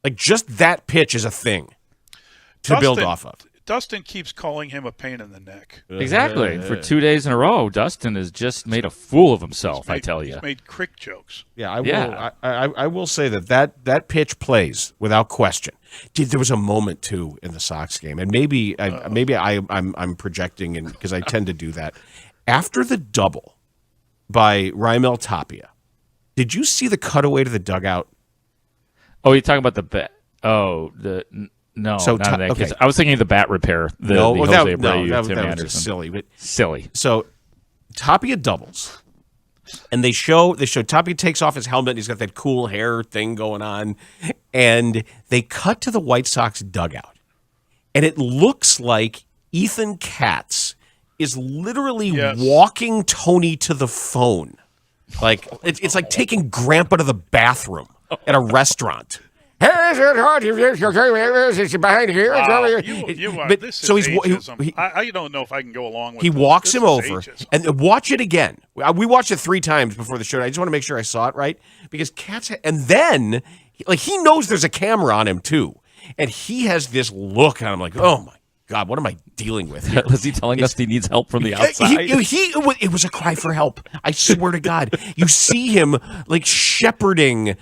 like just that pitch is a thing to build off of. Dustin keeps calling him a pain in the neck. Exactly. For 2 days in a row, Dustin has just made a fool of himself, I tell you. He's made crick jokes. Yeah, I will say that pitch plays without question. There was a moment too in the Sox game, and maybe I'm projecting, because I tend to do that. After the double by Raimel Tapia, did you see the cutaway to the dugout? Oh, you're talking about the bat? Oh, no. So not that okay. case. I was thinking of the bat repair. The Jose Abreu, Tim was Anderson. just silly. But silly. So Tapia doubles, and they show Tapia takes off his helmet. And he's got that cool hair thing going on, and they cut to the White Sox dugout, and it looks like Ethan Katz is literally walking Tony to the phone. Like it's like taking Grandpa to the bathroom at a restaurant. Behind here. So I don't know if I can go along with He this. walks This him is over, ageism. and watch it again. We watched it 3 times before the show. I just want to make sure I saw it right, because Katz, and then he knows there's a camera on him too, and he has this look on him like, oh my God, what am I dealing with here? Was he telling us he needs help from the outside? It was a cry for help. I swear to God. You see him like shepherding,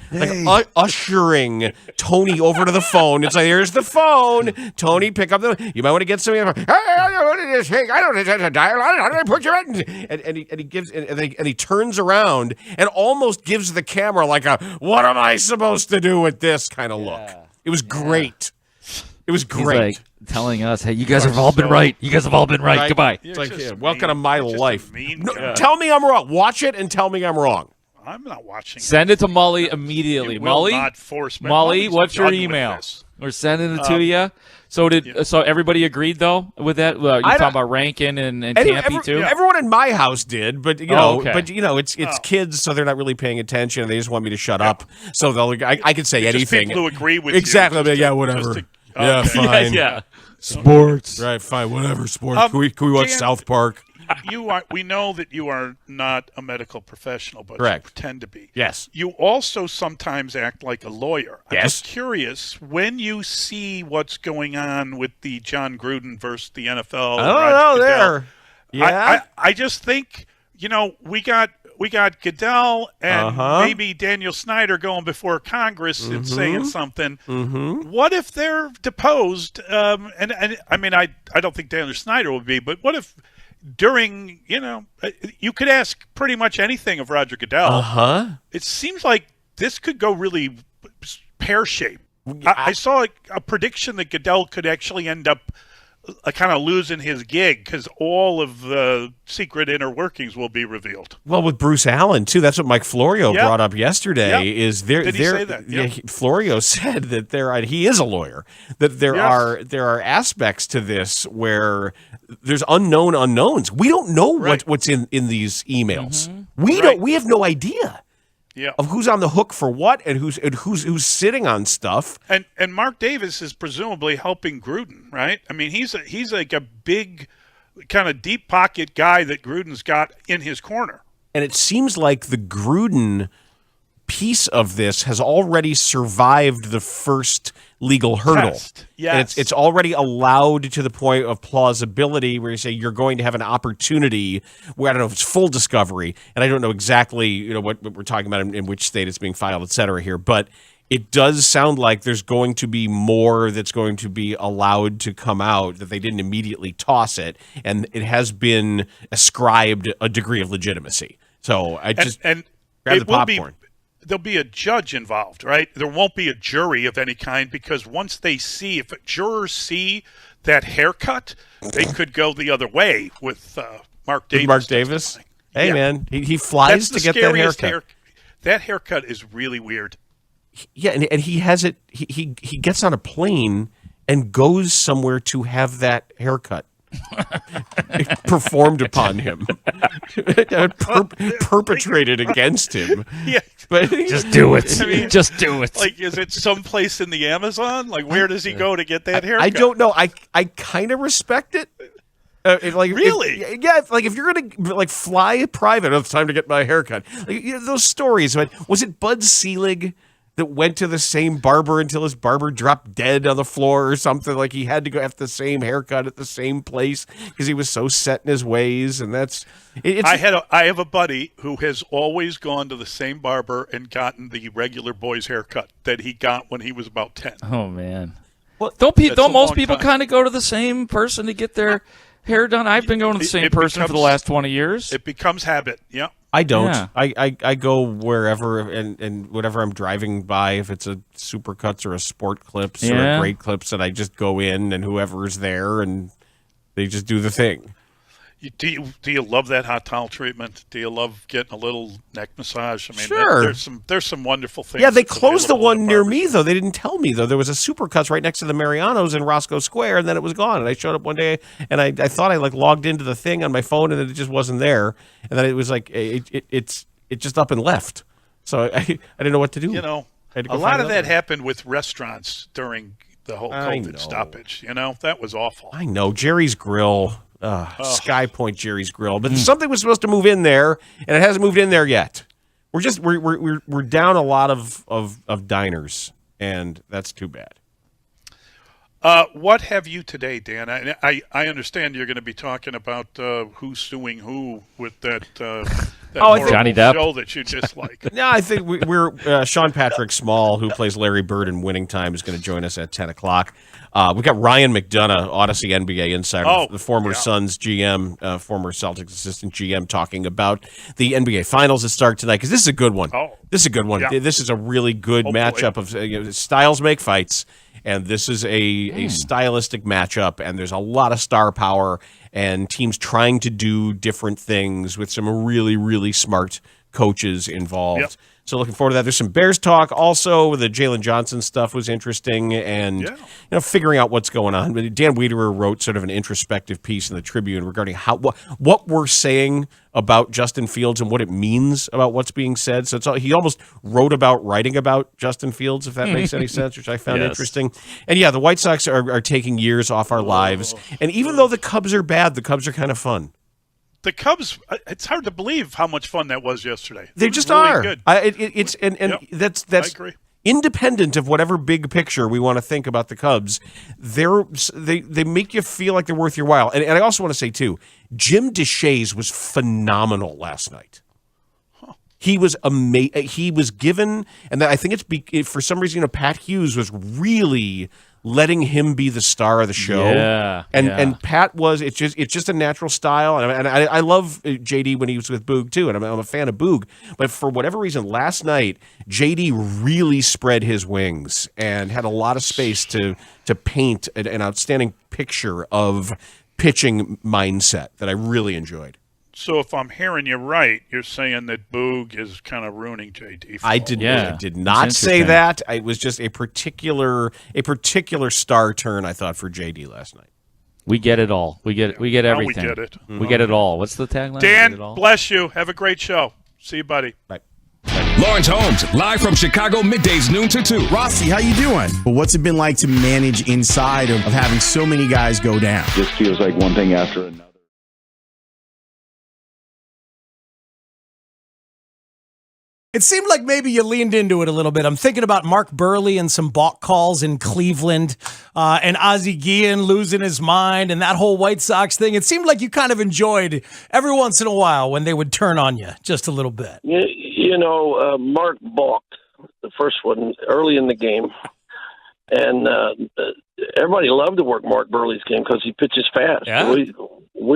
ushering Tony over to the phone. It's like, here's the phone. Tony, pick up you might want to get some. Hey, I don't know this thing. I don't know how to dial on it. How do I put your and he gives and he turns around and almost gives the camera like a what am I supposed to do with this kind of look. It was great. It was great. He's like telling us, hey, you guys have all been right. You guys have all been right. Goodbye. It's like, welcome to my life. No, tell me I'm wrong. Watch it and tell me I'm wrong. I'm not watching. Send it to Mully immediately. You will Mully, not force me. Mully, Mully's what's your done with email? this. We're sending it to you. So everybody agreed though with that. You're talking about Rankin and Campy too. Everyone in my house did, but it's Oh. kids, so they're not really paying attention. And they just want me to shut up. So I can say It's just anything. people who agree with exactly. you. Yeah, whatever. Yeah, Okay. fine. Yeah. Sports. Right, fine. Whatever. Sports. Can we watch Dan, South Park? We know that you are not a medical professional, but Correct. you pretend to be. Yes. You also sometimes act like a lawyer. I'm Yes. just curious, when you see what's going on with the John Gruden versus the NFL. I don't know there. Yeah. I just think, we got Goodell and maybe Daniel Snyder going before Congress and saying something. Mm-hmm. What if they're deposed? And I mean, I don't think Daniel Snyder will be, but what if during, you could ask pretty much anything of Roger Goodell. It seems like this could go really pear-shaped. I saw a prediction that Goodell could actually end up kind of losing his gig because all of the secret inner workings will be revealed. Well, with Bruce Allen too, that's what Mike Florio brought up yesterday. Yep. Is there? Did he say that? Yeah, Yep. Florio said that he is a lawyer. That there are aspects to this where there's unknown unknowns. We don't know what's in these emails. We have no idea. Yeah. Of who's on the hook for what and who's sitting on stuff. And Mark Davis is presumably helping Gruden, right? I mean, he's like a big kind of deep pocket guy that Gruden's got in his corner. And it seems like the Gruden piece of this has already survived the first legal hurdle. Test. Yes. And it's already allowed to the point of plausibility where you say you're going to have an opportunity where I don't know if it's full discovery, and I don't know exactly what we're talking about in which state it's being filed, et cetera here, but it does sound like there's going to be more that's going to be allowed to come out, that they didn't immediately toss it, and it has been ascribed a degree of legitimacy. So I just grab the popcorn. There'll be a judge involved, right? There won't be a jury of any kind because once they see, if jurors see that haircut, they could go the other way with Mark Davis. Mark Davis? Hey, man, he flies to get that haircut. That haircut is really weird. Yeah, and he has it. He gets on a plane and goes somewhere to have that haircut performed upon him, perpetrated against him. Yeah, but just do it. I mean, just do it. Like, is it someplace in the Amazon? Like, where does he go to get that haircut? I don't know. I kind of respect it. Really? If you're gonna fly private, it's time to get my haircut. Those stories. Was it Bud Selig that went to the same barber until his barber dropped dead on the floor or something. Like he had to go have the same haircut at the same place because he was so set in his ways. And that's I have a buddy who has always gone to the same barber and gotten the regular boy's haircut that he got when he was about 10. Oh man. Well, don't most people kind of go to the same person to get their hair done? I've been going to the same person for the last 20 years. It becomes habit. Yeah. I don't. Yeah. I go wherever and whatever I'm driving by, if it's a Supercuts or a Sport Clips or a Great Clips, and I just go in and whoever's there and they just do the thing. Do you love that hot towel treatment? Do you love getting a little neck massage? I mean, sure. There's some wonderful things. Yeah, they closed the one near me, though. They didn't tell me, though. There was a Supercuts right next to the Marianos in Roscoe Square, and then it was gone. And I showed up one day, and I thought I logged into the thing on my phone, and it just wasn't there. And then it was like it just up and left. So I didn't know what to do. You know, a lot of that happened with restaurants during the whole COVID stoppage. You know, that was awful. I know. Jerry's Grill. Sky Point Jerry's Grill, but something was supposed to move in there, and it hasn't moved in there yet. We're down a lot of diners, and that's too bad. What have you today, Dan? I understand you're going to be talking about who's suing who with that Johnny Depp show that you just like. No, I think we're Sean Patrick Small, who plays Larry Bird in Winning Time, is going to join us at 10 o'clock. We've got Ryan McDonough, Odyssey NBA insider, the former Suns GM, former Celtics assistant GM, talking about the NBA Finals that start tonight, because this is a good one. This is a good one. Yeah. This is a really good matchup of styles make fights, and this is a stylistic matchup, and there's a lot of star power and teams trying to do different things with some really, really smart coaches involved. Yep. So looking forward to that. There's some Bears talk also. The Jalen Johnson stuff was interesting, and figuring out what's going on. Dan Wiederer wrote sort of an introspective piece in the Tribune regarding what we're saying about Justin Fields and what it means about what's being said. So he almost wrote about writing about Justin Fields, if that makes any sense, which I found interesting. And the White Sox are taking years off our lives. And even though the Cubs are bad, the Cubs are kind of fun. The Cubs, it's hard to believe how much fun that was yesterday. They just really are. Good. That's I agree. Independent of whatever big picture we want to think about the Cubs. They make you feel like they're worth your while. And I also want to say too, Jim Deshaies was phenomenal last night. He was amazing. He was given, and I think it's for some reason, Pat Hughes was really letting him be the star of the show. And Pat was. It's just a natural style, and I love JD when he was with Boog too, and I'm a fan of Boog. But for whatever reason, last night JD really spread his wings and had a lot of space to paint an outstanding picture of pitching mindset that I really enjoyed. So if I'm hearing you right, you're saying that Boog is kind of ruining JD. I did not say that. It was just a particular star turn, I thought, for JD last night. We get it all. We get everything. We get it. We get it all. What's the tagline? Dan, bless you. Have a great show. See you, buddy. Bye. Laurence Holmes, live from Chicago, middays noon to 2. Rossi, how you doing? Well, what's it been like to manage inside of having so many guys go down? Just feels like one thing after another. It seemed like maybe you leaned into it a little bit. I'm thinking about Mark Burley and some balk calls in Cleveland, and Ozzie Guillen losing his mind, and that whole White Sox thing. It seemed like you kind of enjoyed every once in a while when they would turn on you just a little bit. Mark balked the first one early in the game, and everybody loved to work Mark Burley's game because he pitches fast. Yeah. We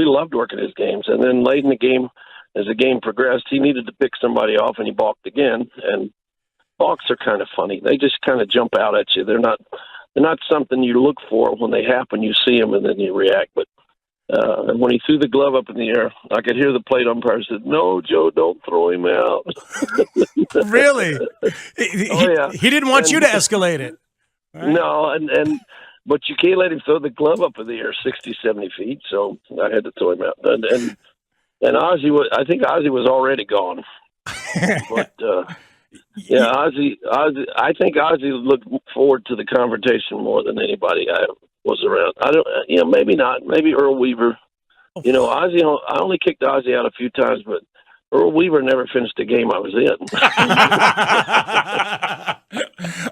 loved working his games, and then late in the game, as the game progressed, he needed to pick somebody off, and he balked again. And balks are kind of funny. They just kind of jump out at you. They're not something you look for when they happen. You see them, and then you react. But and when he threw the glove up in the air, I could hear the plate umpire said, "No, Joe, don't throw him out." Really? He didn't want you to escalate it. Right? No, but you can't let him throw the glove up in the air 60, 70 feet. So I had to throw him out. And Ozzie I think Ozzie was already gone. But Ozzie. I think Ozzie looked forward to the confrontation more than anybody I was around. I don't. Maybe not. Maybe Earl Weaver. Ozzie. I only kicked Ozzie out a few times, but Earl Weaver never finished a game I was in.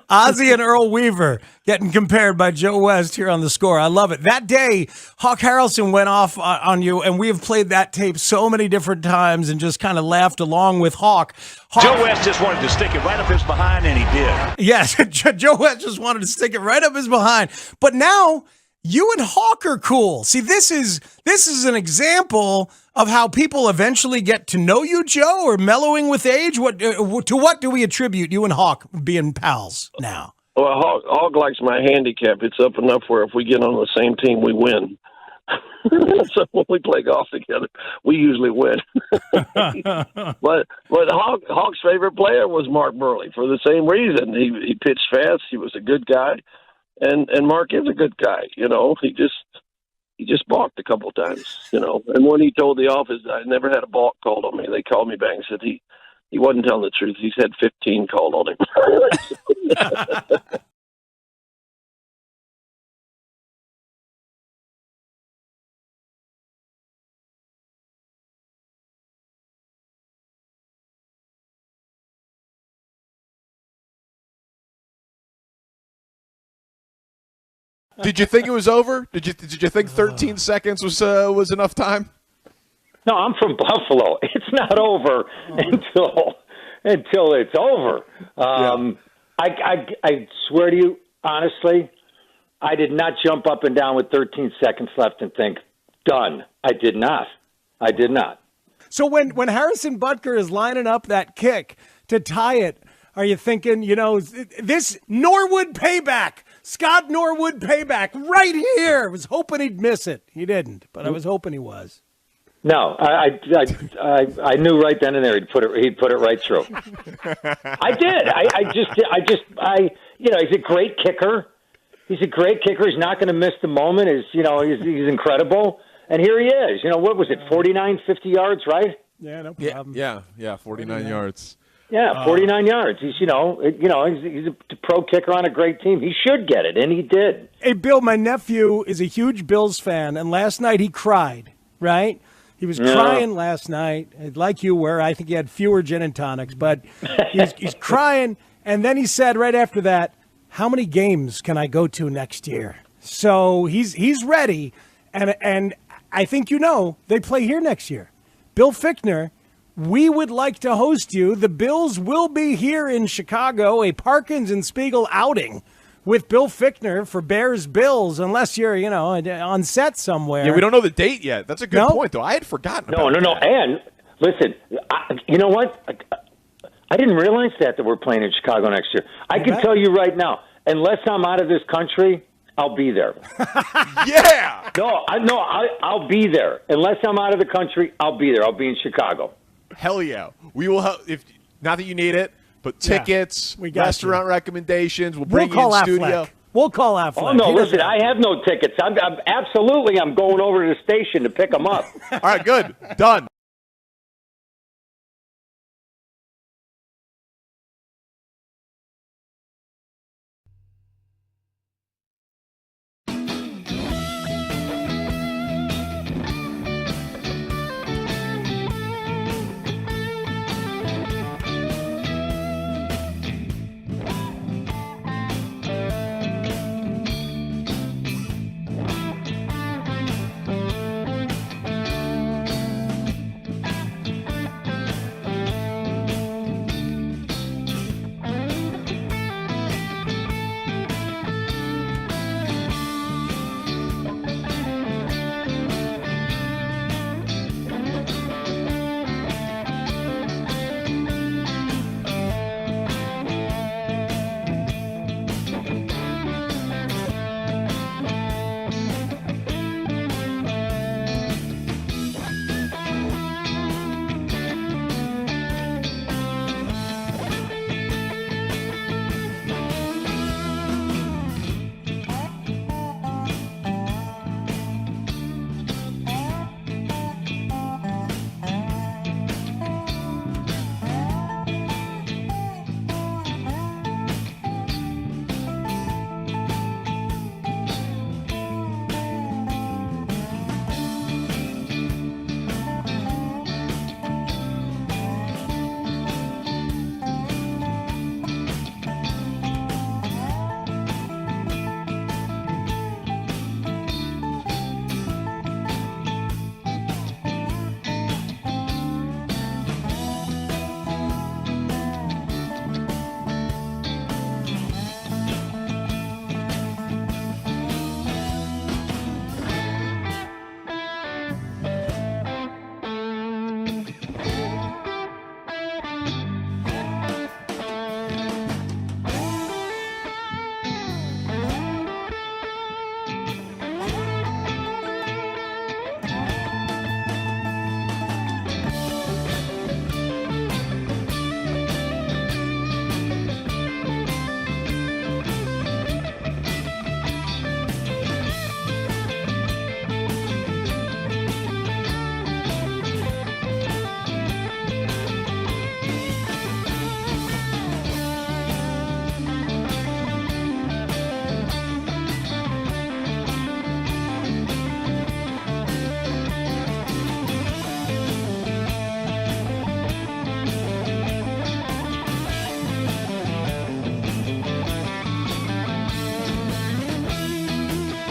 Ozzie and Earl Weaver getting compared by Joe West here on The Score. I love it. That day, Hawk Harrelson went off on you, and we have played that tape so many different times and just kind of laughed along with Hawk. Joe West just wanted to stick it right up his behind, and he did. Yes, Joe West just wanted to stick it right up his behind. But now you and Hawk are cool. See, this is an example of how people eventually get to know you, Joe, or mellowing with age. To what do we attribute you and Hawk being pals now? Well, Hawk likes my handicap. It's up enough where if we get on the same team, we win. So when we play golf together, we usually win. But Hawk's favorite player was Mark Burley for the same reason. He pitched fast. He was a good guy, and Mark is a good guy. You know, he just balked a couple of times. You know, and when he told the office I never had a balk called on me, they called me back and said he wasn't telling the truth. He's had 15 called on him. Did you think it was over? Did you think 13 seconds was enough time? No, I'm from Buffalo. It's not over until it's over. I swear to you, honestly, I did not jump up and down with 13 seconds left and think, done. I did not. So when Harrison Butker is lining up that kick to tie it, are you thinking, this Norwood payback, Scott Norwood payback right here? I was hoping he'd miss it. He didn't, but I was hoping he was. No, I knew right then and there he'd put it right through. I did. He's a great kicker. He's a not going to miss the moment. He's incredible. And here he is. What was it? 49, 50 yards, right? Yeah, no problem. Yeah, 49 yards. Yeah, 49 yards. He's he's a pro kicker on a great team. He should get it, and he did. Hey, Bill, my nephew is a huge Bills fan, and last night he cried, right? He was crying last night, like you were. I think he had fewer gin and tonics, but he's crying. And then he said right after that, how many games can I go to next year? So he's ready, and I think they play here next year. Bill Fichtner, we would like to host you. The Bills will be here in Chicago, a Parkins and Spiegel outing with Bill Fichtner for Bears Bills, unless you're, on set somewhere. Yeah, we don't know the date yet. That's a good point, though. I had forgotten about that. No. And listen, you know what? I didn't realize that we're playing in Chicago next year. I can tell you right now, unless I'm out of this country, I'll be there. Yeah. I'll be there. Unless I'm out of the country, I'll be there. I'll be in Chicago. Hell yeah. We will help, not that you need it, but tickets, restaurant recommendations, we'll bring you in studio. We'll call Affleck. Oh, no, listen, I have no tickets. I'm going over to the station to pick them up. All right, good. Done.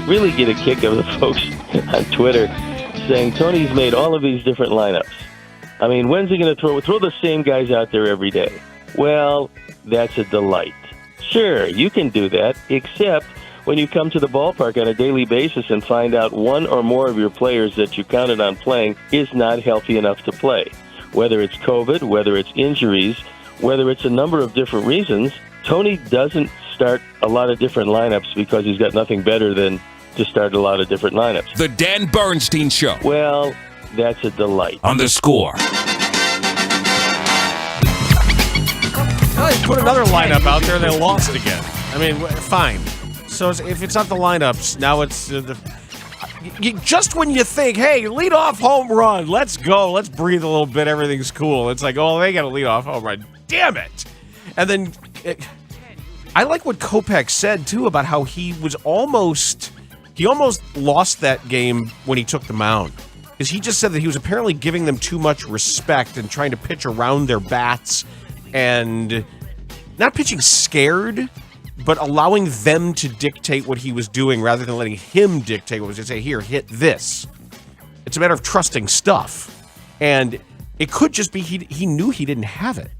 really get a kick of the folks on Twitter saying Tony's made all of these different lineups. I mean, when's he going to throw the same guys out there every day? Well, that's a delight. Sure, you can do that, except when you come to the ballpark on a daily basis and find out one or more of your players that you counted on playing is not healthy enough to play. Whether it's COVID, whether it's injuries, whether it's a number of different reasons, Tony doesn't start a lot of different lineups because he's got nothing better than to start a lot of different lineups. The Dan Bernstein Show. Well, that's a delight. On the Score. Well, they put another lineup out there, they lost again. I mean, fine. So if it's not the lineups, now it's just when you think, hey, lead off home run, let's go, let's breathe a little bit, everything's cool. It's like, oh, they got to lead off home run. Damn it. And then I like what Kopech said, too, about how he almost lost that game when he took the mound. Because he just said that he was apparently giving them too much respect and trying to pitch around their bats and not pitching scared, but allowing them to dictate what he was doing rather than letting him dictate what was to say, here, hit this. It's a matter of trusting stuff. And it could just be he knew he didn't have it.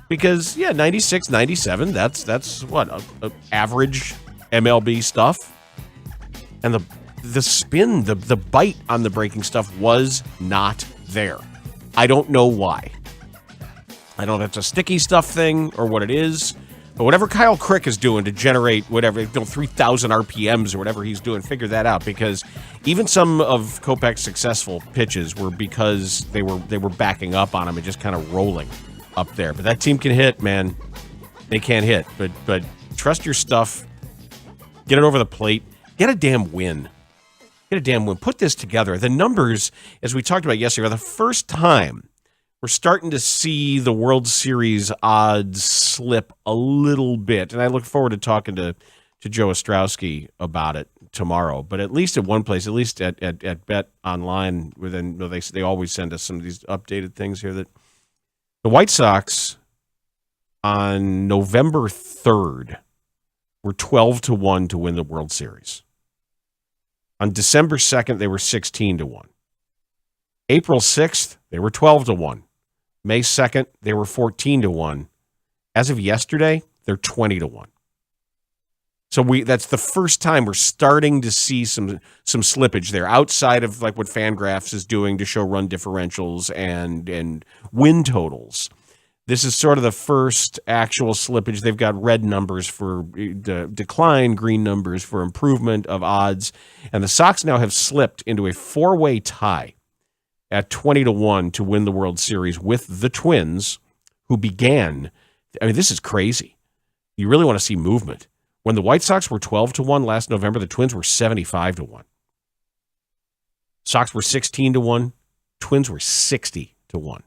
Because, 96, 97, that's what, average MLB stuff. And the spin, the bite on the breaking stuff was not there. I don't know why. I don't know if it's a sticky stuff thing or what it is. But whatever Kyle Crick is doing to generate whatever, 3,000 RPMs or whatever he's doing, figure that out. Because even some of Kopech's successful pitches were because they were backing up on him and just kind of rolling up there. But that team can hit, man. They can't hit. But trust your stuff. Get it over the plate. Get a damn win. Get a damn win. Put this together. The numbers, as we talked about yesterday, are the first time we're starting to see the World Series odds slip a little bit. And I look forward to talking to Joe Ostrowski about it tomorrow. But at least at one place, at least at Bet Online, they always send us some of these updated things here, that the White Sox on November 3rd were 12-1 to win the World Series. On December 2nd, they were 16-1. April 6th, they were 12-1. May 2nd, they were 14-1. As of yesterday, they're 20-1. So that's the first time we're starting to see some slippage there, outside of like what Fangraphs is doing to show run differentials and win totals. This is sort of the first actual slippage. They've got red numbers for decline, green numbers for improvement of odds. And the Sox now have slipped into a four-way tie at 20-1 to win the World Series with the Twins, who began. I mean, this is crazy. You really want to see movement. When the White Sox were 12-1 last November, the Twins were 75-1. Sox were 16-1. Twins were 60-1.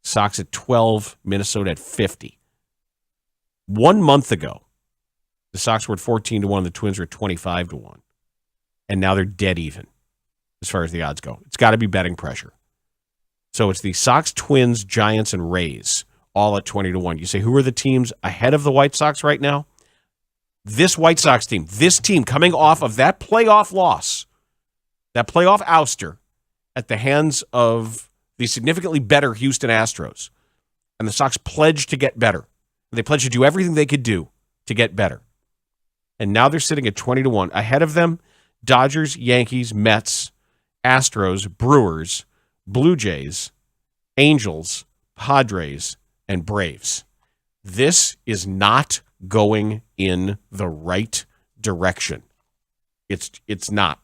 Sox at 12, Minnesota at 50. 1 month ago, the Sox were at 14-1, the Twins were at 25-1. And now they're dead even as far as the odds go. It's got to be betting pressure. So it's the Sox, Twins, Giants, and Rays all at 20-1. You say, who are the teams ahead of the White Sox right now? This White Sox team, this team coming off of that playoff loss, that playoff ouster at the hands of the significantly better Houston Astros. And the Sox pledged to get better. They pledged to do everything they could do to get better. And now they're sitting at 20-1. Ahead of them, Dodgers, Yankees, Mets, Astros, Brewers, Blue Jays, Angels, Padres, and Braves. This is not going in the right direction. It's not.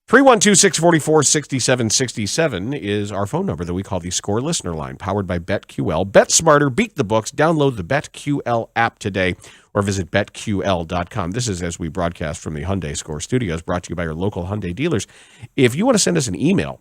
312-644-6767 is our phone number that we call the Score Listener Line, powered by BetQL. Bet smarter, beat the books. Download the BetQL app today or visit BetQL.com. This is as we broadcast from the Hyundai Score Studios, brought to you by your local Hyundai dealers. If you want to send us an email,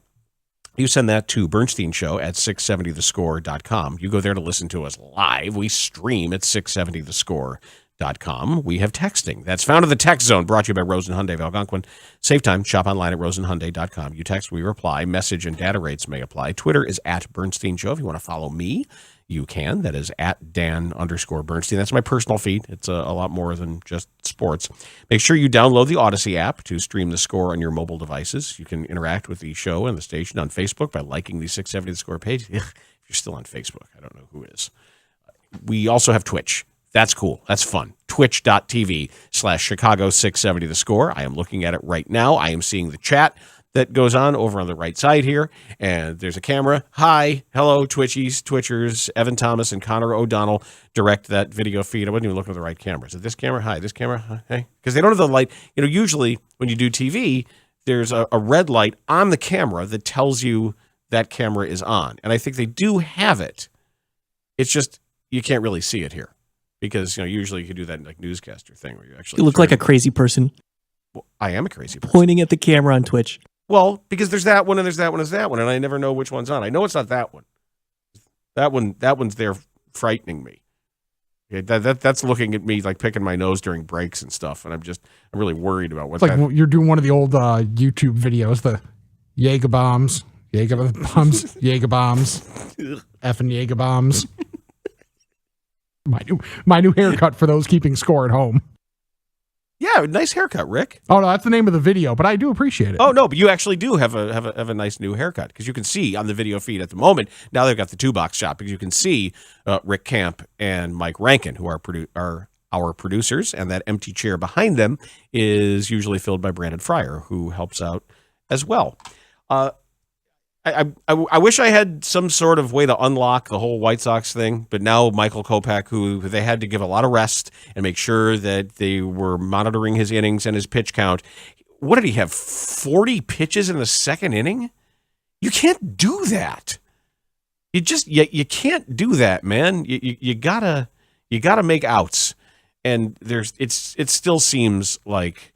you send that to Bernstein Show at 670thescore.com. You go there to listen to us live. We stream at 670thescore.com. We have texting. That's found in the text zone, brought to you by Rosen Hyundai of Algonquin. Save time. Shop online at rosenhyundai.com. You text, we reply. Message and data rates may apply. Twitter is at Bernstein Show. If you want to follow me, you can. That is at Dan_Bernstein. That's my personal feed. It's a lot more than just sports. Make sure you download the Odyssey app to stream the score on your mobile devices. You can interact with the show and the station on Facebook by liking the 670 The Score page. If you're still on Facebook, I don't know who is. We also have Twitch. That's cool. That's fun. Twitch.tv/Chicago 670 The Score. I am looking at it right now. I am seeing the chat that goes on over on the right side here, and there's a camera. Hi, hello, Twitchies, Twitchers. Evan Thomas and Connor O'Donnell direct that video feed. I wasn't even looking at the right camera. Is it this camera? Hi, this camera? Hi. Hey, because they don't have the light. Usually when you do TV, there's a red light on the camera that tells you that camera is on, and I think they do have it. It's just you can't really see it here because usually you can do that in like newscaster thing where you actually. You look like a crazy person. Well, I am a crazy person. Pointing at the camera on Twitch. Well, because there's that one and there's that one and there's that one, and I never know which one's on. I know it's not that one. That one's there frightening me. Okay, that's looking at me like picking my nose during breaks and stuff, and I'm really worried about what's like you're doing one of the old YouTube videos, the Jaeger bombs, effing Jaeger bombs. My new haircut for those keeping score at home. Yeah, nice haircut, Rick. Oh no, that's the name of the video, but I do appreciate it. Oh no, but you actually do have a nice new haircut because you can see on the video feed at the moment. Now they've got the 2-box shot because you can see Rick Camp and Mike Rankin, who are our producers, and that empty chair behind them is usually filled by Brandon Fryer, who helps out as well. I wish I had some sort of way to unlock the whole White Sox thing, but now Michael Kopech, who they had to give a lot of rest and make sure that they were monitoring his innings and his pitch count. What did he have, 40 pitches in the second inning? You can't do that. You can't do that, man. You gotta make outs, and it still seems like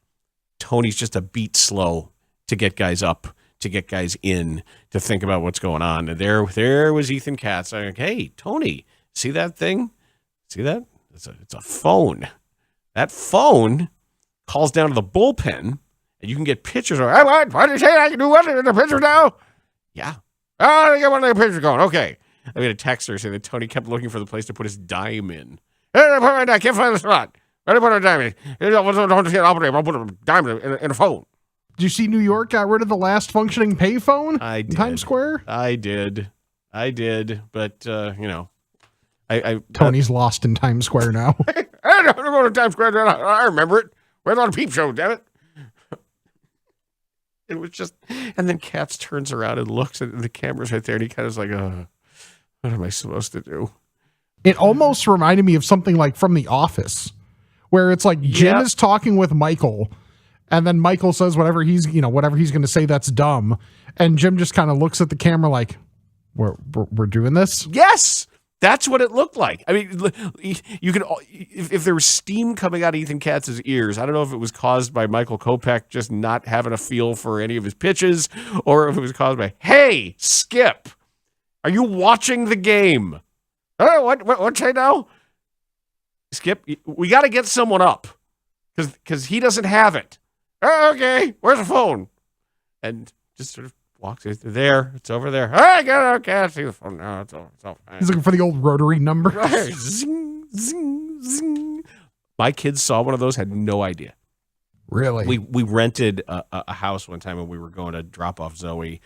Tony's just a beat slow to get guys up, to get guys in, to think about what's going on. And there was Ethan Katz. I'm like, hey, Tony, see that thing? See that? It's a phone. That phone calls down to the bullpen, and you can get pitchers. What did you say? I can do what in the pitcher now? Yeah. Oh, I get one of the pitchers going. Okay. I got a text her saying that Tony kept looking for the place to put his dime in. I can't find the spot. Where did I put a dime in? I'll put a dime in a phone. Did you see New York got rid of the last functioning payphone in Times Square? I did. But, Tony's lost in Times Square now. I don't go to Times Square. I remember it. We're on a peep show, damn it. It was just, and then Katz turns around and looks at the camera's right there, and he kind of is like, what am I supposed to do? It almost reminded me of something like from The Office, where it's like Jim is talking with Michael, and then Michael says whatever he's going to say that's dumb, and Jim just kind of looks at the camera like, we're doing this? Yes! That's what it looked like. I mean, you could, if there was steam coming out of Ethan Katz's ears, I don't know if it was caused by Michael Kopech just not having a feel for any of his pitches, or if it was caused by, hey, Skip, are you watching the game? Oh, what say now? Skip, we got to get someone up because he doesn't have it. Oh, okay, where's the phone? And just sort of walks there. It's over there. Okay, I see the phone now. It's all fine. He's looking for the old rotary number. Zing, zing, zing. My kids saw one of those, had no idea. Really? We rented a house one time when we were going to drop off Zoe,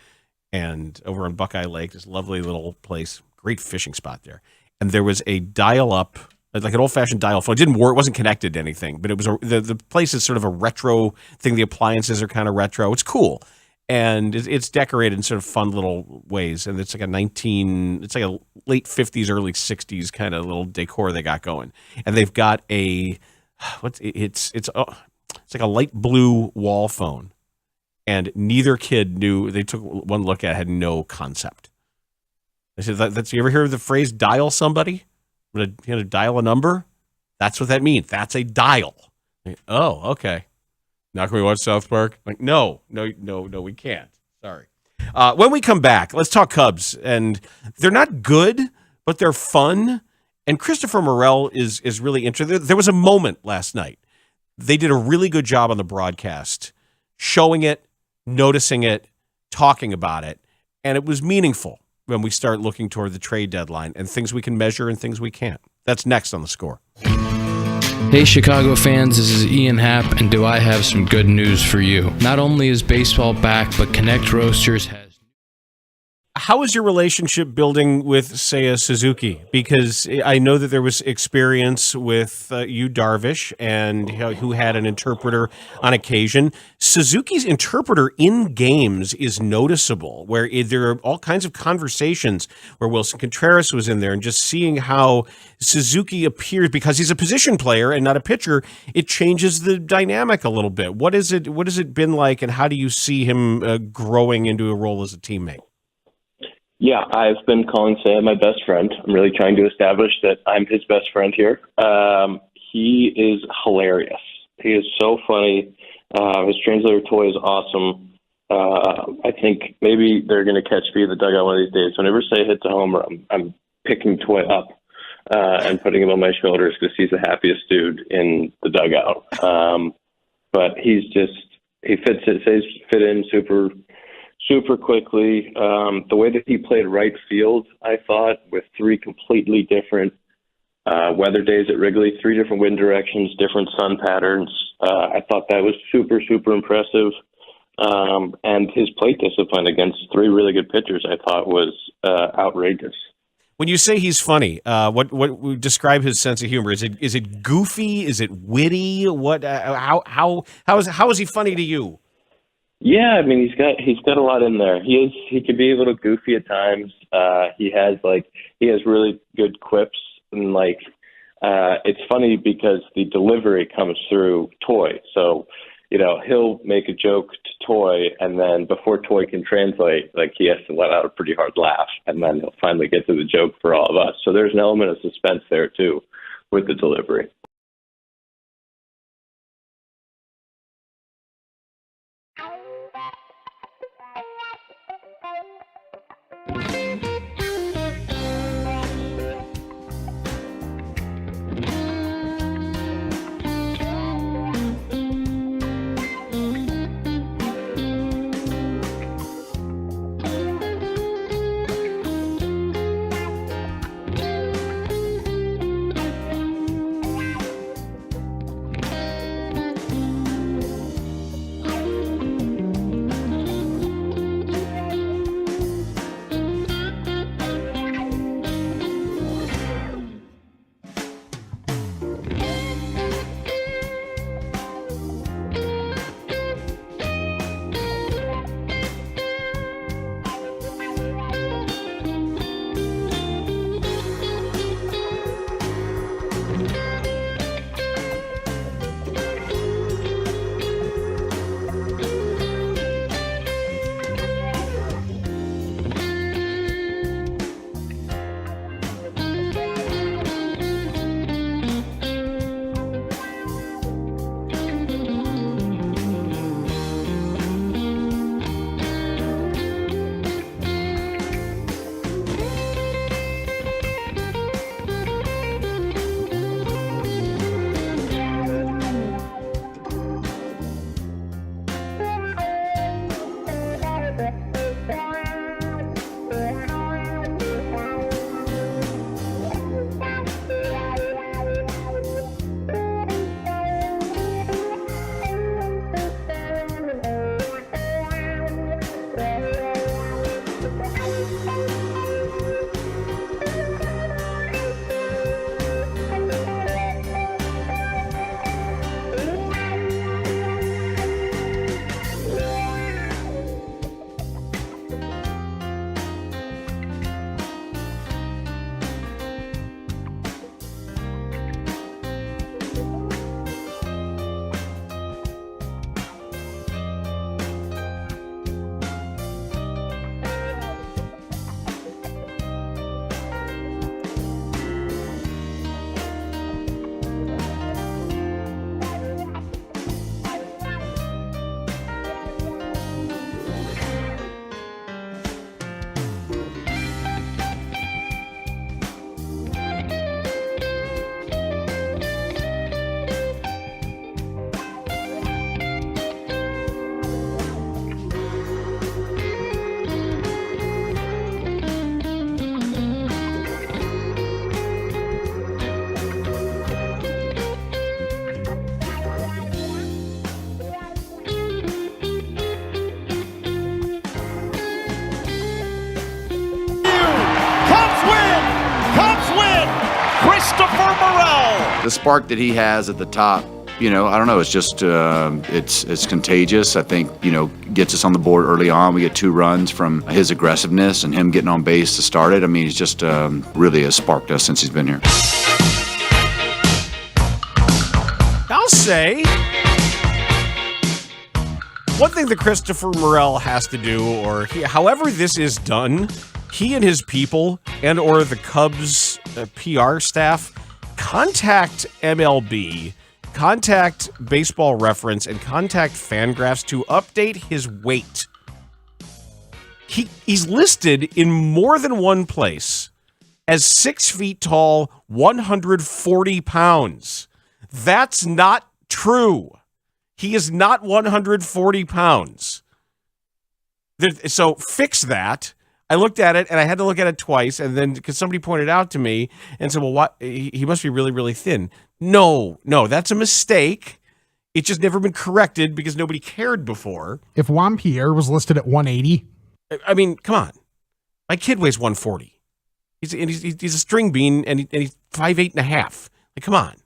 and over on Buckeye Lake, this lovely little place, great fishing spot there. And there was a dial-up, like an old-fashioned dial phone. It didn't work. It wasn't connected to anything, but it was the place is sort of a retro thing. The appliances are kind of retro. It's cool. And it's decorated in sort of fun little ways. And it's like a late 50s, early 60s kind of little decor they got going. And they've got it's like a light blue wall phone. And neither kid knew. They took one look at it, had no concept. They said, you ever hear the phrase dial somebody? You know, dial a number? That's what that means. That's a dial. Like, oh, okay. Now can we watch South Park? Like, no, we can't. Sorry. When we come back, let's talk Cubs. And they're not good, but they're fun. And Christopher Morel is really interesting. There was a moment last night. They did a really good job on the broadcast, showing it, noticing it, talking about it, and it was meaningful. when we start looking toward the trade deadline and things we can measure and things we can't. That's next on The Score. Hey Chicago fans, this is Ian Happ, and do I have some good news for you. Not only is baseball back, but Connect Roasters has... How is your relationship building with Seiya Suzuki? Because I know that there was experience with you, Darvish, and who had an interpreter on occasion. Suzuki's interpreter in games is noticeable, where there are all kinds of conversations where Wilson Contreras was in there, and just seeing how Suzuki appears, because he's a position player and not a pitcher, it changes the dynamic a little bit. What has it been like, and how do you see him growing into a role as a teammate? Yeah, I've been calling Sam my best friend. I'm really trying to establish that I'm his best friend here. He is hilarious. He is so funny. His translator toy is awesome. I think maybe they're going to catch me in the dugout one of these days. Whenever Say hits a homer, I'm picking Toy up and putting him on my shoulders because he's the happiest dude in the dugout. But he fit in super quickly. The way that he played right field, I thought, with three completely different weather days at Wrigley, three different wind directions, different sun patterns. I thought that was super impressive. And his plate discipline against three really good pitchers, I thought, was outrageous. When you say he's funny, what describe his sense of humor? Is it goofy? Is it witty? How is he funny to you? Yeah, I mean he's got a lot in there. He can be a little goofy at times. He has really good quips, and it's funny because the delivery comes through Toy. So, he'll make a joke to Toy, and then before Toy can translate, he has to let out a pretty hard laugh, and then he'll finally get to the joke for all of us. So there's an element of suspense there too with the delivery. The spark that he has at the top, I don't know. It's just it's contagious. I think gets us on the board early on. We get 2 runs from his aggressiveness and him getting on base to start it. I mean, he's just really has sparked us since he's been here. I'll say one thing that Christopher Morel has to do, or however this is done, he and his people and or the Cubs PR staff contact MLB, contact Baseball Reference, and contact Fangraphs to update his weight. He's listed in more than one place as 6 feet tall, 140 pounds. That's not true. He is not 140 pounds. So fix that. I looked at it, and I had to look at it twice, and then because somebody pointed out to me and said, well, what? He must be really, really thin. No, that's a mistake. It's just never been corrected because nobody cared before. If Juan Pierre was listed at 180. I mean, come on. My kid weighs 140. He's a string bean, and he's 5'8.5". Like, come on.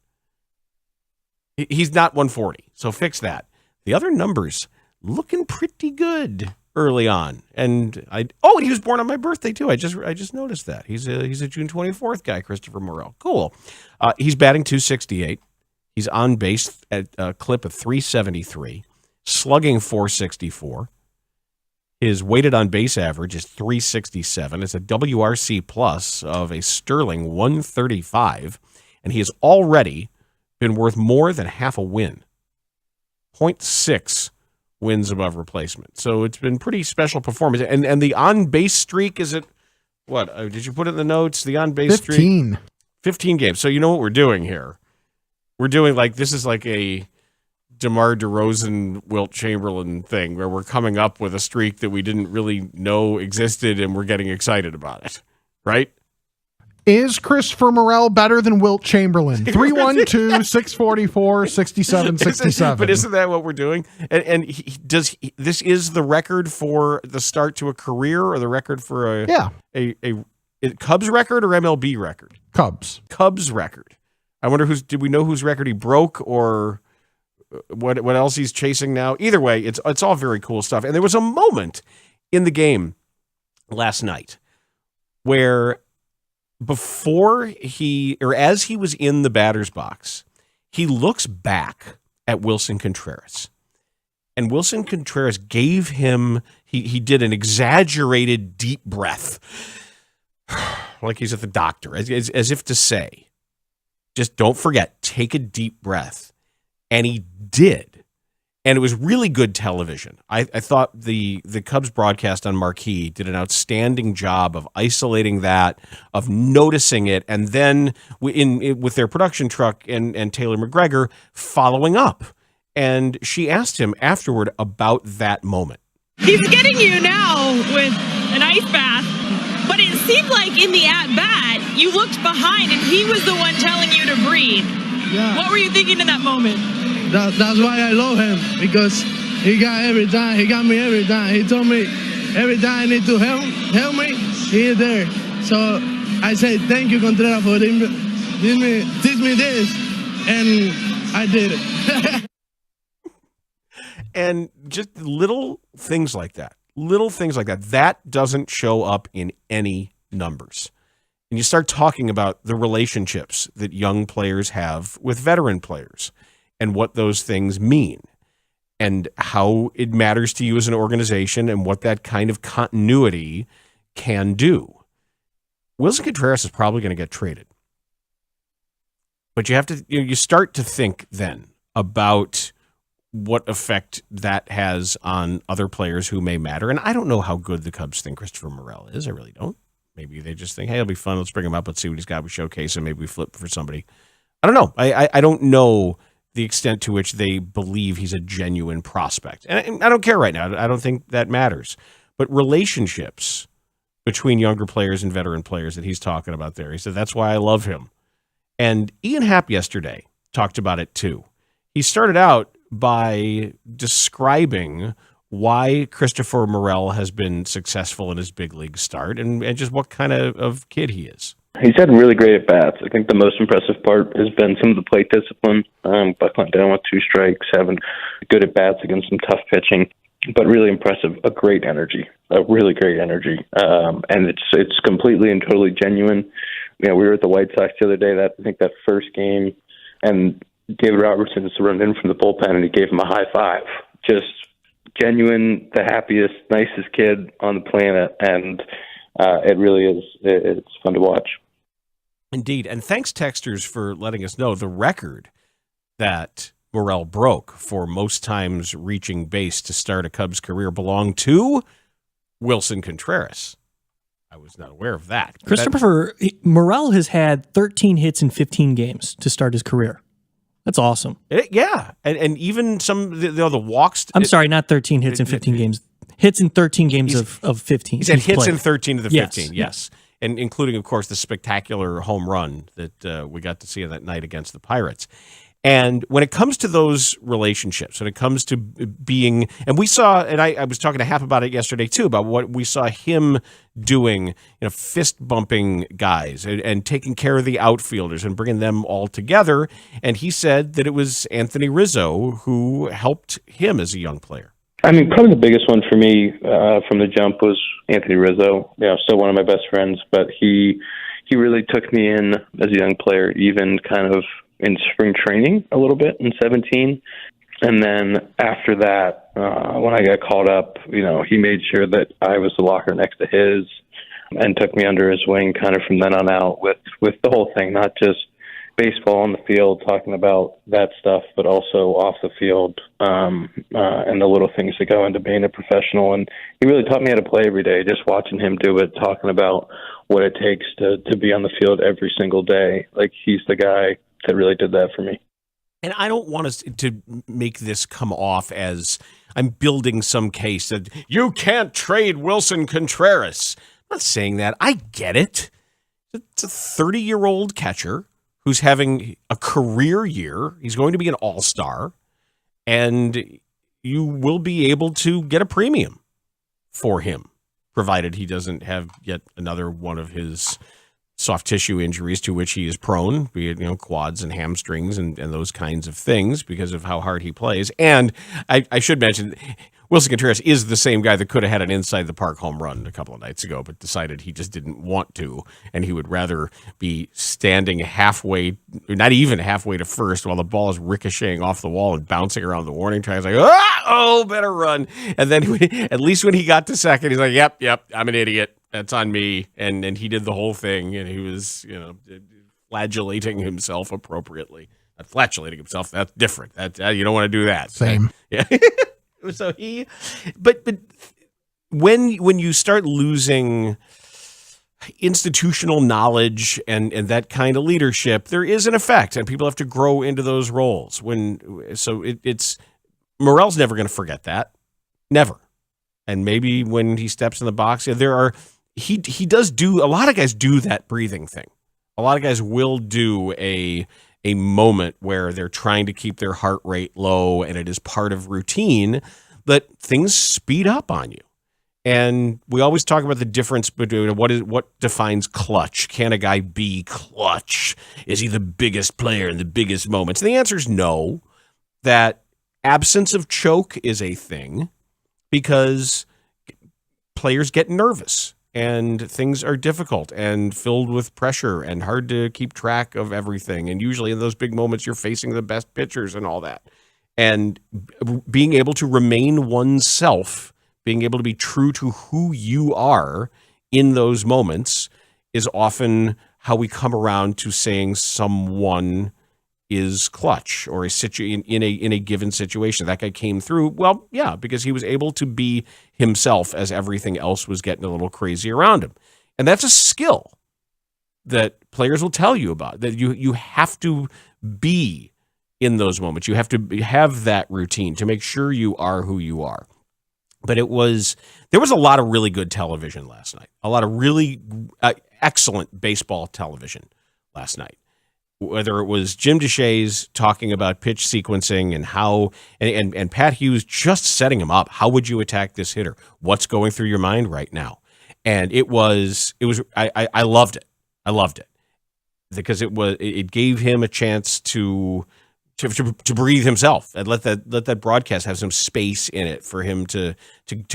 He's not 140, so fix that. The other numbers looking pretty good early on, and he was born on my birthday too. I just noticed that he's a June 24th guy, Christopher Morel. Cool. He's batting .268. He's on base at a clip of .373, slugging .464. His weighted on base average is .367. It's a WRC plus of a sterling 135, and he has already been worth more than half a win. 0.6 wins above replacement. So it's been pretty special performance. And the on-base streak is at, what? Did you put it in the notes? The on-base 15. streak? 15 games. So you know what we're doing here? We're doing this is like a DeMar DeRozan, Wilt Chamberlain thing where we're coming up with a streak that we didn't really know existed and we're getting excited about it. Right? Is Christopher Morel better than Wilt Chamberlain? 312-644-6767. But isn't that what we're doing? And this is the record for the start to a career, or the record for a Cubs record or MLB record? Cubs record. I wonder did we know whose record he broke, or what else he's chasing now? Either way, it's all very cool stuff. And there was a moment in the game last night where as he was in the batter's box, he looks back at Wilson Contreras. And Wilson Contreras gave him, he did an exaggerated deep breath, like he's at the doctor, as if to say, just don't forget, take a deep breath. And he did. And it was really good television. I thought the Cubs broadcast on Marquee did an outstanding job of isolating that, of noticing it, and then with their production truck and Taylor McGregor following up. And she asked him afterward about that moment. He's getting you now with an ice bath, but it seemed like in the at-bat, you looked behind and he was the one telling you to breathe. Yeah. What were you thinking in that moment? That's why I love him, because he got me every time. He told me every time I need to help me, he is there. So I say thank you, Contreras, for teach me this, and I did it. And just little things like that, that doesn't show up in any numbers. And you start talking about the relationships that young players have with veteran players, and what those things mean, and how it matters to you as an organization, and what that kind of continuity can do. Wilson Contreras is probably going to get traded. But you have to, you start to think then about what effect that has on other players who may matter. And I don't know how good the Cubs think Christopher Morel is. I really don't. Maybe they just think, hey, it'll be fun. Let's bring him up. Let's see what he's got. We showcase him. Maybe we flip for somebody. I don't know. I don't know the extent to which they believe he's a genuine prospect. And I don't care right now. I don't think that matters. But relationships between younger players and veteran players that he's talking about there, he said, that's why I love him. And Ian Happ yesterday talked about it too. He started out by describing why Christopher Morel has been successful in his big league start and just what kind of kid he is. He's had really great at bats. I think the most impressive part has been some of the plate discipline, buckling down with 2 strikes, having good at bats against some tough pitching, but really impressive. A great energy, a really great energy, and it's completely and totally genuine. We were at the White Sox the other day. I think that first game, and David Robertson just run in from the bullpen, and he gave him a high five. Just genuine, the happiest, nicest kid on the planet, and it really is. It's fun to watch. Indeed. And thanks, texters, for letting us know the record that Morel broke for most times reaching base to start a Cubs career belonged to Wilson Contreras. I was not aware of that. Christopher, Morel has had 13 hits in 15 games to start his career. That's awesome. Yeah. And even some, the walks. I'm sorry, not 13 hits in 15 games. Hits in 13 games of 15. He said hits played. in 13 of the 15, yes. And including, of course, the spectacular home run that we got to see that night against the Pirates. And when it comes to those relationships, when it comes to being, and we saw, and I was talking to Hap about it yesterday too, about what we saw him doing, fist bumping guys and taking care of the outfielders and bringing them all together. And he said that it was Anthony Rizzo who helped him as a young player. I mean, probably the biggest one for me from the jump was Anthony Rizzo. Still one of my best friends, but he really took me in as a young player, even kind of in spring training a little bit in 17. And then after that, when I got called up, he made sure that I was the locker next to his and took me under his wing kind of from then on out with the whole thing, not just baseball on the field, talking about that stuff, but also off the field and the little things that go into being a professional. And he really taught me how to play every day, just watching him do it, talking about what it takes to be on the field every single day. Like, he's the guy that really did that for me. And I don't want us to make this come off as I'm building some case that you can't trade Wilson Contreras. I'm not saying that. I get it. It's a 30-year-old catcher who's having a career year. He's going to be an all-star, and you will be able to get a premium for him, provided he doesn't have yet another one of his soft tissue injuries to which he is prone, be it quads and hamstrings and those kinds of things because of how hard he plays. And I should mention, Wilson Contreras is the same guy that could have had an inside the park home run a couple of nights ago, but decided he just didn't want to, and he would rather be standing halfway, not even halfway to first, while the ball is ricocheting off the wall and bouncing around the warning track. He's like, better run. And then at least when he got to second, he's like, yep, I'm an idiot. That's on me. And he did the whole thing, and he was, flagellating himself appropriately. Not flatulating himself, that's different. You don't want to do that. Same. Yeah. So but when you start losing institutional knowledge and that kind of leadership, there is an effect, and people have to grow into those roles. It's Morel's never going to forget that, never. And maybe when he steps in the box, he does do, a lot of guys do that breathing thing. A lot of guys will do a moment where they're trying to keep their heart rate low and it is part of routine, but things speed up on you. And we always talk about the difference between what defines clutch. Can a guy be clutch? Is he the biggest player in the biggest moments? And the answer is no. That absence of choke is a thing because players get nervous and things are difficult and filled with pressure and hard to keep track of everything. And usually in those big moments, you're facing the best pitchers and all that. And being able to remain oneself, being able to be true to who you are in those moments is often how we come around to saying someone is clutch or in a given situation. That guy came through, well, yeah, because he was able to be himself as everything else was getting a little crazy around him. And that's a skill that players will tell you about, that you have to be in those moments. You have to have that routine to make sure you are who you are. But there was a lot of really good television last night, a lot of really excellent baseball television last night. Whether it was Jim Deshaies talking about pitch sequencing and how, and Pat Hughes just setting him up. How would you attack this hitter? What's going through your mind right now? And I loved it. I loved it because it gave him a chance to breathe himself and let that broadcast have some space in it for him to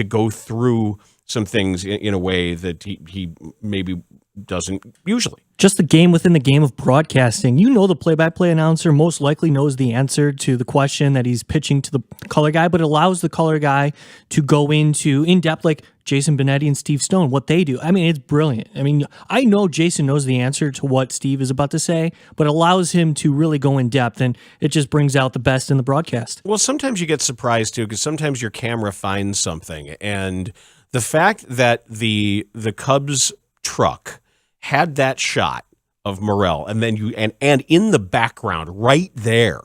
go through some things in a way that he maybe doesn't usually. Just the game within the game of broadcasting. You know, the play-by-play announcer most likely knows the answer to the question that he's pitching to the color guy, but it allows the color guy to go into in-depth, like Jason Benetti and Steve Stone, what they do. I mean, it's brilliant. I mean, I know Jason knows the answer to what Steve is about to say, but it allows him to really go in depth, and it just brings out the best in the broadcast. Well, sometimes you get surprised, too, because sometimes your camera finds something, and the fact that the Cubs truck had that shot of Morel, and then and in the background right there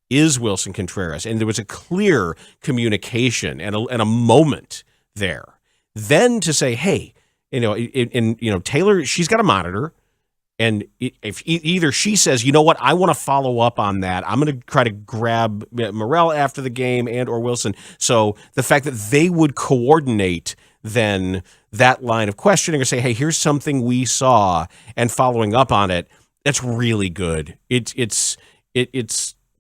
is Wilson Contreras, and there was a clear communication and a moment there. Then to say, hey, Taylor, she's got a monitor, and if either she says, you know what, I want to follow up on that, I'm going to try to grab Morel after the game and or Wilson. So the fact that they would coordinate then that line of questioning or say, hey, here's something we saw, and following up on it, that's really good. It's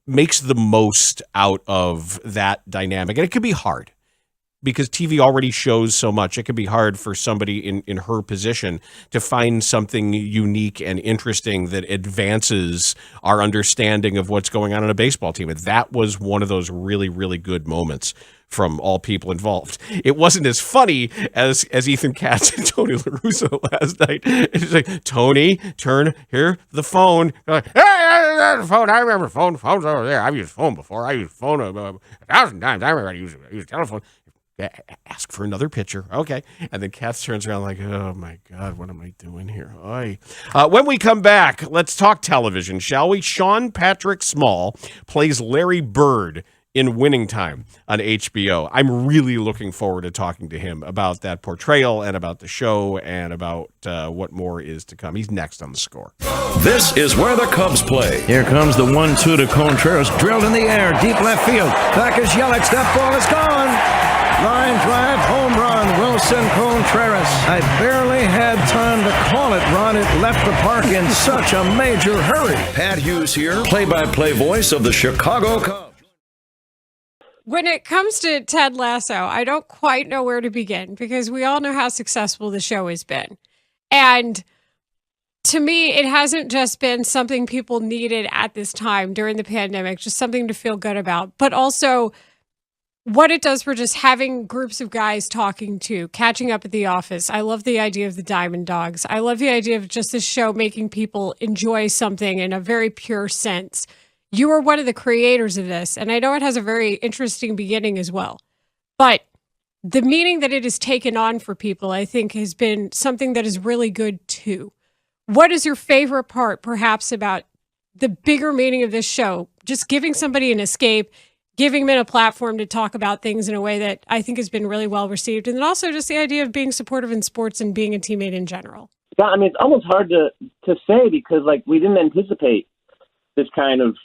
makes the most out of that dynamic. And it could be hard because TV already shows so much. It could be hard for somebody in her position to find something unique and interesting that advances our understanding of what's going on in a baseball team. And that was one of those really, really good moments from all people involved. It wasn't as funny as Ethan Katz and Tony La Russa last night. It's like, Tony, turn here, the phone. Like, hey, the phone. I remember phones over there. I've used phone before. I used phone 1,000 times. I remember I used telephone. Ask for another pitcher. Okay. And then Katz turns around like, oh, my God, what am I doing here? When we come back, let's talk television, shall we? Sean Patrick Small plays Larry Bird in Winning Time on HBO. I'm really looking forward to talking to him about that portrayal and about the show and about what more is to come. He's next on The Score. This is where the Cubs play. Here comes the 1-2 to Contreras, drilled in the air, deep left field. Back is Yelich, that ball is gone. Line drive, home run, Wilson Contreras. I barely had time to call it, Ron. It left the park in such a major hurry. Pat Hughes here, play-by-play voice of the Chicago Cubs. When it comes to Ted Lasso, I don't quite know where to begin because we all know how successful the show has been. And to me, it hasn't just been something people needed at this time during the pandemic, just something to feel good about, but also what it does for just having groups of guys talking to, catching up at the office. I love the idea of the Diamond Dogs. I love the idea of just this show making people enjoy something in a very pure sense. You are one of the creators of this, and I know it has a very interesting beginning as well. But the meaning that it has taken on for people, I think, has been something that is really good too. What is your favorite part, perhaps, about the bigger meaning of this show? Just giving somebody an escape, giving them a platform to talk about things in a way that I think has been really well received. And then also just the idea of being supportive in sports and being a teammate in general. Yeah, I mean, it's almost hard to say because, like, we didn't anticipate this kind of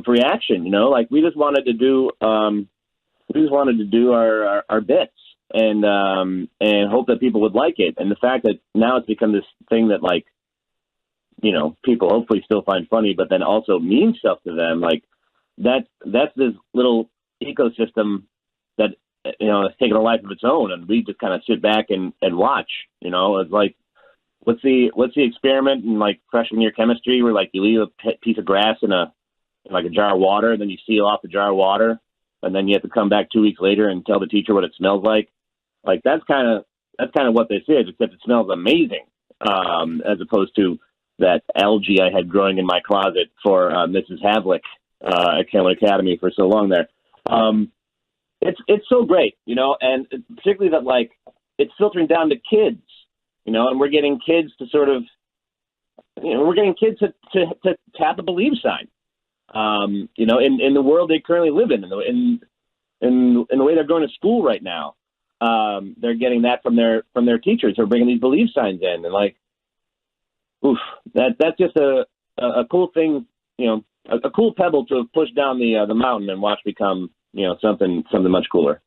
reaction, you know, like we just wanted to do our bits and hope that people would like it. And the fact that now it's become this thing that, like, you know, people hopefully still find funny, but then also mean stuff to them. Like that's this little ecosystem that, you know, has taken a life of its own. And we just kind of sit back and watch, you know. It's like, what's the experiment in, like, freshman year chemistry where, like, you leave a piece of grass in a jar of water, and then you seal off the jar of water, and then you have to come back 2 weeks later and tell the teacher what it smells like. Like that's kind of what this is, except it smells amazing, as opposed to that algae I had growing in my closet for Mrs. Havlick at Cameron Academy for so long there. It's so great, you know, and particularly that, like, it's filtering down to kids. You know, and we're getting kids to sort of, you know, to tap the believe sign. You know, in the world they currently live in the way they're going to school right now, they're getting that from their teachers who are bringing these believe signs in, and, like, oof, that's just a cool thing, you know, a cool pebble to push down the mountain and watch become, you know, something much cooler.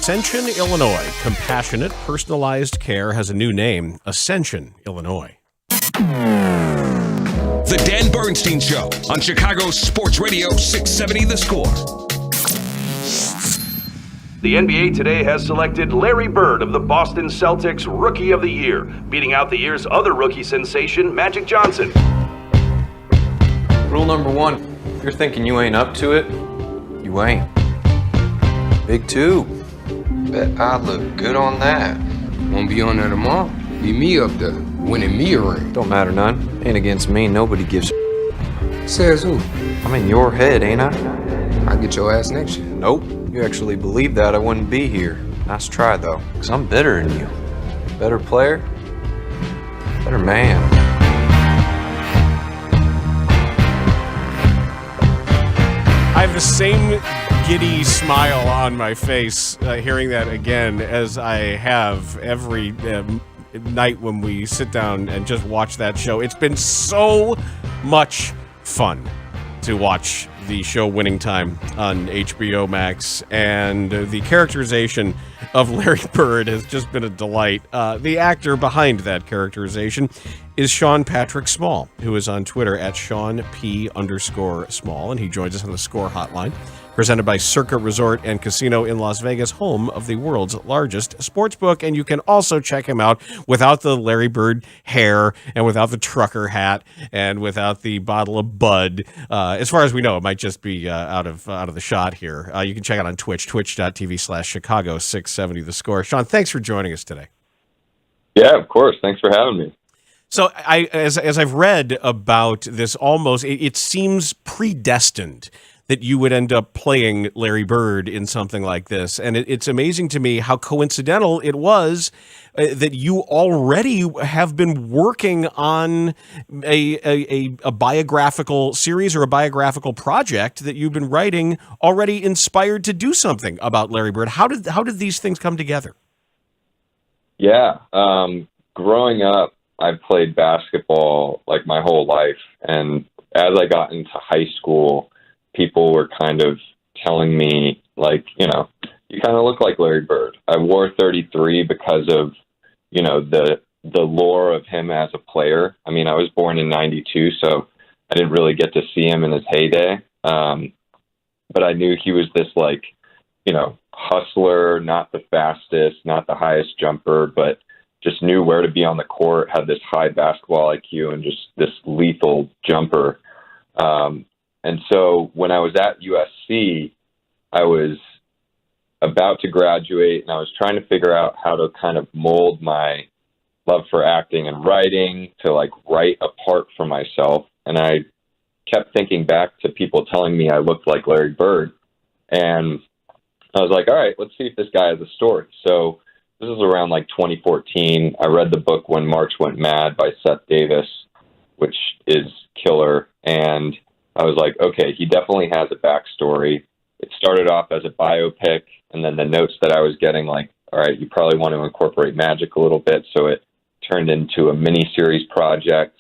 Ascension, Illinois. Compassionate, personalized care has a new name, Ascension, Illinois. The Dan Bernstein Show on Chicago Sports Radio 670 The Score. The NBA today has selected Larry Bird of the Boston Celtics Rookie of the Year, beating out the year's other rookie sensation, Magic Johnson. Rule number one, if you're thinking you ain't up to it, you ain't. Big two. Bet I look good on that. Won't be on there tomorrow. Be me up there, winning me a ring. Don't matter none. Ain't against me, nobody gives a Says who? I'm in your head, ain't I? I'll get your ass next year. Nope. You actually believe that, I wouldn't be here. Nice try, though, because I'm better than you. Better player, better man. I have the same giddy smile on my face hearing that again as I have every night when we sit down and just watch that show. It's been so much fun to watch the show Winning Time on HBO Max, and the characterization of Larry Bird has just been a delight. The actor behind that characterization is Sean Patrick Small, who is on Twitter at SeanP_Small, and he joins us on the Score Hotline, presented by Circa Resort and Casino in Las Vegas, home of the world's largest sportsbook. And you can also check him out without the Larry Bird hair and without the trucker hat and without the bottle of Bud. As far as we know, it might just be out of the shot here. You can check out on Twitch, twitch.tv/Chicago670 The Score. Sean, thanks for joining us today. Yeah, of course. Thanks for having me. So as I've read about this, it seems predestined that you would end up playing Larry Bird in something like this. And it's amazing to me how coincidental it was that you already have been working on a biographical series or a biographical project that you've been writing, already inspired to do something about Larry Bird. How did these things come together? Yeah. Growing up, I played basketball like my whole life. And as I got into high school, people were kind of telling me, like, you know, you kind of look like Larry Bird. I wore 33 because of, you know, the lore of him as a player. I mean, I was born in 92, so I didn't really get to see him in his heyday. But I knew he was this, like, you know, hustler, not the fastest, not the highest jumper, but just knew where to be on the court, had this high basketball IQ and just this lethal jumper. And so when I was at USC, I was about to graduate and I was trying to figure out how to kind of mold my love for acting and writing to like write a part for myself. And I kept thinking back to people telling me I looked like Larry Bird. And I was like, all right, let's see if this guy has a story. So this is around like 2014. I read the book When March Went Mad by Seth Davis, which is killer. And I was like, okay, he definitely has a backstory. It started off as a biopic, and then the notes that I was getting, like, all right, you probably want to incorporate magic a little bit. So it turned into a mini-series project,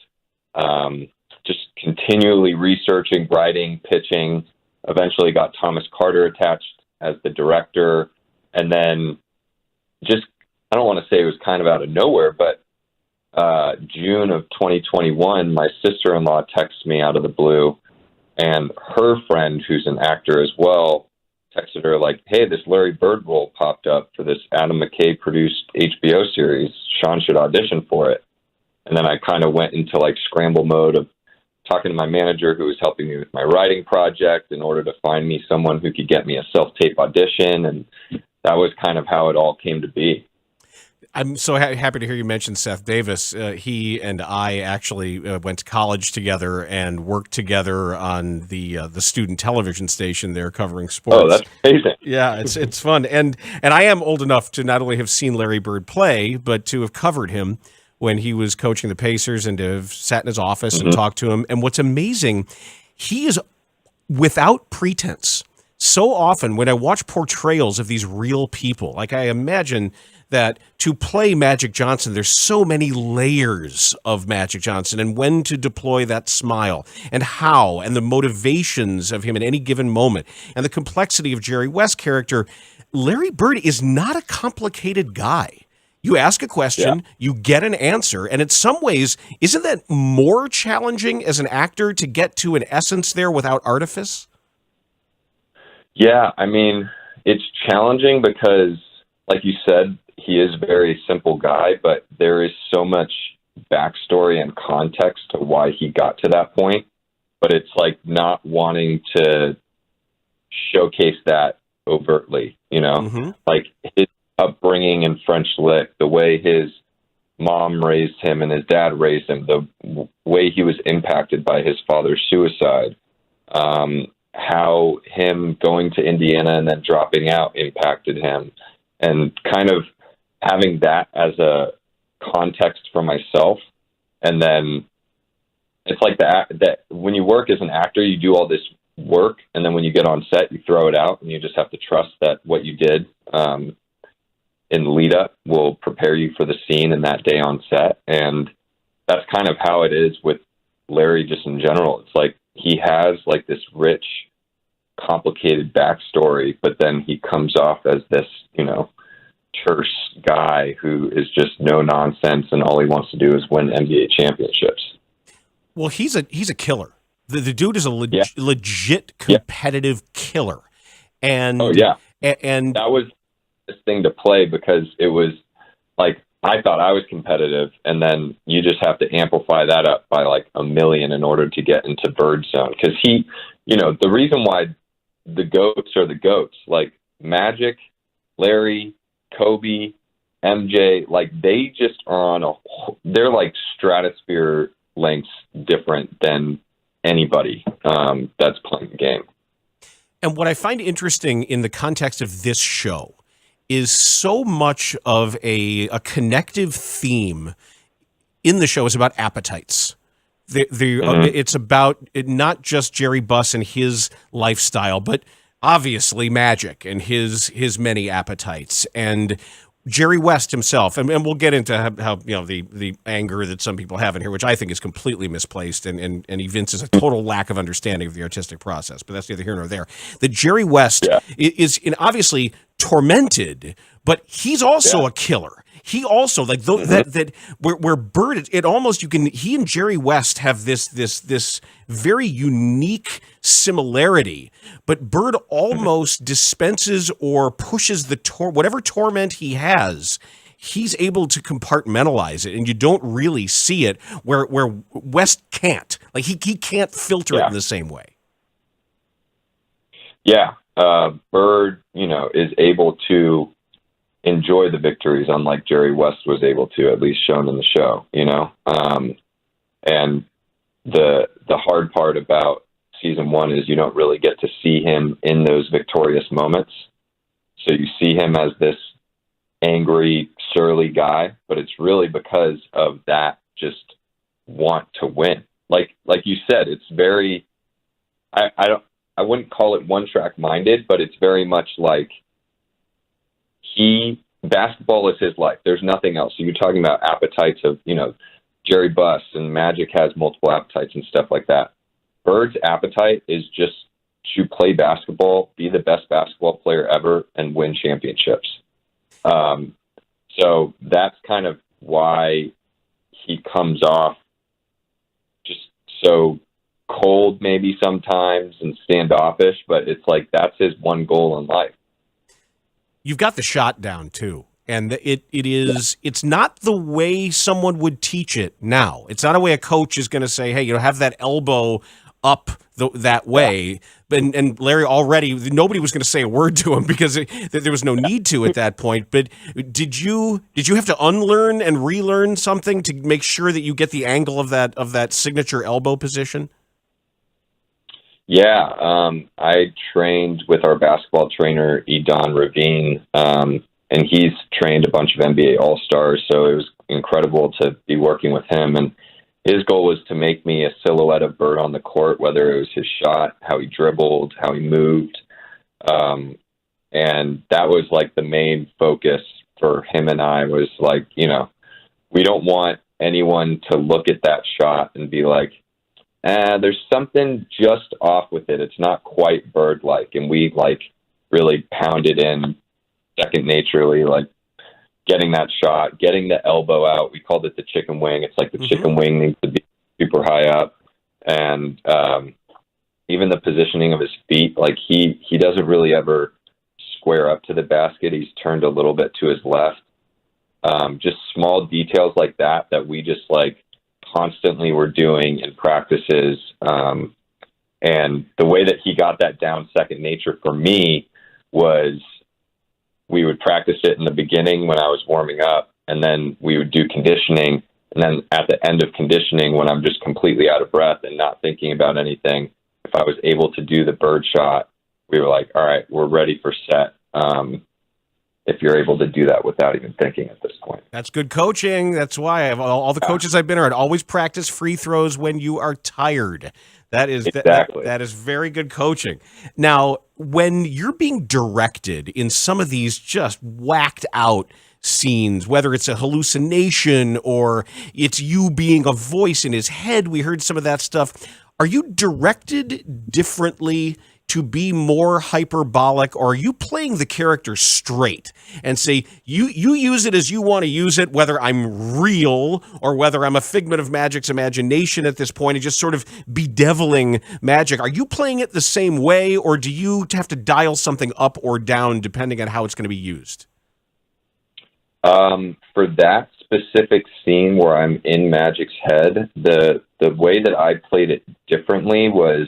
just continually researching, writing, pitching, eventually got Thomas Carter attached as the director. And then just, I don't want to say it was kind of out of nowhere, but June of 2021, my sister-in-law texted me out of the blue, and her friend, who's an actor as well, texted her like, hey, this Larry Bird role popped up for this Adam McKay produced HBO series. Sean should audition for it. And then I kind of went into like scramble mode of talking to my manager who was helping me with my writing project in order to find me someone who could get me a self-tape audition. And that was kind of how it all came to be. I'm so happy to hear you mention Seth Davis. He and I actually went to college together and worked together on the student television station there covering sports. Oh, that's amazing. Yeah, it's fun. And I am old enough to not only have seen Larry Bird play, but to have covered him when he was coaching the Pacers and to have sat in his office and talked to him. And what's amazing, he is without pretense. So often when I watch portrayals of these real people, like I imagine that to play Magic Johnson, there's so many layers of Magic Johnson and when to deploy that smile and how and the motivations of him at any given moment and the complexity of Jerry West's character. Larry Bird is not a complicated guy. You ask a question, you get an answer, and in some ways, isn't that more challenging as an actor to get to an essence there without artifice? Yeah, I mean, it's challenging because, like you said, he is a very simple guy, but there is so much backstory and context to why he got to that point. But it's like not wanting to showcase that overtly, you know, like his upbringing in French Lick, the way his mom raised him and his dad raised him, the way he was impacted by his father's suicide, how him going to Indiana and then dropping out impacted him, and kind of having that as a context for myself. And then it's like that when you work as an actor, you do all this work, and then when you get on set, you throw it out, and you just have to trust that what you did in the lead up will prepare you for the scene and that day on set. And that's kind of how it is with Larry just in general. It's like he has like this rich, complicated backstory, but then he comes off as this, you know, terse guy who is just no nonsense, and all he wants to do is win NBA championships. Well, he's a killer. The dude is a legit competitive killer. And and that was this thing to play, because it was like I thought I was competitive, and then you just have to amplify that up by like a million in order to get into Bird zone. Because he, you know, the reason why the GOATs are the GOATs, like Magic, Larry, Kobe, MJ, like they just are on they're like stratosphere lengths different than anybody that's playing the game. And what I find interesting in the context of this show is so much of a connective theme in the show is about appetites. It's about not just Jerry Buss and his lifestyle, but obviously Magic and his many appetites, and Jerry West himself. And we'll get into how you know the anger that some people have in here, which I think is completely misplaced and evinces a total lack of understanding of the artistic process. But that's neither here nor there. That Jerry West is obviously tormented, but he's also a killer. He also like that where Bird, it almost he and Jerry West have this very unique similarity, but Bird almost dispenses or pushes whatever torment he has. He's able to compartmentalize it, and you don't really see it where West can't. Like he can't filter it in the same way. Yeah, Bird, you know, is able to enjoy the victories, unlike Jerry West was able to, at least shown in the show, you know? And the hard part about season one is you don't really get to see him in those victorious moments. So you see him as this angry, surly guy, but it's really because of that just want to win. Like you said, it's very, I wouldn't call it one track minded, but it's very much like, basketball is his life. There's nothing else. So you're talking about appetites of, you know, Jerry Buss and Magic has multiple appetites and stuff like that. Bird's appetite is just to play basketball, be the best basketball player ever, and win championships. So that's kind of why he comes off just so cold maybe sometimes and standoffish, but it's like that's his one goal in life. You've got the shot down too, and it's not the way someone would teach it now. It's not a way a coach is going to say, hey, you know, have that elbow up that way. And Larry already, nobody was going to say a word to him because there was no need to at that point. But did you have to unlearn and relearn something to make sure that you get the angle of that signature elbow position? Yeah, I trained with our basketball trainer, Edon Ravine, and he's trained a bunch of NBA All-Stars, so it was incredible to be working with him. And his goal was to make me a silhouette of Bird on the court, whether it was his shot, how he dribbled, how he moved. And that was like the main focus for him and I was like, you know, we don't want anyone to look at that shot and be like, there's something just off with it. It's not quite Bird-like. And we like really pounded in second naturally, like getting that shot, getting the elbow out. We called it the chicken wing. It's like the chicken wing needs to be super high up. And even the positioning of his feet, like he doesn't really ever square up to the basket. He's turned a little bit to his left. Just small details like that we just like constantly were doing in practices. And the way that he got that down second nature for me was we would practice it in the beginning when I was warming up, and then we would do conditioning. And then at the end of conditioning, when I'm just completely out of breath and not thinking about anything, if I was able to do the Bird shot, we were like, all right, we're ready for set. If you're able to do that without even thinking at this point. That's good coaching. That's why all the coaches I've been around always practice free throws when you are tired. That is exactly. that is very good coaching. Now, when you're being directed in some of these just whacked out scenes, whether it's a hallucination or it's you being a voice in his head, we heard some of that stuff. Are you directed differently to be more hyperbolic, or are you playing the character straight and say, you use it as you want to use it, whether I'm real or whether I'm a figment of Magic's imagination at this point and just sort of bedeviling Magic? Are you playing it the same way, or do you have to dial something up or down depending on how it's going to be used? For that specific scene where I'm in Magic's head, the way that I played it differently was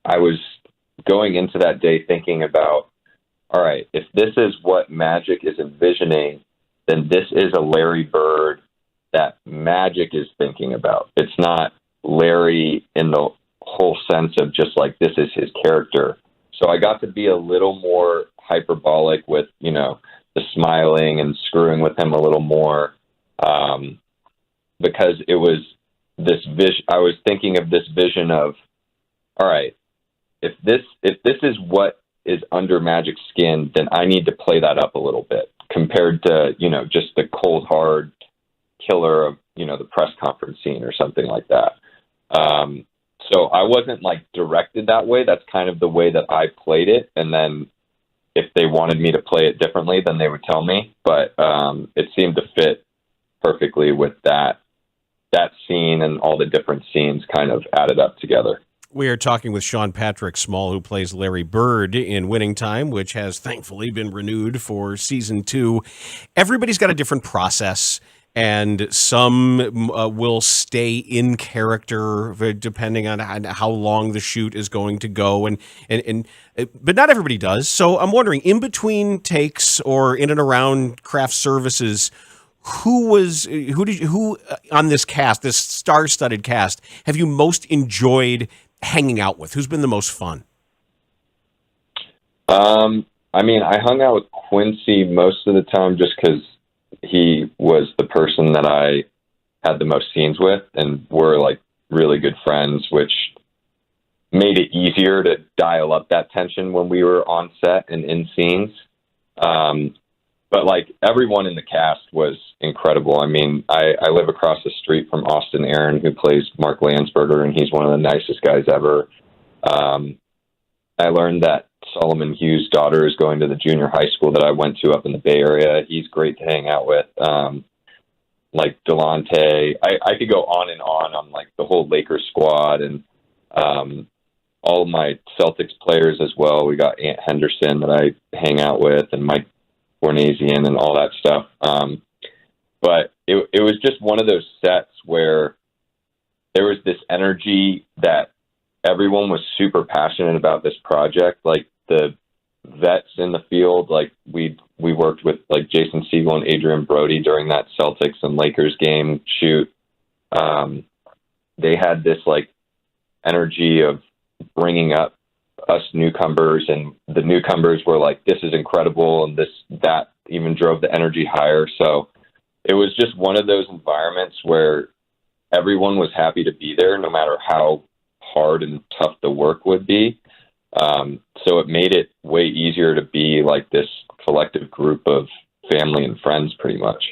I was going into that day thinking about, all right, if this is what Magic is envisioning, then this is a Larry Bird that Magic is thinking about. It's not Larry in the whole sense of just like, this is his character. So I got to be a little more hyperbolic with, you know, the smiling and screwing with him a little more, because it was this vision. I was thinking of this vision of, all right, if this is what is under Magic's skin, then I need to play that up a little bit compared to, you know, just the cold, hard killer of, you know, the press conference scene or something like that. So I wasn't like directed that way. That's kind of the way that I played it. And then if they wanted me to play it differently, then they would tell me. But it seemed to fit perfectly with that scene, and all the different scenes kind of added up together. We are talking with Sean Patrick Small, who plays Larry Bird in Winning Time, which has thankfully been renewed for season 2. Everybody's got a different process, and some will stay in character depending on how long the shoot is going to go, but not everybody does. So I'm wondering, in between takes or in and around craft services, who on this cast, this star-studded cast, have you most enjoyed hanging out with? Who's been the most fun? I mean, I hung out with Quincy most of the time just because he was the person that I had the most scenes with, and we're like really good friends, which made it easier to dial up that tension when we were on set and in scenes. But like everyone in the cast was incredible. I mean, I live across the street from Austin Aaron, who plays Mark Landsberger, and he's one of the nicest guys ever. I learned that Solomon Hughes' daughter is going to the junior high school that I went to up in the Bay Area. He's great to hang out with. Like Delonte, I could go on and on like the whole Lakers squad, and all of my Celtics players as well. We got Ant Henderson that I hang out with, and Mike Bornasian and all that stuff. But it was just one of those sets where there was this energy that everyone was super passionate about this project. Like the vets in the field, like we worked with like Jason Spiegel and Adrian Brody during that Celtics and Lakers game shoot. They had this like energy of bringing up us newcomers, and the newcomers were like, this is incredible, and that even drove the energy higher. So it was just one of those environments where everyone was happy to be there, no matter how hard and tough the work would be. So it made it way easier to be like this collective group of family and friends, pretty much.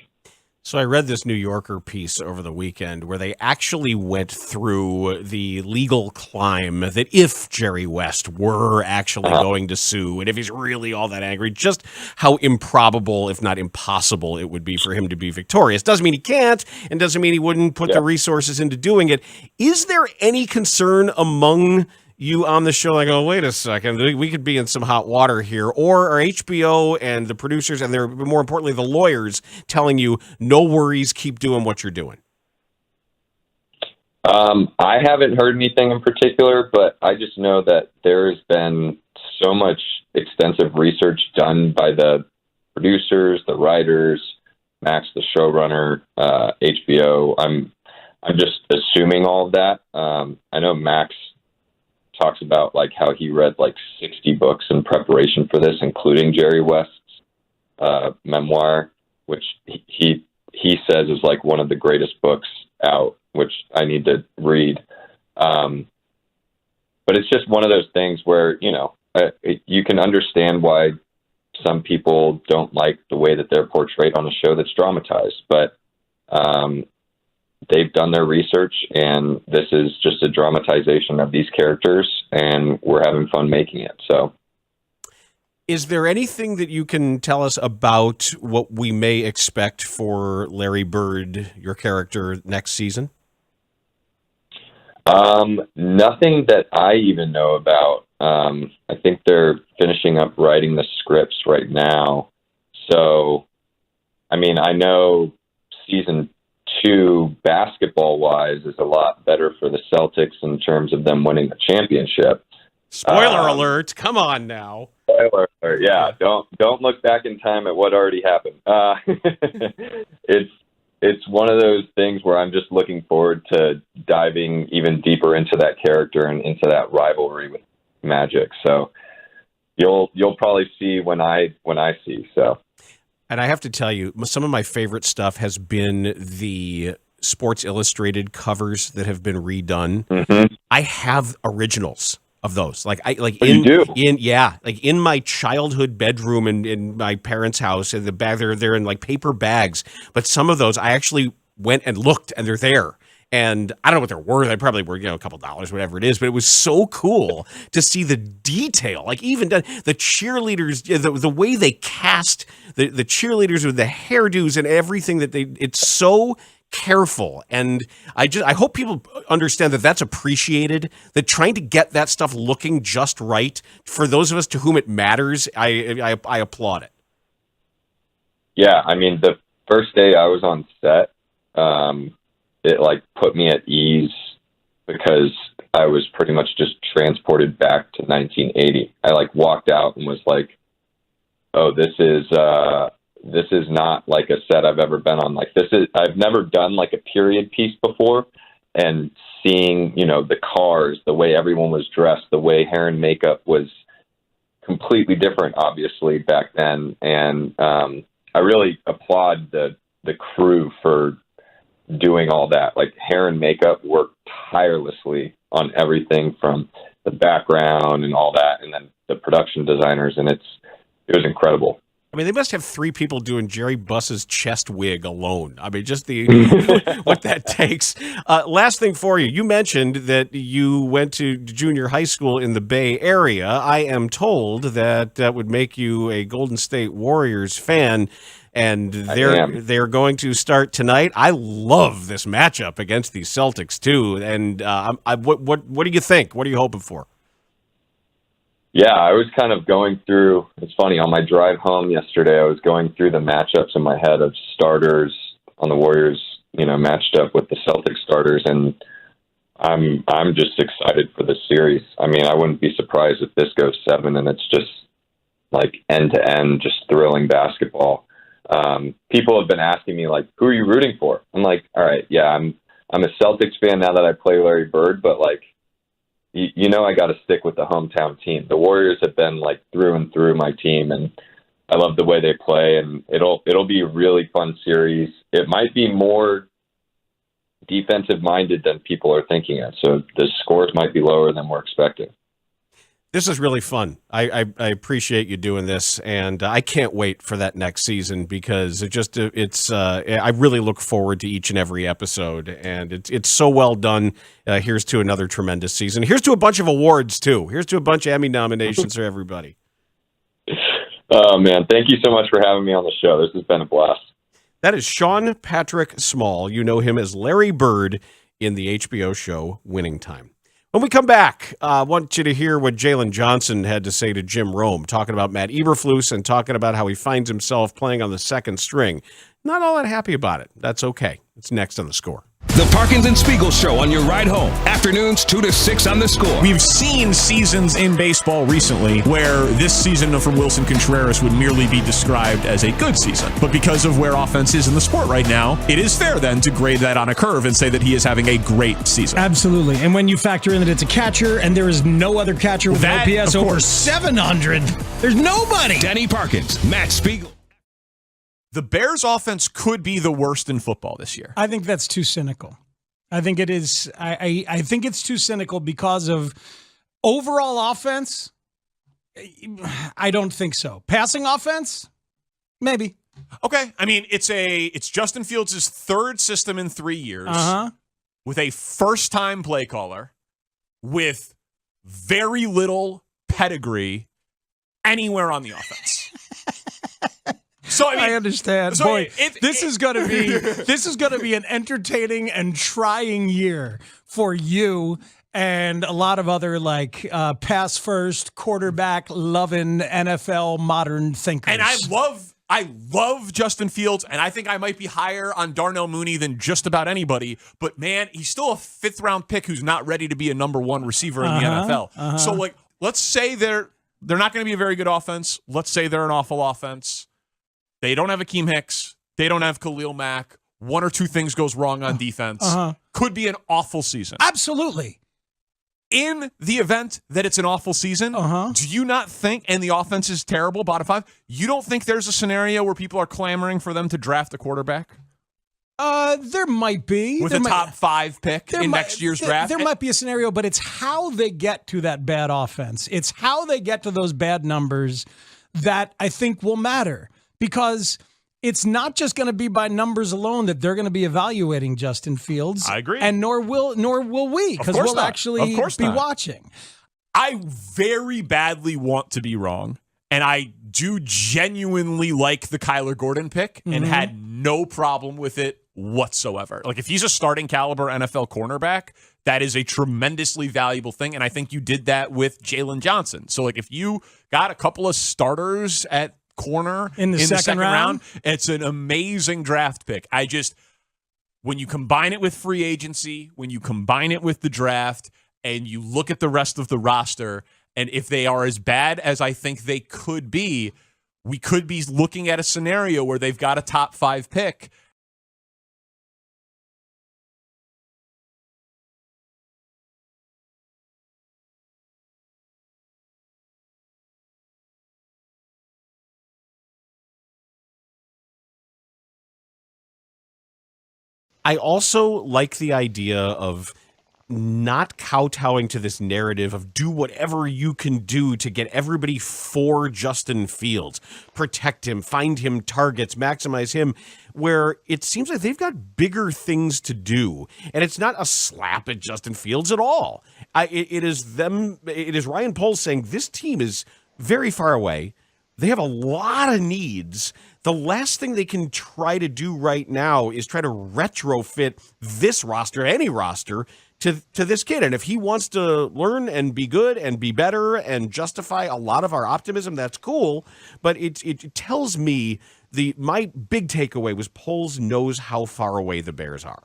So I read this New Yorker piece over the weekend where they actually went through the legal climb that if Jerry West were actually going to sue, and if he's really all that angry, just how improbable, if not impossible, it would be for him to be victorious. Doesn't mean he can't, and doesn't mean he wouldn't put the resources into doing it. Is there any concern among you on the show, like, oh, wait a second, we could be in some hot water here? Or are HBO and the producers, and they're more importantly the lawyers, telling you, no worries, keep doing what you're doing? I haven't heard anything in particular, but I just know that there's been so much extensive research done by the producers, the writers, Max, the showrunner, HBO. I'm just assuming all of that. I know Max talks about like how he read like 60 books in preparation for this, including Jerry West's memoir, which he says is like one of the greatest books out, which I need to read. But it's just one of those things where, you know, you can understand why some people don't like the way that they're portrayed on a show that's dramatized, but they've done their research, and this is just a dramatization of these characters, and we're having fun making it. So, is there anything that you can tell us about what we may expect for Larry Bird, your character, next season? Nothing that I even know about. I think they're finishing up writing the scripts right now. So, I mean, I know season 2, basketball-wise, is a lot better for the Celtics in terms of them winning the championship. Spoiler alert! Come on now. Spoiler alert! Yeah, don't look back in time at what already happened. It's one of those things where I'm just looking forward to diving even deeper into that character and into that rivalry with Magic. So you'll probably see when I see. So. And I have to tell you, some of my favorite stuff has been the Sports Illustrated covers that have been redone. Mm-hmm. I have originals of those. Like in my childhood bedroom in my parents' house, in the bag, they're in like paper bags. But some of those I actually went and looked, and they're there. And I don't know what they're worth. They probably were, a couple dollars, whatever it is. But it was so cool to see the detail. Like even the cheerleaders, the way they cast the cheerleaders with the hairdos and everything it's so careful. And I hope people understand that that's appreciated, that trying to get that stuff looking just right for those of us to whom it matters, I applaud it. Yeah. I mean, the first day I was on set, it like put me at ease because I was pretty much just transported back to 1980. I like walked out and was like, oh, this is not like a set I've ever been on. Like I've never done like a period piece before, and seeing, the cars, the way everyone was dressed, the way hair and makeup was completely different, obviously, back then. And I really applaud the crew for doing all that. Like hair and makeup worked tirelessly on everything from the background and all that, and then the production designers, and it was incredible. I mean, they must have 3 people doing Jerry Buss's chest wig alone. I mean, just what that takes. Last thing for you. You mentioned that you went to junior high school in the Bay Area. I am told that would make you a Golden State Warriors fan, and they're going to start tonight. I love this matchup against these Celtics too. And what do you think? What are you hoping for? Yeah, I was kind of going through, it's funny, on my drive home yesterday, I was going through the matchups in my head of starters on the Warriors, matched up with the Celtics starters. And I'm just excited for this series. I mean, I wouldn't be surprised if this goes 7 and it's just like end to end, just thrilling basketball. People have been asking me like, who are you rooting for? I'm like, all right, yeah, I'm a Celtics fan now that I play Larry Bird, but like, you know, I got to stick with the hometown team. The Warriors have been like through and through my team, and I love the way they play, and it'll be a really fun series. It might be more defensive minded than people are thinking it, so the scores might be lower than we're expecting. This is really fun. I appreciate you doing this, and I can't wait for that next season because I really look forward to each and every episode, and it's so well done. Here's to another tremendous season. Here's to a bunch of awards too. Here's to a bunch of Emmy nominations for everybody. Oh man, thank you so much for having me on the show. This has been a blast. That is Sean Patrick Small. You know him as Larry Bird in the HBO show Winning Time. When we come back, I want you to hear what Jalen Johnson had to say to Jim Rome, talking about Matt Eberflus and talking about how he finds himself playing on the second string. Not all that happy about it. That's okay. It's next on The Score. The Parkins and Spiegel Show on your ride home. Afternoons 2 to 6 on The Score. We've seen seasons in baseball recently where this season from Wilson Contreras would merely be described as a good season. But because of where offense is in the sport right now, it is fair then to grade that on a curve and say that he is having a great season. Absolutely. And when you factor in that it's a catcher and there is no other catcher with an OPS over 700, there's nobody. Denny Parkins, Matt Spiegel. The Bears' offense could be the worst in football this year. I think that's too cynical. I think it is. I think it's too cynical because of overall offense. I don't think so. Passing offense, maybe. Okay. I mean, it's Justin Fields' third system in 3 years with a first-time play caller with very little pedigree anywhere on the offense. So I understand. So Boy, this is going to be an entertaining and trying year for you and a lot of other pass first, quarterback loving NFL modern thinkers. And I love Justin Fields, and I think I might be higher on Darnell Mooney than just about anybody. But man, he's still a 5th round pick who's not ready to be a number 1 receiver in the NFL. So let's say they're not going to be a very good offense. Let's say they're an awful offense. They don't have Akeem Hicks. They don't have Khalil Mack. 1 or 2 things goes wrong on defense. Could be an awful season. Absolutely. In the event that it's an awful season, do you not think, and the offense is terrible, bottom 5, you don't think there's a scenario where people are clamoring for them to draft a quarterback? There might be. With a top 5 pick in next year's draft? There might be a scenario, but it's how they get to that bad offense. It's how they get to those bad numbers that I think will matter. Because it's not just going to be by numbers alone that they're going to be evaluating Justin Fields. I agree. And nor will we, because we'll actually be watching. I very badly want to be wrong, and I do genuinely like the Kyler Gordon pick and had no problem with it whatsoever. Like, if he's a starting caliber NFL cornerback, that is a tremendously valuable thing, and I think you did that with Jalen Johnson. So, like, if you got a couple of starters at corner in the second round, it's an amazing draft pick. When you combine it with free agency, when you combine it with the draft, and you look at the rest of the roster, and if they are as bad as I think they could be, we could be looking at a scenario where they've got a top 5 pick. I also like the idea of not kowtowing to this narrative of do whatever you can do to get everybody for Justin Fields, protect him, find him targets, maximize him, where it seems like they've got bigger things to do. And it's not a slap at Justin Fields at all. It is Ryan Poles saying this team is very far away. They have a lot of needs. The last thing they can try to do right now is try to retrofit this roster, any roster, to this kid. And if he wants to learn and be good and be better and justify a lot of our optimism, that's cool. But it tells me my big takeaway was Poles knows how far away the Bears are.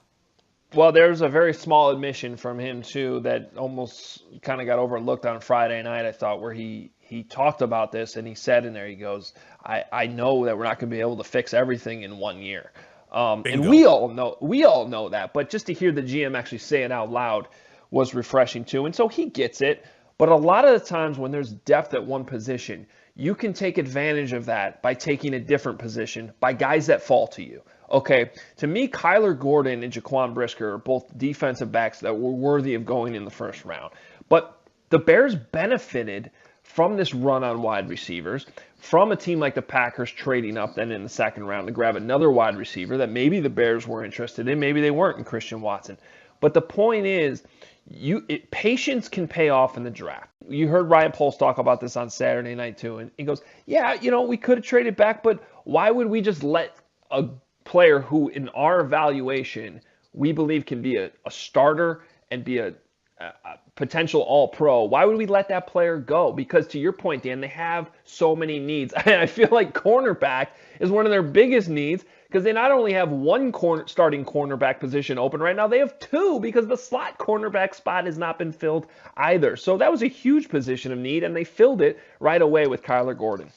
Well, there's a very small admission from him too that almost kind of got overlooked on Friday night, I thought, where he talked about this and he said in there, he goes, I know that we're not going to be able to fix everything in 1 year. And we all know that, but just to hear the GM actually say it out loud was refreshing too. And so he gets it. But a lot of the times when there's depth at one position, you can take advantage of that by taking a different position by guys that fall to you. Okay, to me, Kyler Gordon and Jaquan Brisker are both defensive backs that were worthy of going in the first round. But the Bears benefited from this run on wide receivers, from a team like the Packers trading up then in the second round to grab another wide receiver that maybe the Bears were interested in, maybe they weren't, in Christian Watson. But the point is, patience can pay off in the draft. You heard Ryan Poles talk about this on Saturday night too, and he goes, yeah, we could have traded back, but why would we just let a player who, in our evaluation, we believe can be a starter and be a potential all-pro, why would we let that player go? Because to your point, Dan, they have so many needs. I feel like cornerback is one of their biggest needs because they not only have one starting cornerback position open right now, they have two because the slot cornerback spot has not been filled either. So that was a huge position of need, and they filled it right away with Kyler Gordon.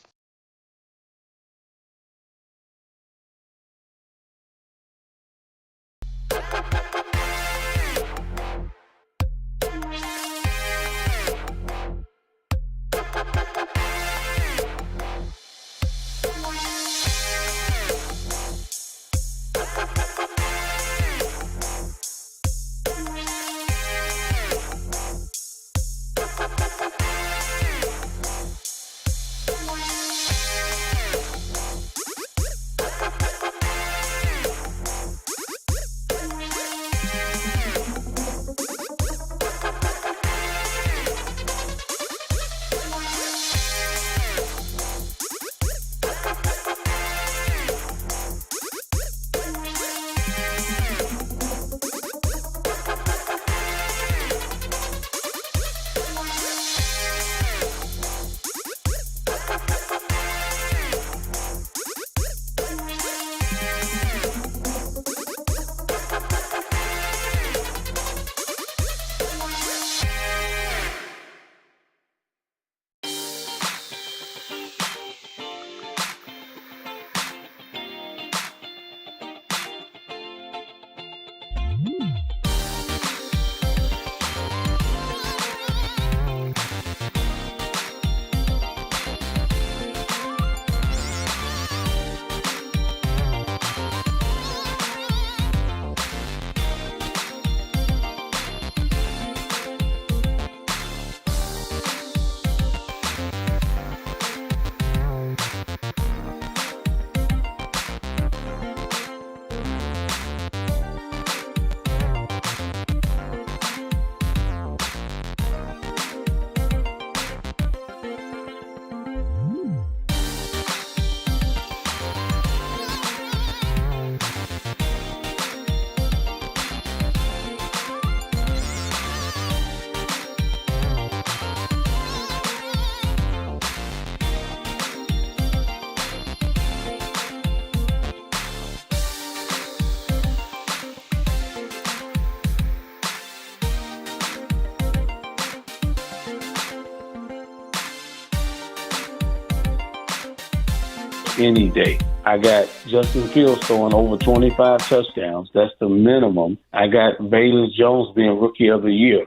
Any day. I got Justin Fields throwing over 25 touchdowns. That's the minimum. I got Valens Jones being Rookie of the Year.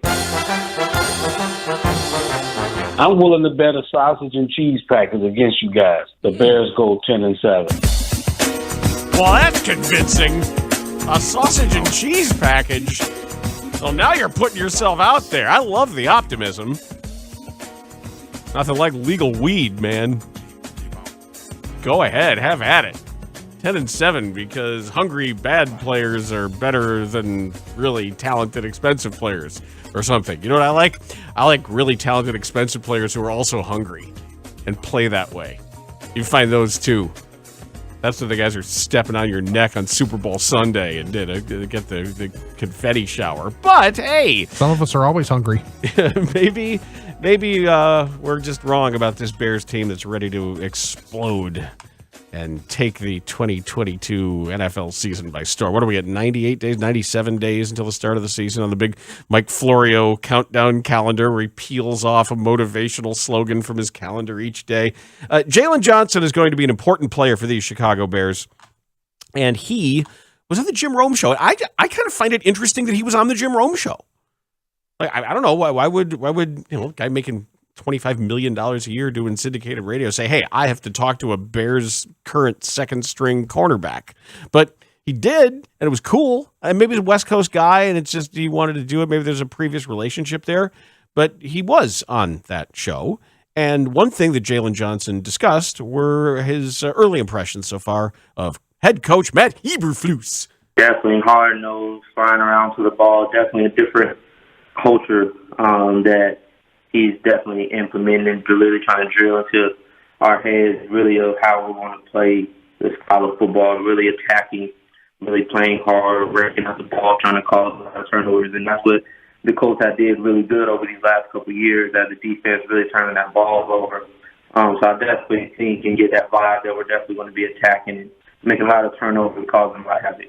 I'm willing to bet a sausage and cheese package against you guys. The Bears go 10-7. Well, that's convincing. A sausage and cheese package. So now you're putting yourself out there. I love the optimism. Nothing like legal weed, man. Go ahead, have at it. 10-7 because hungry bad players are better than really talented expensive players or something. You know what I like? I like really talented expensive players who are also hungry and play that way. You find those too. That's what the guys are stepping on your neck on Super Bowl Sunday and get the confetti shower. But hey, some of us are always hungry. Maybe we're just wrong about this Bears team that's ready to explode and take the 2022 NFL season by storm. What are we at, 98 days, 97 days until the start of the season on the big Mike Florio countdown calendar where he peels off a motivational slogan from his calendar each day. Jalen Johnson is going to be an important player for these Chicago Bears, and he was on the Jim Rome show. I kind of find it interesting that he was on the Jim Rome show. I don't know, why would a guy making $25 million a year doing syndicated radio say, hey, I have to talk to a Bears current second string cornerback? But he did, and it was cool. And maybe he's a West Coast guy, and it's just he wanted to do it. Maybe there's a previous relationship there. But he was on that show. And one thing that Jalen Johnson discussed were his early impressions so far of head coach Matt Eberflus. Definitely hard-nosed, flying around to the ball. Definitely a different culture that he's definitely implementing, really trying to drill into our heads, really of how we want to play this style of football, really attacking, really playing hard, wrecking out the ball, trying to cause a lot of turnovers. And that's what the Colts had did really good over these last couple of years, as the defense really turning that ball over. So I definitely think and get that vibe that we're definitely going to be attacking and making a lot of turnovers and causing a lot of havoc.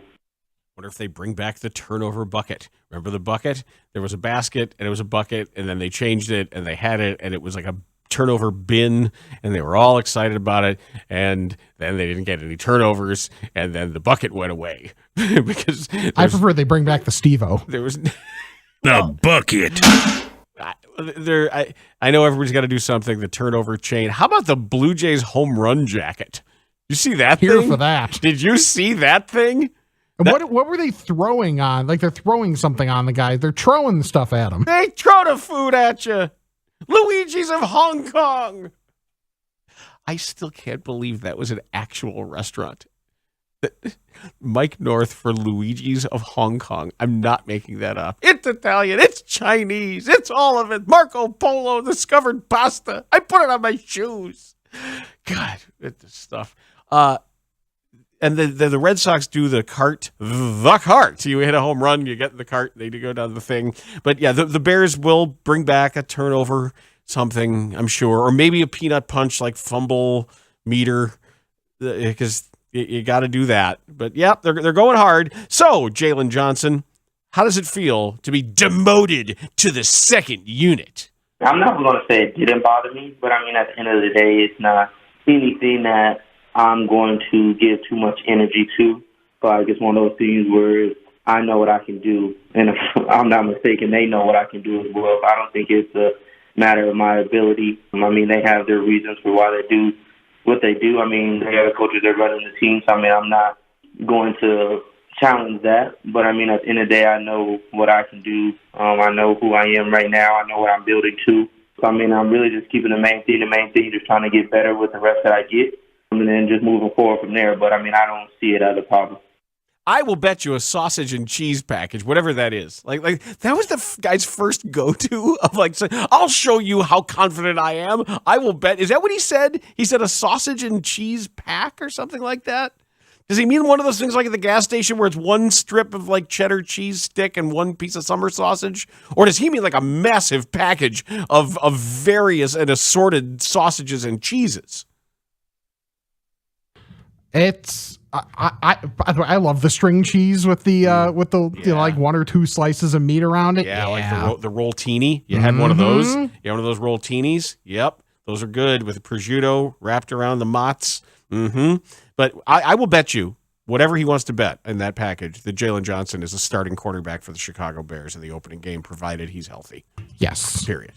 Wonder if they bring back the turnover bucket. Remember the bucket? There was a basket, and it was a bucket, and then they changed it, and they had it, and it was like a turnover bin, and they were all excited about it, and then they didn't get any turnovers, and then the bucket went away. Because I prefer they bring back the Steve-O. There was the bucket. I know everybody's got to do something, the turnover chain. How about the Blue Jays home run jacket? You see that Here thing? for that. Did you see that thing? And what were they throwing on? Like they're throwing something on the guy. They're throwing stuff at him. They throw the food at you. Luigi's of Hong Kong. I still can't believe that was an actual restaurant. Mike North for Luigi's of Hong Kong. I'm not making that up. It's Italian. It's Chinese. It's all of it. Marco Polo discovered pasta. I put it on my shoes. God, it's stuff. And the Red Sox do the cart. You hit a home run, you get in the cart, they do go down the thing. But yeah, the Bears will bring back a turnover something, I'm sure, or maybe a peanut punch like fumble meter, because you got to do that. But yeah, they're going hard. So Jalen Johnson, how does it feel to be demoted to the second unit? I'm not going to say it didn't bother me, but I mean, at the end of the day, it's not anything that I'm going to give too much energy to. So I guess one of those things where I know what I can do, and if I'm not mistaken, they know what I can do as well. I don't think it's a matter of my ability. I mean, they have their reasons for why they do what they do. I mean, they are the coaches that are running the team, so I mean, I'm not going to challenge that. But I mean, at the end of the day, I know what I can do. I know who I am right now. I know what I'm building to. So I mean, I'm really just keeping the main thing, just trying to get better with the reps that I get, and then just moving forward from there. But I mean, I don't see it as a problem. I will bet you a sausage and cheese package, whatever that is. Like that was the guy's first go-to of like, I'll show you how confident I am. I will bet. Is that what he said? He said a sausage and cheese pack or something like that? Does he mean one of those things like at the gas station where it's one strip of like cheddar cheese stick and one piece of summer sausage? Or does he mean like a massive package of various and assorted sausages and cheeses? It's I love the string cheese with the you know, like one or two slices of meat around it. Yeah. Like the rolltini. You had one of those. You had one of those rolltinis. Yep, those are good with prosciutto wrapped around the mozz. But I will bet you whatever he wants to bet in that package that Jalen Johnson is a starting quarterback for the Chicago Bears in the opening game, provided he's healthy. Yes. Period.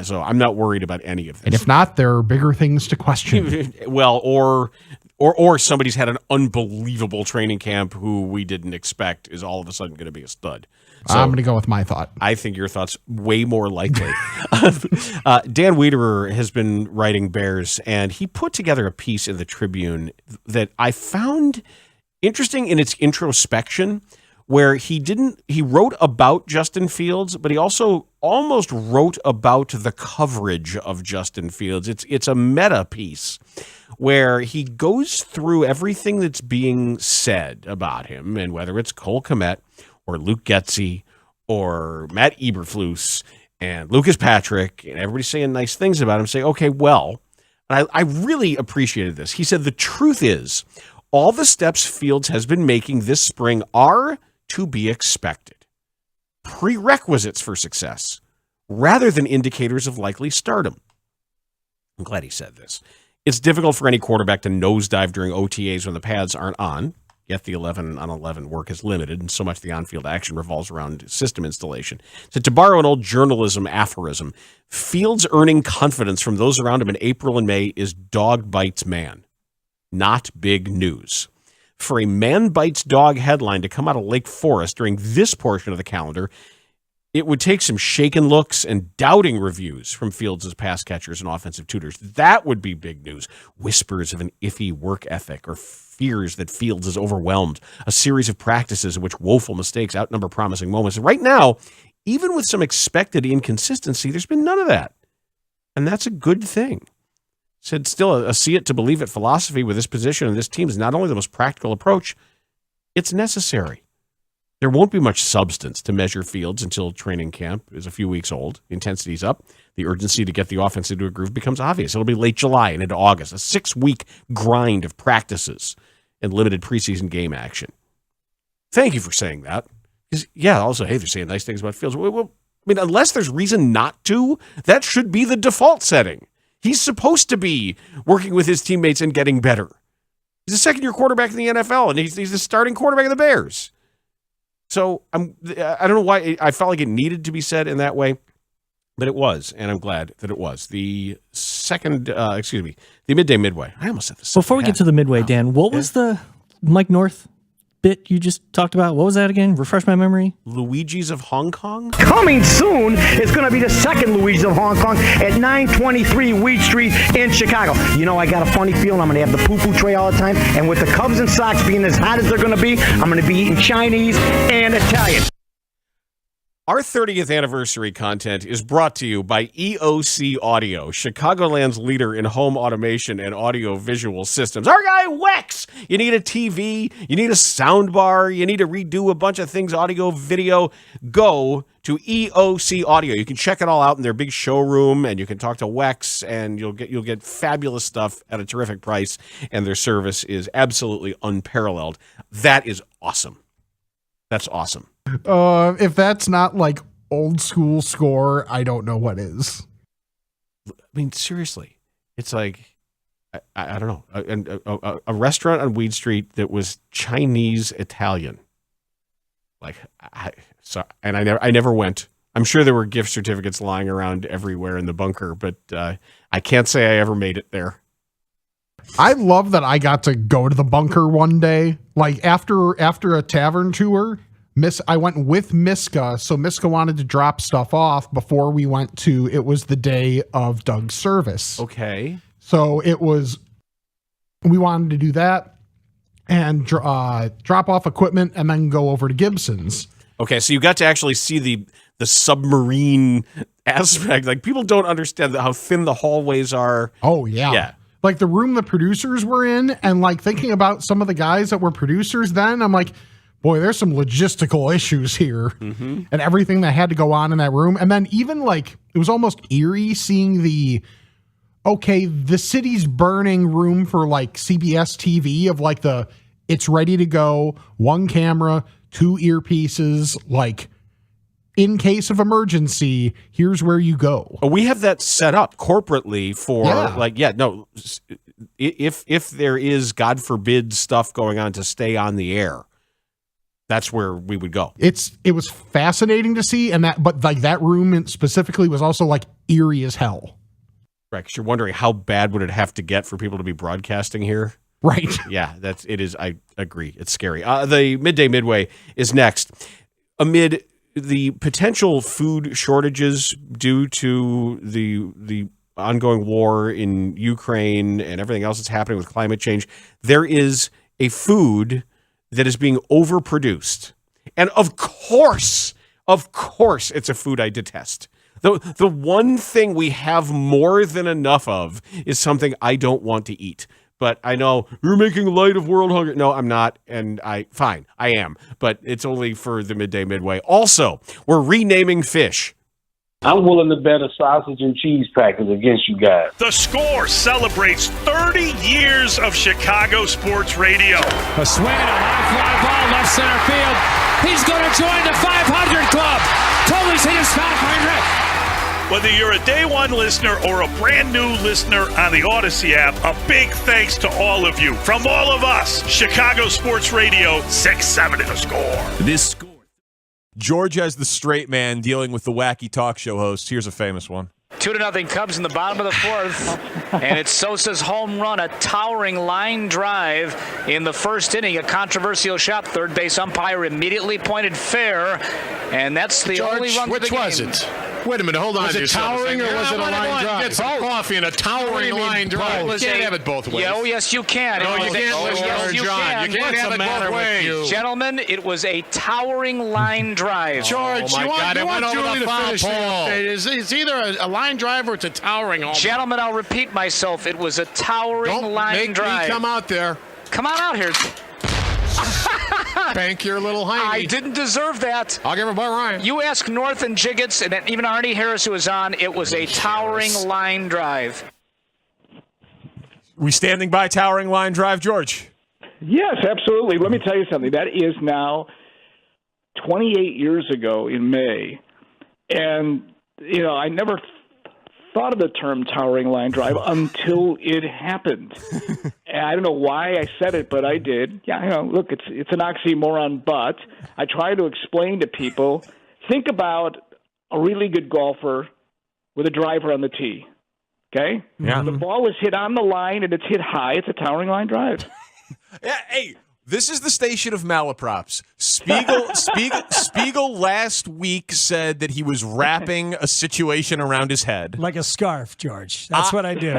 So I'm not worried about any of this. And if not, there are bigger things to question. Well, or somebody's had an unbelievable training camp who we didn't expect is all of a sudden going to be a stud. So I'm going to go with my thought. I think your thought's way more likely. Dan Wiederer has been writing Bears, and he put together a piece in the Tribune that I found interesting in its introspection, where he wrote about Justin Fields, but he also almost wrote about the coverage of Justin Fields. It's a meta piece where he goes through everything that's being said about him, and whether it's Cole Kmet or Luke Getsy or Matt Eberflus and Lucas Patrick, and everybody's saying nice things about him, say, okay, well, And I really appreciated this. He said, the truth is, all the steps Fields has been making this spring are to be expected. Prerequisites for success, rather than indicators of likely stardom. I'm glad he said this. It's difficult for any quarterback to nosedive during OTAs when the pads aren't on, yet the 11-on-11 work is limited, and so much of the on-field action revolves around system installation. So to borrow an old journalism aphorism, Fields earning confidence from those around him in April and May is dog bites man. Not big news. For a man bites dog headline to come out of Lake Forest during this portion of the calendar, it would take some shaken looks and doubting reviews from Fields' pass catchers and offensive tutors. That would be big news. Whispers of an iffy work ethic or fears that Fields is overwhelmed. A series of practices in which woeful mistakes outnumber promising moments. And right now, even with some expected inconsistency, there's been none of that. And that's a good thing. Said still a see it to believe it philosophy with this position and this team is not only the most practical approach, it's necessary. There won't be much substance to measure Fields until training camp is a few weeks old. The intensity's up. The urgency to get the offense into a groove becomes obvious. It'll be late July and into August, a 6-week grind of practices and limited preseason game action. Thank you for saying that. Yeah, also, hey, they're saying nice things about Fields. Well, I mean, unless there's reason not to, that should be the default setting. He's supposed to be working with his teammates and getting better. He's a second-year quarterback in the NFL, and he's the starting quarterback of the Bears. So I don't know why I felt like it needed to be said in that way, but it was, and I'm glad that it was. The midday midway. I almost said this. Before we get to the midway, Dan, what was the Mike North bit you just talked about? What was that again? Refresh my memory. Luigi's of Hong Kong? Coming soon is going to be the second Luigi's of Hong Kong at 923 Weed Street in Chicago. You know, I got a funny feeling I'm going to have the poo-poo tray all the time, and with the Cubs and Sox being as hot as they're going to be, I'm going to be eating Chinese and Italian. Our 30th anniversary content is brought to you by EOC Audio, Chicagoland's leader in home automation and audio-visual systems. Our guy, Wex! You need a TV, you need a sound bar, you need to redo a bunch of things, audio, video. Go to EOC Audio. You can check it all out in their big showroom, and you can talk to Wex, and you'll get fabulous stuff at a terrific price, and their service is absolutely unparalleled. That is awesome. That's awesome. If that's not like old school score, I don't know what is. I mean, seriously, it's like I don't know, a restaurant on Weed Street that was Chinese Italian. Like, I never went. I'm sure there were gift certificates lying around everywhere in the bunker, but I can't say I ever made it there. I love that I got to go to the bunker one day. Like after a tavern tour, I went with Miska, so Miska wanted to drop stuff off before we went to. It was the day of Doug's service. Okay, so we wanted to do that and drop off equipment and then go over to Gibson's. Okay, so you got to actually see the submarine aspect. Like, people don't understand how thin the hallways are. Oh yeah, yeah. Like the room the producers were in, and like thinking about some of the guys that were producers then, I'm like, boy, there's some logistical issues here and everything that had to go on in that room. And then even like, it was almost eerie seeing the city's burning room for like CBS TV of like it's ready to go, one camera, 2 earpieces, like in case of emergency, here's where you go. We have that set up corporately for if there is, God forbid, stuff going on to stay on the air. That's where we would go. It was fascinating to see, but like that room specifically was also like eerie as hell. Right, 'cause you're wondering how bad would it have to get for people to be broadcasting here? Right. Yeah, it is. I agree. It's scary. The midday midway is next. Amid the potential food shortages due to the ongoing war in Ukraine and everything else that's happening with climate change, there is a food that is being overproduced. And of course, it's a food I detest. The one thing we have more than enough of is something I don't want to eat. But I know you're making light of world hunger. No, I'm not. And I am. But it's only for the midday midway. Also, we're renaming fish. I'm willing to bet a sausage and cheese package against you guys. The Score celebrates 30 years of Chicago sports radio. A swing, a high fly ball, left center field. He's going to join the 500 club. Totally hit his 500. Whether you're a day one listener or a brand new listener on the Odyssey app, a big thanks to all of you. From all of us, Chicago Sports Radio, 670 The Score. This Score. George as the straight man dealing with the wacky talk show host. Here's a famous one. 2-0 Cubs in the bottom of the fourth. And it's Sosa's home run, a towering line drive in the first inning, a controversial shot. Third base umpire immediately pointed fair, and that's the George, only run to the which game. was it? Wait a minute, hold on. Was it towering or was it a line drive? Get some coffee and a towering line drive. You can't have it both ways. Yeah, oh, yes, you can. No, you can't, yes, you can. You can't have it both ways. Gentlemen, it was a towering line drive. George, you want Julie to finish it. It's either a line drive or it's a towering home. Gentlemen, I'll repeat myself. It was a towering line drive. Don't make me come out there. Come on out here. Bank your little hiney. I didn't deserve that. I'll give it by Ryan. You ask North and Jiggets, and even Arnie Harris, who was on, it was a towering line drive. We standing by towering line drive, George? Yes, absolutely. Let me tell you something. That is now 28 years ago in May. And, you know, I never thought of the term towering line drive until it happened. And I don't know why I said it, but I did. Yeah, you know, look, it's an oxymoron, but I try to explain to people, think about a really good golfer with a driver on the tee, okay? Yeah. The ball is hit on the line and it's hit high. It's a towering line drive. Yeah, hey, this is the station of malaprops. Spiegel last week said that he was wrapping a situation around his head. Like a scarf, George. That's what I do.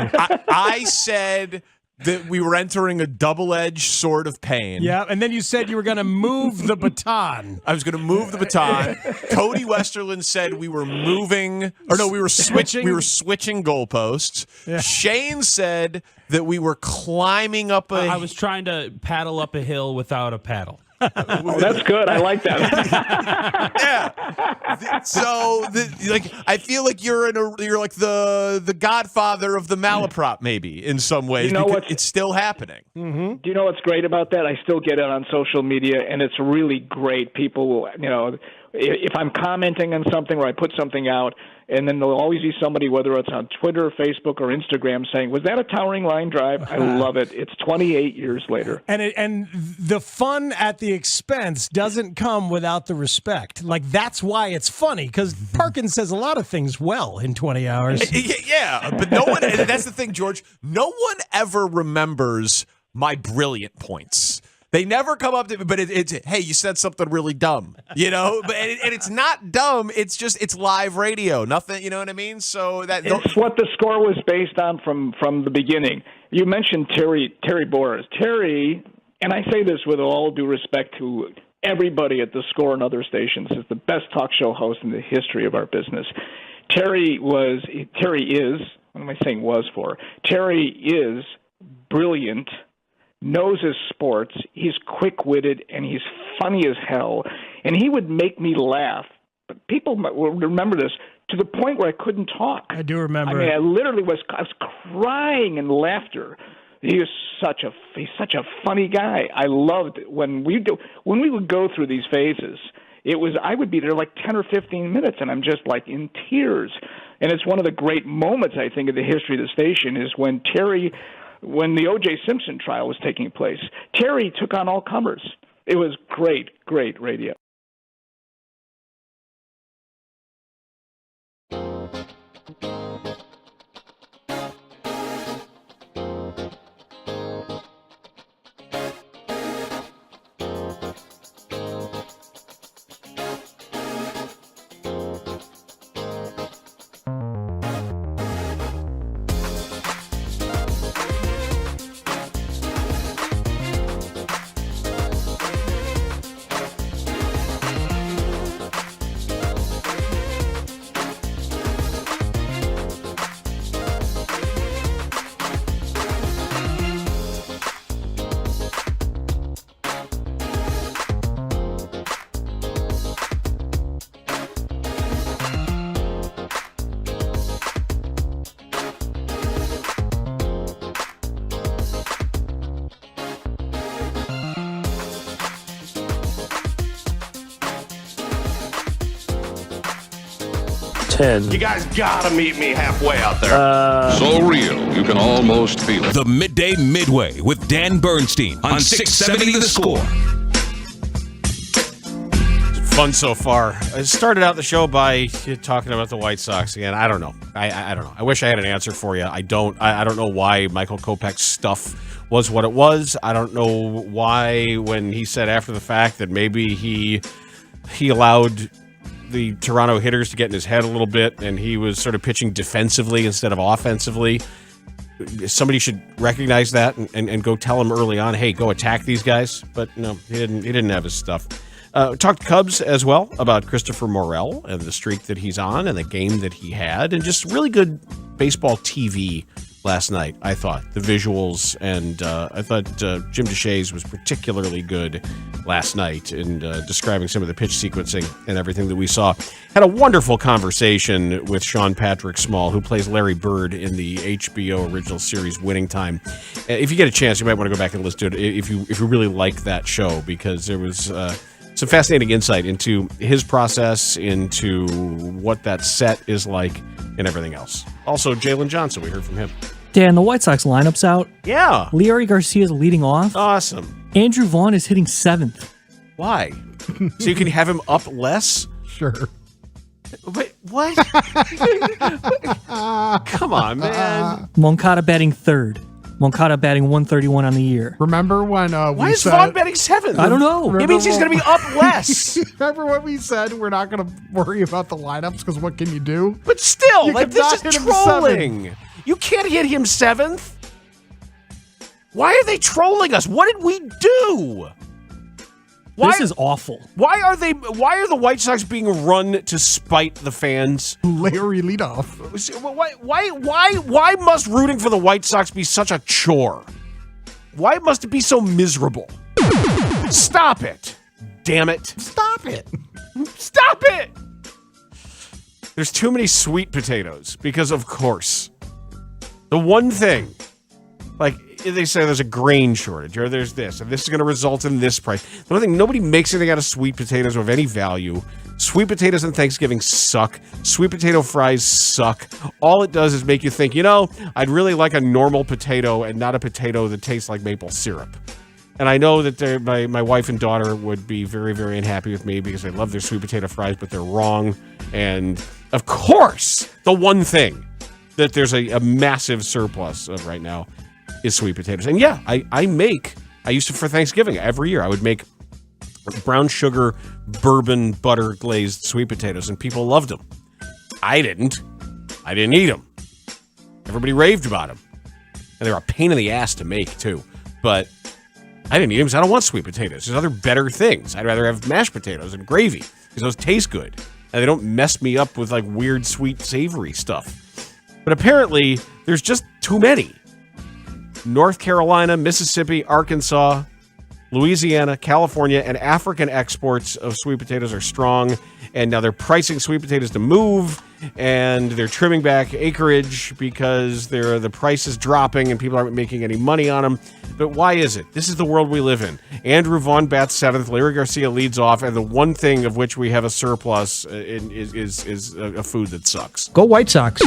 I said that we were entering a double-edged sword of pain. Yeah, and then you said you were going to move the baton. I was going to move the baton. Cody Westerland said we were moving, or no, we were switching. We were switching goalposts. Yeah. Shane said that we were climbing up a. I was trying to paddle up a hill without a paddle. Oh, that's good. I like that. Yeah. So, I feel like you're like the godfather of the malaprop, maybe in some ways. You know what? It's still happening. Mm-hmm. Do you know what's great about that? I still get it on social media, and it's really great. People, you know, if I'm commenting on something or I put something out, and then there'll always be somebody, whether it's on Twitter, Facebook, or Instagram, saying, "Was that a towering line drive?" I love it. It's 28 years later, and the fun at the expense doesn't come without the respect. Like, that's why it's funny, because Parkins says a lot of things well in 20 hours. Yeah, but no one. That's the thing, George. No one ever remembers my brilliant points. They never come up to me, but it's hey, you said something really dumb, you know? And it's not dumb. It's just, it's live radio. Nothing, you know what I mean? So it's what the score was based on from the beginning. You mentioned Terry Boras. Terry, and I say this with all due respect to everybody at the Score and other stations, is the best talk show host in the history of our business. Terry is, what am I saying was for? Terry is brilliant, knows his sports, he's quick-witted, and he's funny as hell, and he would make me laugh. But people will remember this to the point where I couldn't talk. I do remember. I mean, I literally was crying in laughter. He's such a funny guy. I loved it. When we would go through these phases, I would be there like 10 or 15 minutes, and I'm just like in tears. And it's one of the great moments, I think, in the history of the station is when the O.J. Simpson trial was taking place. Terry took on all comers. It was great radio. You guys gotta meet me halfway out there. So real, you can almost feel it. The Midday Midway with Dan Bernstein on 670 The Score. Fun so far. I started out the show by talking about the White Sox again. I don't know. I don't know. I wish I had an answer for you. I don't. I don't know why Michael Kopech's stuff was what it was. I don't know why when he said after the fact that maybe he allowed the Toronto hitters to get in his head a little bit and he was sort of pitching defensively instead of offensively. Somebody should recognize that and go tell him early on, hey, go attack these guys. But no, he didn't have his stuff. Talked Cubs as well about Christopher Morel and the streak that he's on and the game that he had and just really good baseball TV last night, I thought. The visuals and I thought Jim DeShays was particularly good last night in describing some of the pitch sequencing and everything that we saw. Had a wonderful conversation with Sean Patrick Small, who plays Larry Bird in the HBO original series Winning Time. If you get a chance, you might want to go back and listen to it if you really like that show, because there was some fascinating insight into his process, into what that set is like, and everything else. Also, Jalen Johnson, we heard from him. Dan, the White Sox lineup's out. Yeah. Leary Garcia's leading off. Awesome. Andrew Vaughn is hitting 7th. Why? So you can have him up less? Sure. Wait, what? Come on, man. Moncada batting 3rd. Moncada batting 131 on the year. Remember when Why is Vaughn batting 7th? I don't know. It means he's going to be up less. Remember when we said we're not going to worry about the lineups because what can you do? But still, You like, this cannot is hit him trolling. 7th. You can't hit him 7th. Why are they trolling us? What did we do? This is awful. Why are the White Sox being run to spite the fans? Larry leadoff. Why must rooting for the White Sox be such a chore? Why must it be so miserable? Stop it. Damn it. Stop it. Stop it. There's too many sweet potatoes because, of course, the one thing, like they say there's a grain shortage or there's this, and this is going to result in this price. The one thing, nobody makes anything out of sweet potatoes of any value. Sweet potatoes on Thanksgiving suck. Sweet potato fries suck. All it does is make you think, I'd really like a normal potato and not a potato that tastes like maple syrup. And I know that my wife and daughter would be very, very unhappy with me because they love their sweet potato fries, but they're wrong. And, of course, the one thing that there's a massive surplus of right now is sweet potatoes. And yeah, I used to, for Thanksgiving, every year, I would make brown sugar, bourbon, butter glazed sweet potatoes, and people loved them. I didn't eat them. Everybody raved about them. And they were a pain in the ass to make, too. But I didn't eat them because I don't want sweet potatoes. There's other better things. I'd rather have mashed potatoes and gravy because those taste good. And they don't mess me up with like weird, sweet, savory stuff. But apparently, there's just too many. North Carolina, Mississippi, Arkansas, Louisiana, California, and African exports of sweet potatoes are strong. And now they're pricing sweet potatoes to move, and they're trimming back acreage because the price is dropping and people aren't making any money on them. But why is it? This is the world we live in. Andrew Vaughn bats 7th, Larry Garcia leads off, and the one thing of which we have a surplus is a food that sucks. Go White Sox.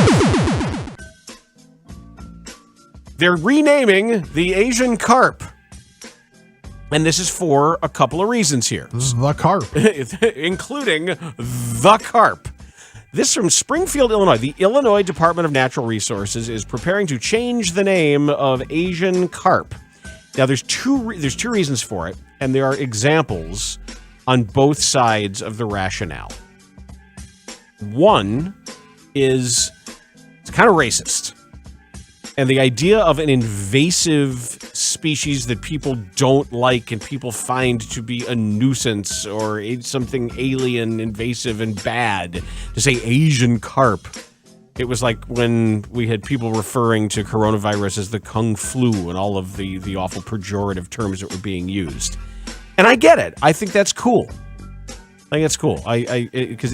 They're renaming the Asian carp. And this is for a couple of reasons here. The carp. Including the carp. This from Springfield, Illinois. The Illinois Department of Natural Resources is preparing to change the name of Asian carp. Now, there's two reasons for it, and there are examples on both sides of the rationale. One is it's kind of racist. And the idea of an invasive species that people don't like and people find to be a nuisance or something alien, invasive, and bad, to say Asian carp. It was like when we had people referring to coronavirus as the Kung flu and all of the awful pejorative terms that were being used. And I get it. I think that's cool. I think that's cool. Because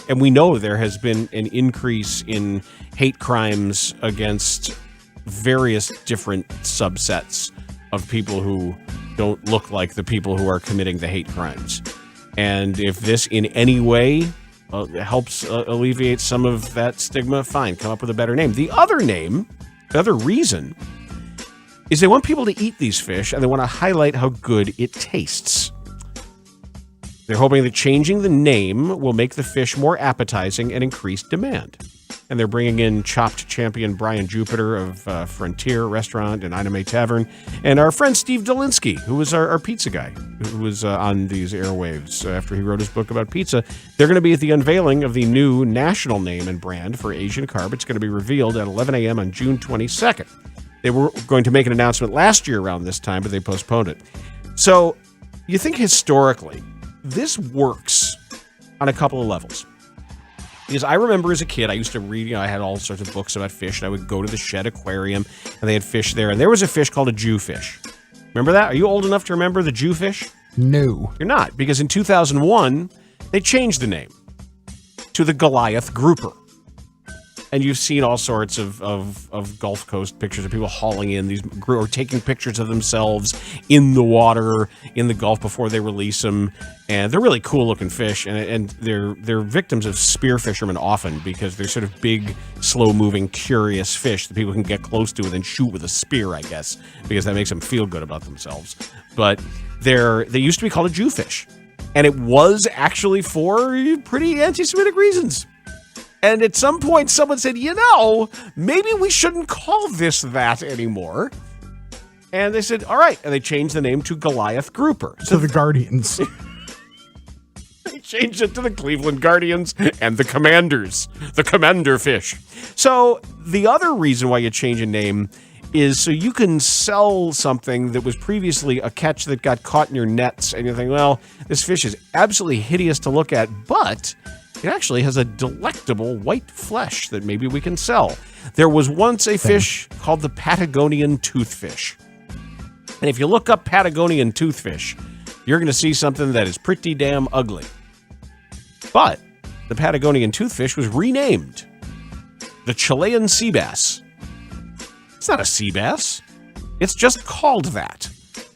and we know there has been an increase in hate crimes against various different subsets of people who don't look like the people who are committing the hate crimes. And if this in any way helps alleviate some of that stigma, fine, come up with a better name. The other reason is they want people to eat these fish, and they want to highlight how good it tastes. They're hoping that changing the name will make the fish more appetizing and increase demand. And they're bringing in chopped champion Brian Jupiter of Frontier Restaurant and Anime Tavern, and our friend Steve Dolinsky, who was our pizza guy, who was on these airwaves after he wrote his book about pizza. They're going to be at the unveiling of the new national name and brand for Asian Carp. It's going to be revealed at 11 a.m. on June 22nd. They were going to make an announcement last year around this time, but they postponed it. So you think historically, this works on a couple of levels. Because I remember as a kid, I used to read, I had all sorts of books about fish, and I would go to the Shed Aquarium, and they had fish there, and there was a fish called a Jewfish. Remember that? Are you old enough to remember the Jewfish? No. You're not, because in 2001, they changed the name to the Goliath Grouper. And you've seen all sorts of Gulf Coast pictures of people hauling in these, or taking pictures of themselves in the water in the Gulf before they release them. And they're really cool looking fish, and they're victims of spear fishermen often because they're sort of big, slow moving, curious fish that people can get close to and then shoot with a spear, I guess, because that makes them feel good about themselves. But they used to be called a Jewfish, and it was actually for pretty anti-Semitic reasons. And at some point, someone said, maybe we shouldn't call this that anymore. And they said, all right. And they changed the name to Goliath Grouper. So the Guardians. They changed it to the Cleveland Guardians and the Commanders, the Commander Fish. So the other reason why you change a name is so you can sell something that was previously a catch that got caught in your nets. And you think, well, this fish is absolutely hideous to look at, but it actually has a delectable white flesh that maybe we can sell. There was once a fish called the Patagonian toothfish. And if you look up Patagonian toothfish, you're going to see something that is pretty damn ugly. But the Patagonian toothfish was renamed the Chilean sea bass. It's not a sea bass. It's just called that.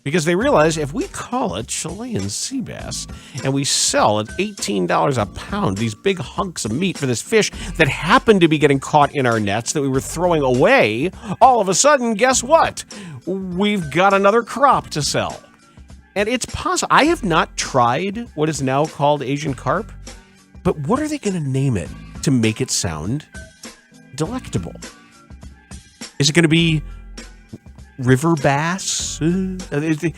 Because they realize if we call it Chilean sea bass and we sell at $18 a pound these big hunks of meat for this fish that happened to be getting caught in our nets that we were throwing away, all of a sudden, guess what? We've got another crop to sell. And it's possible. I have not tried what is now called Asian carp, but what are they going to name it to make it sound delectable? Is it going to be river bass? This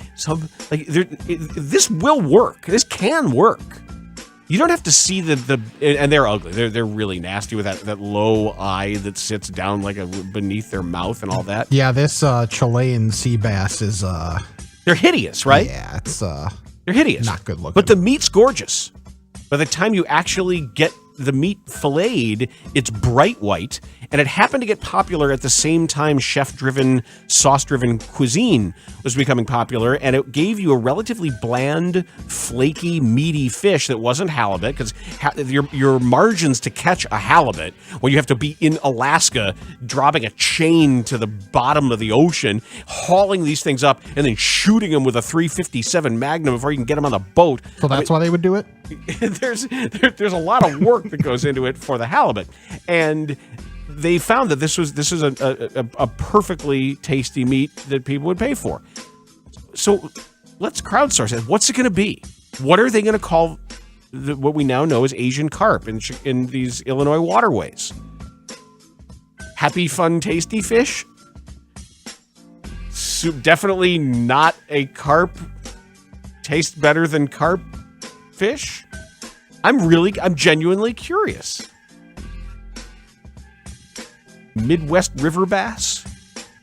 will work. This can work. You don't have to see and they're ugly. They're really nasty with that low eye that sits down like beneath their mouth and all that. Yeah, this Chilean sea bass is they're hideous, right? Yeah, it's they're hideous. Not good looking. But the meat's gorgeous. By the time you actually get the meat filleted, it's bright white, and it happened to get popular at the same time chef-driven, sauce-driven cuisine was becoming popular, and it gave you a relatively bland, flaky, meaty fish that wasn't halibut, because your margins to catch a halibut, when you have to be in Alaska, dropping a chain to the bottom of the ocean, hauling these things up, and then shooting them with a .357 Magnum before you can get them on the boat. So that's why they would do it? There's a lot of work that goes into it for the halibut, and they found that this was a perfectly tasty meat that people would pay for. So let's crowdsource it. What's it going to be? What are they going to call what we now know as Asian carp in these Illinois waterways? Happy, fun, tasty fish? So definitely not a carp. Tastes better than carp fish? I'm genuinely curious. Midwest river bass?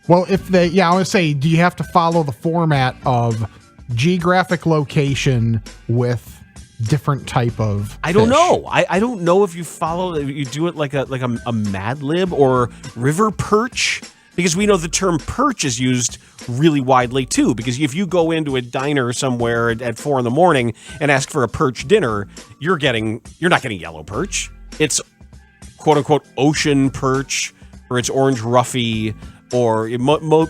Well, I would say, do you have to follow the format of geographic location with different type of fish? I don't know. I don't know if you do it like a Mad Lib or river perch, because we know the term perch is used really widely too, because if you go into a diner somewhere at 4 a.m. and ask for a perch dinner, you're not getting yellow perch. It's quote unquote ocean perch, or it's orange roughy, or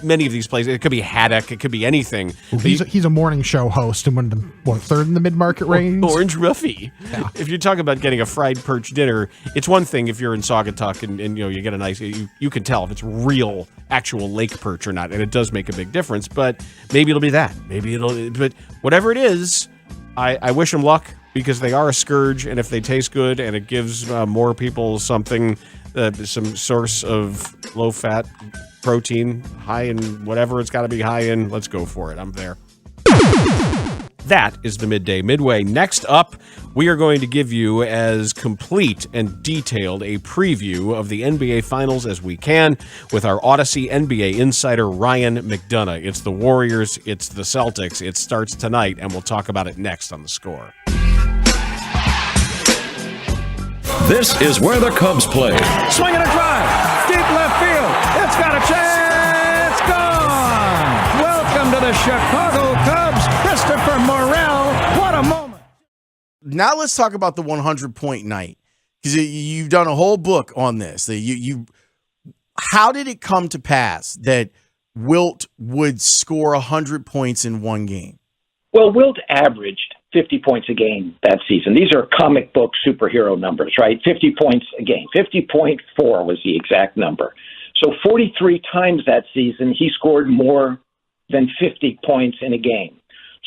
many of these places. It could be haddock. It could be anything. Well, he's a morning show host and third in the mid-market range. Orange Roughy. Yeah. If you're talking about getting a fried perch dinner, it's one thing if you're in Saugatuck and you get a nice, you can tell if it's real, actual lake perch or not, and it does make a big difference. But maybe it'll be that. But whatever it is, I wish them luck because they are a scourge, and if they taste good and it gives more people something, some source of low-fat protein, high in whatever it's got to be high in, let's go for it. I'm there. That is the Midway. Next up, we are going to give you as complete and detailed a preview of the NBA Finals as we can with our Odyssey NBA insider, Ryan McDonough. It's the Warriors, it's the Celtics. It starts tonight, and we'll talk about it next on The Score. This is where the Cubs play. Swinging a drive. Deep left field. It's got a chance. Gone. Welcome to the Chicago Cubs. Christopher Morel. What a moment. Now let's talk about the 100-point night, because you've done a whole book on this. How did it come to pass that Wilt would score 100 points in one game? Well, Wilt averaged 50 points a game that season. These are comic book superhero numbers, right? 50 points a game. 50.4 was the exact number. So 43 times that season, he scored more than 50 points in a game.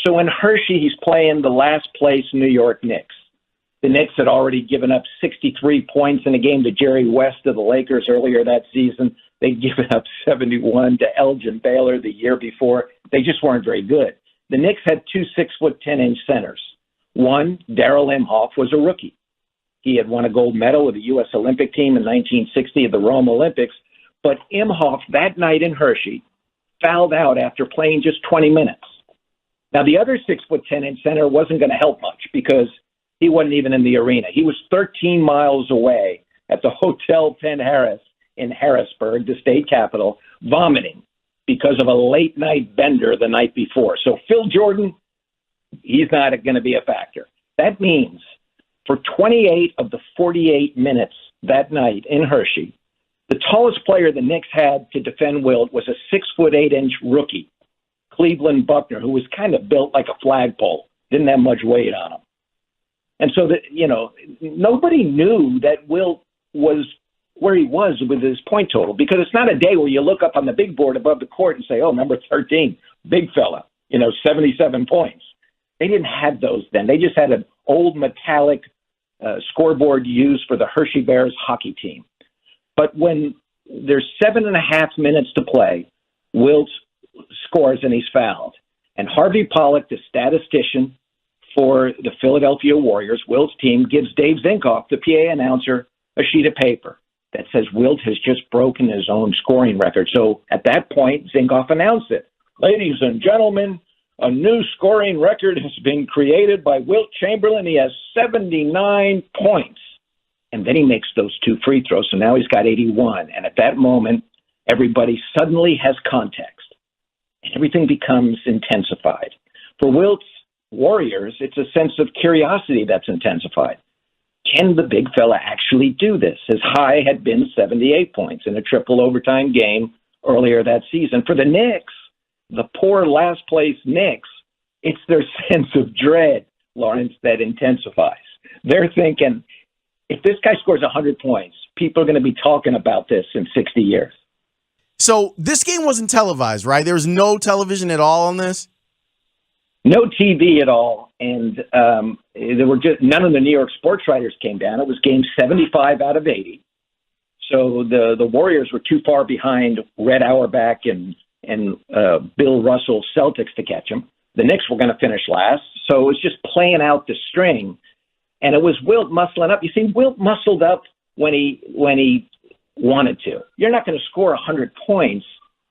So in Hershey, he's playing the last place New York Knicks. The Knicks had already given up 63 points in a game to Jerry West of the Lakers earlier that season. They'd given up 71 to Elgin Baylor the year before. They just weren't very good. The Knicks had two 6'10" centers. One, Darrell Imhoff, was a rookie. He had won a gold medal with the U.S. Olympic team in 1960 at the Rome Olympics. But Imhoff, that night in Hershey, fouled out after playing just 20 minutes. Now, the other 6'10" center wasn't going to help much because he wasn't even in the arena. He was 13 miles away at the Hotel Penn Harris in Harrisburg, the state capital, vomiting because of a late-night bender the night before. So Phil Jordan, he's not going to be a factor. That means for 28 of the 48 minutes that night in Hershey, the tallest player the Knicks had to defend Wilt was a 6'8" rookie, Cleveland Buckner, who was kind of built like a flagpole, didn't have much weight on him. And so that, nobody knew that Wilt was where he was with his point total, because it's not a day where you look up on the big board above the court and say, oh, number 13, big fella, 77 points. They didn't have those then. They just had an old metallic scoreboard used for the Hershey Bears hockey team. But when there's 7.5 minutes to play, Wilt scores and he's fouled. And Harvey Pollack, the statistician for the Philadelphia Warriors, Wilt's team, gives Dave Zinkoff, the PA announcer, a sheet of paper that says Wilt has just broken his own scoring record. So at that point, Zinkoff announced it. Ladies and gentlemen, a new scoring record has been created by Wilt Chamberlain. He has 79 points. And then he makes those two free throws, so now he's got 81. And at that moment, everybody suddenly has context, and everything becomes intensified. For Wilt's Warriors, it's a sense of curiosity that's intensified. Can the big fella actually do this? His high had been 78 points in a triple overtime game earlier that season. For the Knicks, the poor last place Knicks, it's their sense of dread, Laurence, that intensifies. They're thinking, if this guy scores 100 points, people are going to be talking about this in 60 years. So this game wasn't televised, right? There was no television at all on this? No TV at all, and there were just none of the New York sports writers came down. It was game 75 out of 80. So the Warriors were too far behind Red Auerbach and Bill Russell Celtics to catch them. The Knicks were going to finish last, so it was just playing out the string. And it was Wilt muscling up. You see, Wilt muscled up when he wanted to. You're not going to score 100 points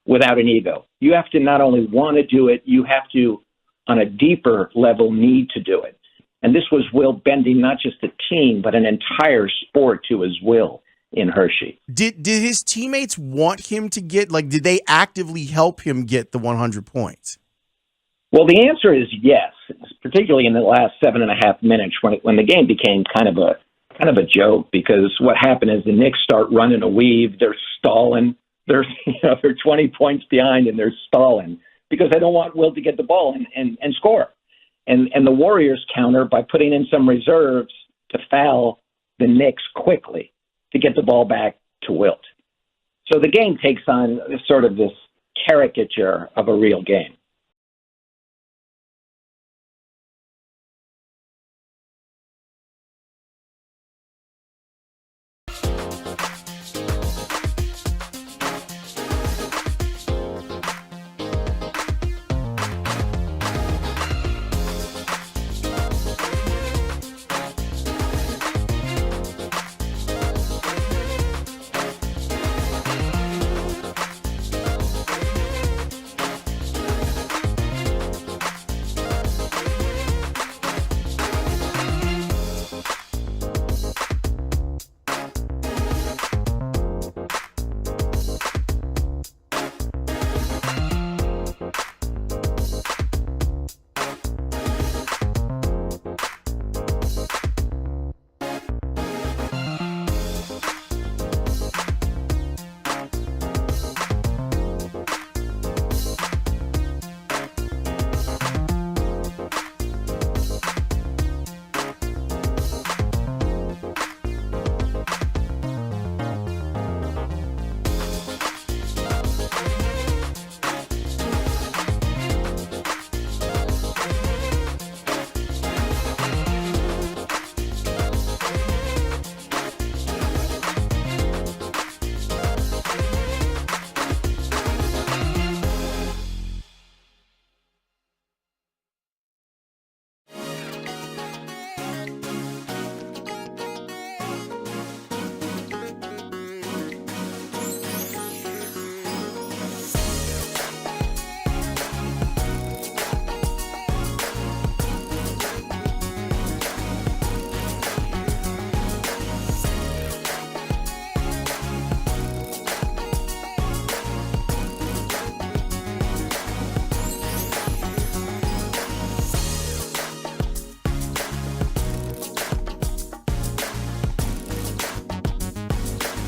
without an ego. You have to not only want to do it, you have to, on a deeper level, need to do it. And this was Wilt bending not just a team, but an entire sport to his will in Hershey. Did his teammates want him to get, did they actively help him get the 100 points? Well, the answer is yes, particularly in the last 7.5 minutes when the game became kind of a joke, because what happened is the Knicks start running a weave. They're stalling. they're 20 points behind and they're stalling because they don't want Wilt to get the ball and score. And the Warriors counter by putting in some reserves to foul the Knicks quickly to get the ball back to Wilt. So the game takes on sort of this caricature of a real game.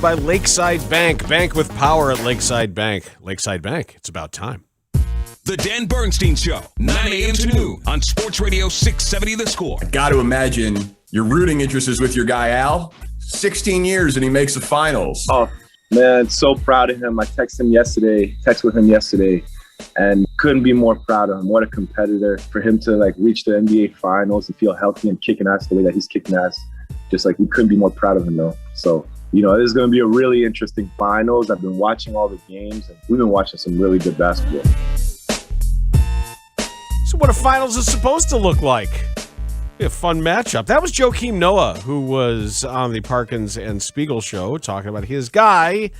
By Lakeside Bank. Bank with power at Lakeside Bank. Lakeside Bank, it's about time. The Dan Bernstein Show, 9 a.m. to noon on Sports Radio 670 The Score. Got to imagine your rooting interest is with your guy, Al. 16 years and he makes the finals. Oh, man, so proud of him. I texted with him yesterday, and couldn't be more proud of him. What a competitor. For him to, reach the NBA finals and feel healthy and kicking ass the way that he's kicking ass, we couldn't be more proud of him, though. So, this is going to be a really interesting finals. I've been watching all the games, and we've been watching some really good basketball. So what a finals is supposed to look like. Be a fun matchup. That was Joakim Noah, who was on the Parkins and Spiegel show talking about his guy.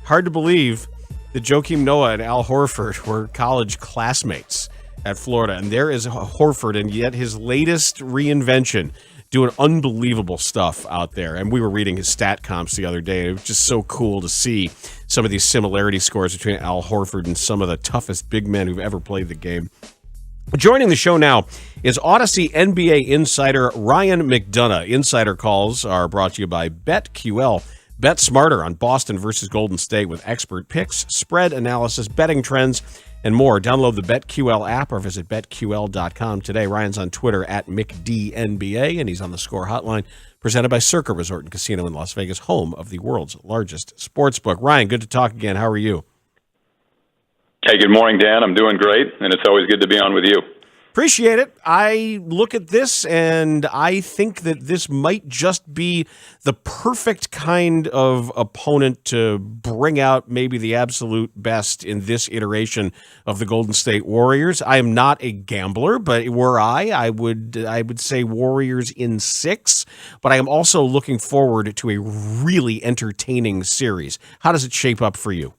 Hard to believe that Joakim Noah and Al Horford were college classmates at Florida. And there is Horford, and yet his latest reinvention, doing unbelievable stuff out there. And we were reading his stat comps the other day. It was just so cool to see some of these similarity scores between Al Horford and some of the toughest big men who've ever played the game. Joining the show now is Odyssey NBA insider Ryan McDonough. Insider calls are brought to you by BetQL. Bet smarter on Boston versus Golden State with expert picks, spread analysis, betting trends, and more. Download the BetQL app or visit BetQL.com today. Ryan's on Twitter at McDNBA, and he's on the Score Hotline, presented by Circa Resort and Casino in Las Vegas, home of the world's largest sportsbook. Ryan, good to talk again. How are you? Hey, good morning, Dan. I'm doing great, and it's always good to be on with you. Appreciate it. I look at this, and I think that this might just be the perfect kind of opponent to bring out maybe the absolute best in this iteration of the Golden State Warriors. I am not a gambler, but were I would say Warriors in 6, but I am also looking forward to a really entertaining series. How does it shape up for you?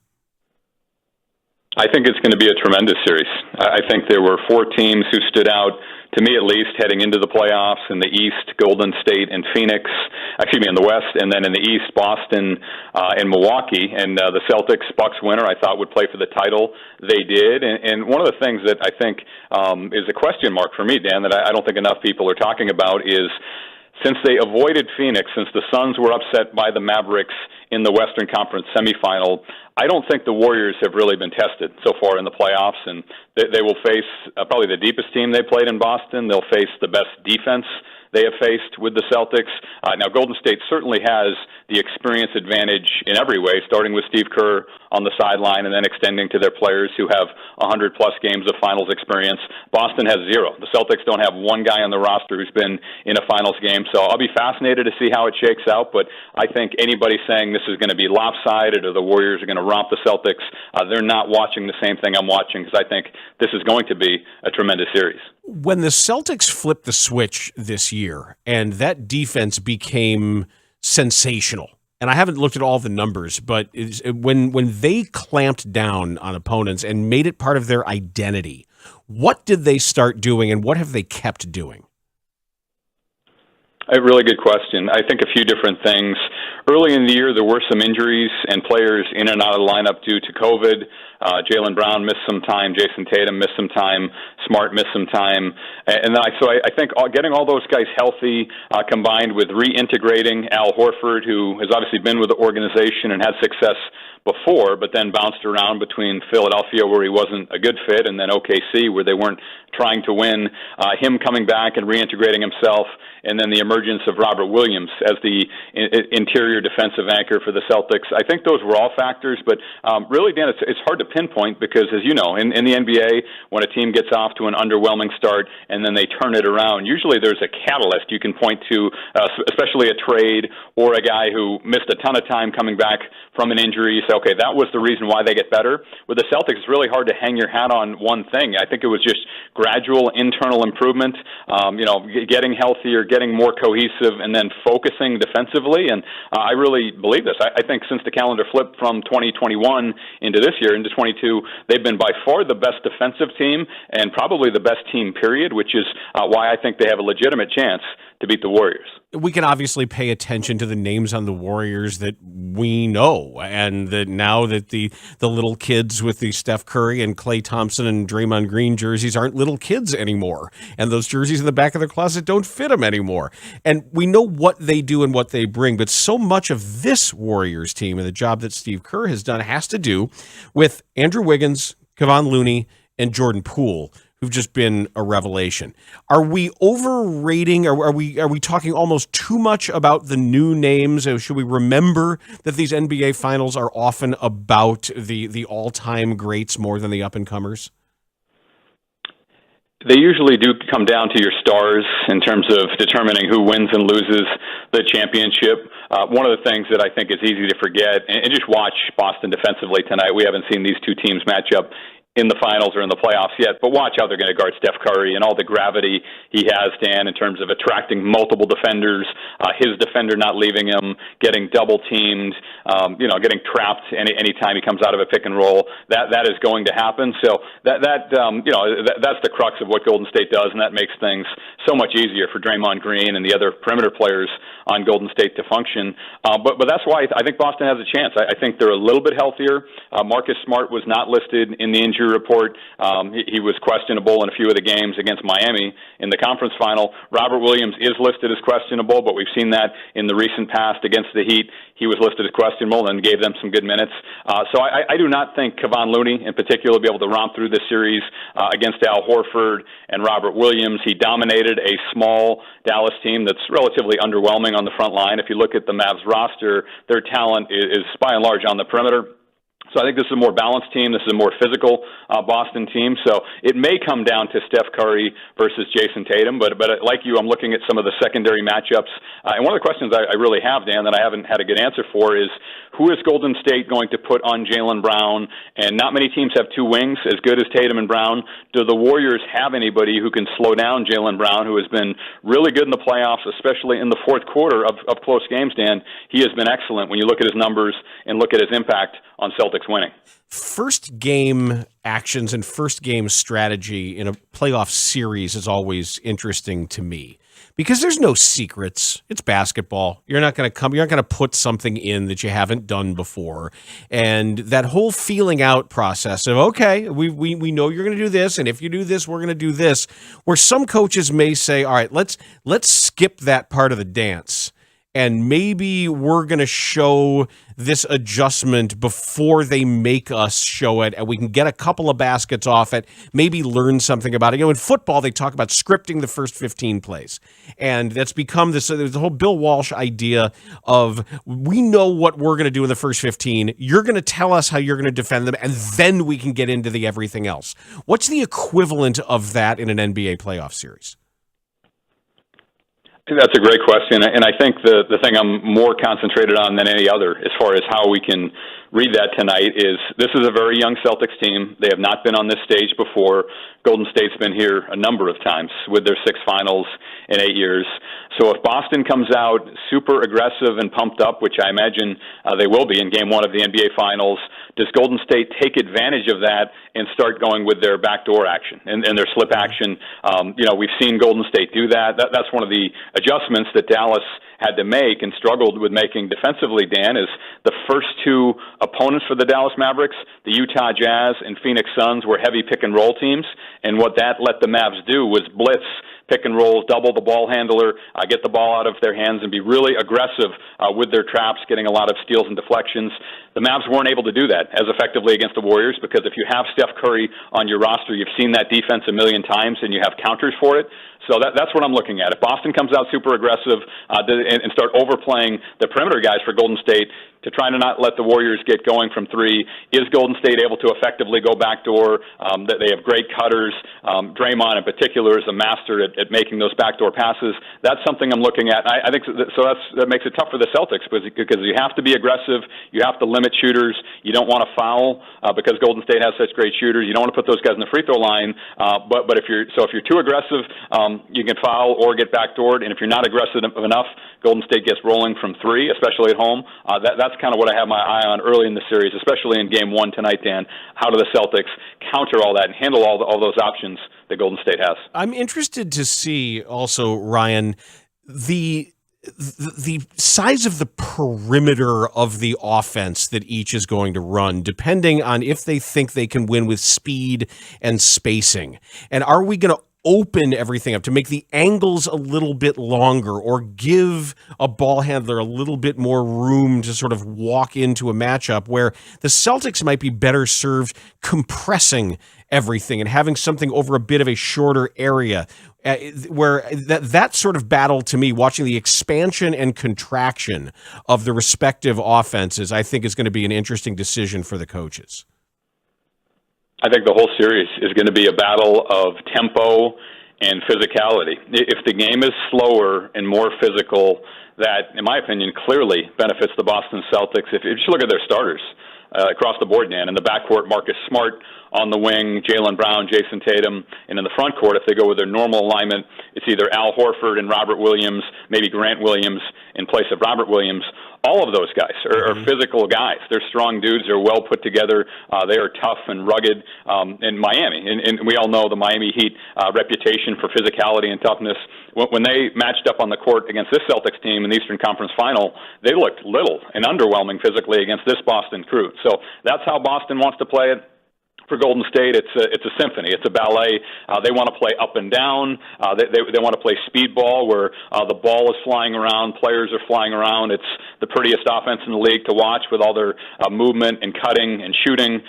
I think it's going to be a tremendous series. I think there were 4 teams who stood out, to me at least, heading into the playoffs. In the East, Golden State and Phoenix. In the West, and then in the East, Boston and Milwaukee. And the Celtics, Bucks winner, I thought would play for the title. They did. And one of the things that I think is a question mark for me, Dan, that I don't think enough people are talking about is, since they avoided Phoenix, since the Suns were upset by the Mavericks in the Western Conference semifinal, I don't think the Warriors have really been tested so far in the playoffs, and they will face probably the deepest team they played in Boston. They'll face the best defense they have faced with the Celtics. Now, Golden State certainly has the experience advantage in every way, starting with Steve Kerr on the sideline and then extending to their players who have 100-plus games of finals experience. Boston has zero. The Celtics don't have one guy on the roster who's been in a finals game, so I'll be fascinated to see how it shakes out, but I think anybody saying this is going to be lopsided or the Warriors are going to romp the Celtics, they're not watching the same thing I'm watching, because I think this is going to be a tremendous series. When the Celtics flipped the switch this year and that defense became sensational, and I haven't looked at all the numbers, but when they clamped down on opponents and made it part of their identity, what did they start doing and what have they kept doing? A really good question. I think a few different things. Early in the year, there were some injuries and players in and out of the lineup due to COVID. Jaylen Brown missed some time. Jason Tatum missed some time. Smart missed some time. And then I think getting all those guys healthy, combined with reintegrating Al Horford, who has obviously been with the organization and had success before, but then bounced around between Philadelphia, where he wasn't a good fit, and then OKC, where they weren't trying to win. Him coming back and reintegrating himself, and then the emergence of Robert Williams as the interior defensive anchor for the Celtics. I think those were all factors, but really, Dan, it's hard to pinpoint because, as you know, in the NBA, when a team gets off to an underwhelming start and then they turn it around, usually there's a catalyst you can point to, especially a trade or a guy who missed a ton of time coming back from an injury. You say, okay, that was the reason why they get better. With the Celtics, it's really hard to hang your hat on one thing. I think it was just gradual internal improvement, getting healthier, getting more cohesive, and then focusing defensively. And I really believe this. I think since the calendar flipped from 2021 into this year, into 22, they've been by far the best defensive team and probably the best team, period, which is why I think they have a legitimate chance to beat the Warriors. We can obviously pay attention to the names on the Warriors that we know, and that now that the little kids with the Steph Curry and Klay Thompson and Draymond Green jerseys aren't little kids anymore, and those jerseys in the back of their closet don't fit them anymore. And we know what they do and what they bring, but so much of this Warriors team and the job that Steve Kerr has done has to do with Andrew Wiggins, Kevon Looney, and Jordan Poole, who've just been a revelation. Are we overrating, or are we talking almost too much about the new names? Should we remember that these NBA finals are often about the all-time greats more than the up-and-comers? They usually do come down to your stars in terms of determining who wins and loses the championship. One of the things that I think is easy to forget, and just watch Boston defensively tonight. We haven't seen these two teams match up in the finals or in the playoffs yet, but watch how they're going to guard Steph Curry and all the gravity he has, Dan, in terms of attracting multiple defenders, his defender not leaving him, getting double teamed, getting trapped any time he comes out of a pick and roll. That is going to happen. So that's the crux of what Golden State does, and that makes things so much easier for Draymond Green and the other perimeter players on Golden State to function. But that's why I think Boston has a chance. I think they're a little bit healthier. Marcus Smart was not listed in the injury report. He was questionable in a few of the games against Miami in the conference final. Robert Williams is listed as questionable, but we've seen that in the recent past against the Heat. He was listed as questionable and gave them some good minutes. So I do not think Kevon Looney in particular will be able to romp through this series against Al Horford and Robert Williams. He dominated a small Dallas team that's relatively underwhelming on the front line. If you look at the Mavs roster, their talent is by and large on the perimeter. So I think this is a more balanced team. This is a more physical Boston team. So it may come down to Steph Curry versus Jason Tatum. But like you, I'm looking at some of the secondary matchups. And one of the questions I really have, Dan, that I haven't had a good answer for is who is Golden State going to put on Jaylen Brown? And not many teams have two wings as good as Tatum and Brown. Do the Warriors have anybody who can slow down Jaylen Brown, who has been really good in the playoffs, especially in the fourth quarter of close games, Dan? He has been excellent when you look at his numbers and look at his impact on Celtics winning. First game actions and first game strategy in a playoff series is always interesting to me because there's no secrets. It's basketball. You're not going to put something in that you haven't done before. And that whole feeling out process of, okay, we know you're going to do this, and if you do this, we're going to do this, where some coaches may say, all right, let's skip that part of the dance and maybe we're going to show this adjustment before they make us show it, and we can get a couple of baskets off it, maybe learn something about it. In football, they talk about scripting the first 15 plays, and that's become this the whole Bill Walsh idea of, we know what we're going to do in the first 15. You're going to tell us how you're going to defend them, and then we can get into the everything else. What's the equivalent of that in an NBA playoff series? That's a great question, and I think the thing I'm more concentrated on than any other, as far as how we can read that tonight, is this is a very young Celtics team. They have not been on this stage before. Golden State's been here a number of times with their 6 finals in 8 years. So if Boston comes out super aggressive and pumped up, which I imagine they will be in Game 1 of the NBA Finals, does Golden State take advantage of that and start going with their backdoor action and their slip action? We've seen Golden State do that. That's one of the adjustments that Dallas had to make and struggled with making defensively, Dan, is the first 2 opponents for the Dallas Mavericks, the Utah Jazz and Phoenix Suns, were heavy pick-and-roll teams, and what that let the Mavs do was blitz, pick and rolls, double the ball handler, get the ball out of their hands, and be really aggressive with their traps, getting a lot of steals and deflections. The Mavs weren't able to do that as effectively against the Warriors, because if you have Steph Curry on your roster, you've seen that defense a million times, and you have counters for it. So that's what I'm looking at. If Boston comes out super aggressive and start overplaying the perimeter guys for Golden State to try to not let the Warriors get going from 3, is Golden State able to effectively go backdoor? They have great cutters. Draymond in particular is a master at making those backdoor passes. That's something I'm looking at. I think so. That makes it tough for the Celtics because you have to be aggressive. You have to limit shooters. You don't want to foul because Golden State has such great shooters. You don't want to put those guys in the free throw line. But if you're too aggressive, you can foul or get backdoored, and if you're not aggressive enough, Golden State gets rolling from 3, especially at home. That's kind of what I have my eye on early in the series, especially in Game 1 tonight, Dan. How do the Celtics counter all that and handle all those options that Golden State has? I'm interested to see also, Ryan, the size of the perimeter of the offense that each is going to run, depending on if they think they can win with speed and spacing. And are we going to open everything up to make the angles a little bit longer, or give a ball handler a little bit more room to sort of walk into a matchup where the Celtics might be better served compressing everything and having something over a bit of a shorter area, where that sort of battle, to me, watching the expansion and contraction of the respective offenses, I think is going to be an interesting decision for the coaches. I think the whole series is going to be a battle of tempo and physicality. If the game is slower and more physical, that, in my opinion, clearly benefits the Boston Celtics. If you look at their starters across the board, Dan, in the backcourt, Marcus Smart, on the wing, Jaylen Brown, Jason Tatum, and in the front court, if they go with their normal alignment, it's either Al Horford and Robert Williams, maybe Grant Williams in place of Robert Williams. All of those guys are physical guys. They're strong dudes. They're well put together. They are tough and rugged. In Miami, and we all know the Miami Heat reputation for physicality and toughness. When they matched up on the court against this Celtics team in the Eastern Conference Final, they looked little and underwhelming physically against this Boston crew. So that's how Boston wants to play it. For Golden State, it's a symphony. It's a ballet. They want to play up and down. They want to play speedball, where the ball is flying around, players are flying around. It's the prettiest offense in the league to watch, with all their movement and cutting and shooting.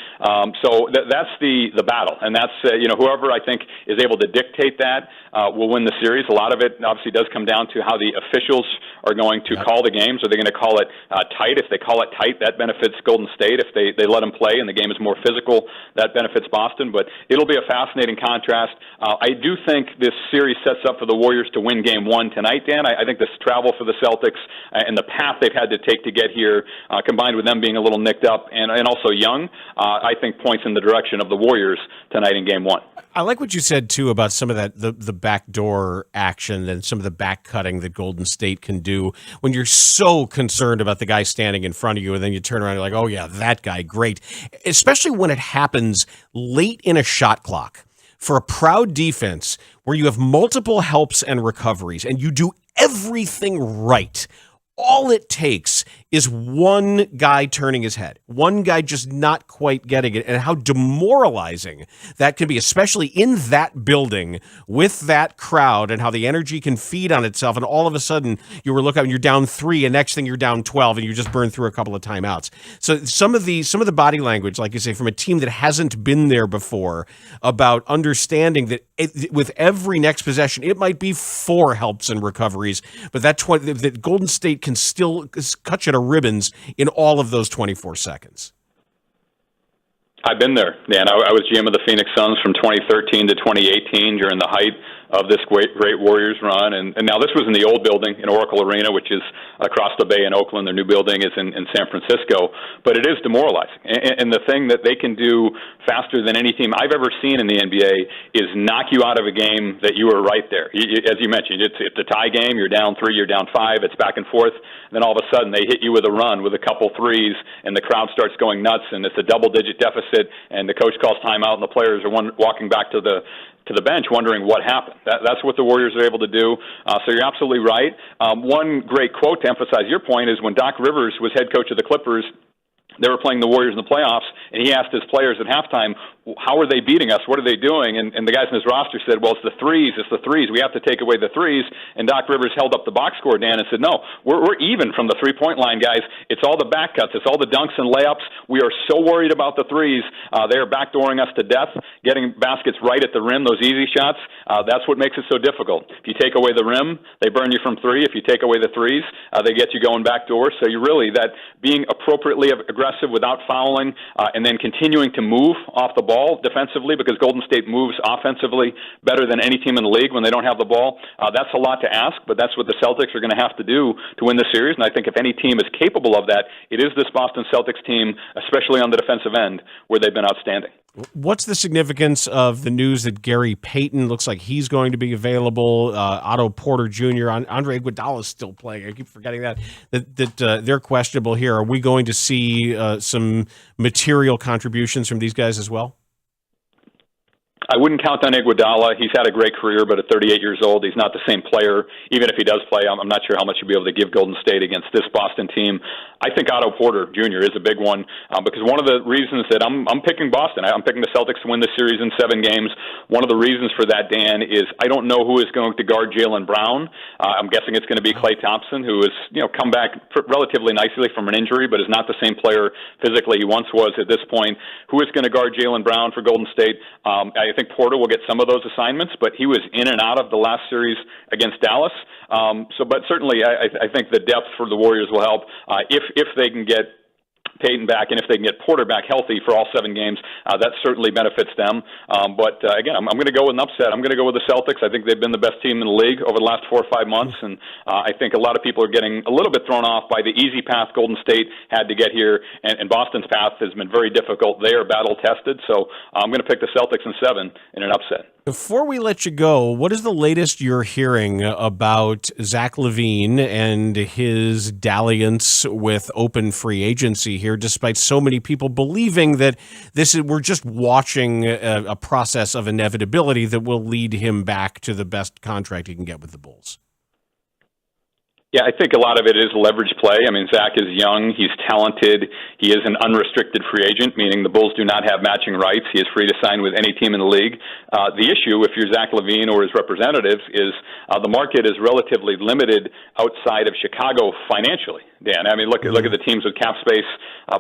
So that's the battle, and that's whoever I think is able to dictate that will win the series. A lot of it obviously does come down to how the officials are going to call the games. Are they going to call it tight? If they call it tight, that benefits Golden State. If they let them play and the game is more physical, that benefits Boston. But it'll be a fascinating contrast. I do think this series sets up for the Warriors to win Game 1 tonight, Dan. I think this travel for the Celtics and the path they've had to take to get here, combined with them being a little nicked up and also young, I think points in the direction of the Warriors tonight in Game 1. I like what you said, too, about some of that the backdoor action and some of the back cutting that Golden State can do when you're so concerned about the guy standing in front of you, and then you turn around and you're like, oh, yeah, that guy, great. Especially when it happens late in a shot clock for a proud defense where you have multiple helps and recoveries and you do everything right. All it takes is one guy turning his head, one guy just not quite getting it, and how demoralizing that can be, especially in that building with that crowd, and how the energy can feed on itself. And all of a sudden, you were looking up and you're down 3, and next thing you're down 12, and you just burned through a couple of timeouts. So some of the body language, like you say, from a team that hasn't been there before, about understanding that with every next possession, it might be 4 helps and recoveries, but that Golden State can still cut you to ribbons in all of those 24 seconds. I've been there, Dan. I was GM of the Phoenix Suns from 2013 to 2018 during the height of this great Warriors run. And now this was in the old building in Oracle Arena, which is across the bay in Oakland. Their new building is in San Francisco. But it is demoralizing. And the thing that they can do faster than any team I've ever seen in the NBA is knock you out of a game that you were right there. As you mentioned, it's a tie game. You're down 3, you're down 5. It's back and forth. And then all of a sudden they hit you with a run with a couple threes, and the crowd starts going nuts, and it's a double-digit deficit, and the coach calls timeout, and the players are walking back to the bench wondering what happened. That's what the Warriors are able to do. So you're absolutely right. One great quote to emphasize your point is when Doc Rivers was head coach of the Clippers, they were playing the Warriors in the playoffs, and he asked his players at halftime, how are they beating us? What are they doing? And the guys in his roster said, well, it's the threes. We have to take away the threes. And Doc Rivers held up the box score, Dan, and said, no, we're even from the three-point line, guys. It's all the back cuts. It's all the dunks and layups. We are so worried about the threes. They are backdooring us to death, getting baskets right at the rim, those easy shots. That's what makes it so difficult. If you take away the rim, they burn you from 3. If you take away the threes, they get you going backdoor. So you really, that being appropriately aggressive without fouling, and then continuing to move off the ball defensively, because Golden State moves offensively better than any team in the league when they don't have the ball. That's a lot to ask, but that's what the Celtics are going to have to do to win this series. And I think if any team is capable of that, it is this Boston Celtics team, especially on the defensive end, where they've been outstanding. What's the significance of the news that Gary Payton looks like he's going to be available? Otto Porter Jr., Andre Iguodala is still playing. I keep forgetting that they're questionable here. Are we going to see some material contributions from these guys as well? I wouldn't count on Iguodala. He's had a great career, but at 38 years old, he's not the same player. Even if he does play, I'm not sure how much he'll be able to give Golden State against this Boston team. I think Otto Porter Jr. is a big one because one of the reasons that I'm picking Boston, I'm picking the Celtics to win this series in 7 games. One of the reasons for that, Dan, is I don't know who is going to guard Jaylen Brown. I'm guessing it's going to be Klay Thompson, who has come back relatively nicely from an injury, but is not the same player physically he once was at this point. Who is going to guard Jaylen Brown for Golden State? I think Porter will get some of those assignments, but he was in and out of the last series against Dallas. But certainly, I think the depth for the Warriors will help if they can get Payton back, and if they can get Porter back healthy for all 7 games, that certainly benefits them. But again, I'm going to go with an upset. I'm going to go with the Celtics. I think they've been the best team in the league over the last 4 or 5 months, and I think a lot of people are getting a little bit thrown off by the easy path Golden State had to get here, and Boston's path has been very difficult. They are battle-tested, so I'm going to pick the Celtics in 7 in an upset. Before we let you go, what is the latest you're hearing about Zach LaVine and his dalliance with open free agency here, despite so many people believing that we're just watching a process of inevitability that will lead him back to the best contract he can get with the Bulls? Yeah, I think a lot of it is leverage play. I mean, Zach is young. He's talented. He is an unrestricted free agent, meaning the Bulls do not have matching rights. He is free to sign with any team in the league. The issue, if you're Zach LaVine or his representatives, is the market is relatively limited outside of Chicago financially. Dan, I mean, look at the teams with cap space: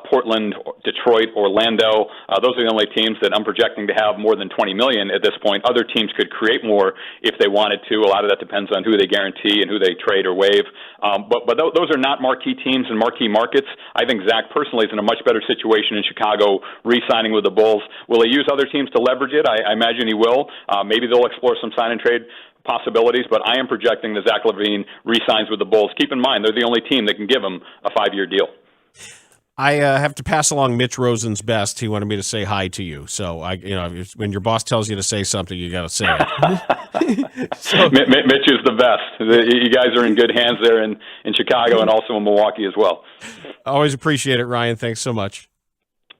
Portland, Detroit, Orlando. Those are the only teams that I'm projecting to have more than $20 million at this point. Other teams could create more if they wanted to. A lot of that depends on who they guarantee and who they trade or waive. But those are not marquee teams and marquee markets. I think Zach personally is in a much better situation in Chicago, re-signing with the Bulls. Will he use other teams to leverage it? I imagine he will. Maybe they'll explore some sign and trade possibilities, but I am projecting that Zach LaVine re-signs with the Bulls. Keep in mind, they're the only team that can give him a 5-year deal. I have to pass along Mitch Rosen's best. He wanted me to say hi to you. So when your boss tells you to say something, you got to say it. Mitch is the best. You guys are in good hands there in Chicago and also in Milwaukee as well. Always appreciate it, Ryan. Thanks so much.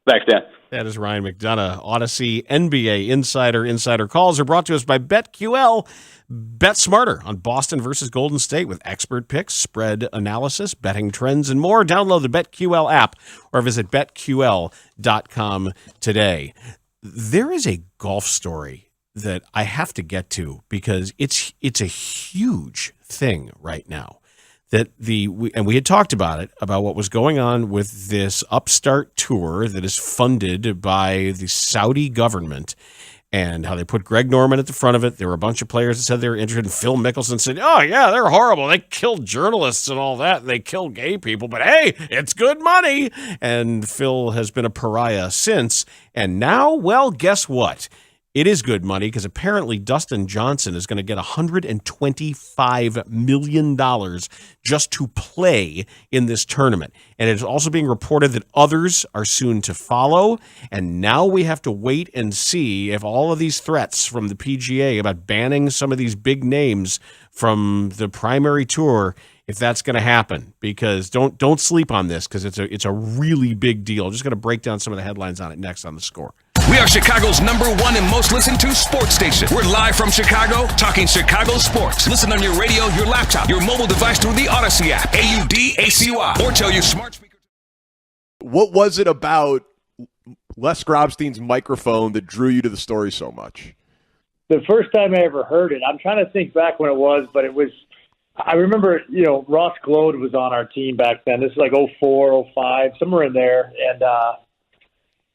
Thanks, Dan. That is Ryan McDonough. Odyssey NBA Insider Calls are brought to us by BetQL. Bet smarter on Boston versus Golden State with expert picks, spread analysis, betting trends, and more. Download the BetQL app or visit BetQL.com today. There is a golf story that I have to get to because it's a huge thing right now. That we had talked about it, about what was going on with this upstart tour that is funded by the Saudi government and how they put Greg Norman at the front of it. There were a bunch of players that said they were interested, and Phil Mickelson said, oh, yeah, they're horrible. They killed journalists and all that, and they killed gay people, but hey, it's good money. And Phil has been a pariah since. And now, well, guess what? It is good money because apparently Dustin Johnson is going to get $125 million just to play in this tournament. And it is also being reported that others are soon to follow. And now we have to wait and see if all of these threats from the PGA about banning some of these big names from the primary tour, if that's going to happen. Because don't sleep on this because it's a really big deal. I'm just going to break down some of the headlines on it next on The Score. We are Chicago's #1 and most listened to sports station. We're live from Chicago, talking Chicago sports. Listen on your radio, your laptop, your mobile device through the Odyssey app, AUDACY, or tell your smart speaker. What was it about Les Grobstein's microphone that drew you to the story so much? The first time I ever heard it, I'm trying to think back when it was, but it was, I remember, Ross Glode was on our team back then. This is like 04, 05, somewhere in there.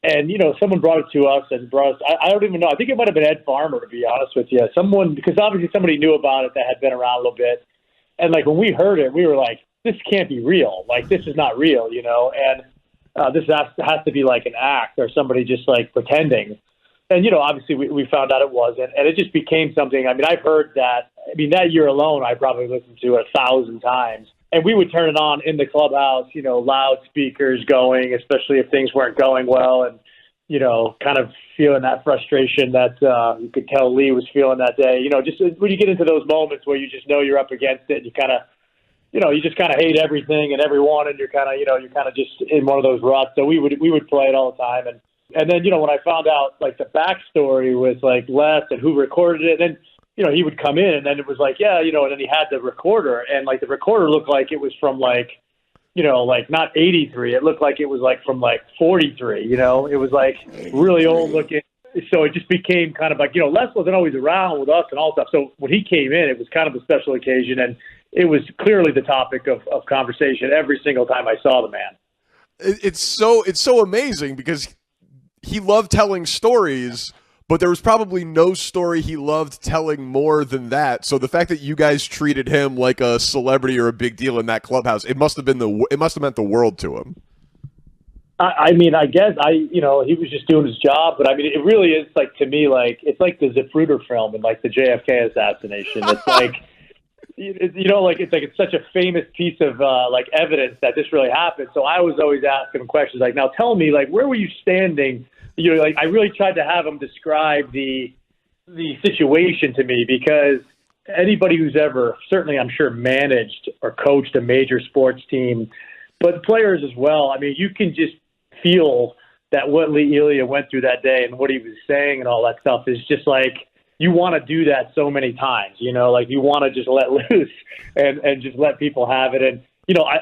And someone brought it to us and brought us, I don't even know. I think it might have been Ed Farmer, to be honest with you. Because obviously somebody knew about it that had been around a little bit. And like when we heard it, we were like, this can't be real. Like, this is not real, and this has to be like an act or somebody just like pretending. And, obviously we found out it wasn't. And it just became something. I mean, I've heard that. I mean, that year alone, I probably listened to it 1,000 times. And we would turn it on in the clubhouse, loudspeakers going, especially if things weren't going well, and, kind of feeling that frustration that you could tell Lee was feeling that day. Just when you get into those moments where you just know you're up against it, and you kind of, you just kind of hate everything and everyone, and you're kind of just in one of those ruts. So we would play it all the time, and then when I found out like the backstory with like Les and who recorded it, and then he would come in, and then it was like, yeah, and then he had the recorder, and like the recorder looked like it was from like, like not 83. It looked like it was like from like 43, it was like really old looking. So it just became kind of like, Les wasn't always around with us and all stuff. So when he came in, it was kind of a special occasion, and it was clearly the topic of conversation every single time I saw the man. It's so amazing because he loved telling stories, but there was probably no story he loved telling more than that. So the fact that you guys treated him like a celebrity or a big deal in that clubhouse, it must have meant the world to him. I mean, I guess he was just doing his job, but I mean, it really is like, to me, like, it's like the Zapruder film and like the JFK assassination. It's like, it's such a famous piece of like evidence that this really happened. So I was always asking him questions like, now tell me, like, where were you standing? Like I really tried to have him describe the situation to me, because anybody who's ever, certainly I'm sure, managed or coached a major sports team, but players as well. I mean, you can just feel that what Lee Elia went through that day and what he was saying and all that stuff is just like, you want to do that so many times, like you want to just let loose and just let people have it. And,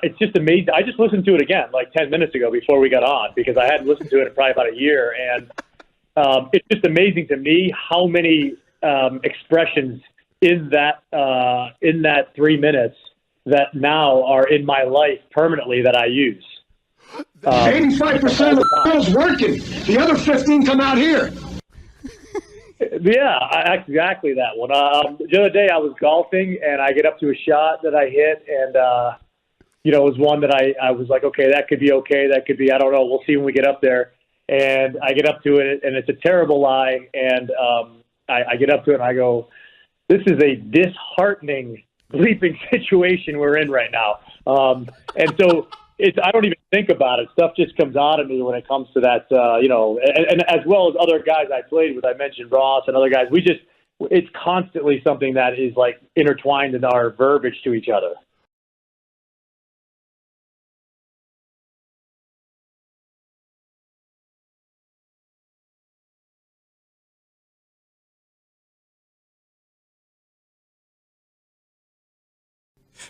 it's just amazing. I just listened to it again like 10 minutes ago before we got on, because I hadn't listened to it in probably about a year. And it's just amazing to me how many expressions in that 3 minutes that now are in my life permanently that I use. 85% of the bill's working. The other 15 come out here. Yeah, exactly that one. The other day I was golfing and I get up to a shot that I hit, and it was one that I was like, okay, that could be okay. That could be, I don't know. We'll see when we get up there. And I get up to it, and it's a terrible lie. And I get up to it, and I go, this is a disheartening, bleeping situation we're in right now. And so I don't even think about it. Stuff just comes out of me when it comes to that, and as well as other guys I played with. I mentioned Ross and other guys. It's constantly something that is like intertwined in our verbiage to each other.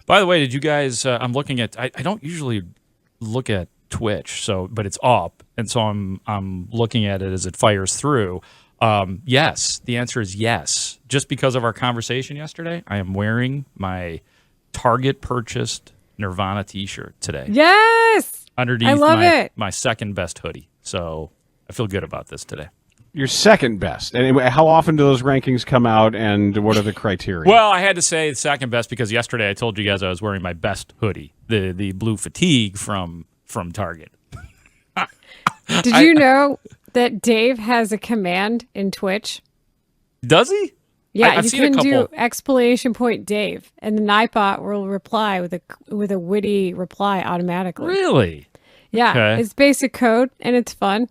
By the way, did you guys? I'm looking at. I don't usually look at Twitch, but it's up, and so I'm looking at it as it fires through. Yes, the answer is yes. Just because of our conversation yesterday, I am wearing my Target purchased Nirvana T-shirt today. Yes, underneath I love it. My second best hoodie. So I feel good about this today. Your second best. And how often do those rankings come out, and what are the criteria? Well, I had to say second best because yesterday I told you guys I was wearing my best hoodie, the blue fatigue from Target. Did you know that Dave has a command in Twitch? Does he? Yeah, I've you seen a can do couple. !Dave, and the Nightbot will reply with a witty reply automatically. Really? Yeah, Okay. it's basic code and it's fun.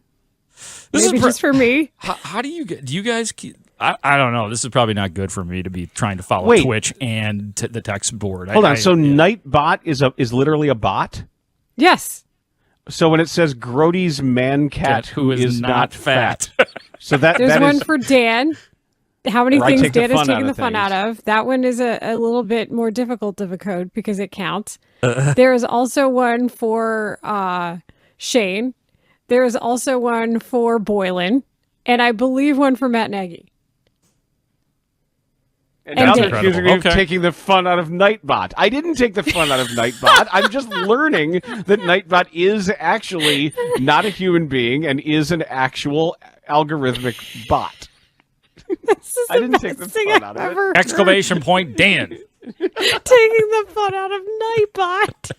Maybe just for me. How do you guys keep? I don't know. This is probably not good for me to be trying to follow Wait. Twitch and the text board. Hold on. So Nightbot is literally a bot? Yes. So when it says Grody's man cat who is not fat. So There's that one is for Dan. How many Where I things take the Dan is fun taking out the of fun things. out of? That one is a little bit more difficult of a code because it counts. There is also one for Shane. There is also one for Boylan. And I believe one for Matt Nagy. And now Dave. they're accusing me of taking the fun out of Nightbot. I didn't take the fun out of Nightbot. I'm just learning that Nightbot is actually not a human being and is an actual algorithmic bot. I didn't take the fun out of it. Exclamation point, Dan. Taking the fun out of Nightbot.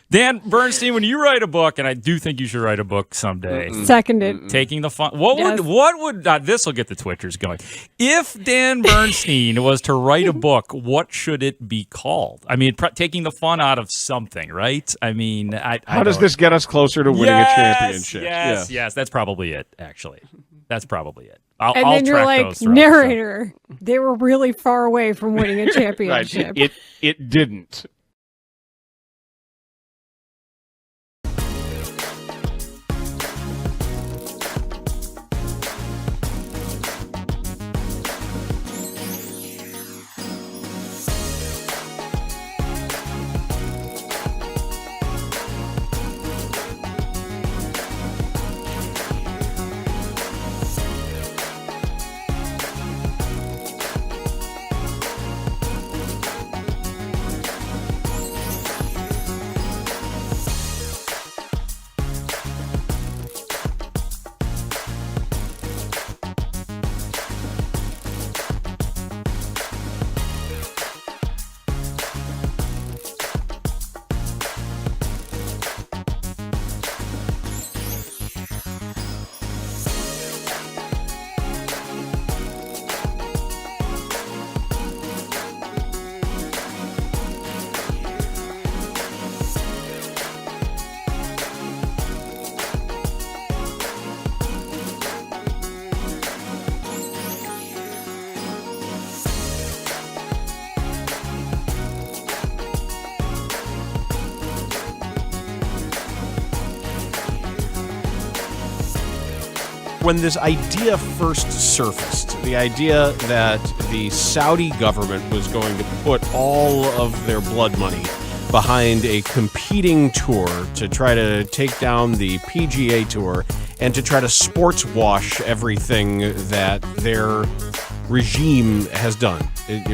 Dan Bernstein, when you write a book, and I do think you should write a book someday. Seconded. Taking the fun. What would this will get the Twitchers going? If Dan Bernstein was to write a book, what should it be called? I mean, taking the fun out of something, right? I mean, How does this get us closer to winning a championship? Yes, that's probably it. Actually, that's probably it. I'll Then you're track like, those throughout, narrator, they were really far away from winning a Right. championship. It didn't. When this idea first surfaced, the idea that the Saudi government was going to put all of their blood money behind a competing tour to try to take down the PGA Tour and to try to sports wash everything that their regime has done,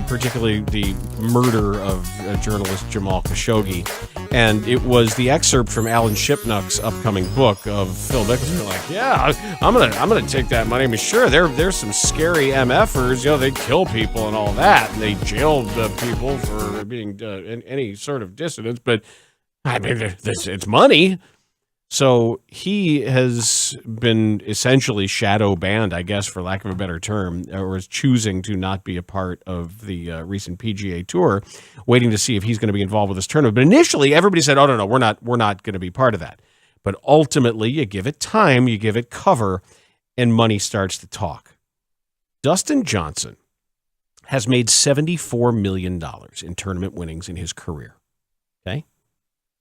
particularly the murder of journalist Jamal Khashoggi. And it was the excerpt from Alan Shipnuck's upcoming book of Phil Mickelson like, yeah, I'm gonna take that money. I mean, sure, there's some scary MFers, they kill people and all that, and they jailed people for being any sort of dissidents, but I mean, it's money. So he has been essentially shadow banned, I guess, for lack of a better term, or is choosing to not be a part of the recent PGA Tour, waiting to see if he's going to be involved with this tournament. But initially, everybody said, "Oh no, we're not going to be part of that." But ultimately, you give it time, you give it cover, and money starts to talk. Dustin Johnson has made $74 million in tournament winnings in his career. Okay.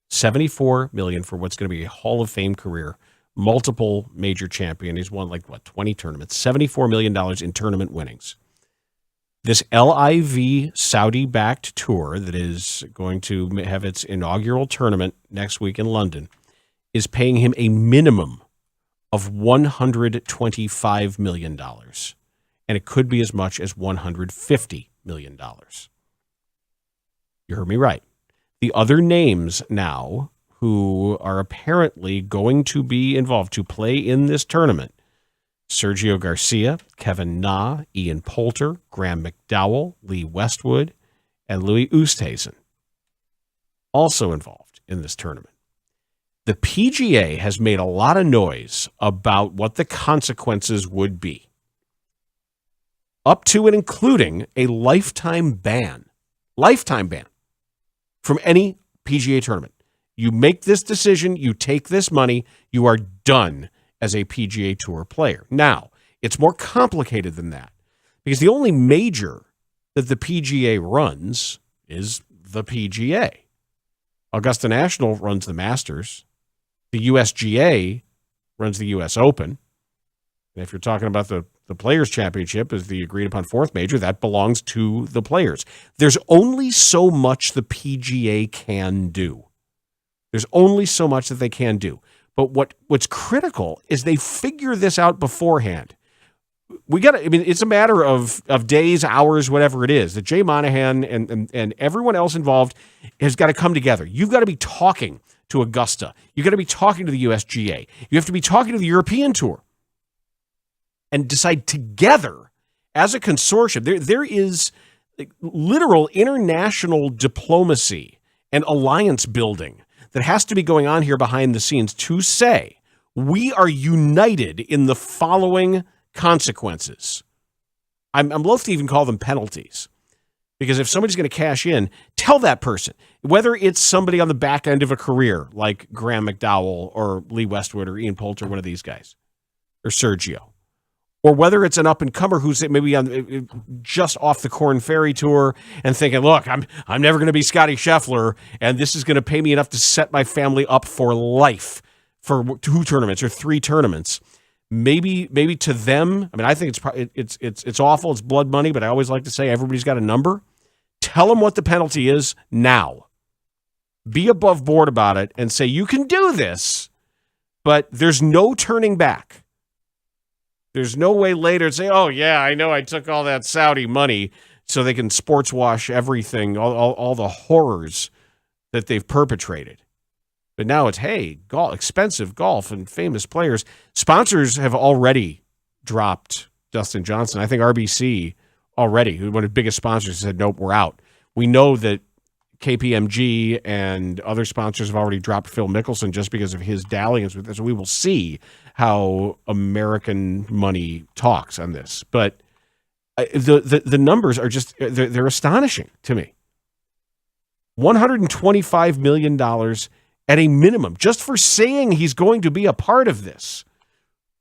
$74 million for what's going to be a Hall of Fame career, multiple major champion. He's won 20 tournaments, $74 million in tournament winnings. This LIV Saudi-backed tour that is going to have its inaugural tournament next week in London is paying him a minimum of $125 million. And it could be as much as $150 million. You heard me right. The other names now who are apparently going to be involved to play in this tournament: Sergio Garcia, Kevin Na, Ian Poulter, Graham McDowell, Lee Westwood, and Louis Oosthuizen, also involved in this tournament. The PGA has made a lot of noise about what the consequences would be, up to and including a lifetime ban from any PGA tournament. You make this decision, you take this money, you are done as a PGA Tour player. Now, it's more complicated than that, because the only major that the PGA runs is the PGA. Augusta National runs the Masters. The USGA runs the US Open. And if you're talking about the Players' Championship as the agreed-upon fourth major, that belongs to the players. There's only so much the PGA can do. There's only so much that they can do. But what's critical is they figure this out beforehand. It's a matter of days, hours, whatever it is, that Jay Monahan and everyone else involved has got to come together. You've got to be talking to Augusta. You've got to be talking to the USGA. You have to be talking to the European Tour and decide together as a consortium. There is literal international diplomacy and alliance building that has to be going on here behind the scenes to say, we are united in the following consequences. I'm loath to even call them penalties, because if somebody's going to cash in, tell that person, whether it's somebody on the back end of a career like Graham McDowell or Lee Westwood or Ian Poulter, one of these guys, or Sergio, or whether it's an up-and-comer who's maybe on just off the Corn Ferry Tour and thinking, look, I'm never going to be Scotty Scheffler, and this is going to pay me enough to set my family up for life for 2 tournaments or 3 tournaments. Maybe to them, I think it's awful. It's blood money, but I always like to say everybody's got a number. Tell them what the penalty is now. Be above board about it and say, you can do this, but there's no turning back. There's no way later to say, oh, yeah, I know I took all that Saudi money so they can sports wash everything, all the horrors that they've perpetrated. But now it's, hey, expensive golf and famous players. Sponsors have already dropped Dustin Johnson. I think RBC already, one of the biggest sponsors, said, nope, we're out. We know that KPMG and other sponsors have already dropped Phil Mickelson just because of his dalliance with this. So we will see how American money talks on this. But the numbers are just, they're astonishing to me. $125 million at a minimum, just for saying he's going to be a part of this,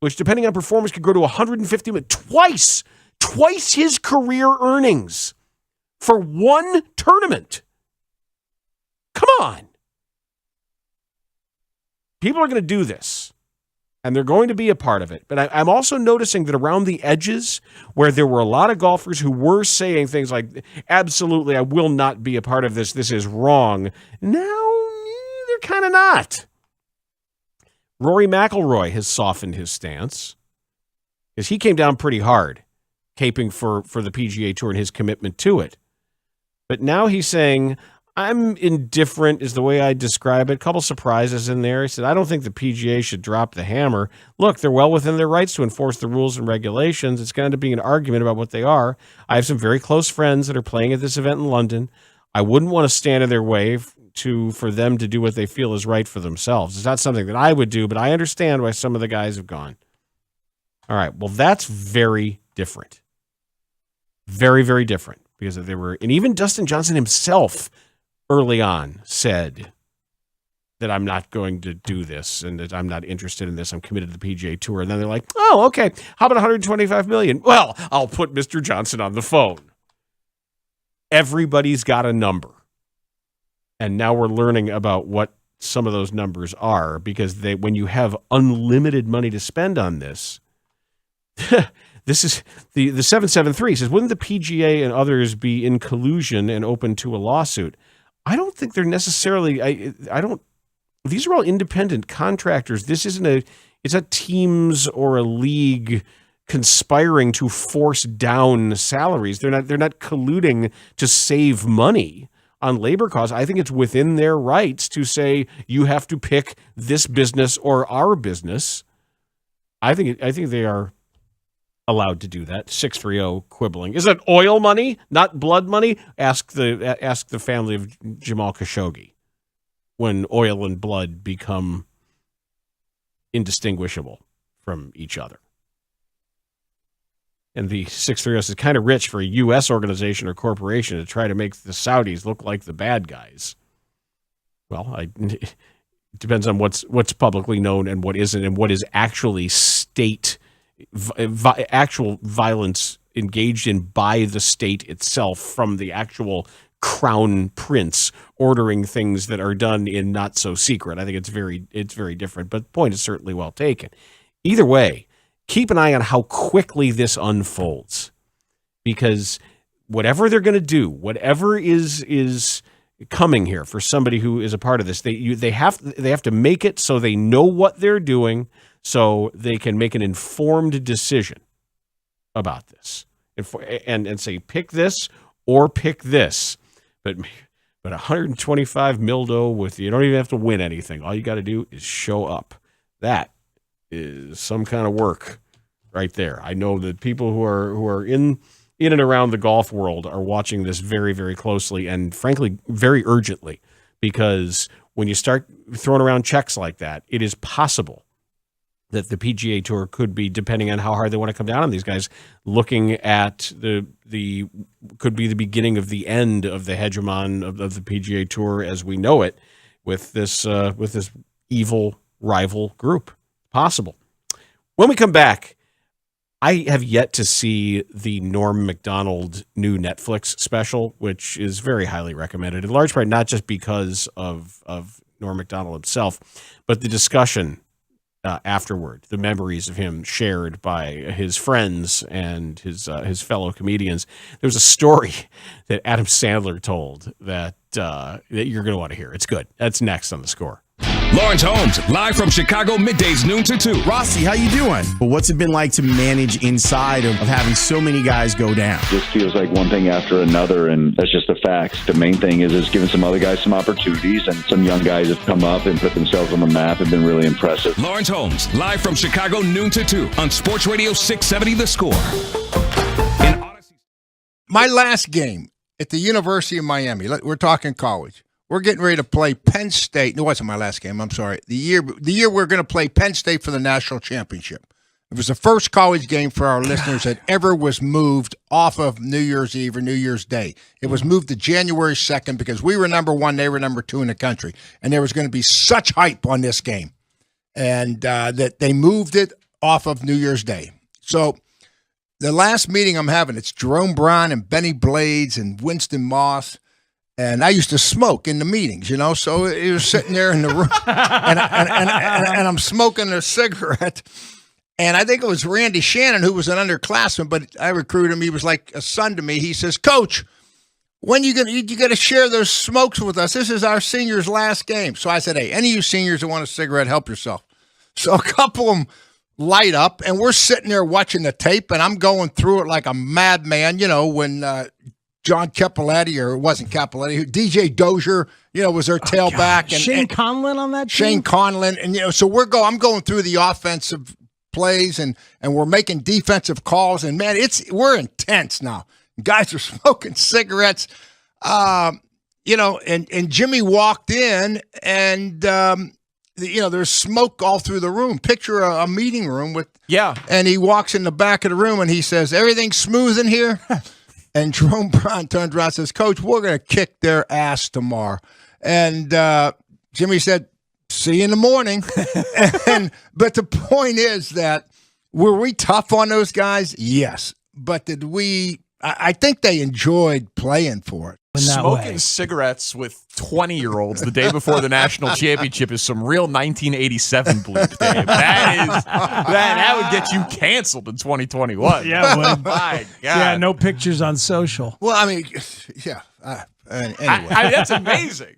which, depending on performance, could go to $150 million, twice his career earnings for one tournament. Come on. People are going to do this, and they're going to be a part of it. But I'm also noticing that around the edges, where there were a lot of golfers who were saying things like, absolutely, I will not be a part of this, this is wrong, now they're kind of not. Rory McIlroy has softened his stance, because he came down pretty hard, caping for the PGA Tour and his commitment to it. But now he's saying, I'm indifferent is the way I describe it. A couple surprises in there. He said, I don't think the PGA should drop the hammer. Look, they're well within their rights to enforce the rules and regulations. It's going to be an argument about what they are. I have some very close friends that are playing at this event in London. I wouldn't want to stand in their way for them to do what they feel is right for themselves. It's not something that I would do, but I understand why some of the guys have gone. All right, well, that's very different. Very, very different, because they were, and even Dustin Johnson himself early on said that I'm not going to do this and that I'm not interested in this. I'm committed to the PGA Tour. And then they're like, oh, okay, how about $125 million? Well, I'll put Mr. Johnson on the phone. Everybody's got a number. And now we're learning about what some of those numbers are, because when you have unlimited money to spend on this, this is the 773 says, wouldn't the PGA and others be in collusion and open to a lawsuit? I don't think they're necessarily. I don't. These are all independent contractors. This isn't it's not teams or a league conspiring to force down salaries. They're not colluding to save money on labor costs. I think it's within their rights to say you have to pick this business or our business. I think they are allowed to do that. 630 quibbling. Is it oil money, not blood money? Ask the family of Jamal Khashoggi when oil and blood become indistinguishable from each other. And the 630 is kind of rich for a U.S. organization or corporation to try to make the Saudis look like the bad guys. Well, it depends on what's publicly known and what isn't, and what is actually actual violence engaged in by the state itself from the actual crown prince ordering things that are done in not so secret. I think it's very different, but the point is certainly well taken. Either way, keep an eye on how quickly this unfolds, because whatever they're going to do, whatever is coming here for somebody who is a part of this, they have to make it so they know what they're doing, so they can make an informed decision about this and say pick this or pick this. But 125 mildo with you don't even have to win anything. All you got to do is show up. That is some kind of work right there. I know that people who are in and around the golf world are watching this very, very closely and frankly very urgently, because when you start throwing around checks like that, it is possible that the PGA Tour could be, depending on how hard they want to come down on these guys, looking at could be the beginning of the end of the hegemon of the PGA Tour as we know it, with this evil rival group. Possible. When we come back, I have yet to see the Norm Macdonald new Netflix special, which is very highly recommended, in large part not just because of Norm Macdonald himself, but the discussion afterward, the memories of him shared by his friends and his fellow comedians. There's a story that Adam Sandler told that you're going to want to hear. It's good. That's next on The Score. Laurence Holmes, live from Chicago, middays noon to 2. Rossi, how you doing? But what's it been like to manage inside of having so many guys go down? Just feels like one thing after another, and that's just the facts. The main thing is giving some other guys some opportunities, and some young guys have come up and put themselves on the map and been really impressive. Laurence Holmes, live from Chicago, noon to 2 on Sports Radio 670 The Score. My last game at the University of Miami, we're talking college. We're getting ready to play Penn State. No, it wasn't my last game. I'm sorry. The year we're going to play Penn State for the national championship. It was the first college game for our listeners that ever was moved off of New Year's Eve or New Year's Day. It was moved to January 2nd because we were number 1, they were number 2 in the country. And there was going to be such hype on this game. And that they moved it off of New Year's Day. So the last meeting I'm having, it's Jerome Brown and Benny Blades and Winston Moss. And I used to smoke in the meetings, so he was sitting there in the room, and I'm smoking a cigarette. And I think it was Randy Shannon, who was an underclassman, but I recruited him. He was like a son to me. He says, "Coach, when you got to share those smokes with us? This is our seniors' last game." So I said, "Hey, any of you seniors that want a cigarette, help yourself." So a couple of them light up, and we're sitting there watching the tape, and I'm going through it like a madman, when John Cappelletti, or it wasn't Cappelletti, DJ Dozier, was their tailback. And Shane Conlon on that team? Shane Conlon. And, so I'm going through the offensive plays and we're making defensive calls. And, man, we're intense now. Guys are smoking cigarettes, and Jimmy walked in and, there's smoke all through the room. Picture a meeting room with, and he walks in the back of the room and he says, "Everything's smooth in here?" And Jerome Brown turns around and says, "Coach, we're going to kick their ass tomorrow." And Jimmy said, "See you in the morning." But the point is that, were we tough on those guys? Yes. But I think they enjoyed playing for it. Smoking cigarettes with 20-year-olds the day before the national championship is some real 1987 bleep, Dave. That would get you canceled in 2021. Yeah, it would. My God. Yeah, no pictures on social. Well, I mean, yeah. Anyway. That's amazing.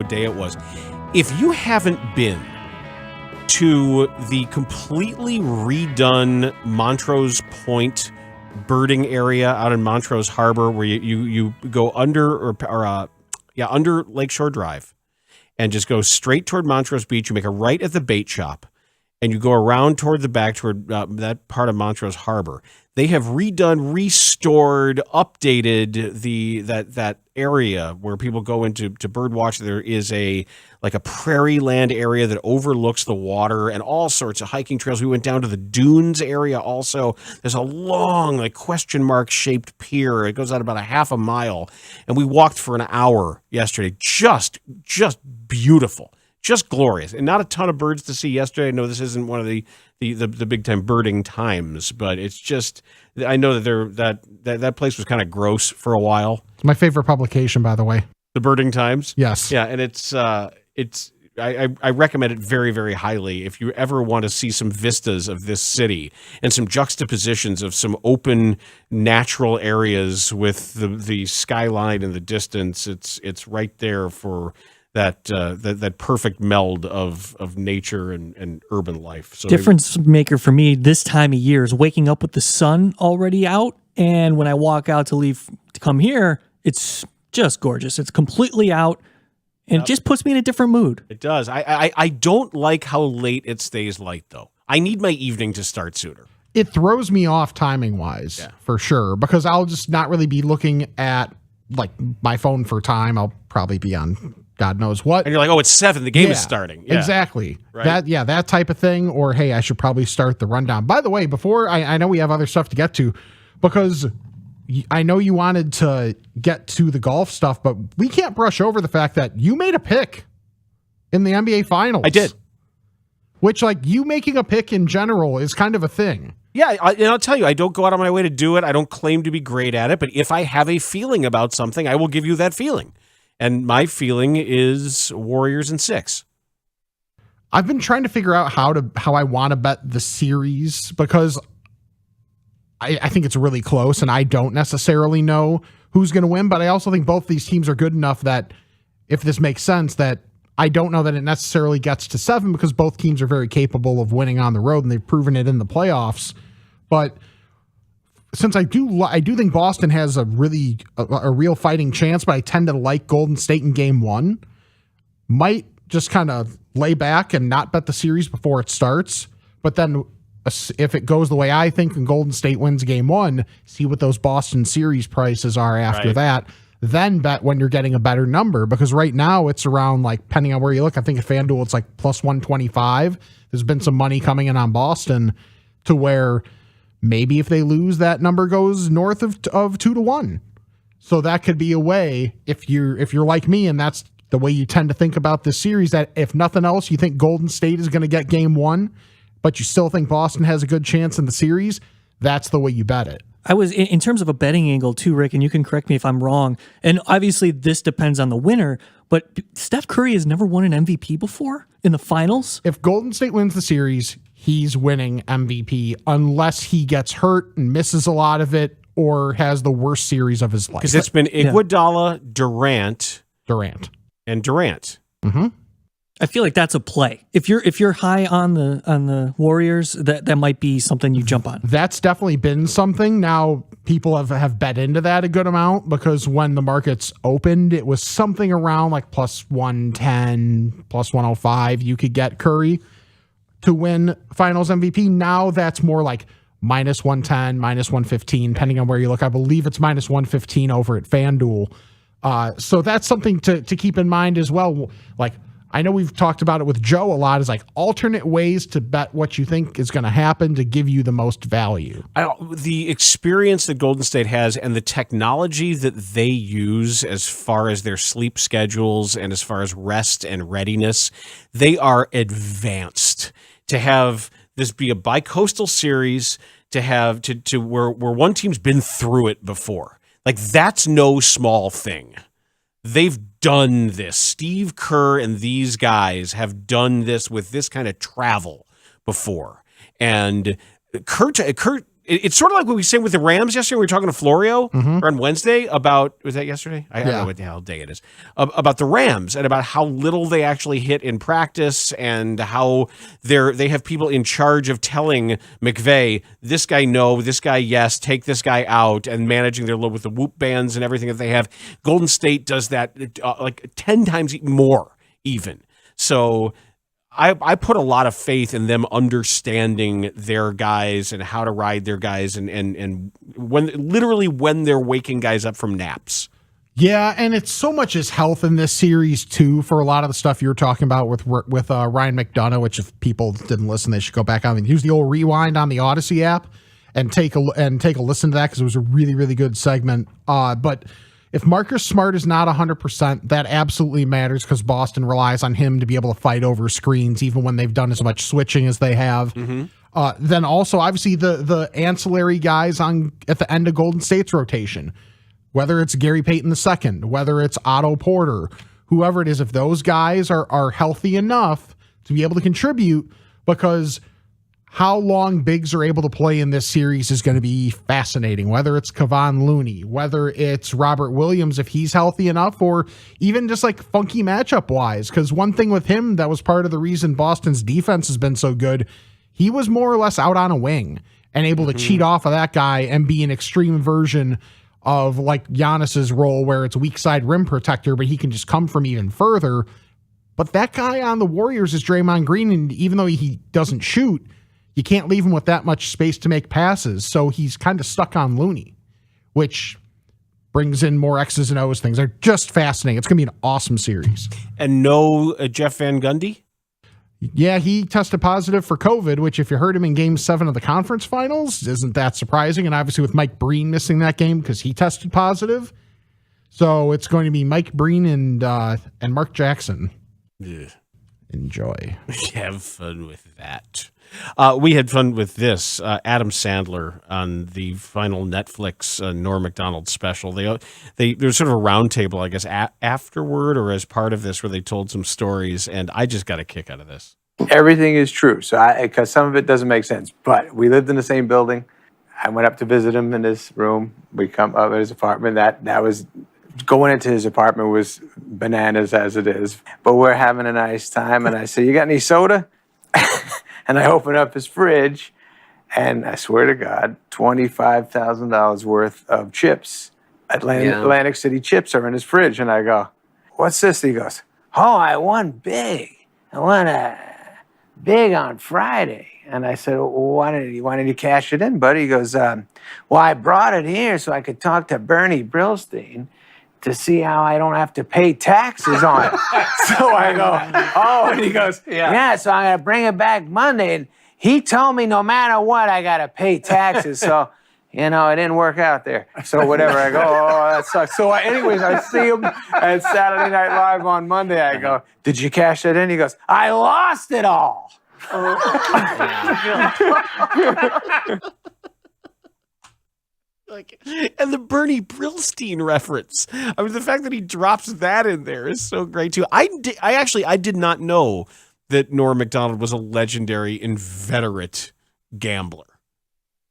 Day it was. If you haven't been to the completely redone Montrose Point birding area out in Montrose Harbor, where you go under under Lakeshore Drive and just go straight toward Montrose Beach, you make a right at the bait shop and you go around toward the back toward that part of Montrose Harbor. They have redone, restored, updated that area where people go into bird watch. There is a prairie land area that overlooks the water and all sorts of hiking trails. We went down to the dunes area also. There's a long question mark shaped pier. It goes out about a half a mile, and we walked for an hour yesterday. Just beautiful. Just glorious, and not a ton of birds to see yesterday. I know this isn't one of the big time birding times, but it's just, I know that that place was kind of gross for a while. It's my favorite publication, by the way. The Birding Times. Yes. Yeah, and I recommend it very, very highly if you ever want to see some vistas of this city and some juxtapositions of some open natural areas with the skyline in the distance. It's right there for that perfect meld of nature and urban life. So difference maker for me this time of year is waking up with the sun already out, and when I walk out to leave to come here, it's just gorgeous. It's completely out, and it just puts me in a different mood. It does. I don't like how late it stays light though. I need my evening to start sooner. It throws me off timing wise, for sure, because I'll just not really be looking at like my phone for time. I'll probably be on God knows what. And you're like, oh, it's 7. The game is starting. Yeah. Exactly. Right? That type of thing. Or, hey, I should probably start the rundown. By the way, before I know we have other stuff to get to, because I know you wanted to get to the golf stuff, but we can't brush over the fact that you made a pick in the NBA Finals. I did. Which, like, you making a pick in general is kind of a thing. Yeah, and I'll tell you, I don't go out of my way to do it. I don't claim to be great at it, but if I have a feeling about something, I will give you that feeling. And my feeling is Warriors in 6. I've been trying to figure out how I want to bet the series because I think it's really close, and I don't necessarily know who's going to win, but I also think both these teams are good enough that if this makes sense, that I don't know that it necessarily gets to 7 because both teams are very capable of winning on the road, and they've proven it in the playoffs. But since I do think Boston has a real fighting chance, but I tend to like Golden State in game 1, might just kind of lay back and not bet the series before it starts. But then if it goes the way I think and Golden State wins game 1, see what those Boston series prices are after that. Then bet when you're getting a better number, because right now it's around, like, depending on where you look, I think at FanDuel it's like plus 125. There's been some money coming in on Boston to where maybe if they lose, that number goes north of 2-1. So that could be a way, if you're like me and that's the way you tend to think about this series, that if nothing else, you think Golden State is going to get game 1, but you still think Boston has a good chance in the series, that's the way you bet it. I was in terms of a betting angle too, Rick, and you can correct me if I'm wrong. And obviously this depends on the winner, but Steph Curry has never won an MVP before in the finals. If Golden State wins the series, he's winning MVP unless he gets hurt and misses a lot of it or has the worst series of his life. Because it's been Iguodala, Durant. Mm-hmm. I feel like that's a play. If you're high on the Warriors, that might be something you jump on. That's definitely been something. Now people have bet into that a good amount because when the markets opened, it was something around like plus 110, plus 105. You could get Curry to win Finals MVP. Now that's more like minus 110, minus 115, depending on where you look. I believe it's minus 115 over at FanDuel. So that's something to keep in mind as well. Like, I know we've talked about it with Joe a lot, is like alternate ways to bet what you think is going to happen to give you the most value. The experience that Golden State has and the technology that they use as far as their sleep schedules and as far as rest and readiness, they are advanced. To have this be a bi-coastal series, to have to where one team's been through it before. Like, that's no small thing. They've done this. Steve Kerr and these guys have done this with this kind of travel before. And Kurt, it's sort of like what we said with the Rams yesterday. We were talking to Florio on Wednesday about, was that yesterday? I don't know what the hell day it is. About the Rams and about how little they actually hit in practice and how they have people in charge of telling McVay, this guy no, this guy yes, take this guy out, and managing their load with the whoop bands and everything that they have. Golden State does that like 10 times more even. So I put a lot of faith in them understanding their guys and how to ride their guys and when they're waking guys up from naps. Yeah, and it's so much as health in this series too. For a lot of the stuff you're talking about with Ryan McDonough, which if people didn't listen, they should go back on and use the old rewind on the Odyssey app and take a listen to that because it was a really, really good segment. But if Marcus Smart is not 100%, that absolutely matters because Boston relies on him to be able to fight over screens, even when they've done as much switching as they have. Then also, obviously, the ancillary guys at the end of Golden State's rotation, whether it's Gary Payton II, whether it's Otto Porter, whoever it is, if those guys are healthy enough to be able to contribute, because how long bigs are able to play in this series is going to be fascinating, whether it's Kevon Looney, whether it's Robert Williams, if he's healthy enough, or even just like funky matchup wise. Because one thing with him that was part of the reason Boston's defense has been so good, he was more or less out on a wing and able to cheat off of that guy and be an extreme version of like Giannis's role where it's weak side rim protector, but he can just come from even further. But that guy on the Warriors is Draymond Green, and even though he doesn't shoot, you can't leave him with that much space to make passes, so he's kind of stuck on Looney, which brings in more X's and O's things. They're just fascinating. It's going to be an awesome series. And no Jeff Van Gundy? Yeah, he tested positive for COVID, which if you heard him in Game 7 of the conference finals, isn't that surprising? And obviously with Mike Breen missing that game because he tested positive. So it's going to be Mike Breen and Mark Jackson. Yeah. Enjoy. Have fun with that. We had fun with this. Adam Sandler on the final Netflix Norm Macdonald special. There was sort of a round table, I guess, afterward or as part of this where they told some stories, and I just got a kick out of this. Everything is true. So because some of it doesn't make sense, but we lived in the same building. I went up to visit him in his room. We come up at his apartment. That was going into his apartment was bananas as it is, but we're having a nice time. And I say, "You got any soda?" And I open up his fridge, and I swear to God, $25,000 worth of chips, Atlantic City chips, are in his fridge. And I go, "What's this?" He goes, "Oh, I won big. I won big on Friday." And I said, "Well, why did you cash it in, buddy?" He goes, "Well, I brought it here so I could talk to Bernie Brillstein to see how I don't have to pay taxes on it." So I go, "Oh," and he goes, yeah, so I'm going to bring it back Monday. And he told me no matter what, I got to pay taxes. So, it didn't work out there. So whatever, I go, "Oh, that sucks." So anyways, I see him at Saturday Night Live on Monday. I go, "Did you cash that in?" He goes, "I lost it all." And the Bernie Brillstein reference. I mean, the fact that he drops that in there is so great too. I did not know that Norm Macdonald was a legendary, inveterate gambler.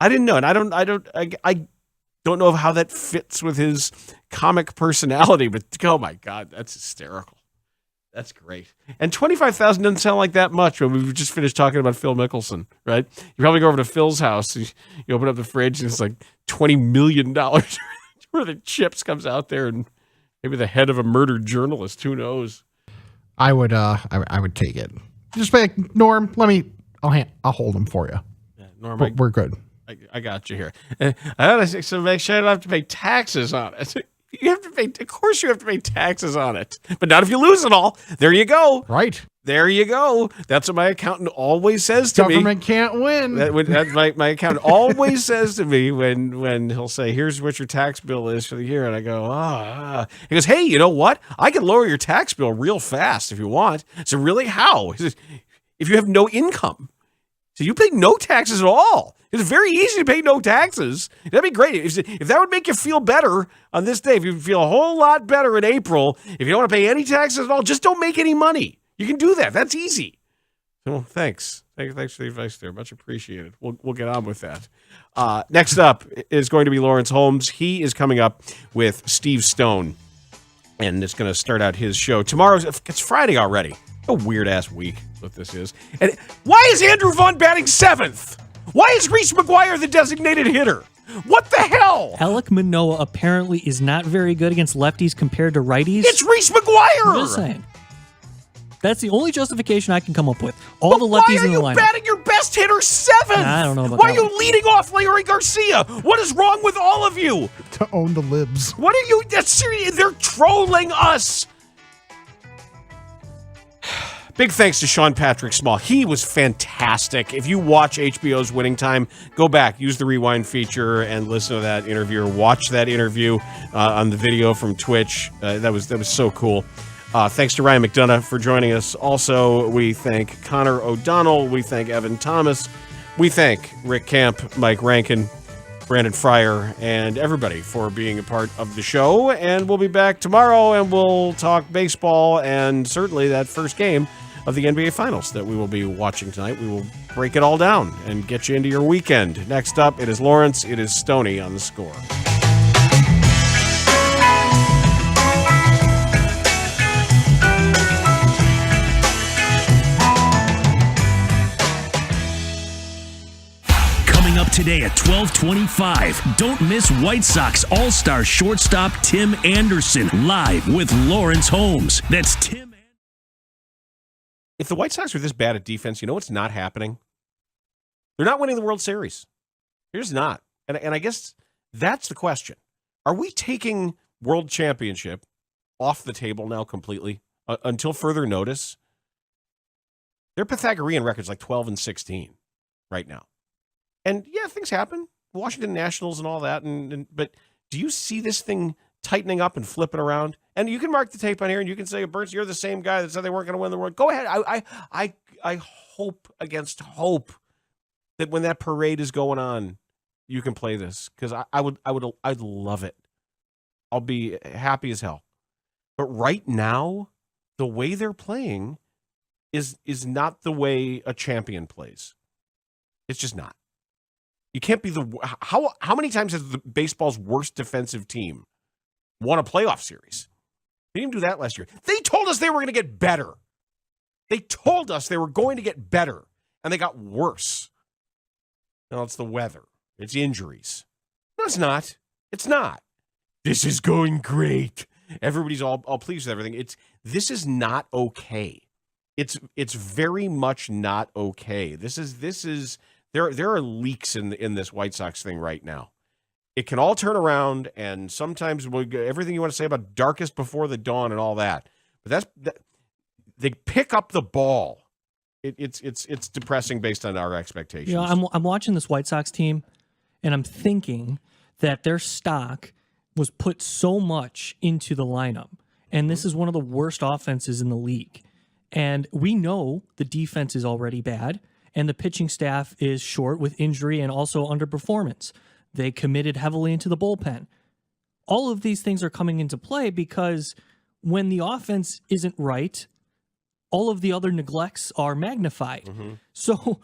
I didn't know, and I don't know how that fits with his comic personality. But oh my God, that's hysterical. That's great. And $25,000 doesn't sound like that much when we've just finished talking about Phil Mickelson, right? You probably go over to Phil's house, you open up the fridge, and it's like $20 million worth of chips comes out there, and maybe the head of a murdered journalist. Who knows? I would take it. Just be like, "Norm, I'll hold him for you." Yeah, Norm, we're good. I got you here. I gotta make sure I don't have to pay taxes on it. You have to pay. Of course, you have to pay taxes on it, but not if you lose it all. There you go. Right. There you go. That's what my accountant always says to me. Government can't win. That's my accountant always says to me when he'll say, "Here's what your tax bill is for the year," and I go, He goes, "Hey, you know what? I can lower your tax bill real fast if you want." So really, how? He says, "If you have no income, so you pay no taxes at all. It's very easy to pay no taxes. That'd be great. If that would make you feel better on this day, if you feel a whole lot better in April, if you don't want to pay any taxes at all, just don't make any money. You can do that. That's easy." Well, thanks. Thanks for the advice there. Much appreciated. We'll get on with that. Next up is going to be Laurence Holmes. He is coming up with Steve Stone, and it's going to start out his show tomorrow. It's Friday already. A weird-ass week what this is. And why is Andrew Vaughn batting seventh? Why is Reese McGuire the designated hitter? What the hell? Alek Manoah apparently is not very good against lefties compared to righties. It's Reese McGuire! I'm just saying. That's the only justification I can come up with. All the lefties in the lineup. Why are you batting your best hitter seventh? I don't know about Why that. are you leading off Larry Garcia? What is wrong with all of you? To own the libs. What are you? That's serious. They're trolling us. Big thanks to Sean Patrick Small. He was fantastic. If you watch HBO's Winning Time, go back, use the rewind feature, and listen to that interview or watch that interview on the video from Twitch. That was so cool. Thanks to Ryan McDonough for joining us. Also, we thank Connor O'Donnell. We thank Evan Thomas. We thank Rick Camp, Mike Rankin, Brandon Fryer, and everybody for being a part of the show. And we'll be back tomorrow, and we'll talk baseball and certainly that first game of the NBA Finals that we will be watching tonight. We will break it all down and get you into your weekend. Next up, it is Laurence. It is Stoney on the score. Coming up today at 12:25, don't miss White Sox All-Star shortstop Tim Anderson live with Laurence Holmes. That's Tim. If the White Sox are this bad at defense, you know what's not happening? They're not winning the World Series. They're just not. And I guess that's the question. Are we taking World Championship off the table now completely until further notice? Their Pythagorean record's like 12-16 right now. And yeah, things happen. Washington Nationals and all that. But do you see this thing tightening up and flipping around? And you can mark the tape on here and you can say, Burns, you're the same guy that said they weren't going to win the world. Go ahead. I hope against hope that when that parade is going on, you can play this, because I'd love it. I'll be happy as hell. But right now, the way they're playing is not the way a champion plays. It's just not. You can't be how many times has the baseball's worst defensive team won a playoff series? They didn't do that last year. They told us they were going to get better. They told us they were going to get better, and they got worse. No, it's the weather. It's injuries. No, it's not. It's not. This is going great. Everybody's all pleased with everything. This is not okay. It's very much not okay. This is there are leaks in this White Sox thing right now. It can all turn around, and sometimes everything you want to say about darkest before the dawn and all that. But they pick up the ball. It's depressing based on our expectations. You know, I'm watching this White Sox team, and I'm thinking that their stock was put so much into the lineup, and this is one of the worst offenses in the league. And we know the defense is already bad, and the pitching staff is short with injury and also underperformance. They committed heavily into the bullpen. All of these things are coming into play because when the offense isn't right, all of the other neglects are magnified. Mm-hmm. So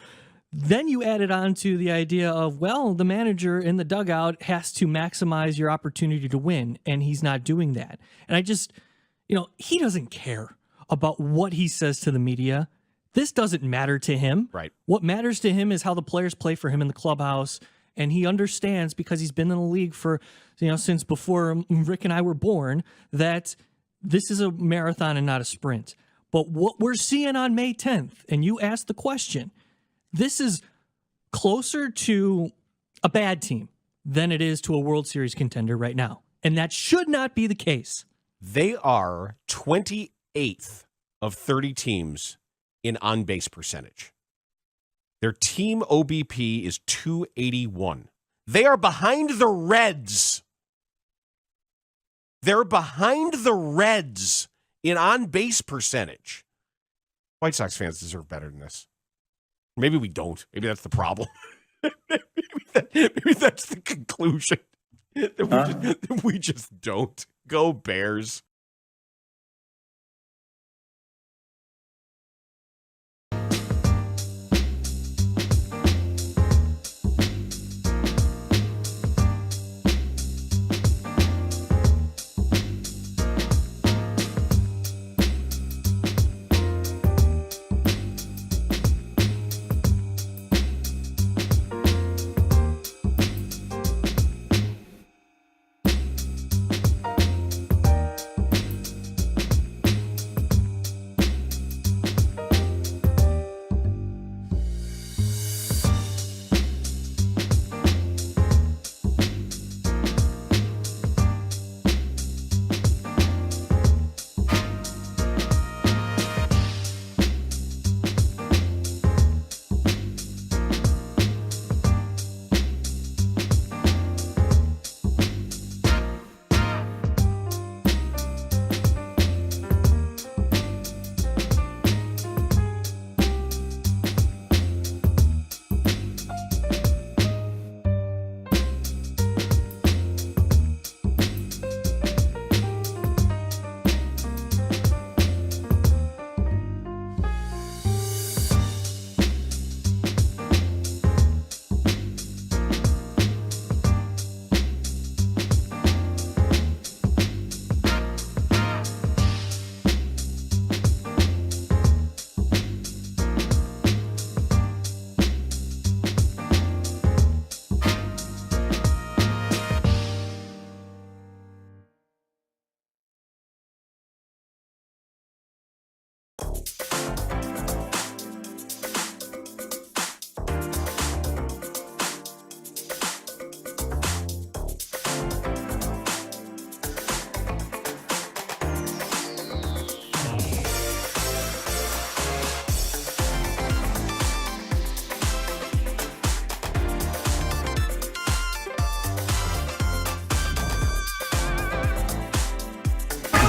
then you add it on to the idea of, well, the manager in the dugout has to maximize your opportunity to win, and he's not doing that. And I just, he doesn't care about what he says to the media. This doesn't matter to him. Right. What matters to him is how the players play for him in the clubhouse, and he understands, because he's been in the league for, since before Rick and I were born, that this is a marathon and not a sprint. But what we're seeing on May 10th, and you asked the question, this is closer to a bad team than it is to a World Series contender right now. And that should not be the case. They are 28th of 30 teams in on-base percentage. Their team OBP is 281. They are behind the Reds. They're behind the Reds in on-base percentage. White Sox fans deserve better than this. Maybe we don't. Maybe that's the problem. maybe that's the conclusion. That we just don't. Go Bears.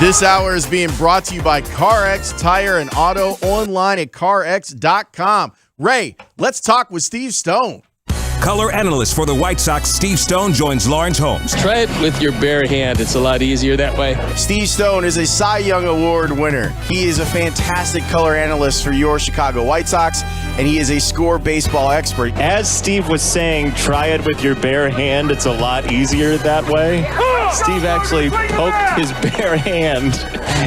This hour is being brought to you by CarX Tire and Auto, online at carx.com. Ray, let's talk with Steve Stone. Color analyst for the White Sox, Steve Stone, joins Laurence Holmes. Try it with your bare hand. It's a lot easier that way. Steve Stone is a Cy Young Award winner. He is a fantastic color analyst for your Chicago White Sox, and he is a score baseball expert. As Steve was saying, try it with your bare hand. It's a lot easier that way. Steve actually poked his bare hand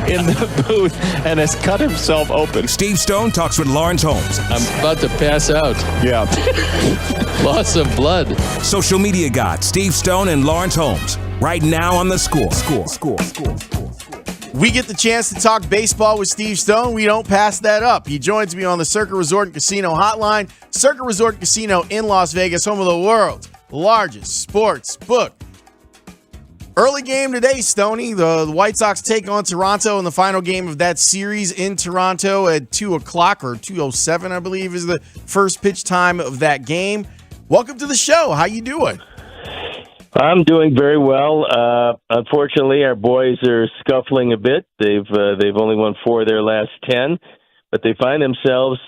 in the booth and has cut himself open. Steve Stone talks with Laurence Holmes. I'm about to pass out. Yeah. Loss of blood. Social media god Steve Stone and Laurence Holmes. Right now on The Score. We get the chance to talk baseball with Steve Stone. We don't pass that up. He joins me on the Circa Resort and Casino hotline. Circa Resort and Casino in Las Vegas, home of the world's largest sports book. Early game today, Stoney. The White Sox take on Toronto in the final game of that series in Toronto at 2 o'clock, or 2:07, I believe, is the first pitch time of that game. Welcome to the show. How you doing? I'm doing very well. Unfortunately, our boys are scuffling a bit. They've only won 4 of their last 10, but they find themselves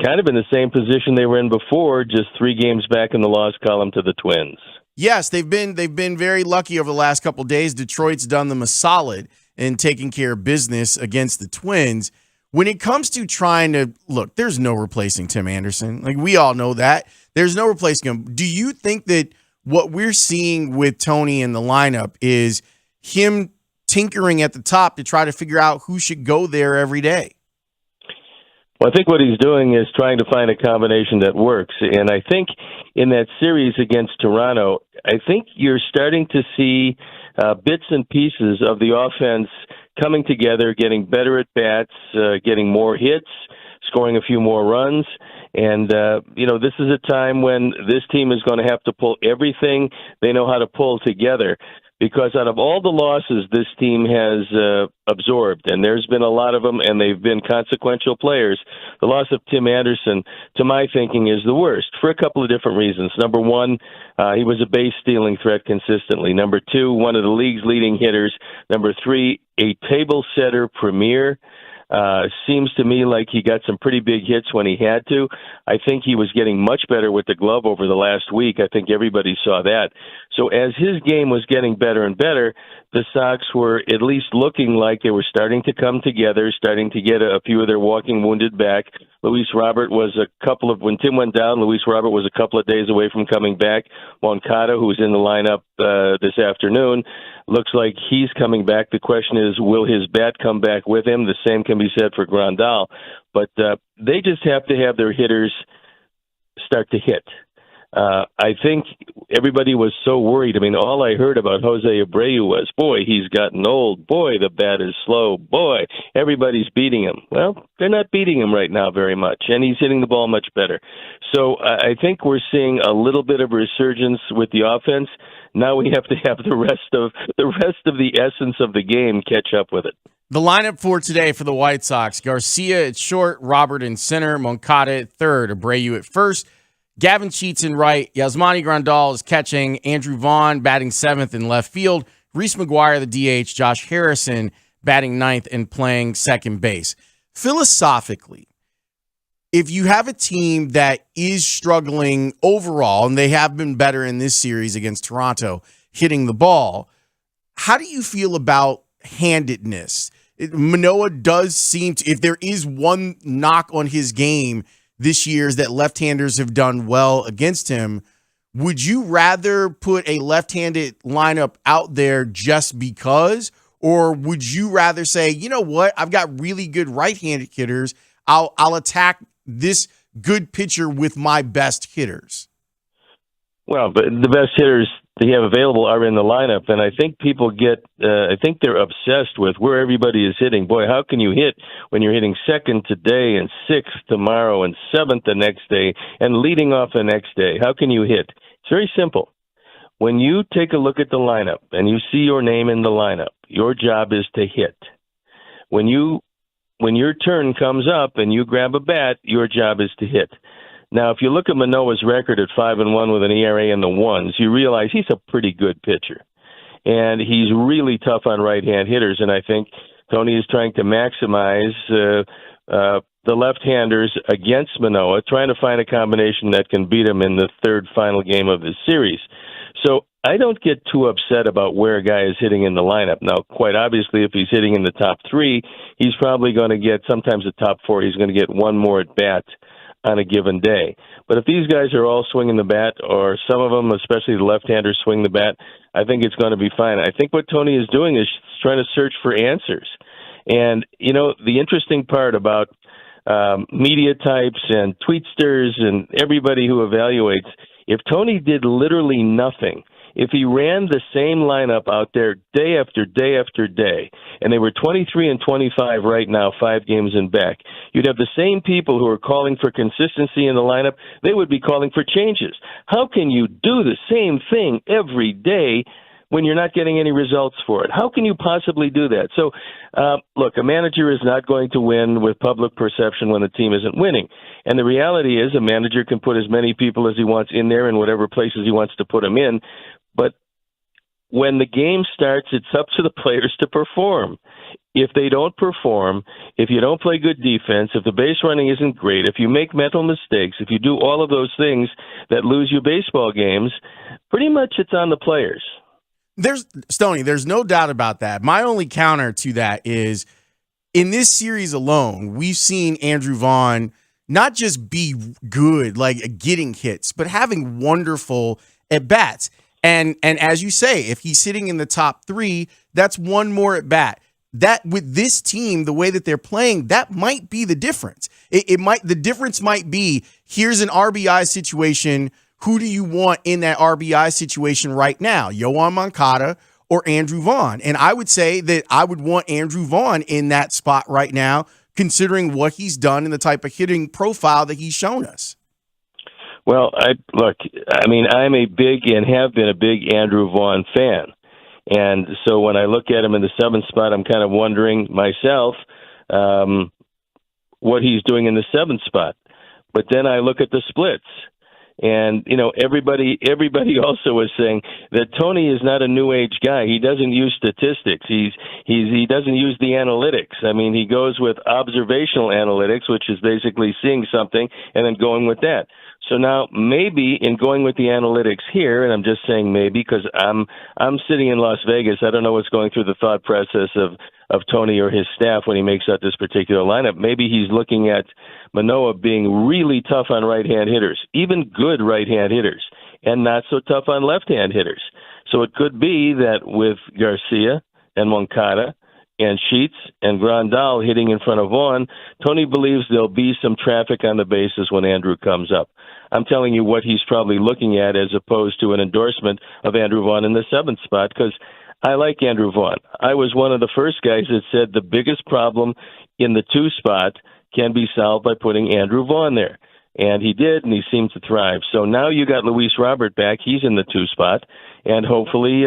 kind of in the same position they were in before, just 3 games back in the loss column to the Twins. Yes, they've been very lucky over the last couple of days. Detroit's done them a solid in taking care of business against the Twins. When it comes to trying to look, there's no replacing Tim Anderson. Like, we all know that. There's no replacing him. Do you think that what we're seeing with Tony in the lineup is him tinkering at the top to try to figure out who should go there every day? Well, I think what he's doing is trying to find a combination that works. And I think in that series against Toronto, I think you're starting to see bits and pieces of the offense coming together, getting better at bats, getting more hits, scoring a few more runs. And, this is a time when this team is going to have to pull everything they know how to pull together. Because out of all the losses this team has absorbed, and there's been a lot of them, and they've been consequential players, the loss of Tim Anderson, to my thinking, is the worst for a couple of different reasons. Number one, he was a base-stealing threat consistently. Number two, one of the league's leading hitters. Number three, a table-setter premier. Seems to me like he got some pretty big hits when he had to. I think he was getting much better with the glove over the last week. I think everybody saw that. So as his game was getting better and better, the Sox were at least looking like they were starting to come together, starting to get a few of their walking wounded back. Luis Robert was when Tim went down, Luis Robert was a couple of days away from coming back. Moncada, who's in the lineup this afternoon, looks like he's coming back. The question is, will his bat come back with him? The same can be said for Grandal. But they just have to have their hitters start to hit. I think everybody was so worried. I mean, all I heard about Jose Abreu was, boy, he's gotten old. Boy, the bat is slow. Boy, everybody's beating him. Well, they're not beating him right now very much, and he's hitting the ball much better. So I think we're seeing a little bit of resurgence with the offense. Now we have to have the rest of the essence of the game catch up with it. The lineup for today for the White Sox: Garcia at short, Robert in center, Moncada at third, Abreu at first, Gavin Sheets in right, Yasmani Grandal is catching, Andrew Vaughn batting seventh in left field, Reese McGuire the DH, Josh Harrison batting ninth and playing second base. Philosophically, if you have a team that is struggling overall, and they have been better in this series against Toronto, hitting the ball, how do you feel about handedness? Manoah does seem to, if there is one knock on his game this year, is that left-handers have done well against him. Would you rather put a left-handed lineup out there just because, or would you rather say, you know what, I've got really good right-handed hitters, I'll attack this good pitcher with my best hitters? Well, but the best hitters they have available are in the lineup, and I think people I think they're obsessed with where everybody is hitting. Boy, how can you hit when you're hitting second today and sixth tomorrow and seventh the next day and leading off the next day? How can you hit? It's very simple. When you take a look at the lineup and you see your name in the lineup, your job is to hit. When your turn comes up and you grab a bat, your job is to hit. Now, if you look at Manoah's record at 5-1 with an ERA in the ones, you realize he's a pretty good pitcher. And he's really tough on right-hand hitters, and I think Tony is trying to maximize the left-handers against Manoah, trying to find a combination that can beat him in the third final game of this series. So I don't get too upset about where a guy is hitting in the lineup. Now, quite obviously, if he's hitting in the top 3, he's probably going to get, sometimes the top 4, he's going to get one more at bat on a given day. But if these guys are all swinging the bat, or some of them, especially the left-handers, swing the bat, I think it's going to be fine. I think what Tony is doing is trying to search for answers. And, the interesting part about media types and tweetsters and everybody who evaluates, if Tony did literally nothing, if he ran the same lineup out there day after day after day, and they were 23 and 25 right now, 5 games in back, you'd have the same people who are calling for consistency in the lineup. They would be calling for changes. How can you do the same thing every day when you're not getting any results for it? How can you possibly do that? So, look, a manager is not going to win with public perception when the team isn't winning. And the reality is a manager can put as many people as he wants in there in whatever places he wants to put them in. But when the game starts, it's up to the players to perform. If they don't perform, if you don't play good defense, if the base running isn't great, if you make mental mistakes, if you do all of those things that lose you baseball games, pretty much it's on the players. There's no doubt about that. My only counter to that is in this series alone, we've seen Andrew Vaughn not just be good, like getting hits, but having wonderful at-bats. And as you say, if he's sitting in the top 3, that's one more at-bat. That with this team, the way that they're playing, that might be the difference. The difference might be, here's an RBI situation. Who do you want in that RBI situation right now? Yoan Moncada or Andrew Vaughn? And I would say that I would want Andrew Vaughn in that spot right now, considering what he's done and the type of hitting profile that he's shown us. Well, I'm a big and have been a big Andrew Vaughn fan. And so when I look at him in the 7th spot, I'm kind of wondering myself what he's doing in the 7th spot. But then I look at the splits. And, everybody also was saying that Tony is not a new age guy. He doesn't use statistics. He doesn't use the analytics. I mean, he goes with observational analytics, which is basically seeing something and then going with that. So now maybe in going with the analytics here, and I'm just saying maybe because I'm sitting in Las Vegas, I don't know what's going through the thought process of Tony or his staff when he makes out this particular lineup. Maybe he's looking at Manoah being really tough on right-hand hitters, even good right-hand hitters, and not so tough on left-hand hitters. So it could be that with Garcia and Moncada and Sheets and Grandal hitting in front of Vaughn, Tony believes there'll be some traffic on the bases when Andrew comes up. I'm telling you what he's probably looking at as opposed to an endorsement of Andrew Vaughn in the 7th spot, because I like Andrew Vaughn. I was one of the first guys that said the biggest problem in the 2 spot can be solved by putting Andrew Vaughn there. And he did, and he seemed to thrive. So now you got Luis Robert back. He's in the 2 spot, and hopefully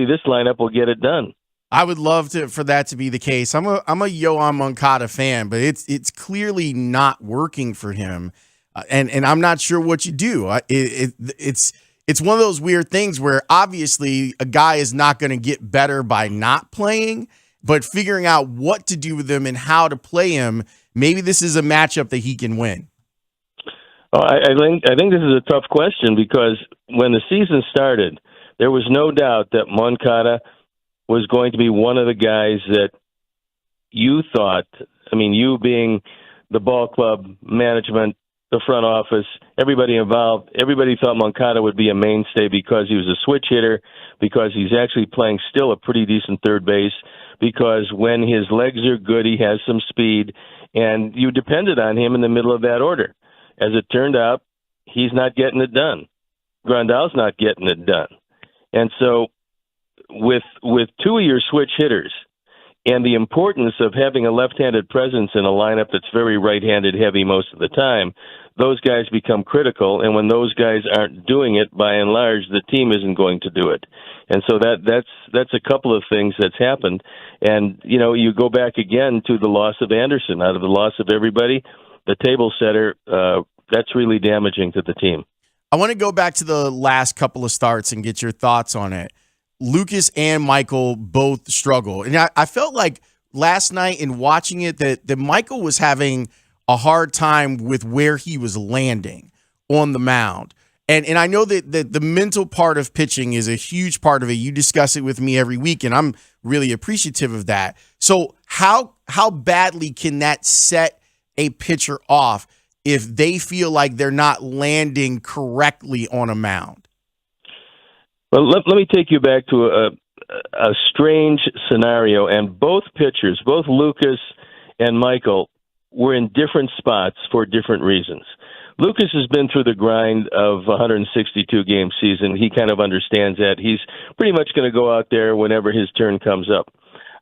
this lineup will get it done. I would love for that to be the case. I'm a Yoan Moncada fan, but it's clearly not working for him, and I'm not sure what you do. It's one of those weird things where obviously a guy is not going to get better by not playing, but figuring out what to do with him and how to play him. Maybe this is a matchup that he can win. Well, I think this is a tough question because when the season started, there was no doubt that Moncada was going to be one of the guys that you thought, you being the ball club, management, the front office, everybody involved, everybody thought Moncada would be a mainstay because he was a switch hitter, because he's actually playing still a pretty decent third base, because when his legs are good, he has some speed, and you depended on him in the middle of that order. As it turned out, he's not getting it done. Grandal's not getting it done. And so with 2 of your switch hitters and the importance of having a left-handed presence in a lineup that's very right-handed heavy most of the time, those guys become critical. And when those guys aren't doing it, by and large, the team isn't going to do it. And so that's a couple of things that's happened. And, you go back again to the loss of Anderson. Out of the loss of everybody, the table setter, that's really damaging to the team. I want to go back to the last couple of starts and get your thoughts on it. Lucas and Michael both struggle. And I felt like last night in watching it that Michael was having a hard time with where he was landing on the mound. And I know that the mental part of pitching is a huge part of it. You discuss it with me every week, and I'm really appreciative of that. So how badly can that set a pitcher off if they feel like they're not landing correctly on a mound? Well, let me take you back to a strange scenario, and both pitchers, both Lucas and Michael, were in different spots for different reasons. Lucas has been through the grind of a 162-game season. He kind of understands that. He's pretty much going to go out there whenever his turn comes up.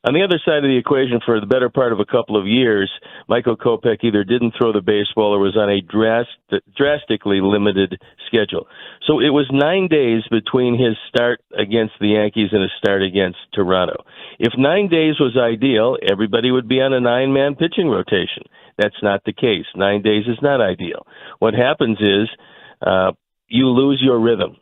On the other side of the equation, for the better part of a couple of years, Michael Kopech either didn't throw the baseball or was on a drastically limited schedule. So it was 9 days between his start against the Yankees and his start against Toronto. If 9 days was ideal, everybody would be on a 9-man pitching rotation. That's not the case. 9 days is not ideal. What happens is you lose your rhythm.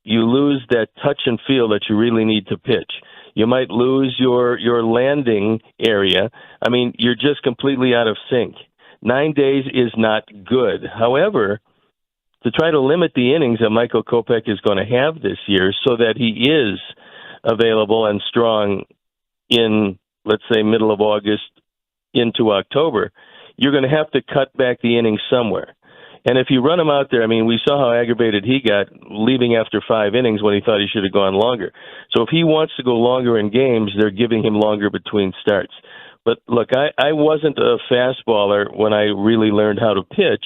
You lose that touch and feel that you really need to pitch. You might lose your landing area. I mean, you're just completely out of sync. 9 days is not good. However, to try to limit the innings that Michael Kopech is going to have this year so that he is available and strong in, let's say, middle of August into October, you're going to have to cut back the innings somewhere. And if you run him out there, I mean, we saw how aggravated he got leaving after 5 innings when he thought he should have gone longer. So if he wants to go longer in games, they're giving him longer between starts. But look, I wasn't a fastballer when I really learned how to pitch,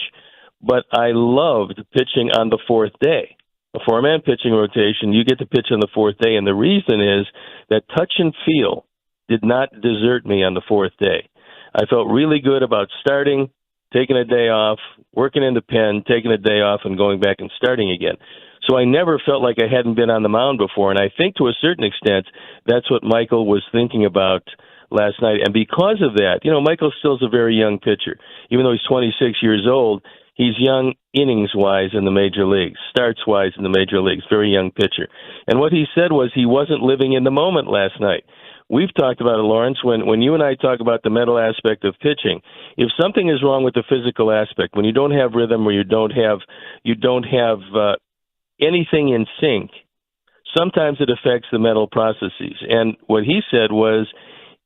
but I loved pitching on the 4th day. A 4-man pitching rotation, you get to pitch on the 4th day. And the reason is that touch and feel did not desert me on the 4th day. I felt really good about starting, taking a day off, working in the pen, taking a day off, and going back and starting again. So I never felt like I hadn't been on the mound before, and I think to a certain extent that's what Michael was thinking about last night. And because of that, you know, Michael still's a very young pitcher. Even though he's 26 years old, he's young innings-wise in the major leagues, starts-wise in the major leagues, very young pitcher. And what he said was he wasn't living in the moment last night. We've talked about it, Laurence, when you and I talk about the mental aspect of pitching. If something is wrong with the physical aspect, when you don't have rhythm or you don't have anything in sync, sometimes it affects the mental processes. And what he said was,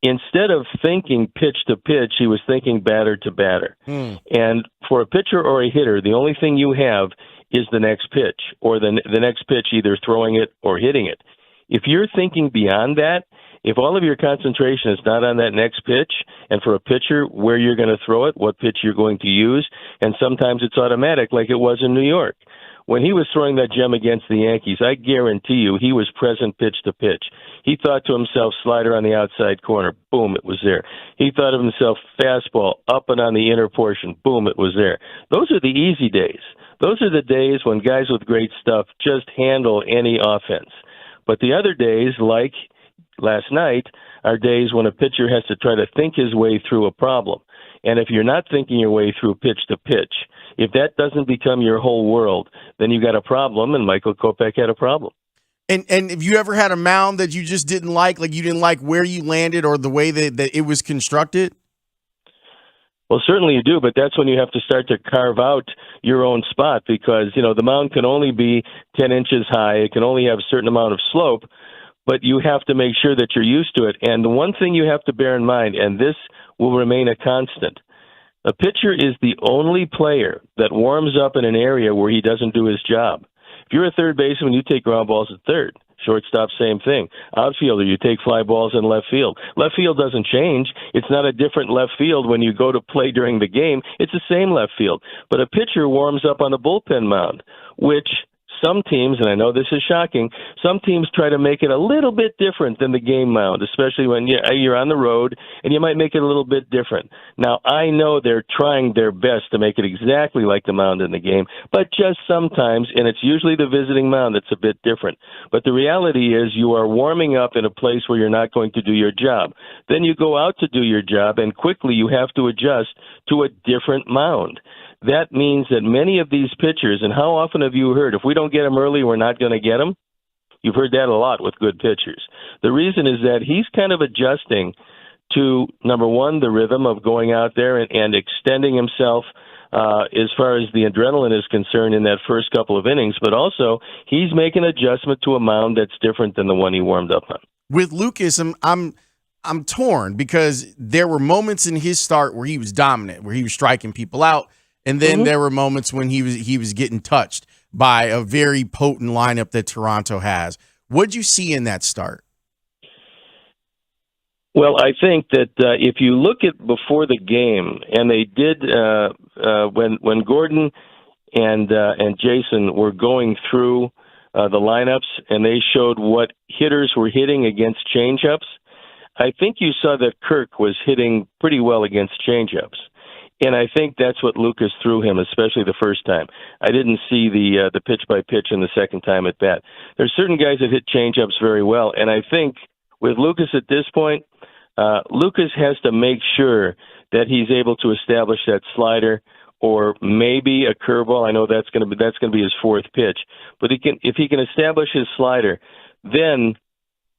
instead of thinking pitch to pitch, he was thinking batter to batter. And for a pitcher or a hitter, the only thing you have is the next pitch, or the next pitch, either throwing it or hitting it. If you're thinking beyond that, if all of your concentration is not on that next pitch, and for a pitcher, where you're going to throw it, what pitch you're going to use, and sometimes it's automatic like it was in New York. When he was throwing that gem against the Yankees, I guarantee you he was present pitch to pitch. He thought to himself, slider on the outside corner, boom, it was there. He thought of himself, fastball, up and on the inner portion, boom, it was there. Those are the easy days. Those are the days when guys with great stuff just handle any offense. But the other days, like last night, are days when a pitcher has to try to think his way through a problem. And if you're not thinking your way through pitch to pitch, if that doesn't become your whole world, then you got a problem, and Michael Kopech had a problem. And have you ever had a mound that you just didn't like you didn't like where you landed or the way that it was constructed? Well, certainly you do, but that's when you have to start to carve out your own spot because, you know, the mound can only be 10 inches high. It can only have a certain amount of slope, but you have to make sure that you're used to it. And the one thing you have to bear in mind, and this will remain a constant, a pitcher is the only player that warms up in an area where he doesn't do his job. If you're a third baseman, you take ground balls at third. Shortstop, same thing. Outfielder, you take fly balls in left field. Left field doesn't change. It's not a different left field when you go to play during the game. It's the same left field. But a pitcher warms up on the bullpen mound, which some teams, and I know this is shocking, some teams try to make it a little bit different than the game mound, especially when you're on the road, and you might make it a little bit different. Now, I know they're trying their best to make it exactly like the mound in the game, but just sometimes, and it's usually the visiting mound that's a bit different. But the reality is you are warming up in a place where you're not going to do your job. Then you go out to do your job, and quickly you have to adjust to a different mound. That means that many of these pitchers, and how often have you heard, if we don't get them early, we're not going to get them? You've heard that a lot with good pitchers. The reason is that he's kind of adjusting to, number one, the rhythm of going out there and extending himself as far as the adrenaline is concerned in that first couple of innings, but also he's making an adjustment to a mound that's different than the one he warmed up on. With Lucas, I'm torn because there were moments in his start where he was dominant, where he was striking people out, and then there were moments when he was getting touched by a very potent lineup that Toronto has. What'd you see in that start? Well, I think that if you look at before the game, and they did when Gordon and Jason were going through the lineups, and they showed what hitters were hitting against changeups, I think you saw that Kirk was hitting pretty well against changeups. And I think that's what Lucas threw him, especially the first time. I didn't see the pitch by pitch in the second time at bat. There's certain guys that hit changeups very well, and I think with Lucas at this point, Lucas has to make sure that he's able to establish that slider or maybe a curveball. I know that's going to be his fourth pitch, but if he can establish his slider, then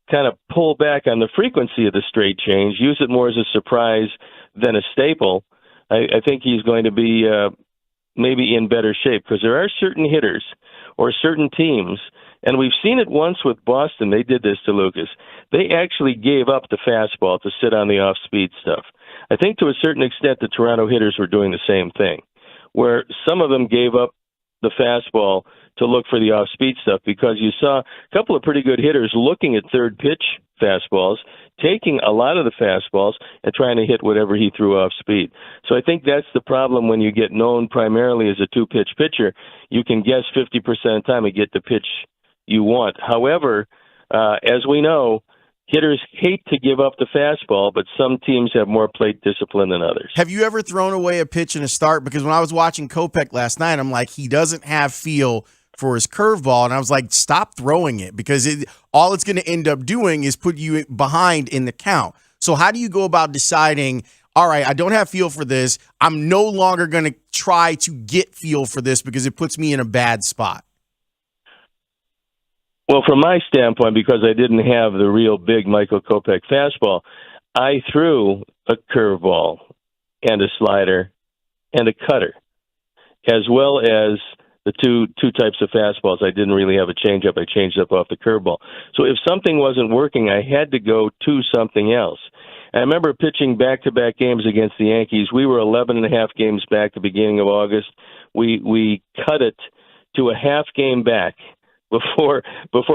kind of pull back on the frequency of the straight change, use it more as a surprise than a staple. I think he's going to be maybe in better shape because there are certain hitters or certain teams, and we've seen it once with Boston. They did this to Lucas. They actually gave up the fastball to sit on the off-speed stuff. I think to a certain extent the Toronto hitters were doing the same thing, where some of them gave up the fastball to look for the off-speed stuff because you saw a couple of pretty good hitters looking at third pitch fastballs, taking a lot of the fastballs and trying to hit whatever he threw off speed. So I think that's the problem when you get known primarily as a two-pitch pitcher. You can guess 50% of the time and get the pitch you want. However, as we know, hitters hate to give up the fastball, but some teams have more plate discipline than others. Have you ever thrown away a pitch in a start? Because when I was watching Kopech last night, I'm like, he doesn't have feel for his curveball, and I was like, stop throwing it because all it's going to end up doing is put you behind in the count. So how do you go about deciding, all right, I don't have feel for this. I'm no longer going to try to get feel for this because it puts me in a bad spot? Well, from my standpoint, because I didn't have the real big Michael Kopech fastball, I threw a curveball and a slider and a cutter, as well as the two types of fastballs. I didn't really have a changeup. I changed up off the curveball. So if something wasn't working, I had to go to something else. I remember pitching back-to-back games against the Yankees. We were 11 and a half games back the beginning of August. We cut it to a half game back before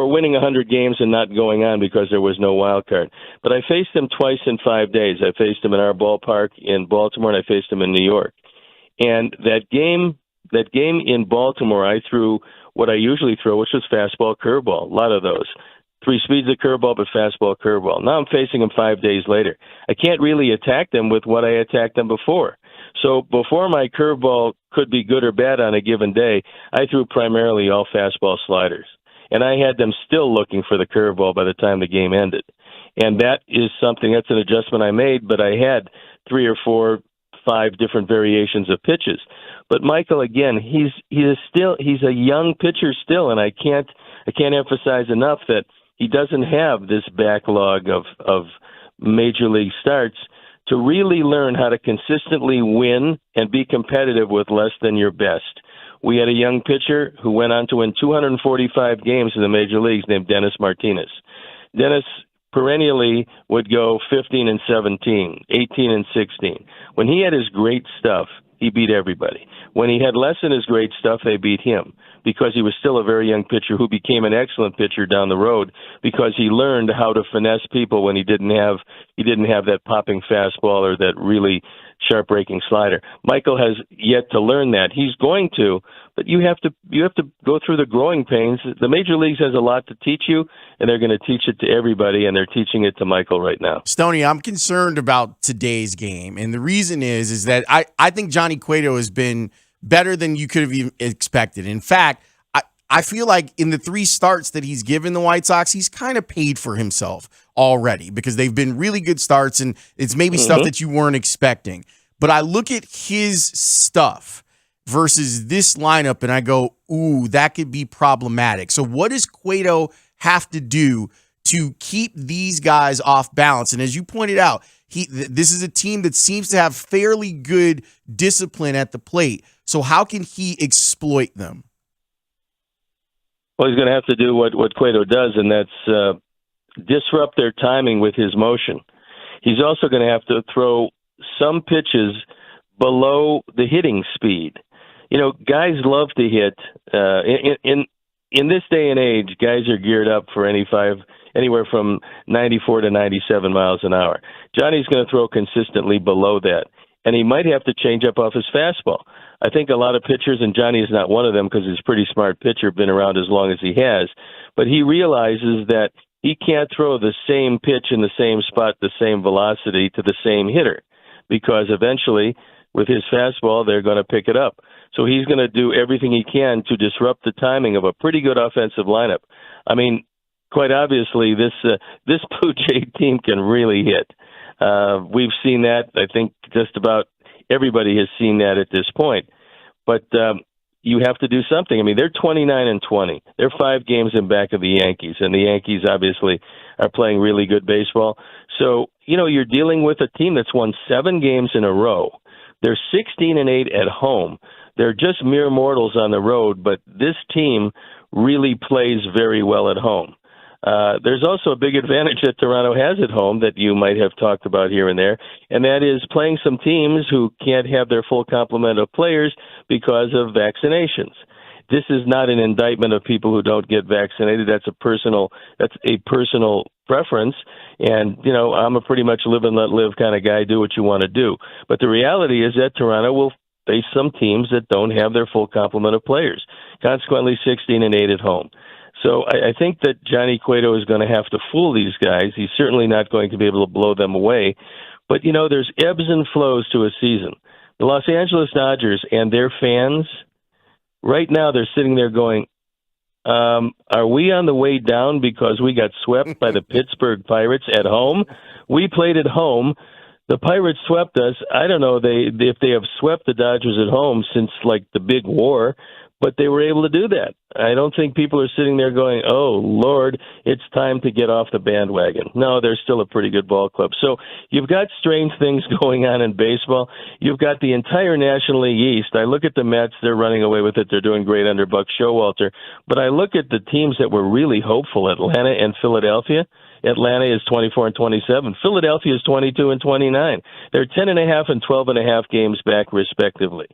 winning 100 games and not going on because there was no wild card. But I faced him twice in 5 days. I faced him in our ballpark in Baltimore, and I faced him in New York. And that game in Baltimore, I threw what I usually throw, which was fastball, curveball, a lot of those. 3 speeds of curveball, but fastball, curveball. Now I'm facing him 5 days later. I can't really attack them with what I attacked them before. So before my curveball could be good or bad on a given day, I threw primarily all fastball sliders. And I had them still looking for the curveball by the time the game ended. And that's an adjustment I made, but I had 3 or 4, 5 different variations of pitches. But Michael, again, he's a young pitcher still, and I can't emphasize enough that he doesn't have this backlog of major league starts to really learn how to consistently win and be competitive with less than your best. We had a young pitcher who went on to win 245 games in the major leagues named Dennis Martinez. Dennis perennially would go 15 and 17, 18 and 16. When he had his great stuff, he beat everybody. When he had less than his great stuff, they beat him because he was still a very young pitcher who became an excellent pitcher down the road because he learned how to finesse people when he didn't have that popping fastball or that really sharp breaking slider. Michael has yet to learn that. He's going to, but you have to go through the growing pains. The major leagues has a lot to teach you, and they're going to teach it to everybody, and they're teaching it to Michael right now. Stoney, I'm concerned about today's game, and the reason is that I think Johnny Cueto has been better than you could have even expected. In fact, I feel like in the 3 starts that he's given the White Sox, he's kind of paid for himself already because they've been really good starts, and it's maybe stuff that you weren't expecting. But I look at his stuff versus this lineup, and I go, ooh, that could be problematic. So what does Cueto have to do to keep these guys off balance? And as you pointed out, This is a team that seems to have fairly good discipline at the plate. So how can he exploit them? Well, he's going to have to do what Cueto does, and that's disrupt their timing with his motion. He's also going to have to throw some pitches below the hitting speed. You know, guys love to hit. In this day and age, guys are geared up for anywhere from 94 to 97 miles an hour. Johnny's going to throw consistently below that, and he might have to change up off his fastball. I think a lot of pitchers, and Johnny is not one of them because he's a pretty smart pitcher, been around as long as he has, but he realizes that he can't throw the same pitch in the same spot, the same velocity to the same hitter, because eventually with his fastball, they're going to pick it up. So he's going to do everything he can to disrupt the timing of a pretty good offensive lineup. I mean, quite obviously, this Blue Jay team can really hit. We've seen that. I think just about everybody has seen that at this point. But you have to do something. I mean, they're 29-20. They're 5 games in back of the Yankees, and the Yankees obviously are playing really good baseball. So, you know, you're dealing with a team that's won 7 games in a row. They're 16-8 at home. They're just mere mortals on the road, but this team really plays very well at home. There's also a big advantage that Toronto has at home that you might have talked about here and there, and that is playing some teams who can't have their full complement of players because of vaccinations. This is not an indictment of people who don't get vaccinated. That's a personal preference. And, you know, I'm a pretty much live and let live kind of guy, do what you want to do. But the reality is that Toronto will face some teams that don't have their full complement of players. Consequently, 16-8 at home. So I think that Johnny Cueto is going to have to fool these guys. He's certainly not going to be able to blow them away. But, you know, there's ebbs and flows to a season. The Los Angeles Dodgers and their fans, right now they're sitting there going, are we on the way down because we got swept by the Pittsburgh Pirates at home? We played at home. The Pirates swept us. I don't know if they have swept the Dodgers at home since, like, the big war, but they were able to do that. I don't think people are sitting there going, oh, Lord, it's time to get off the bandwagon. No, they're still a pretty good ball club. So you've got strange things going on in baseball. You've got the entire National League East. I look at the Mets. They're running away with it. They're doing great under Buck Showalter. But I look at the teams that were really hopeful, Atlanta and Philadelphia. Atlanta is 24-27. Philadelphia is 22-29. They're 10.5 and 12.5 games back, respectively.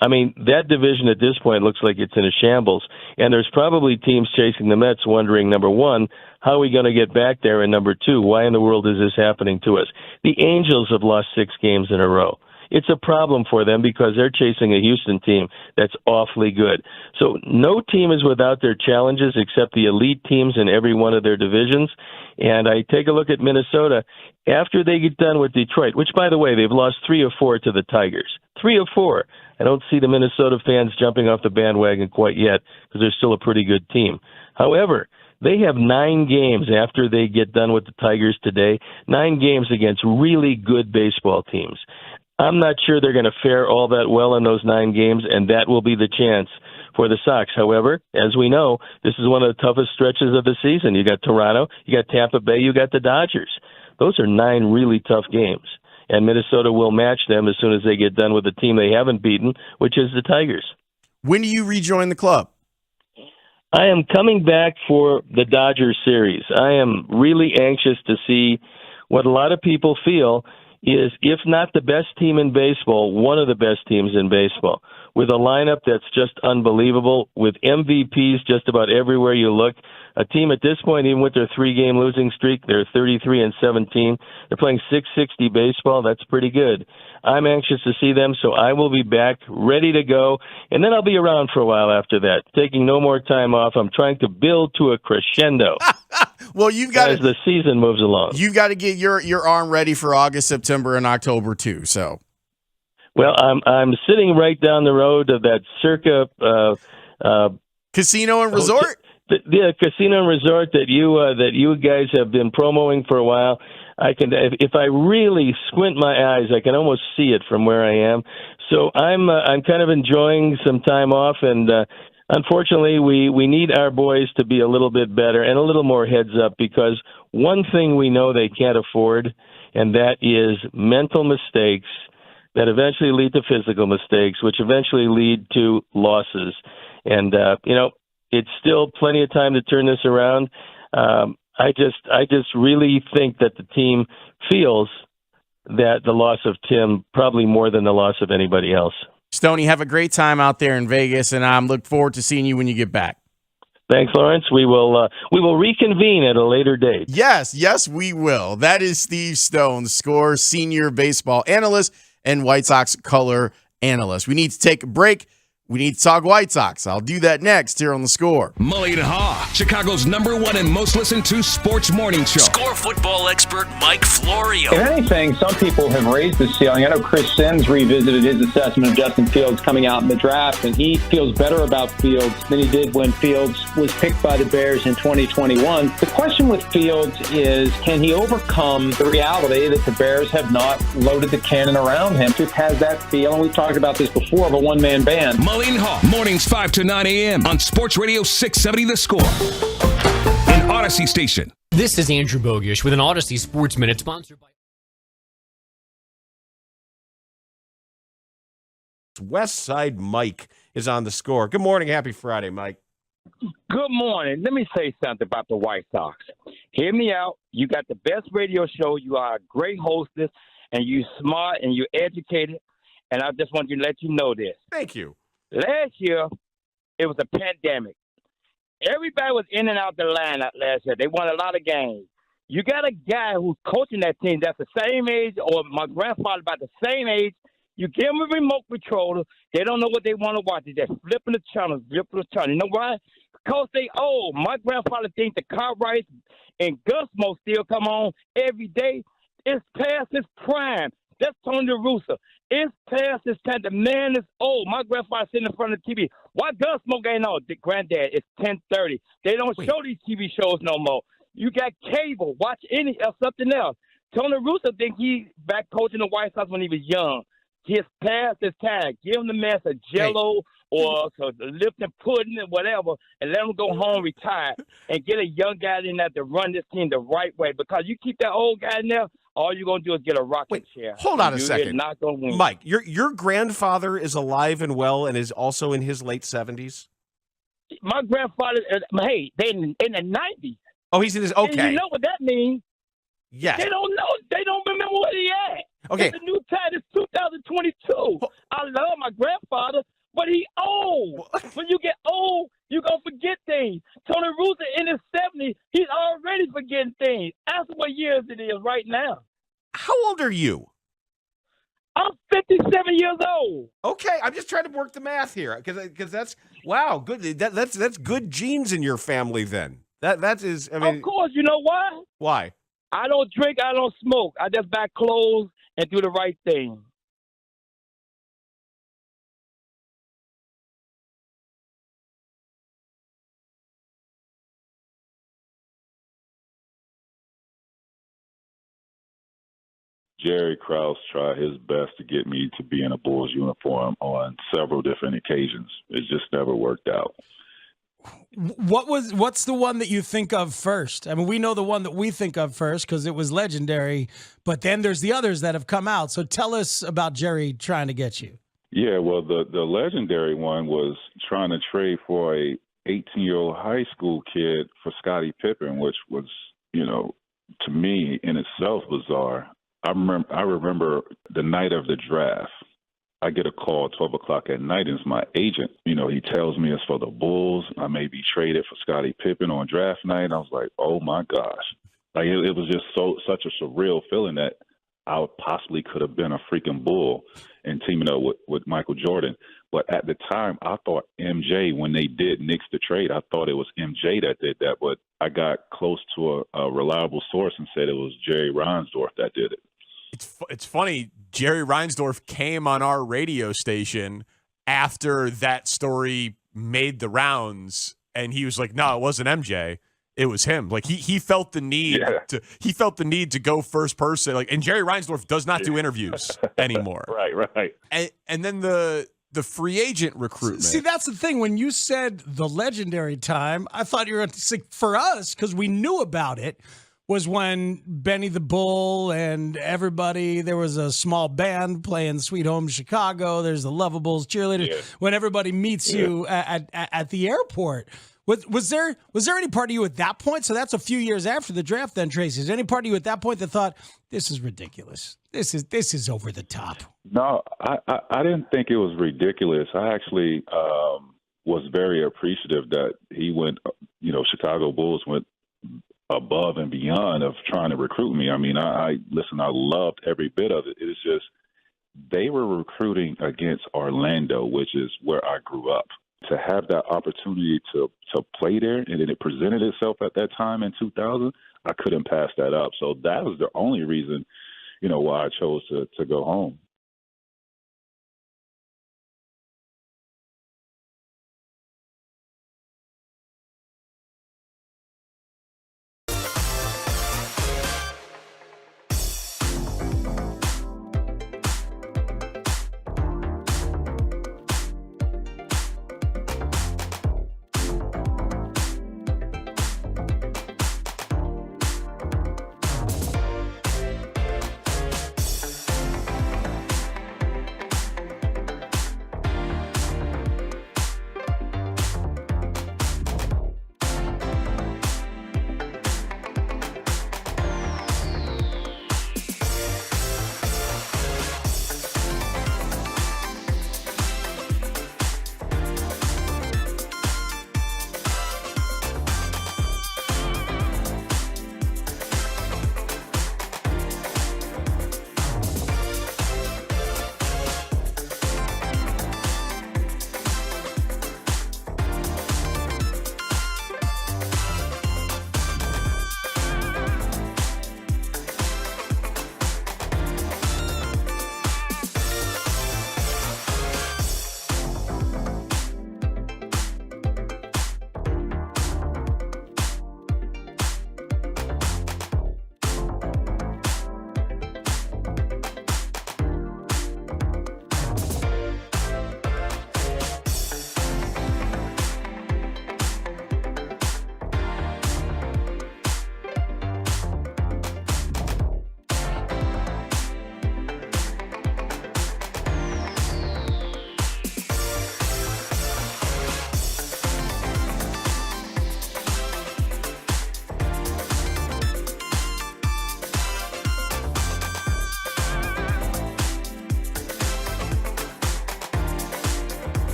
I mean, that division at this point looks like it's in a shambles, and there's probably teams chasing the Mets wondering, number one, how are we going to get back there, and number two, why in the world is this happening to us? The Angels have lost 6 games in a row. It's a problem for them because they're chasing a Houston team that's awfully good. So no team is without their challenges except the elite teams in every one of their divisions. And I take a look at Minnesota after they get done with Detroit, which, by the way, they've lost 3 of 4 to the Tigers. 3 of 4. I don't see the Minnesota fans jumping off the bandwagon quite yet because they're still a pretty good team. However, they have 9 games after they get done with the Tigers today, 9 games against really good baseball teams. I'm not sure they're going to fare all that well in those 9 games, and that will be the chance for the Sox. However, as we know, this is one of the toughest stretches of the season. You got Toronto, you got Tampa Bay, you got the Dodgers. Those are 9 really tough games, and Minnesota will match them as soon as they get done with the team they haven't beaten, which is the Tigers. When do you rejoin the club? I am coming back for the Dodgers series. I am really anxious to see what a lot of people feel is, if not the best team in baseball, one of the best teams in baseball, with a lineup that's just unbelievable, with MVPs just about everywhere you look. A team at this point, even with their 3-game losing streak, they're 33-17. They're playing .660 baseball. That's pretty good. I'm anxious to see them, so I will be back, ready to go, and then I'll be around for a while after that, taking no more time off. I'm trying to build to a crescendo. Well, you've got as the season moves along. You've got to get your arm ready for August, September, and October too. So, well, I'm sitting right down the road of that Circa Casino and Resort. The Casino and Resort that you guys have been promoting for a while. I can, if I really squint my eyes, I can almost see it from where I am. So I'm kind of enjoying some time off, and unfortunately, we need our boys to be a little bit better and a little more heads up, because one thing we know they can't afford and that is mental mistakes that eventually lead to physical mistakes, which eventually lead to losses. And, it's still plenty of time to turn this around. I just really think that the team feels that the loss of Tim probably more than the loss of anybody else. Stoney, have a great time out there in Vegas, and I'm looking forward to seeing you when you get back. Thanks, Laurence. We will reconvene at a later date. Yes, we will. That is Steve Stone, Score senior baseball analyst and White Sox color analyst. We need to take a break. We need to talk White Sox. I'll do that next here on The Score. Mully and Haugh, Chicago's #1 and most listened to sports morning show. Score football expert Mike Florio. If anything, some people have raised the ceiling. I know Chris Sims revisited his assessment of Justin Fields coming out in the draft, and he feels better about Fields than he did when Fields was picked by the Bears in 2021. The question with Fields is, can he overcome the reality that the Bears have not loaded the cannon around him? Just has that feeling. We've talked about this before, of a one-man band. Mully and Haugh, mornings 5 to 9 a.m. on Sports Radio 670 The Score. An Odyssey station. This is Andrew Bogish with an Odyssey Sports Minute sponsored by West Side Mike is on The Score. Good morning. Happy Friday, Mike. Good morning. Let me say something about the White Sox. Hear me out. You got the best radio show. You are a great hostess, and you're smart, and you're educated, and I just want to let you know this. Thank you. Last year, it was a pandemic. Everybody was in and out the lineup last year. They won a lot of games. You got a guy who's coaching that team that's the same age, or my grandfather about the same age. You give them a remote controller. They don't know what they want to watch. They're just flipping the channels, You know why? Because they old. My grandfather thinks the Cartwrights and Gusmo still come on every day. It's past its prime. That's Tony La Russa. It's past his time. The man is old. My grandfather sitting in front of the TV. Why Gusmo getting on? The granddad, it's 10:30. They don't show these TV shows no more. You got cable. Watch any or something else. Tony La Russa think he back coaching the White Sox when he was young. He's past his time. Give him the mess of Jello or Lipton pudding and whatever, and let him go home, retire, and get a young guy in there to run this team the right way. Because you keep that old guy in there, all you're going to do is get a rocking chair. Hold on a second. Not gonna win. Mike, your grandfather is alive and well and is also in his late 70s? My grandfather, hey, they in the 90s. Oh, he's in his, okay. And you know what that means? Yes. They don't know. They don't remember where he at. Okay. It's a new time. It's 2022. I love my grandfather, but he old. When you get old, you're going to forget things. Tony Russa in his 70s, he's already forgetting things. Ask him what years it is right now. How old are you? I'm 57 years old. Okay, I'm just trying to work the math here because that's wow, good. That's good genes in your family. Then that is. I mean, of course, you know why? Why? I don't drink. I don't smoke. I just buy clothes and do the right thing. Jerry Krause tried his best to get me to be in a Bulls uniform on several different occasions. It just never worked out. What's the one that you think of first? I mean, we know the one that we think of first because it was legendary, but then there's the others that have come out. So tell us about Jerry trying to get you. Yeah, well, the legendary one was trying to trade for a 18-year-old high school kid for Scottie Pippen, which was, to me in itself bizarre. I remember the night of the draft. I get a call at 12 o'clock at night, and it's my agent. He tells me it's for the Bulls. I may be traded for Scottie Pippen on draft night. I was like, oh, my gosh. Like, it was just such a surreal feeling that I possibly could have been a freaking Bull and teaming up with Michael Jordan. But at the time, I thought MJ, when they did nix the trade, I thought it was MJ that did that. But I got close to a reliable source and said it was Jerry Reinsdorf that did it. It's funny, Jerry Reinsdorf came on our radio station after that story made the rounds, and he was like, no, it wasn't MJ. It was him. Like he felt the need to go first person. Like, and Jerry Reinsdorf does not do interviews anymore. Right. And then the free agent recruitment. See, that's the thing. When you said the legendary time, I thought you were going to say for us because we knew about it. was when Benny the Bull and everybody, there was a small band playing Sweet Home Chicago. There's the Lovables cheerleaders. Yeah. When everybody meets you at the airport. Was there any part of you at that point? So that's a few years after the draft then, Tracy. Is there any part of you at that point that thought, this is ridiculous? This is over the top? No, I didn't think it was ridiculous. I actually was very appreciative that he went, Chicago Bulls went above and beyond of trying to recruit me. I mean, I loved every bit of it. It's just they were recruiting against Orlando, which is where I grew up. To have that opportunity to play there, and then it presented itself at that time in 2000, I couldn't pass that up. So that was the only reason, why I chose to go home.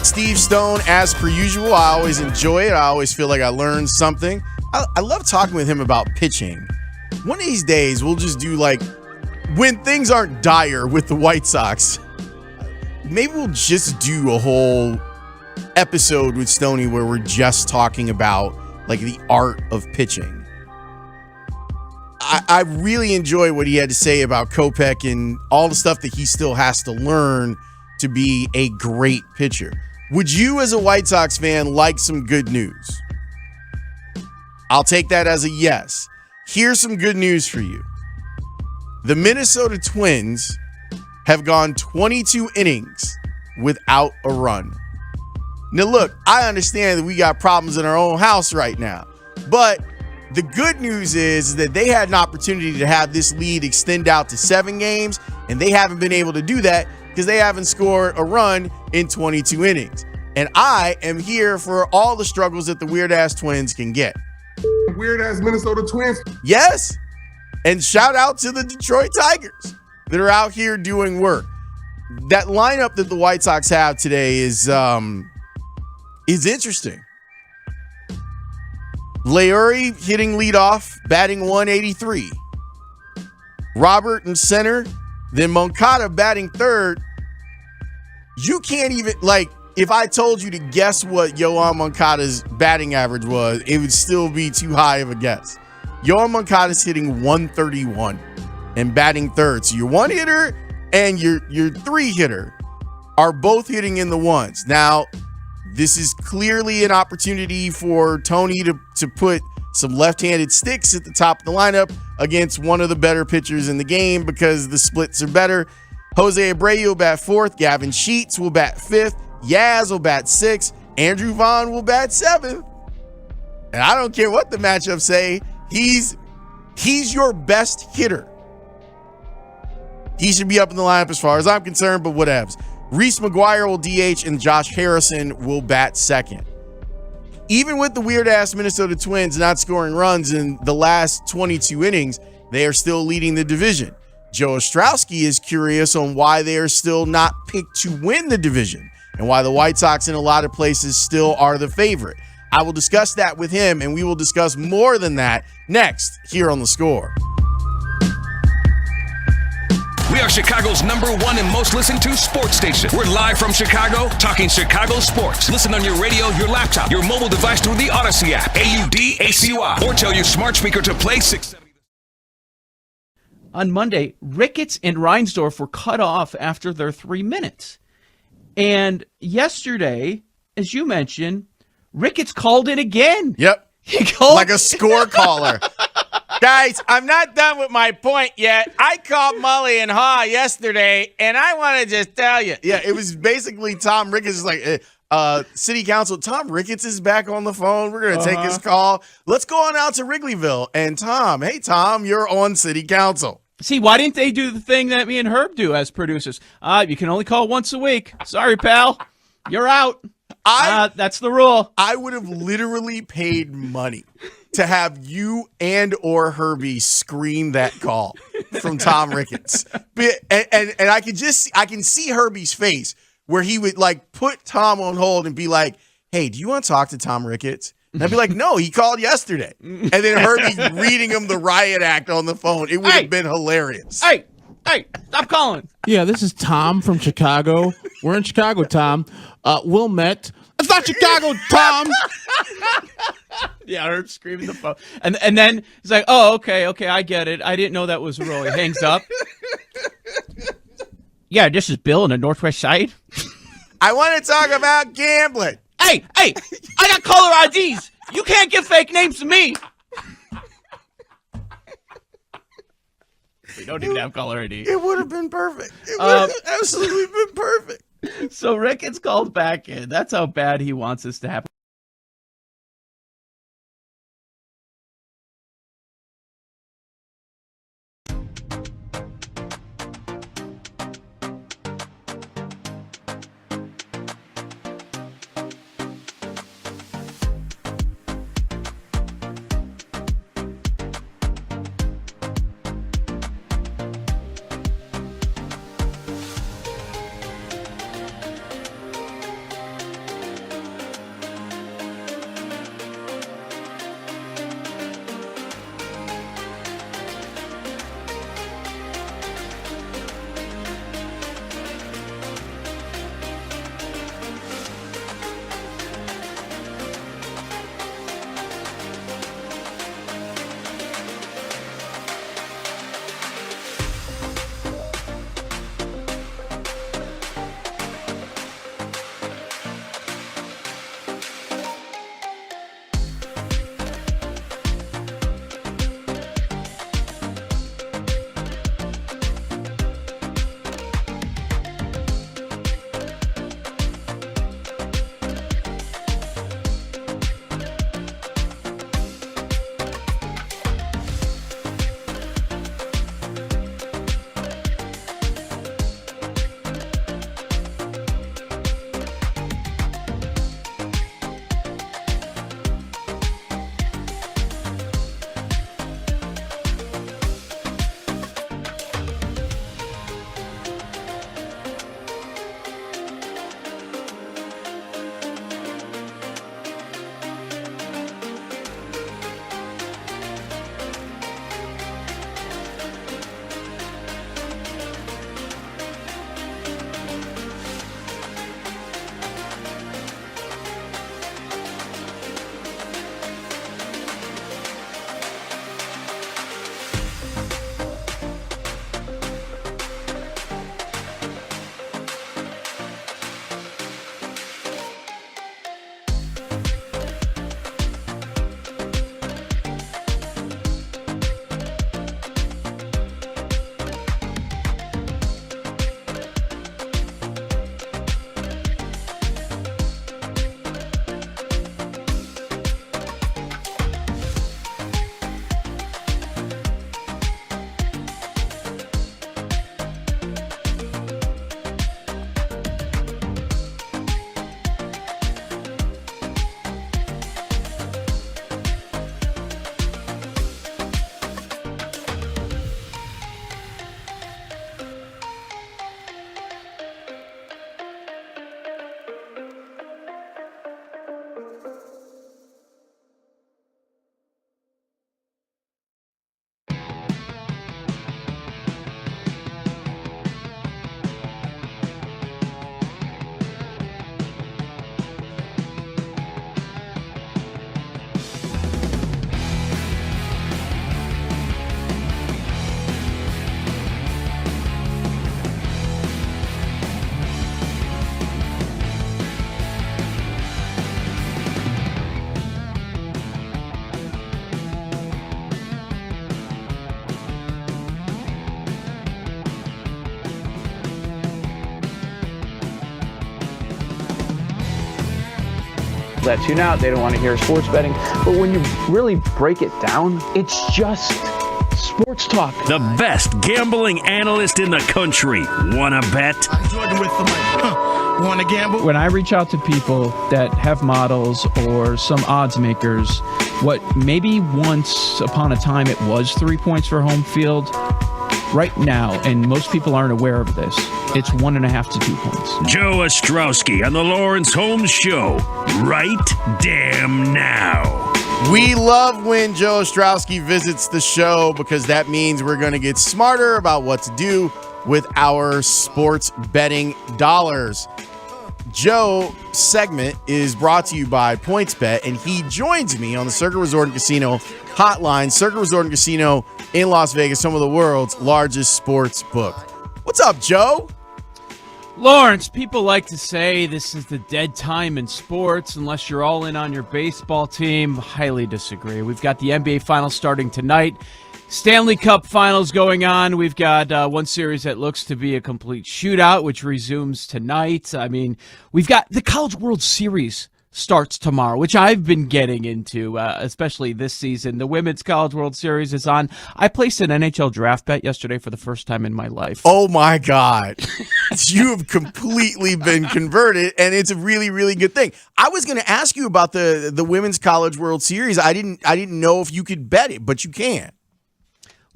Steve Stone, as per usual. I always enjoy it. I always feel like I learned something. I love talking with him about pitching. One of these days, we'll just do when things aren't dire with the White Sox, maybe we'll just do a whole episode with Stoney where we're just talking about the art of pitching. I really enjoy what he had to say about Kopech and all the stuff that he still has to learn to be a great pitcher. Would you, as a White Sox fan, like some good news? I'll take that as a yes. Here's some good news for you. The Minnesota Twins have gone 22 innings without a run. Now, look, I understand that we got problems in our own house right now, but the good news is that they had an opportunity to have this lead extend out to 7 games, and they haven't been able to do that because they haven't scored a run in 22 innings. And I am here for all the struggles that the weird-ass Twins can get. Weird-ass Minnesota Twins. Yes. And shout out to the Detroit Tigers that are out here doing work. That lineup that the White Sox have today is interesting. Leury hitting leadoff, batting 183. Robert in center, then Moncada batting third. You can't even, if I told you to guess what Yoan Moncada's batting average was, it would still be too high of a guess. Yoan Moncada's hitting 131 and batting third. So your one hitter and your 3-hitter are both hitting in the ones. Now, this is clearly an opportunity for Tony to put some left-handed sticks at the top of the lineup against one of the better pitchers in the game because the splits are better. Jose Abreu will bat 4th. Gavin Sheets will bat 5th. Yaz will bat 6th. Andrew Vaughn will bat 7th. And I don't care what the matchups say. He's your best hitter. He should be up in the lineup as far as I'm concerned, but whatevs. Reese McGuire will DH and Josh Harrison will bat 2nd. Even with the weird-ass Minnesota Twins not scoring runs in the last 22 innings, they are still leading the division. Joe Ostrowski is curious on why they are still not picked to win the division and why the White Sox in a lot of places still are the favorite. I will discuss that with him, and we will discuss more than that next here on The Score. We are Chicago's #1 and most listened to sports station. We're live from Chicago, talking Chicago sports. Listen on your radio, your laptop, your mobile device through the Odyssey app, AUDACY, or tell your smart speaker to play 670. On Monday, Ricketts and Reinsdorf were cut off after their 3 minutes. And yesterday, as you mentioned, Ricketts called it again. Yep. He called like a score caller. Guys, I'm not done with my point yet. I called Mully and Haugh yesterday, and I want to just tell you. Yeah, it was basically Tom Ricketts is like, City Council, Tom Ricketts is back on the phone. We're going to take his call. Let's go on out to Wrigleyville. And Tom, hey, Tom, you're on City Council. See, why didn't they do the thing that me and Herb do as producers? You can only call once a week. Sorry, pal. You're out. That's the rule. I would have literally paid money to have you and or Herbie screen that call from Tom Ricketts. And I can see Herbie's face where he would like put Tom on hold and be like, hey, do you want to talk to Tom Ricketts? And I'd be like, no, he called yesterday. And then Herbie reading him the riot act on the phone. It would have been hilarious. Hey, stop calling. Yeah, this is Tom from Chicago. We're in Chicago, Tom. Wilmette. It's not Chicago, Tom. Yeah, I heard screaming the phone. And then he's like, oh, okay, I get it. I didn't know that was Roy. Hangs up. Yeah, this is Bill in the Northwest Side. I want to talk about gambling. Hey, I got caller IDs. You can't give fake names to me. We don't even have caller ID. It would have been perfect. It would have absolutely been perfect. So Ricketts called back in. That's how bad he wants this to happen. that tune out. They don't want to hear sports betting. But when you really break it down, it's just sports talk. The best gambling analyst in the country. Wanna bet? Jordan with the mic. Want to gamble? When I reach out to people that have models or some odds makers, what maybe once upon a time it was 3 points for home field, right now, and most people aren't aware of this, it's 1.5 to 2 points. Joe Ostrowski on the Laurence Holmes Show. Right damn now. We love when Joe Ostrowski visits the show because that means we're going to get smarter about what to do with our sports betting dollars. Joe's segment is brought to you by PointsBet, and he joins me on the Circuit Resort and Casino hotline. Circuit Resort and Casino in Las Vegas, some of the world's largest sports book. What's up, Joe? Laurence, people like to say this is the dead time in sports unless you're all in on your baseball team. Highly disagree. We've got the NBA Finals starting tonight. Stanley Cup Finals going on. We've got one series that looks to be a complete shootout, which resumes tonight. I mean, we've got the College World Series starts tomorrow, which I've been getting into, especially this season. The Women's College World Series is on. I placed an NHL draft bet yesterday for the first time in my life. Oh, my God. You have completely been converted, and it's a really, really good thing. I was going to ask you about the Women's College World Series. I didn't know if you could bet it, but you can.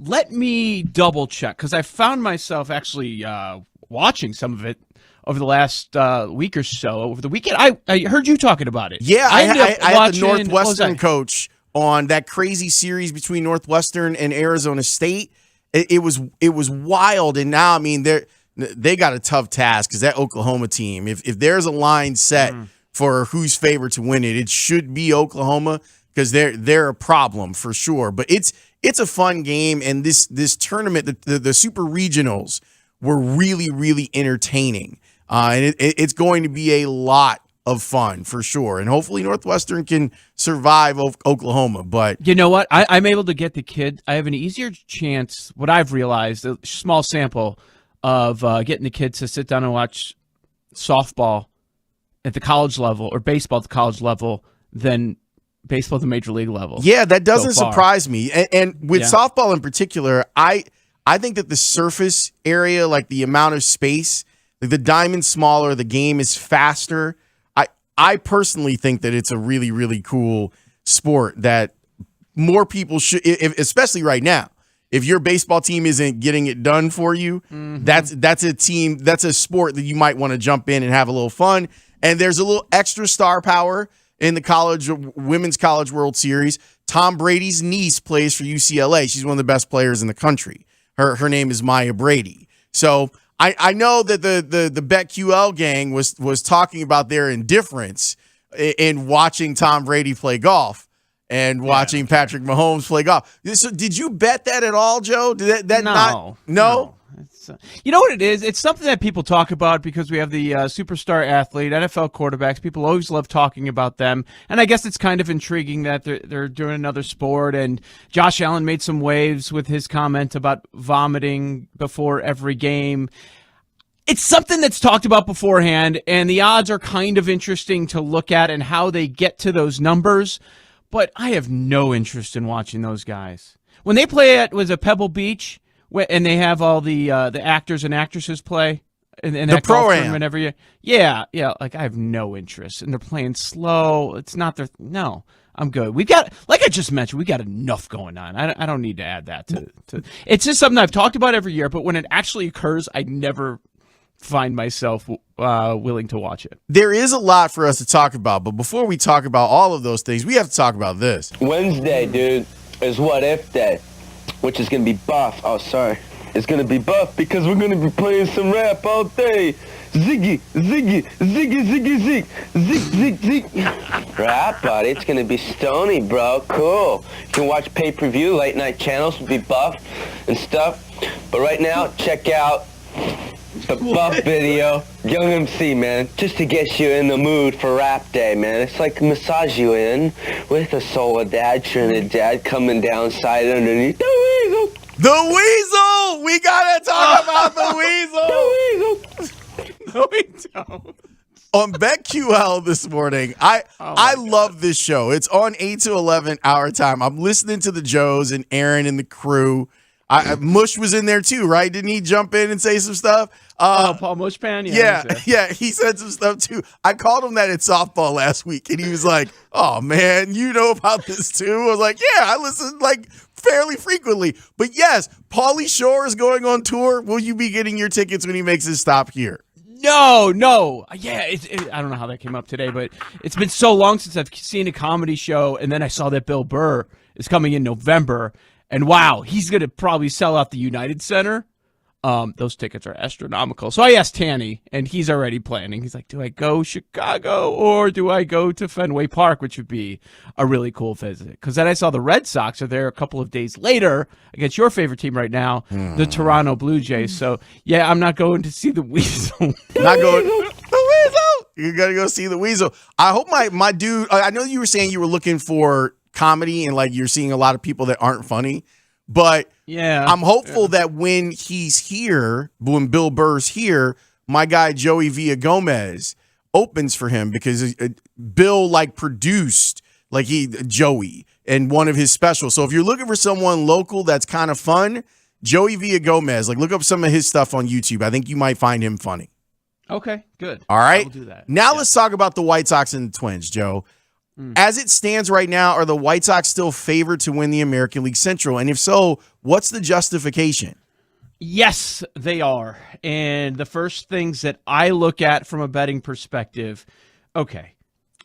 Let me double check, because I found myself actually watching some of it over the last week or so. Over the weekend, I heard you talking about it. Yeah, I had the Northwestern coach on that crazy series between Northwestern and Arizona State. It was wild, and now, I mean, they got a tough task because that Oklahoma team, if there's a line set for who's favored to win it, it should be Oklahoma because they're a problem for sure. But it's a fun game, and this tournament, the Super Regionals, were really, really entertaining. And it's going to be a lot of fun for sure. And hopefully Northwestern can survive Oklahoma. But you know what? I'm able to get the kid. I have an easier chance, what I've realized, a small sample of getting the kids to sit down and watch softball at the college level or baseball at the college level than baseball at the major league level. Yeah, that doesn't surprise me. And with softball in particular, I think that the surface area, like the amount of space, like the diamond's smaller, the game is faster. I personally think that it's a really, really cool sport that more people should, especially right now. If your baseball team isn't getting it done for you, that's a sport that you might want to jump in and have a little fun. And there's a little extra star power in the Women's College World Series. Tom Brady's niece plays for UCLA. She's one of the best players in the country. Her name is Maya Brady. So I know that the BetQL gang was talking about their indifference in watching Tom Brady play golf and watching Patrick Mahomes play golf. So did you bet that at all, Joe? Did that No? You know what it is? It's something that people talk about because we have the superstar athlete, NFL quarterbacks. People always love talking about them. And I guess it's kind of intriguing that they're doing another sport. And Josh Allen made some waves with his comment about vomiting before every game. It's something that's talked about beforehand, and the odds are kind of interesting to look at and how they get to those numbers. But I have no interest in watching those guys. When they play at Pebble Beach, and they have all the actors and actresses play in that golf tournament every year. Yeah. Like I have no interest, and they're playing slow. It's not their no. I'm good. We got, like I just mentioned, we got enough going on. I don't need to add that to. It's just something I've talked about every year, but when it actually occurs, I never find myself willing to watch it. There is a lot for us to talk about, but before we talk about all of those things, we have to talk about this. Wednesday, dude, is What If Day, which is going to be buff. Oh, sorry. It's going to be buff because we're going to be playing some rap all day. Ziggy, ziggy, ziggy, ziggy, zig, zig, zig, zig. Rap, buddy. It's going to be stony, bro. Cool. You can watch pay-per-view, late-night channels will be buff and stuff. But right now, check out the buff video. Young MC, man, just to get you in the mood for rap day, man. It's like massage you in with a Soledad, Trinidad coming down side underneath. The Weasel! The Weasel! We gotta talk about the Weasel! The Weasel! No, we don't. on BetQL this morning. I love this show. It's on 8 to 11 our time. I'm listening to the Joes and Aaron and the crew. Mush was in there too, right? Didn't he jump in and say some stuff? Paul Mushpan? Yeah, he said some stuff too. I called him that at softball last week, and he was like, oh, man, you know about this too? I was like, yeah, I listen like fairly frequently. But yes, Pauly Shore is going on tour. Will you be getting your tickets when he makes his stop here? No. Yeah, I don't know how that came up today, but it's been so long since I've seen a comedy show, and then I saw that Bill Burr is coming in November. And wow, he's going to probably sell out the United Center. Those tickets are astronomical. So I asked Tanny, and he's already planning. He's like, do I go Chicago or do I go to Fenway Park, which would be a really cool visit? Because then I saw the Red Sox are there a couple of days later against your favorite team right now, the Toronto Blue Jays. So, yeah, I'm not going to see the Weasel. Not going the Weasel. You're going to go see the Weasel. I hope my dude, I know you were saying you were looking for comedy and like you're seeing a lot of people that aren't funny, but yeah, I'm hopeful that when he's here, when Bill Burr's here, my guy Joey Villagomez opens for him because Bill like produced like Joey and one of his specials. So if you're looking for someone local that's kind of fun, Joey Villagomez, like look up some of his stuff on YouTube. I think you might find him funny. Okay, good. All right. I'll do that. Now let's talk about the White Sox and the Twins, Joe. As it stands right now, are the White Sox still favored to win the American League Central? And if so, what's the justification? Yes, they are. And the first things that I look at from a betting perspective, okay,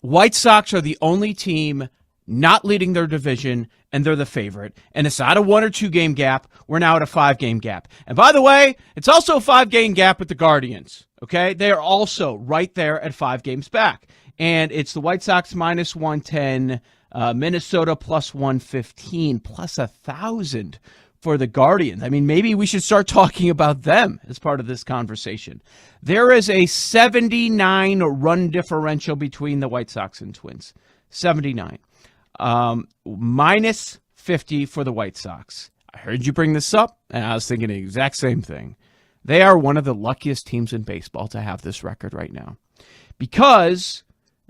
White Sox are the only team not leading their division, and they're the favorite. And it's not a 1 or 2 game gap. We're now at a 5 game gap. And by the way, it's also a 5 game gap with the Guardians. Okay, they are also right there at 5 games back. And it's the White Sox minus 110, Minnesota plus 115, plus 1,000 for the Guardians. I mean, maybe we should start talking about them as part of this conversation. There is a 79 run differential between the White Sox and Twins. 79. Minus 50 for the White Sox. I heard you bring this up, and I was thinking the exact same thing. They are one of the luckiest teams in baseball to have this record right now. Because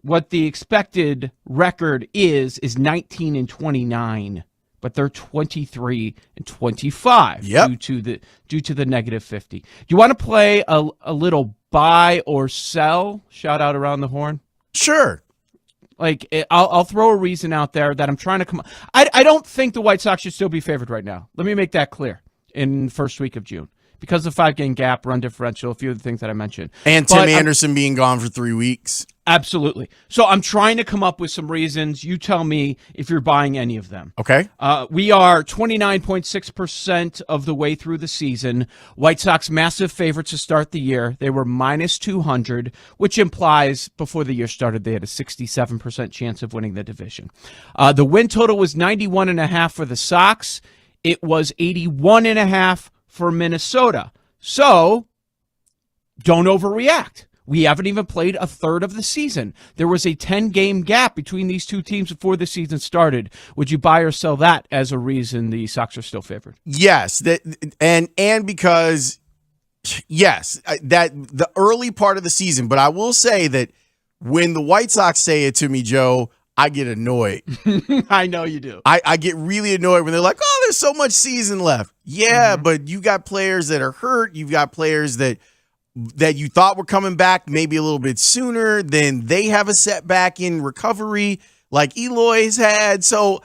what the expected record is 19-29, but they're 23-25 due to the negative 50. Do you want to play a little buy or sell? Shout out around the horn. Sure. Like I'll throw a reason out there that I'm trying to come. I don't think the White Sox should still be favored right now. Let me make that clear. In the first week of June. Because of the 5 game gap, run differential, a few of the things that I mentioned. And Tim Anderson being gone for 3 weeks. Absolutely. So I'm trying to come up with some reasons. You tell me if you're buying any of them. Okay. We are 29.6% of the way through the season. White Sox massive favorites to start the year. They were minus 200, which implies before the year started they had a 67% chance of winning the division. The win total was 91.5 for the Sox. It was 81.5 for Minnesota. So, don't overreact. We haven't even played a third of the season. There was a 10-game gap between these two teams before the season started. Would you buy or sell that as a reason the Sox are still favored? Yes, and because yes, that the early part of the season. But I will say that when the White Sox say it to me, Joe, I get annoyed. I know you do. I get really annoyed when they're like, oh, there's so much season left. Yeah, but you got players that are hurt. You've got players that you thought were coming back maybe a little bit sooner. Then they have a setback in recovery like Eloy's had. So,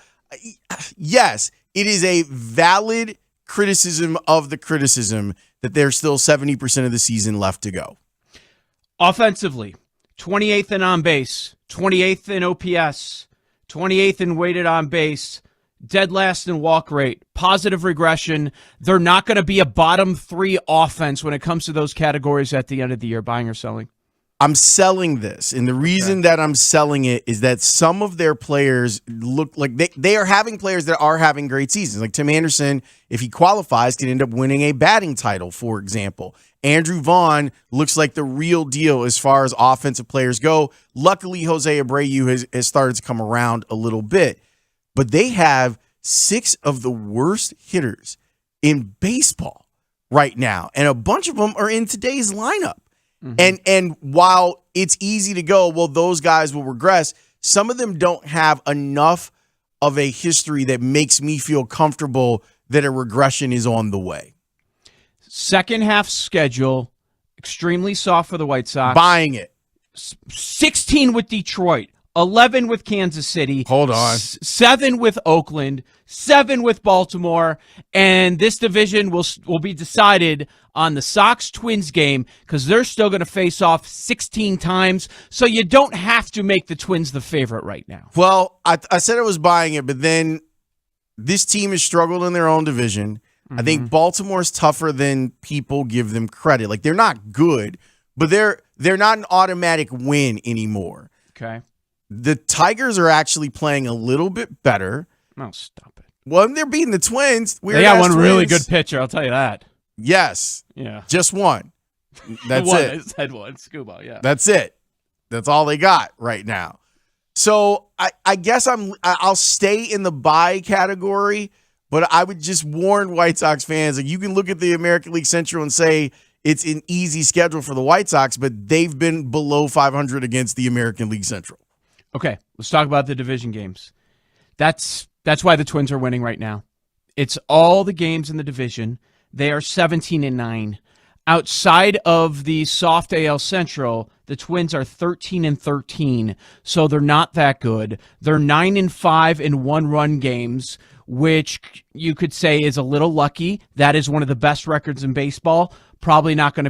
yes, it is a valid criticism of the criticism that there's still 70% of the season left to go. Offensively, 28th in on base, 28th in OPS, 28th in weighted on base, dead last in walk rate, positive regression. They're not going to be a bottom 3 offense when it comes to those categories at the end of the year. Buying or selling? I'm selling this, and the reason that I'm selling it is that some of their players look like they are having players that are having great seasons. Like Tim Anderson, if he qualifies, can end up winning a batting title, for example. Andrew Vaughn looks like the real deal as far as offensive players go. Luckily, Jose Abreu has started to come around a little bit. But they have 6 of the worst hitters in baseball right now, and a bunch of them are in today's lineup. And while it's easy to go, well, those guys will regress, some of them don't have enough of a history that makes me feel comfortable that a regression is on the way. Second half schedule, extremely soft for the White Sox. Buying it. 16 with Detroit, 11 with Kansas City. Hold on. 7 with Oakland, 7 with Baltimore, and this division will be decided on the Sox-Twins game because they're still going to face off 16 times, so you don't have to make the Twins the favorite right now. Well, I said I was buying it, but then this team has struggled in their own division. I think Baltimore's tougher than people give them credit. Like, they're not good, but they're not an automatic win anymore. Okay. The Tigers are actually playing a little bit better. Oh, stop it. Well, they're beating the Twins. They got one really good pitcher, I'll tell you that. Yes. Yeah. Just one. That's it. I said one. Scuba, yeah. That's it. That's all they got right now. So I guess I'll stay in the buy category, but I would just warn White Sox fans, like, you can look at the American League Central and say it's an easy schedule for the White Sox, but they've been below 500 against the American League Central. Okay, let's talk about the division games. That's why the Twins are winning right now. It's all the games in the division. They are 17-9. Outside of the soft AL Central, the Twins are 13-13, so they're not that good. They're 9-5 in one-run games, which you could say is a little lucky. That is one of the best records in baseball. Probably not going to be